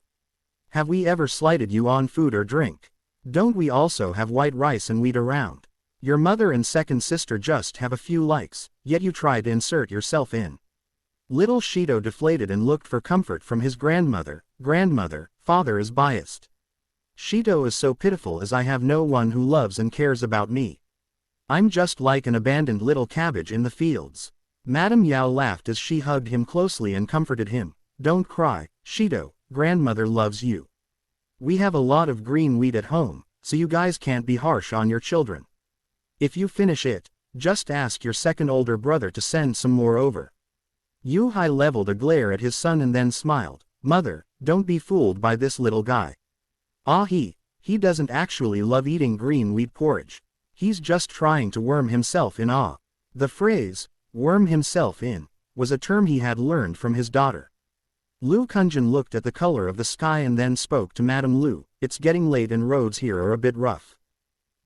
Have we ever slighted you on food or drink? Don't we also have white rice and wheat around? Your mother and second sister just have a few likes, yet you try to insert yourself in." Little Shido deflated and looked for comfort from his grandmother. "Grandmother, father is biased. Shido is so pitiful as I have no one who loves and cares about me. I'm just like an abandoned little cabbage in the fields." Madame Yao laughed as she hugged him closely and comforted him. "Don't cry, Shido, grandmother loves you. We have a lot of green wheat at home, so you guys can't be harsh on your children. If you finish it, just ask your second older brother to send some more over." Yu Hai leveled a glare at his son and then smiled. "Mother, don't be fooled by this little guy. He doesn't actually love eating green wheat porridge. He's just trying to worm himself in." The phrase, "worm himself in," was a term he had learned from his daughter. Lu Kunjin looked at the color of the sky and then spoke to Madame Lu, "It's getting late and roads here are a bit rough.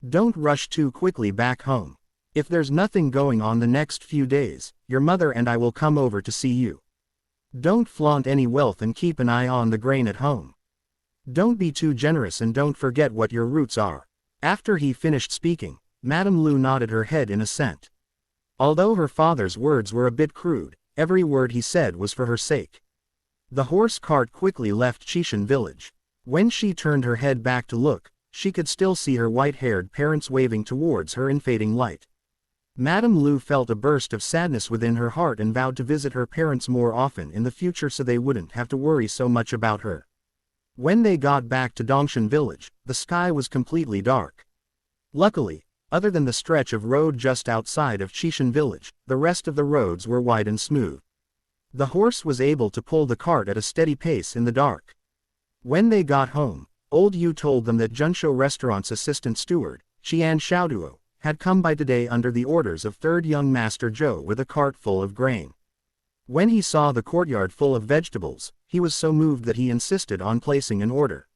Don't rush too quickly back home. If there's nothing going on the next few days, your mother and I will come over to see you. Don't flaunt any wealth and keep an eye on the grain at home. Don't be too generous and don't forget what your roots are." After he finished speaking, Madame Lu nodded her head in assent. Although her father's words were a bit crude, every word he said was for her sake. The horse cart quickly left Chishan village. When she turned her head back to look, she could still see her white-haired parents waving towards her in fading light. Madame Lu felt a burst of sadness within her heart and vowed to visit her parents more often in the future so they wouldn't have to worry so much about her. When they got back to Dongshan village, the sky was completely dark. Luckily, other than the stretch of road just outside of Chishan village, the rest of the roads were wide and smooth. The horse was able to pull the cart at a steady pace in the dark. When they got home, Old Yu told them that Junsho restaurant's assistant steward, Qian Xiaoduo, had come by today under the orders of third young master Zhou with a cart full of grain. When he saw the courtyard full of vegetables, he was so moved that he insisted on placing an order.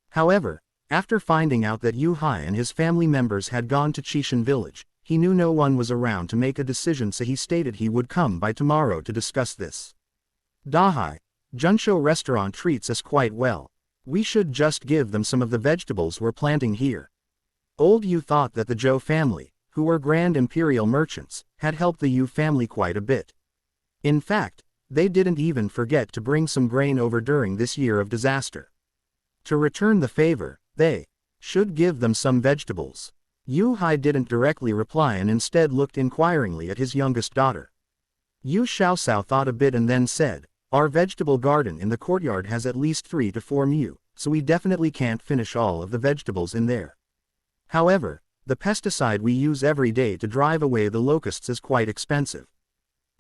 However, after finding out that Yu Hai and his family members had gone to Chishan village, he knew no one was around to make a decision, so he stated he would come by tomorrow to discuss this. "Dahai, Junsho restaurant treats us quite well. We should just give them some of the vegetables we're planting here." Old Yu thought that the Zhou family, who were grand imperial merchants, had helped the Yu family quite a bit. In fact, they didn't even forget to bring some grain over during this year of disaster. To return the favor, they should give them some vegetables. Yu Hai didn't directly reply and instead looked inquiringly at his youngest daughter. Yu Xiaosao thought a bit and then said, "Our vegetable garden in the courtyard has at least 3 to 4 mu, so we definitely can't finish all of the vegetables in there. However, the pesticide we use every day to drive away the locusts is quite expensive.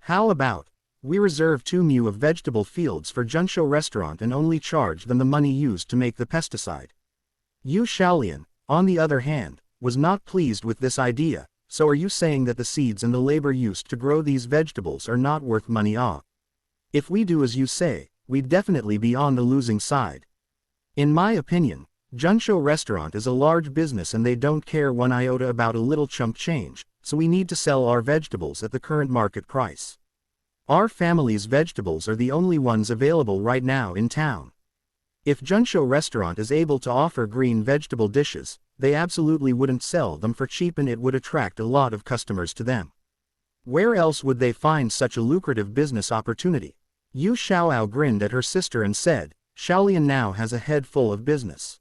How about we reserve 2 mu of vegetable fields for Junsho restaurant and only charge them the money used to make the pesticide?" Yu Xiaolian, on the other hand, was not pleased with this idea. "So are you saying that the seeds and the labor used to grow these vegetables are not worth money? If we do as you say, we'd definitely be on the losing side. In my opinion, Junsho restaurant is a large business and they don't care one iota about a little chump change, so we need to sell our vegetables at the current market price. Our family's vegetables are the only ones available right now in town." If Junsho restaurant is able to offer green vegetable dishes, they absolutely wouldn't sell them for cheap and it would attract a lot of customers to them. Where else would they find such a lucrative business opportunity? Yu Xiaoao grinned at her sister and said, Shaolian now has a head full of business.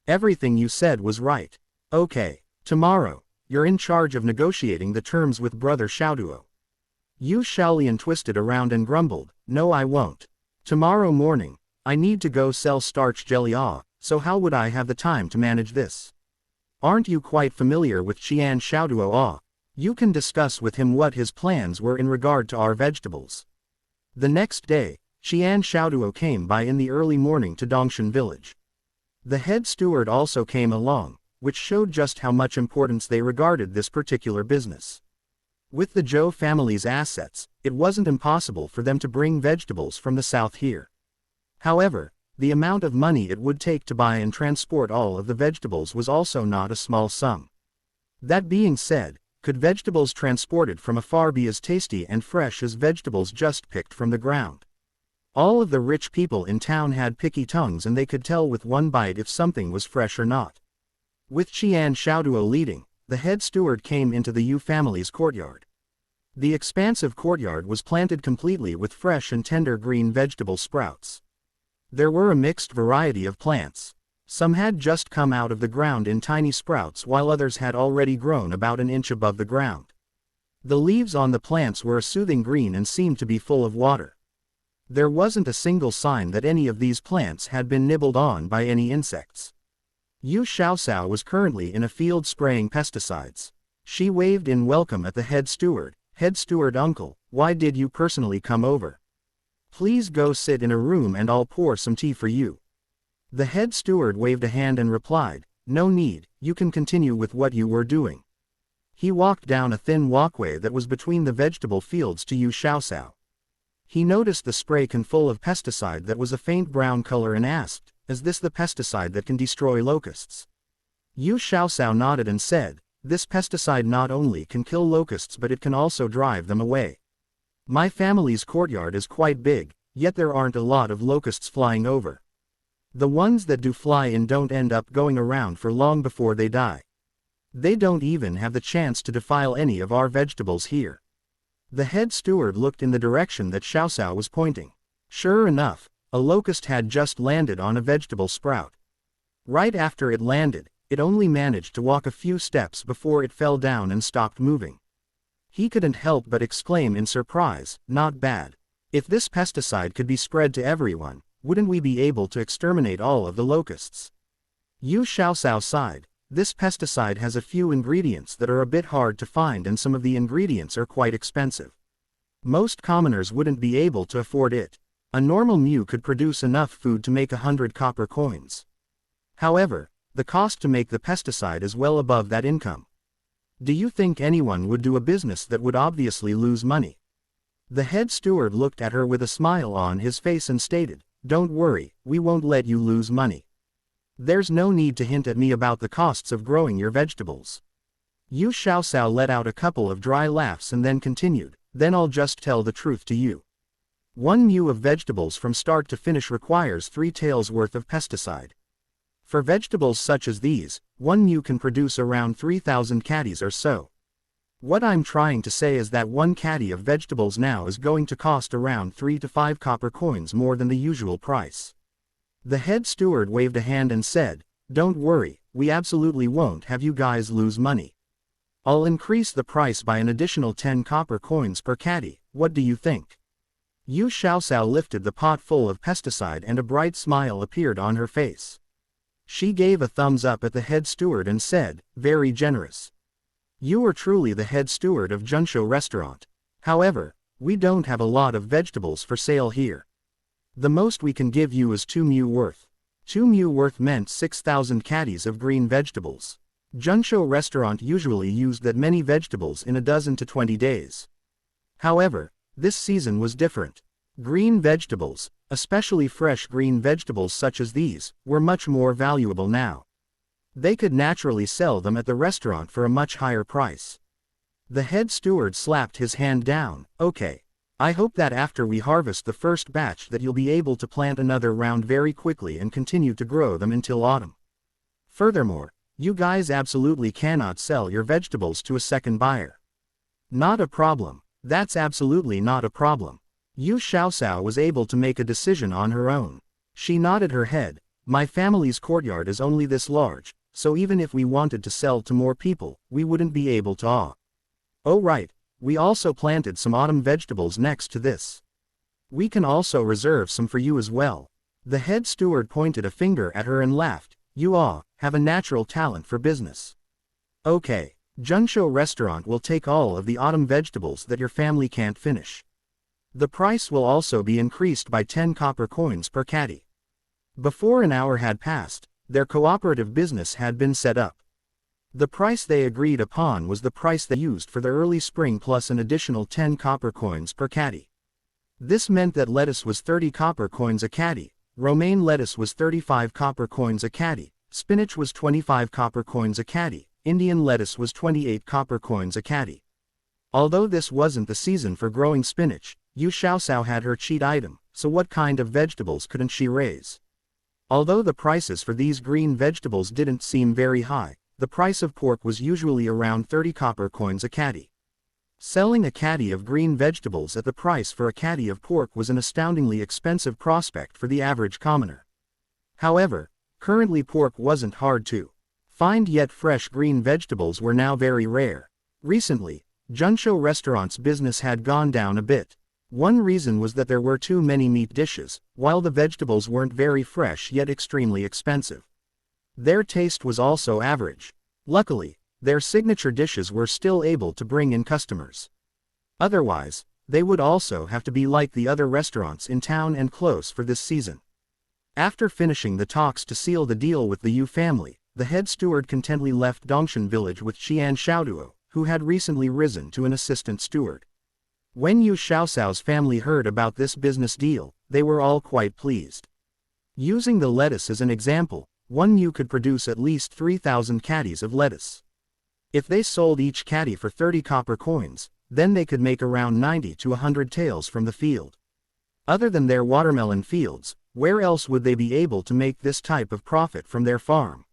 Everything you said was right. Okay, tomorrow, you're in charge of negotiating the terms with brother Xiaoduo. Yu Shaolian twisted around and grumbled, no I won't. Tomorrow morning, I need to go sell starch jelly so how would I have the time to manage this? Aren't you quite familiar with Qian Xiaoduo? You can discuss with him what his plans were in regard to our vegetables. The next day, Qian Xiaoduo came by in the early morning to Dongshan village. The head steward also came along, which showed just how much importance they regarded this particular business. With the Zhou family's assets, it wasn't impossible for them to bring vegetables from the south here. However, the amount of money it would take to buy and transport all of the vegetables was also not a small sum. That being said, could vegetables transported from afar be as tasty and fresh as vegetables just picked from the ground? All of the rich people in town had picky tongues and they could tell with one bite if something was fresh or not. With Qian Xiaoduo leading, the head steward came into the Yu family's courtyard. The expansive courtyard was planted completely with fresh and tender green vegetable sprouts. There were a mixed variety of plants. Some had just come out of the ground in tiny sprouts while others had already grown about an inch above the ground. The leaves on the plants were a soothing green and seemed to be full of water. There wasn't a single sign that any of these plants had been nibbled on by any insects. Yu Xiaosao was currently in a field spraying pesticides. She waved in welcome at the head steward. Head steward uncle, why did you personally come over? Please go sit in a room and I'll pour some tea for you. The head steward waved a hand and replied, no need, you can continue with what you were doing. He walked down a thin walkway that was between the vegetable fields to Yu Xiaosao. He noticed the spray can full of pesticide that was a faint brown color and asked, is this the pesticide that can destroy locusts? Yu Xiaosao nodded and said, this pesticide not only can kill locusts but it can also drive them away. My family's courtyard is quite big, yet there aren't a lot of locusts flying over. The ones that do fly in don't end up going around for long before they die. They don't even have the chance to defile any of our vegetables here. The head steward looked in the direction that Xiaosao was pointing. Sure enough, a locust had just landed on a vegetable sprout. Right after it landed, it only managed to walk a few steps before it fell down and stopped moving. He couldn't help but exclaim in surprise, not bad. If this pesticide could be spread to everyone, wouldn't we be able to exterminate all of the locusts? Yu Xiaosao sighed. This pesticide has a few ingredients that are a bit hard to find and some of the ingredients are quite expensive. Most commoners wouldn't be able to afford it. A normal Mu could produce enough food to make 100 copper coins. However, the cost to make the pesticide is well above that income. Do you think anyone would do a business that would obviously lose money? The head steward looked at her with a smile on his face and stated, don't worry, we won't let you lose money. There's no need to hint at me about the costs of growing your vegetables. Yu Xiaosao let out a couple of dry laughs and then continued, then I'll just tell the truth to you. 1 mu of vegetables from start to finish requires 3 taels worth of pesticide. For vegetables such as these, 1 mu can produce around 3,000 caddies or so. What I'm trying to say is that 1 caddy of vegetables now is going to cost around 3 to 5 copper coins more than the usual price. The head steward waved a hand and said, don't worry, we absolutely won't have you guys lose money. I'll increase the price by an additional 10 copper coins per caddy, what do you think? Yu Xiaosao lifted the pot full of pesticide and a bright smile appeared on her face. She gave a thumbs up at the head steward and said, very generous. You are truly the head steward of Junsho restaurant. However, we don't have a lot of vegetables for sale here. The most we can give you is 2 mu worth. 2 mu worth meant 6,000 caddies of green vegetables. Junsho restaurant usually used that many vegetables in a dozen to 20 days. However, this season was different. Green vegetables, especially fresh green vegetables such as these, were much more valuable now. They could naturally sell them at the restaurant for a much higher price. The head steward slapped his hand down, okay. I hope that after we harvest the first batch that you'll be able to plant another round very quickly and continue to grow them until autumn. Furthermore, you guys absolutely cannot sell your vegetables to a second buyer. Not a problem. That's absolutely not a problem. Yu Xiaoxiao was able to make a decision on her own. She nodded her head. My family's courtyard is only this large, so even if we wanted to sell to more people, we wouldn't be able to. Oh right, we also planted some autumn vegetables next to this. We can also reserve some for you as well. The head steward pointed a finger at her and laughed. You have a natural talent for business. Okay, Junshou restaurant will take all of the autumn vegetables that your family can't finish. The price will also be increased by 10 copper coins per caddy. Before an hour had passed, their cooperative business had been set up. The price they agreed upon was the price they used for the early spring plus an additional 10 copper coins per caddy. This meant that lettuce was 30 copper coins a caddy, romaine lettuce was 35 copper coins a caddy, spinach was 25 copper coins a caddy, Indian lettuce was 28 copper coins a caddy. Although this wasn't the season for growing spinach, Yu Xiaoxiao had her cheat item, so what kind of vegetables couldn't she raise? Although the prices for these green vegetables didn't seem very high, the price of pork was usually around 30 copper coins a caddy. Selling a caddy of green vegetables at the price for a caddy of pork was an astoundingly expensive prospect for the average commoner. However, currently pork wasn't hard to find, yet fresh green vegetables were now very rare. Recently, Junshou restaurant's business had gone down a bit. One reason was that there were too many meat dishes, while the vegetables weren't very fresh yet extremely expensive. Their taste was also average. Luckily, their signature dishes were still able to bring in customers. Otherwise, they would also have to be like the other restaurants in town and close for this season. After finishing the talks to seal the deal with the Yu family, the head steward contentedly left Dongshan village with Qian Xiaoduo, who had recently risen to an assistant steward. When Yu Xiaoxiao's family heard about this business deal, they were all quite pleased. Using the lettuce as an example, one Yu could produce at least 3,000 caddies of lettuce. If they sold each caddy for 30 copper coins, then they could make around 90 to 100 taels from the field. Other than their watermelon fields, where else would they be able to make this type of profit from their farm?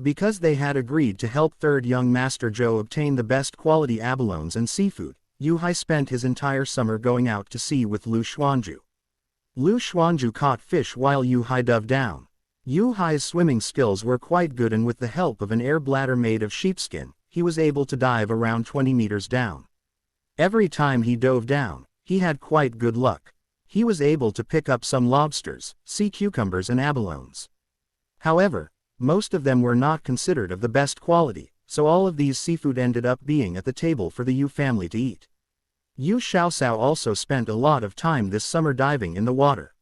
Because they had agreed to help third young Master Zhou obtain the best quality abalones and seafood, Yu Hai spent his entire summer going out to sea with Lu Xuanju. Lu Xuanju caught fish while Yu Hai dove down. Yu Hai's swimming skills were quite good, and with the help of an air bladder made of sheepskin, he was able to dive around 20 meters down. Every time he dove down, he had quite good luck. He was able to pick up some lobsters, sea cucumbers and abalones. However, most of them were not considered of the best quality, so all of these seafood ended up being at the table for the Yu family to eat. Yu Xiaoxiao also spent a lot of time this summer diving in the water.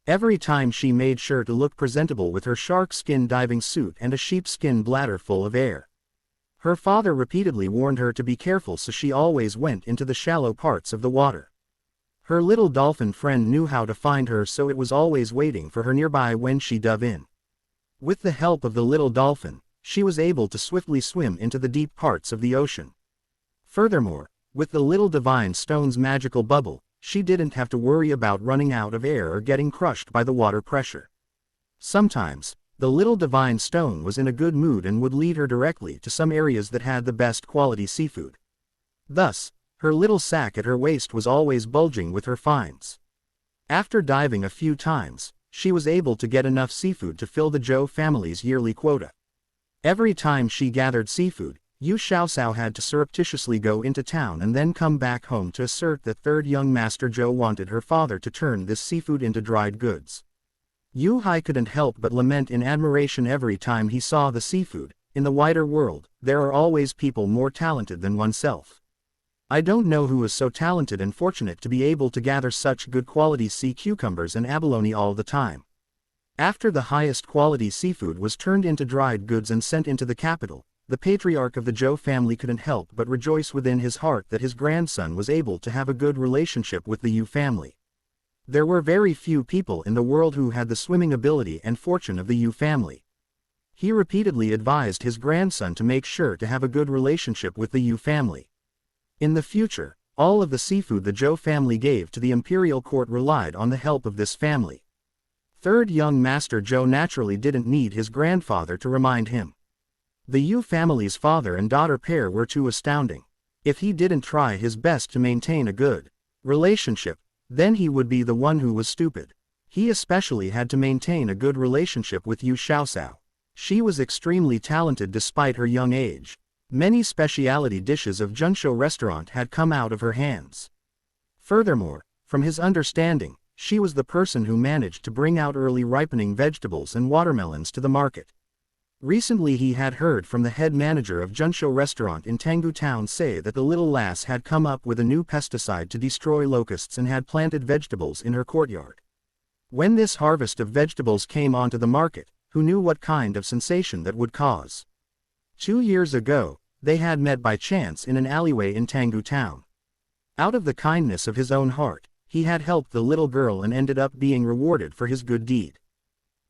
Every time she made sure to look presentable with her shark skin diving suit and a sheepskin bladder full of air. Her father repeatedly warned her to be careful, so she always went into the shallow parts of the water. Her little dolphin friend knew how to find her, so it was always waiting for her nearby when she dove in. With the help of the little dolphin, she was able to swiftly swim into the deep parts of the ocean. Furthermore, with the little divine stone's magical bubble, she didn't have to worry about running out of air or getting crushed by the water pressure. Sometimes, the little divine stone was in a good mood and would lead her directly to some areas that had the best quality seafood. Thus, her little sack at her waist was always bulging with her finds. After diving a few times, she was able to get enough seafood to fill the Zhou family's yearly quota. Every time she gathered seafood, Yu Xiaoxiao had to surreptitiously go into town and then come back home to assert that third young Master Zhou wanted her father to turn this seafood into dried goods. Yu Hai couldn't help but lament in admiration every time he saw the seafood. In the wider world, there are always people more talented than oneself. I don't know who is so talented and fortunate to be able to gather such good quality sea cucumbers and abalone all the time. After the highest quality seafood was turned into dried goods and sent into the capital, the patriarch of the Zhou family couldn't help but rejoice within his heart that his grandson was able to have a good relationship with the Yu family. There were very few people in the world who had the swimming ability and fortune of the Yu family. He repeatedly advised his grandson to make sure to have a good relationship with the Yu family. In the future, All of the seafood the Zhou family gave to the imperial court relied on the help of this family. Third young Master Zhou naturally didn't need his grandfather to remind him. The Yu family's father and daughter pair were too astounding. If he didn't try his best to maintain a good relationship, then he would be the one who was stupid. He especially had to maintain a good relationship with Yu Xiaoxiao. She was extremely talented despite her young age. Many specialty dishes of Zhengshou restaurant had come out of her hands. Furthermore, from his understanding, she was the person who managed to bring out early ripening vegetables and watermelons to the market. Recently he had heard from the head manager of Zhengshou restaurant in Tanggu town say that the little lass had come up with a new pesticide to destroy locusts and had planted vegetables in her courtyard. When this harvest of vegetables came onto the market, who knew what kind of sensation that would cause? 2 years ago, they had met by chance in an alleyway in Tanggu town. Out of the kindness of his own heart, he had helped the little girl and ended up being rewarded for his good deed.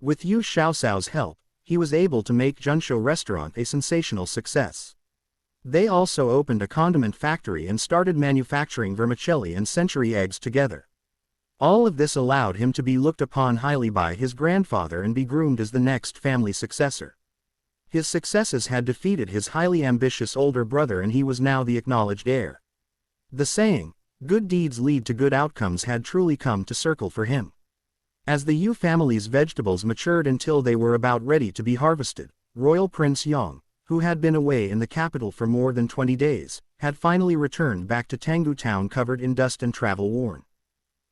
With Yu Xiaoxiao's help, he was able to make Zhengshou restaurant a sensational success. They also opened a condiment factory and started manufacturing vermicelli and century eggs together. All of this allowed him to be looked upon highly by his grandfather and be groomed as the next family successor. His successes had defeated his highly ambitious older brother and he was now the acknowledged heir. The saying, "Good deeds lead to good outcomes," had truly come to circle for him. As the Yu family's vegetables matured until they were about ready to be harvested, Royal Prince Yang, who had been away in the capital for more than 20 days, had finally returned back to Tanggu town covered in dust and travel-worn.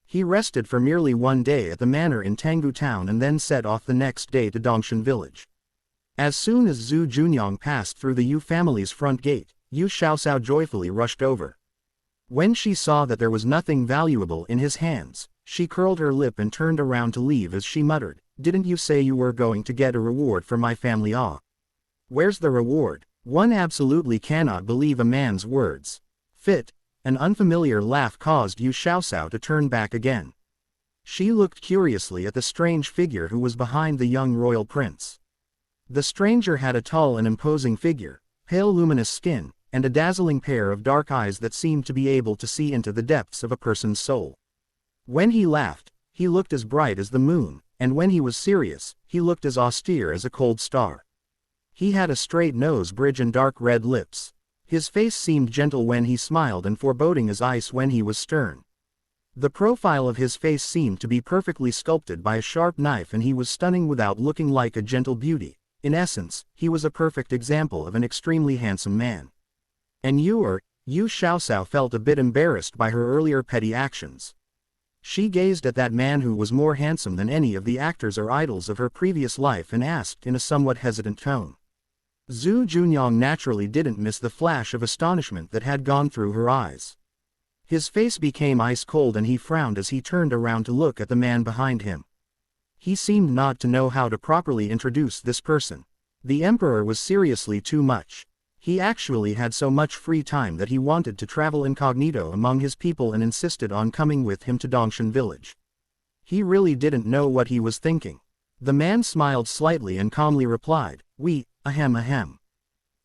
He rested for merely 1 day at the manor in Tanggu town and then set off the next day to Dongshan village. As soon as Zhu Junyang passed through the Yu family's front gate, Yu Xiaoxiao joyfully rushed over. When she saw that there was nothing valuable in his hands, she curled her lip and turned around to leave as she muttered, "Didn't you say you were going to get a reward for my family? Ah, where's the reward?" One absolutely cannot believe a man's words. Fit. An unfamiliar laugh caused Yu Xiaoxiao to turn back again. She looked curiously at the strange figure who was behind the young royal prince. The stranger had a tall and imposing figure, pale luminous skin, and a dazzling pair of dark eyes that seemed to be able to see into the depths of a person's soul. When he laughed, he looked as bright as the moon, and when he was serious, he looked as austere as a cold star. He had a straight nose bridge and dark red lips. His face seemed gentle when he smiled and foreboding as ice when he was stern. The profile of his face seemed to be perfectly sculpted by a sharp knife and he was stunning without looking like a gentle beauty. In essence, he was a perfect example of an extremely handsome man. And Yu Xiaoxiao felt a bit embarrassed by her earlier petty actions. She gazed at that man who was more handsome than any of the actors or idols of her previous life and asked in a somewhat hesitant tone. Zhu Junyang naturally didn't miss the flash of astonishment that had gone through her eyes. His face became ice cold and he frowned as he turned around to look at the man behind him. He seemed not to know how to properly introduce this person. The emperor was seriously too much. He actually had so much free time that he wanted to travel incognito among his people and insisted on coming with him to Dongshan village. He really didn't know what he was thinking. The man smiled slightly and calmly replied, ahem.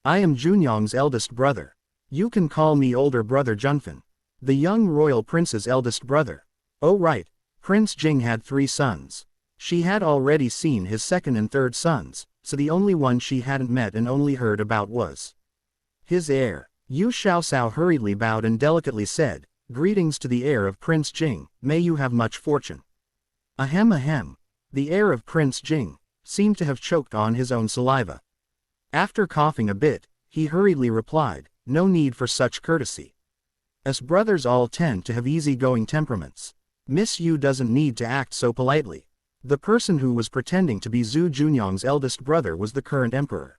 I am Junyang's eldest brother. You can call me older brother Junfan. The young royal prince's eldest brother. Oh right, Prince Jing had 3 sons. She had already seen his second and third sons, so the only one she hadn't met and only heard about was his heir. Yu Xiaoxiao hurriedly bowed and delicately said, "Greetings to the heir of Prince Jing, may you have much fortune." Ahem. The heir of Prince Jing seemed to have choked on his own saliva. After coughing a bit, he hurriedly replied, "No need for such courtesy. Us brothers all tend to have easy-going temperaments. Miss Yu doesn't need to act so politely." The person who was pretending to be Zhu Junyang's eldest brother was the current emperor.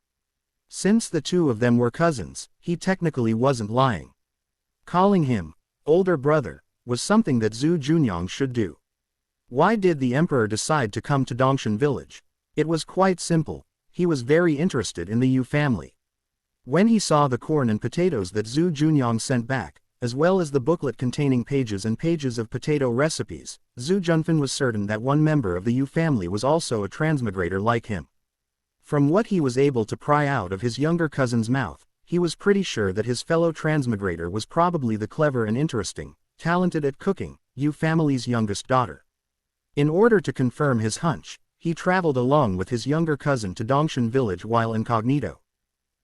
Since the two of them were cousins, he technically wasn't lying. Calling him older brother was something that Zhu Junyang should do. Why did the emperor decide to come to Dongshan village? It was quite simple. He was very interested in the Yu family. When he saw the corn and potatoes that Zhu Junyang sent back, as well as the booklet containing pages and pages of potato recipes, Zhu Junfan was certain that one member of the Yu family was also a transmigrator like him. From what he was able to pry out of his younger cousin's mouth, he was pretty sure that his fellow transmigrator was probably the clever and interesting, talented at cooking, Yu family's youngest daughter. In order to confirm his hunch, he traveled along with his younger cousin to Dongshan village while incognito.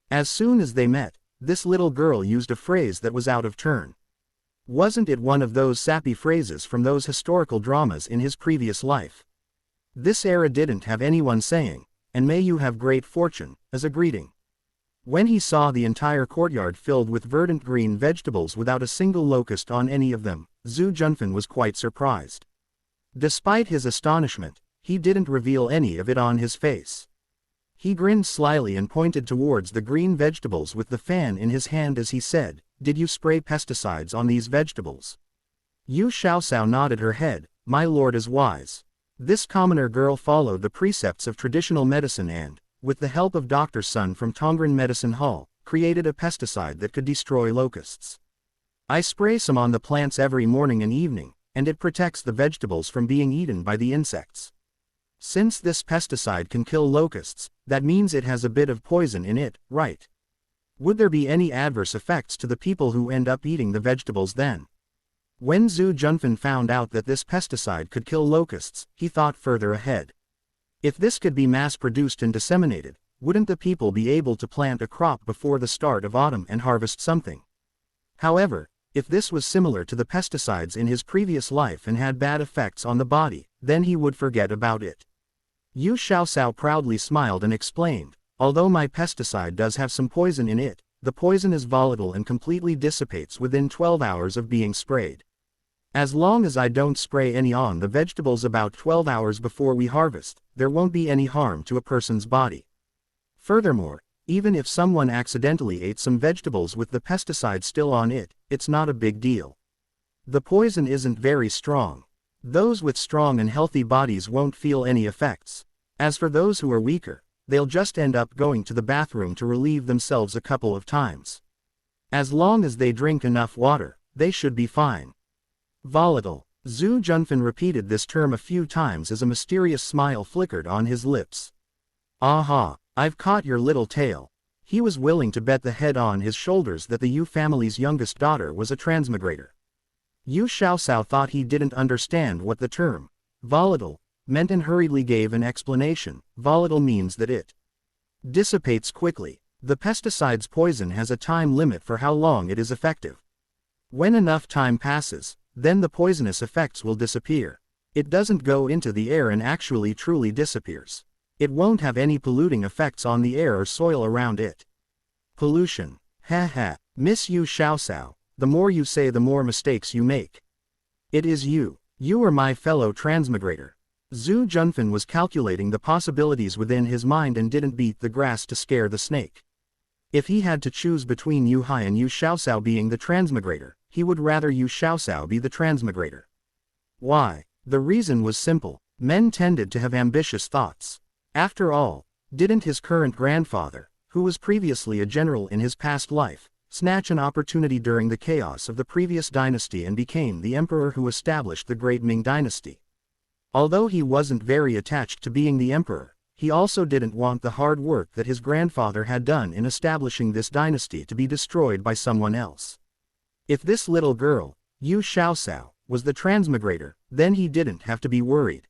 As soon as they met, this little girl used a phrase that was out of turn. Wasn't it one of those sappy phrases from those historical dramas in his previous life? This era didn't have anyone saying, "And may you have great fortune," as a greeting. When he saw the entire courtyard filled with verdant green vegetables without a single locust on any of them, Zhu Junfan was quite surprised. Despite his astonishment, he didn't reveal any of it on his face. He grinned slyly and pointed towards the green vegetables with the fan in his hand as he said, "Did you spray pesticides on these vegetables?" Yu Xiaosao nodded her head. "My lord is wise." This commoner girl followed the precepts of traditional medicine and, with the help of Dr. Sun from Tongren Medicine Hall, created a pesticide that could destroy locusts. "I spray some on the plants every morning and evening, and it protects the vegetables from being eaten by the insects. Since this pesticide can kill locusts, that means it has a bit of poison in it, right? Would there be any adverse effects to the people who end up eating the vegetables then?" When Zhu Junfan found out that this pesticide could kill locusts, he thought further ahead. If this could be mass-produced and disseminated, wouldn't the people be able to plant a crop before the start of autumn and harvest something? However, if this was similar to the pesticides in his previous life and had bad effects on the body, then he would forget about it. Yu Xiaosao proudly smiled and explained, "Although my pesticide does have some poison in it, the poison is volatile and completely dissipates within 12 hours of being sprayed. As long as I don't spray any on the vegetables about 12 hours before we harvest, there won't be any harm to a person's body. Furthermore, even if someone accidentally ate some vegetables with the pesticide still on it, it's not a big deal. The poison isn't very strong. Those with strong and healthy bodies won't feel any effects. As for those who are weaker, they'll just end up going to the bathroom to relieve themselves a couple of times. As long as they drink enough water, they should be fine." Volatile. Zhu Junfan repeated this term a few times as a mysterious smile flickered on his lips. "Aha, I've caught your little tale." He was willing to bet the head on his shoulders that the Yu family's youngest daughter was a transmigrator. Yu Xiaosao thought he didn't understand what the term, volatile, meant and hurriedly gave an explanation. Volatile means that it dissipates quickly. The pesticide's poison has a time limit for how long it is effective. When enough time passes, then the poisonous effects will disappear. It doesn't go into the air and actually truly disappears. It won't have any polluting effects on the air or soil around it. Pollution. Ha. Miss Yu Xiaosao, the more you say the more mistakes you make. It is you. You are my fellow transmigrator. Zhu Junfan was calculating the possibilities within his mind and didn't beat the grass to scare the snake. If he had to choose between Yu Hai and Yu Xiaosao being the transmigrator, he would rather Yu Xiaosao be the transmigrator. Why? The reason was simple. Men tended to have ambitious thoughts. After all, didn't his current grandfather, who was previously a general in his past life, snatch an opportunity during the chaos of the previous dynasty and became the emperor who established the great Ming dynasty? Although he wasn't very attached to being the emperor, he also didn't want the hard work that his grandfather had done in establishing this dynasty to be destroyed by someone else. If this little girl, Yu Xiaosao, was the transmigrator, then he didn't have to be worried.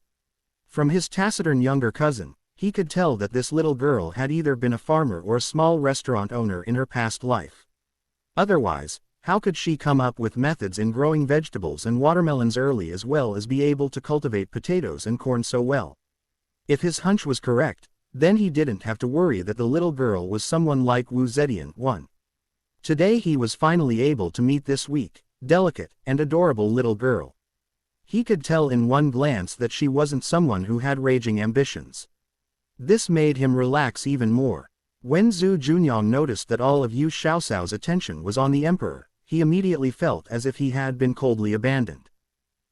From his taciturn younger cousin, he could tell that this little girl had either been a farmer or a small restaurant owner in her past life. Otherwise, how could she come up with methods in growing vegetables and watermelons early as well as be able to cultivate potatoes and corn so well? If his hunch was correct, then he didn't have to worry that the little girl was someone like Wu Zetian. Today he was finally able to meet this weak, delicate, and adorable little girl. He could tell in one glance that she wasn't someone who had raging ambitions. This made him relax even more. When Zhu Junyang noticed that all of Yu Xiaosao's attention was on the emperor, he immediately felt as if he had been coldly abandoned.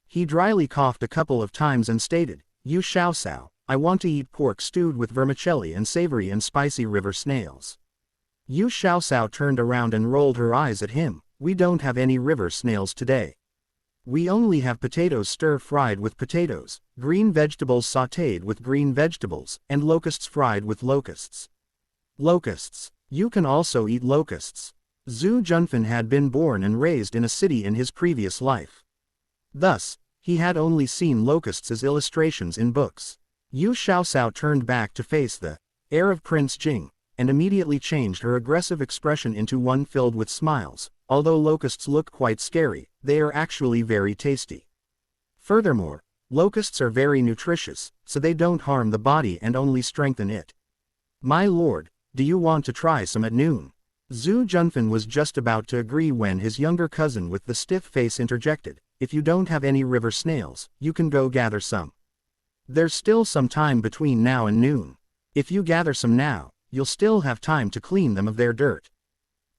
He dryly coughed a couple of times and stated, "Yu Xiaosao, I want to eat pork stewed with vermicelli and savory and spicy river snails." Yu Xiaosao turned around and rolled her eyes at him. "We don't have any river snails today. We only have potatoes stir-fried with potatoes, green vegetables sautéed with green vegetables, and locusts fried with locusts." Locusts. You can also eat locusts. Zhu Junfan had been born and raised in a city in his previous life. Thus, he had only seen locusts as illustrations in books. Yu Xiaoxiao turned back to face the heir of Prince Jing, and immediately changed her aggressive expression into one filled with smiles. Although locusts look quite scary, they are actually very tasty. Furthermore, locusts are very nutritious, so they don't harm the body and only strengthen it. My lord, do you want to try some at noon? Zhu Junfan was just about to agree when his younger cousin with the stiff face interjected, if you don't have any river snails, you can go gather some. There's still some time between now and noon. If you gather some now, you'll still have time to clean them of their dirt.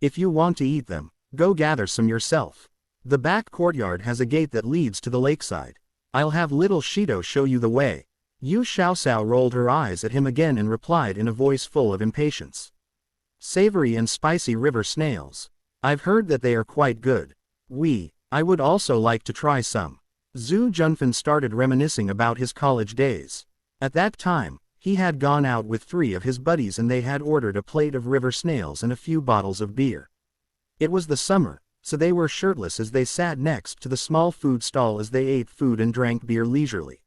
If you want to eat them, go gather some yourself. The back courtyard has a gate that leads to the lakeside. I'll have little Shido show you the way. Yu Xiaoxiao rolled her eyes at him again and replied in a voice full of impatience. Savory and spicy river snails. I've heard that they are quite good. I would also like to try some. Zhu Junfan started reminiscing about his college days. At that time, he had gone out with 3 of his buddies and they had ordered a plate of river snails and a few bottles of beer. It was the summer, so they were shirtless as they sat next to the small food stall as they ate food and drank beer leisurely.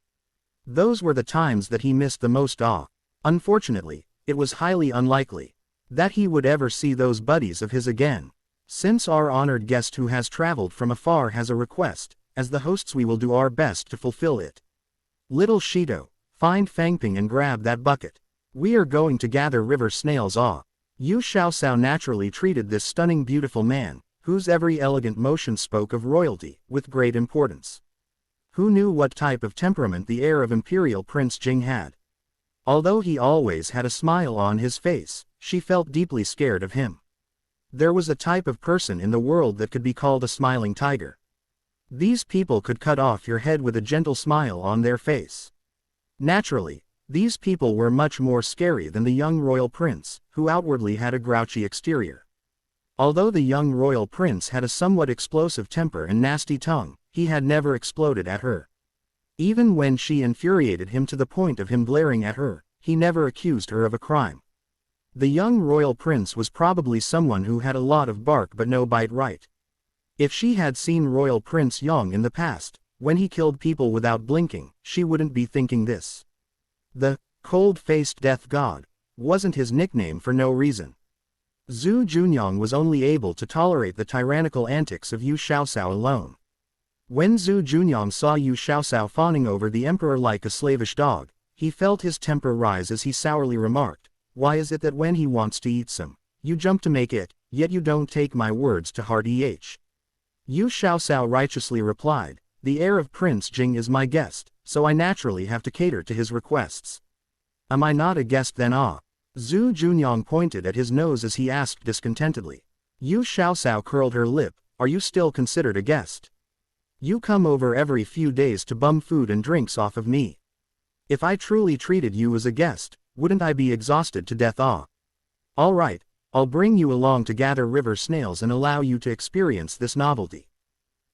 Those were the times that he missed the most. Unfortunately, it was highly unlikely that he would ever see those buddies of his again. Since our honored guest who has traveled from afar has a request, as the hosts we will do our best to fulfill it. Little Shido, find Fangping and grab that bucket. We are going to gather river snails. Yu Xiaoxiao naturally treated this stunning beautiful man, whose every elegant motion spoke of royalty, with great importance. Who knew what type of temperament the heir of Imperial Prince Jing had? Although he always had a smile on his face, she felt deeply scared of him. There was a type of person in the world that could be called a smiling tiger. These people could cut off your head with a gentle smile on their face. Naturally, these people were much more scary than the young royal prince, who outwardly had a grouchy exterior. Although the young royal prince had a somewhat explosive temper and nasty tongue, he had never exploded at her. Even when she infuriated him to the point of him glaring at her, he never accused her of a crime. The young royal prince was probably someone who had a lot of bark but no bite, right? If she had seen Royal Prince Yong in the past, when he killed people without blinking, she wouldn't be thinking this. The cold-faced death god wasn't his nickname for no reason. Zhu Junyang was only able to tolerate the tyrannical antics of Yu Xiaoxiao alone. When Zhu Junyang saw Yu Xiaoxiao fawning over the emperor like a slavish dog, he felt his temper rise as he sourly remarked, "Why is it that when he wants to eat some, you jump to make it, yet you don't take my words to heart?" Yu Xiaoxiao righteously replied, "The heir of Prince Jing is my guest, so I naturally have to cater to his requests. Am I not a guest then? Zhu Junyang pointed at his nose as he asked discontentedly. Yu Xiaoxiao curled her lip, "Are you still considered a guest? You come over every few days to bum food and drinks off of me. If I truly treated you as a guest, wouldn't I be exhausted to death? All right, I'll bring you along to gather river snails and allow you to experience this novelty.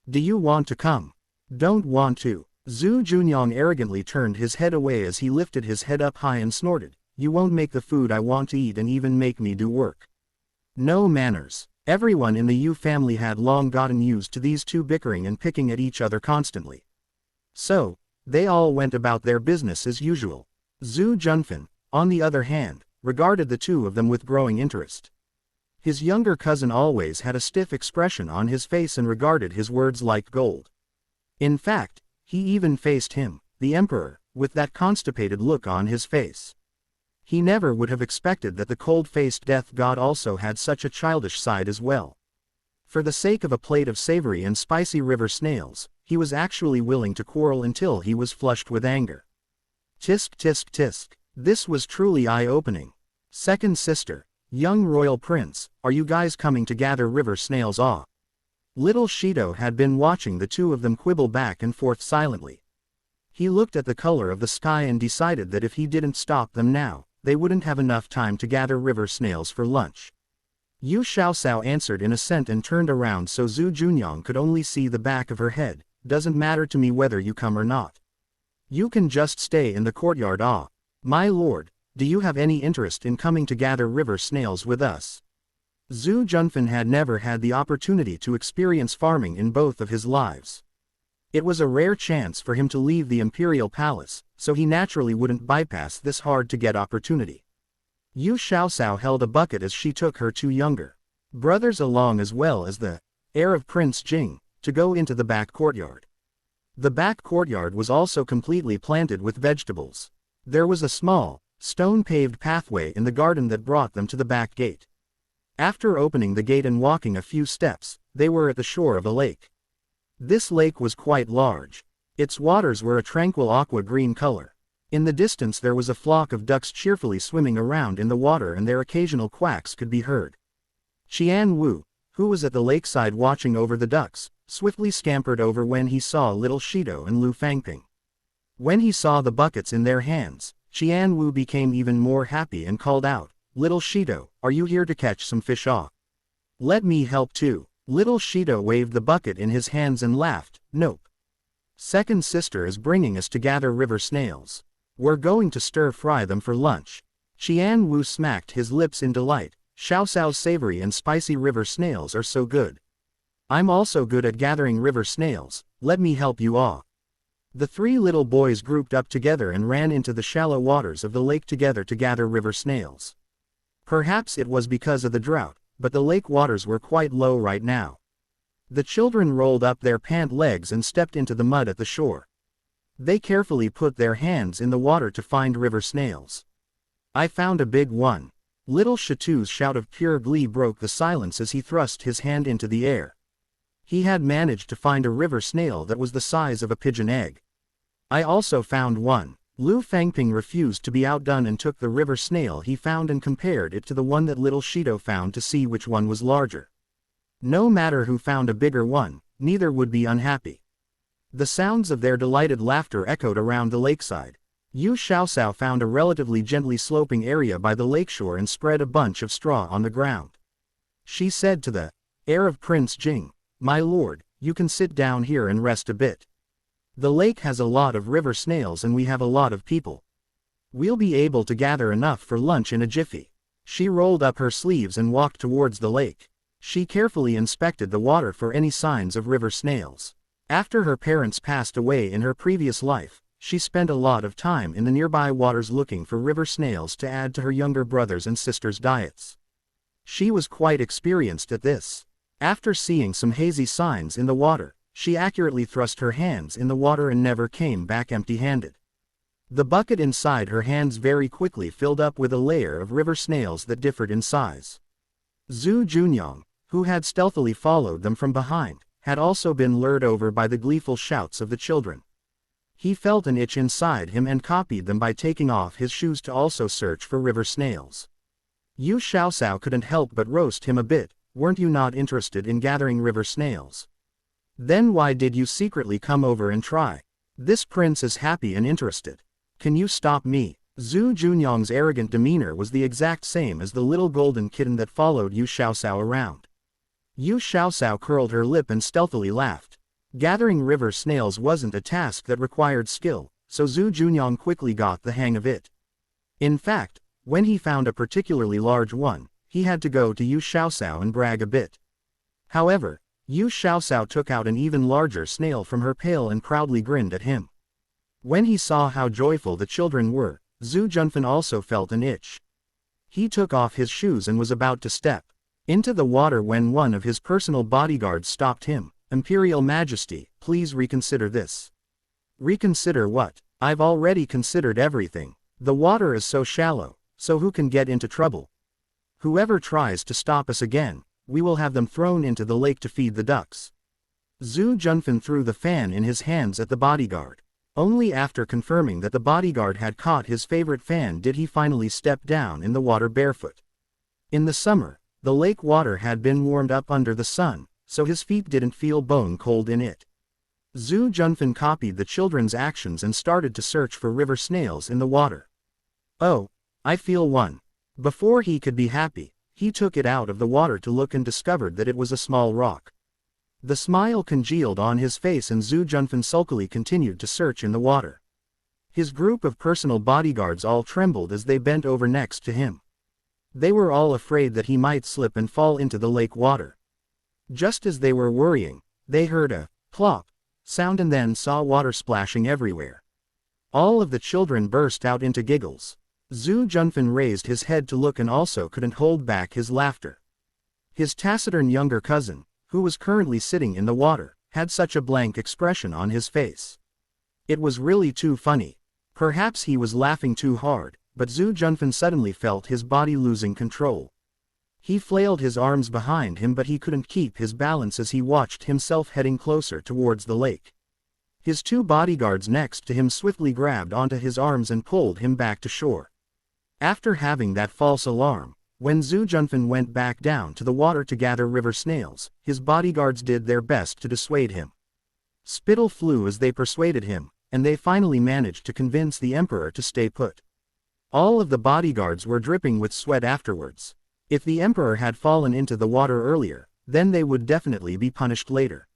Do you want to come?" "Don't want to." Zhu Junyang arrogantly turned his head away as he lifted his head up high and snorted, "You won't make the food I want to eat and even make me do work. No manners." Everyone in the Yu family had long gotten used to these two bickering and picking at each other constantly. So, they all went about their business as usual. Zhu Junfan, on the other hand, regarded the two of them with growing interest. His younger cousin always had a stiff expression on his face and regarded his words like gold. In fact, he even faced him, the emperor, with that constipated look on his face. He never would have expected that the cold-faced death god also had such a childish side as well. For the sake of a plate of savory and spicy river snails, he was actually willing to quarrel until he was flushed with anger. Tisk tisk tisk. This was truly eye-opening. Second sister, young royal prince, are you guys coming to gather river snails? Little Shido had been watching the two of them quibble back and forth silently. He looked at the color of the sky and decided that if he didn't stop them now, they wouldn't have enough time to gather river snails for lunch. Yu Xiaoxiao answered in assent and turned around so Zhu Junyang could only see the back of her head. "Doesn't matter to me whether you come or not. You can just stay in the courtyard." "My lord, do you have any interest in coming to gather river snails with us? Zhu Junfan had never had the opportunity to experience farming in both of his lives. It was a rare chance for him to leave the imperial palace, so he naturally wouldn't bypass this hard-to-get opportunity. Yu Xiaoxiao held a bucket as she took her two younger brothers along as well as the heir of Prince Jing, to go into the back courtyard. The back courtyard was also completely planted with vegetables. There was a small, stone-paved pathway in the garden that brought them to the back gate. After opening the gate and walking a few steps, they were at the shore of a lake. This lake was quite large. Its waters were a tranquil aqua-green color. In the distance there was a flock of ducks cheerfully swimming around in the water and their occasional quacks could be heard. Qian Wu, who was at the lakeside watching over the ducks, swiftly scampered over when he saw little Shido and Lu Fangping. When he saw the buckets in their hands, Qian Wu became even more happy and called out, "Little Shido, are you here to catch some fish off? Let me help too." Little Shido waved the bucket in his hands and laughed, "Nope. Second sister is bringing us to gather river snails. We're going to stir-fry them for lunch." Qian Wu smacked his lips in delight. Xiaoxiao's savory and spicy river snails are so good. I'm also good at gathering river snails, let me help you all. The three little boys grouped up together and ran into the shallow waters of the lake together to gather river snails. Perhaps it was because of the drought, but the lake waters were quite low right now. The children rolled up their pant legs and stepped into the mud at the shore. They carefully put their hands in the water to find river snails. I found a big one. Little Shatu's shout of pure glee broke the silence as he thrust his hand into the air. He had managed to find a river snail that was the size of a pigeon egg. I also found one. Lu Fangping refused to be outdone and took the river snail he found and compared it to the one that little Shido found to see which one was larger. No matter who found a bigger one, neither would be unhappy. The sounds of their delighted laughter echoed around the lakeside. Yu Xiaoxiao found a relatively gently sloping area by the lakeshore and spread a bunch of straw on the ground. She said to the heir of Prince Jing, "My lord, you can sit down here and rest a bit. The lake has a lot of river snails and we have a lot of people. We'll be able to gather enough for lunch in a jiffy." She rolled up her sleeves and walked towards the lake. She carefully inspected the water for any signs of river snails. After her parents passed away in her previous life, she spent a lot of time in the nearby waters looking for river snails to add to her younger brothers' and sisters' diets. She was quite experienced at this. After seeing some hazy signs in the water, she accurately thrust her hands in the water and never came back empty-handed. The bucket inside her hands very quickly filled up with a layer of river snails that differed in size. Zhu Junyang, who had stealthily followed them from behind, had also been lured over by the gleeful shouts of the children. He felt an itch inside him and copied them by taking off his shoes to also search for river snails. Yu Xiaoxiao couldn't help but roast him a bit, "Weren't you not interested in gathering river snails? Then why did you secretly come over and try? This prince is happy and interested. Can you stop me?" Zhu Junyang's arrogant demeanor was the exact same as the little golden kitten that followed Yu Xiaoxiao around. Yu Xiaoxiao curled her lip and stealthily laughed. Gathering river snails wasn't a task that required skill, so Zhu Junyang quickly got the hang of it. In fact, when he found a particularly large one, he had to go to Yu Xiaoxiao and brag a bit. However, Yu Xiaoxiao took out an even larger snail from her pail and proudly grinned at him. When he saw how joyful the children were, Zhu Junfan also felt an itch. He took off his shoes and was about to step into the water when one of his personal bodyguards stopped him. "Imperial Majesty, please reconsider this." "Reconsider what? I've already considered everything. The water is so shallow, so who can get into trouble? Whoever tries to stop us again, we will have them thrown into the lake to feed the ducks." Zhu Junfan threw the fan in his hands at the bodyguard. Only after confirming that the bodyguard had caught his favorite fan did he finally step down in the water barefoot. In the summer, the lake water had been warmed up under the sun, so his feet didn't feel bone cold in it. Zhu Junfan copied the children's actions and started to search for river snails in the water. "Oh, I feel one." Before he could be happy, he took it out of the water to look and discovered that it was a small rock. The smile congealed on his face and Zhu Junfan sulkily continued to search in the water. His group of personal bodyguards all trembled as they bent over next to him. They were all afraid that he might slip and fall into the lake water. Just as they were worrying, they heard a plop sound and then saw water splashing everywhere. All of the children burst out into giggles. Zhu Junfan raised his head to look and also couldn't hold back his laughter. His taciturn younger cousin, who was currently sitting in the water, had such a blank expression on his face. It was really too funny. Perhaps he was laughing too hard, but Zhu Junfan suddenly felt his body losing control. He flailed his arms behind him but he couldn't keep his balance as he watched himself heading closer towards the lake. His two bodyguards next to him swiftly grabbed onto his arms and pulled him back to shore. After having that false alarm, when Zhu Junfan went back down to the water to gather river snails, his bodyguards did their best to dissuade him. Spittle flew as they persuaded him, and they finally managed to convince the emperor to stay put. All of the bodyguards were dripping with sweat afterwards. If the emperor had fallen into the water earlier, then they would definitely be punished later.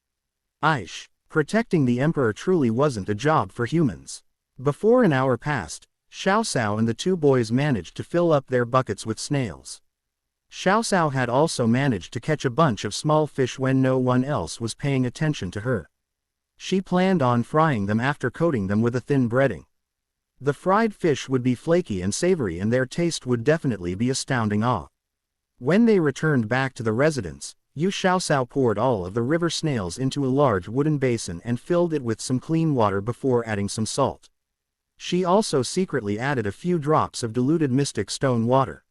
Aish, protecting the emperor truly wasn't a job for humans. Before an hour passed, Xiao Cao and the two boys managed to fill up their buckets with snails. Xiao Cao had also managed to catch a bunch of small fish when no one else was paying attention to her. She planned on frying them after coating them with a thin breading. The fried fish would be flaky and savory and their taste would definitely be astounding. When they returned back to the residence, Yu Xiaocao poured all of the river snails into a large wooden basin and filled it with some clean water before adding some salt. She also secretly added a few drops of diluted mystic stone water.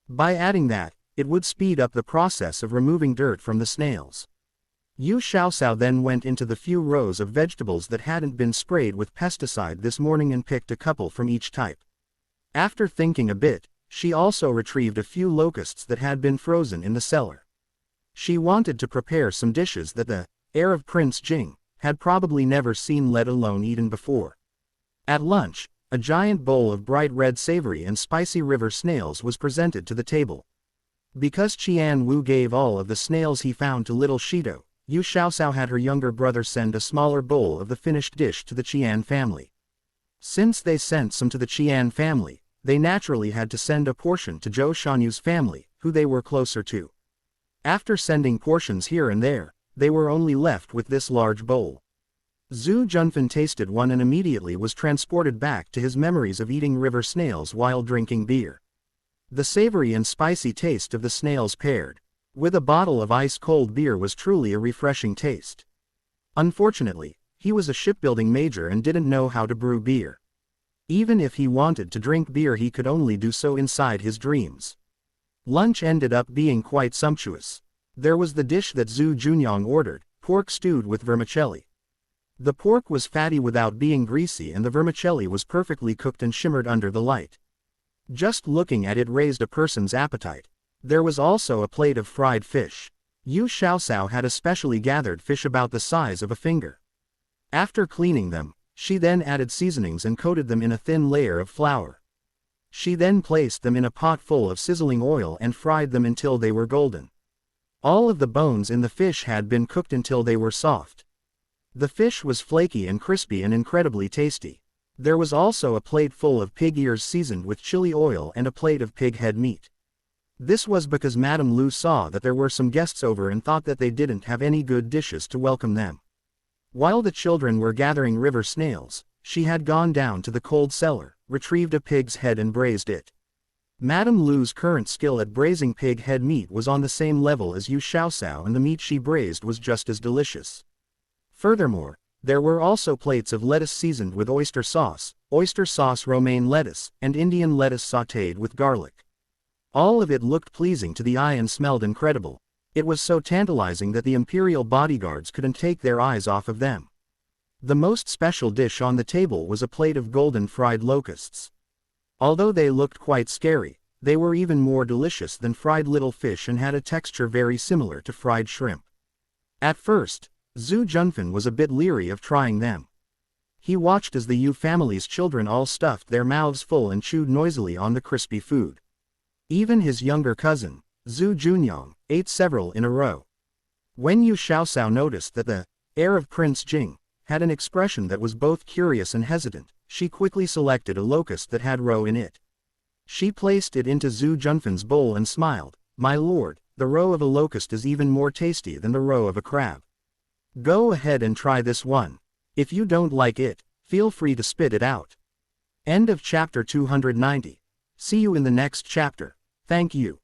By adding that, it would speed up the process of removing dirt from the snails. Yu Xiaocao then went into the few rows of vegetables that hadn't been sprayed with pesticide this morning and picked a couple from each type. After thinking a bit, she also retrieved a few locusts that had been frozen in the cellar. She wanted to prepare some dishes that the heir of Prince Jing had probably never seen let alone eaten before. At lunch, a giant bowl of bright red savory and spicy river snails was presented to the table. Because Qian Wu gave all of the snails he found to little Shido, Yu Xiaocao had her younger brother send a smaller bowl of the finished dish to the Qian family. Since they sent some to the Qian family, they naturally had to send a portion to Zhou Shanyu's family, who they were closer to. After sending portions here and there, they were only left with this large bowl. Zhu Junfan tasted one and immediately was transported back to his memories of eating river snails while drinking beer. The savory and spicy taste of the snails paired with a bottle of ice-cold beer was truly a refreshing taste. Unfortunately, he was a shipbuilding major and didn't know how to brew beer. Even if he wanted to drink beer he could only do so inside his dreams. Lunch ended up being quite sumptuous. There was the dish that Zhu Junyang ordered, pork stewed with vermicelli. The pork was fatty without being greasy and the vermicelli was perfectly cooked and shimmered under the light. Just looking at it raised a person's appetite. There was also a plate of fried fish. Yu Xiaocao had especially gathered fish about the size of a finger. After cleaning them, she then added seasonings and coated them in a thin layer of flour. She then placed them in a pot full of sizzling oil and fried them until they were golden. All of the bones in the fish had been cooked until they were soft. The fish was flaky and crispy and incredibly tasty. There was also a plate full of pig ears seasoned with chili oil and a plate of pig head meat. This was because Madame Lu saw that there were some guests over and thought that they didn't have any good dishes to welcome them. While the children were gathering river snails, she had gone down to the cold cellar, retrieved a pig's head and braised it. Madame Lu's current skill at braising pig head meat was on the same level as Yu Xiaocao and the meat she braised was just as delicious. Furthermore, there were also plates of lettuce seasoned with oyster sauce, romaine lettuce, and Indian lettuce sautéed with garlic. All of it looked pleasing to the eye and smelled incredible. It was so tantalizing that the imperial bodyguards couldn't take their eyes off of them. The most special dish on the table was a plate of golden fried locusts. Although they looked quite scary, they were even more delicious than fried little fish and had a texture very similar to fried shrimp. At first, Zhu Junfan was a bit leery of trying them. He watched as the Yu family's children all stuffed their mouths full and chewed noisily on the crispy food. Even his younger cousin, Zhu Junyang, ate several in a row. When Yu Xiaocao noticed that the heir of Prince Jing had an expression that was both curious and hesitant, She quickly selected a locust that had roe in it. She placed it into Zhu Junfan's bowl and smiled. My lord, the roe of a locust is even more tasty than the roe of a crab. Go ahead and try this one. If you don't like it, feel free to spit it out. End of chapter 290. See you in the next chapter. Thank you.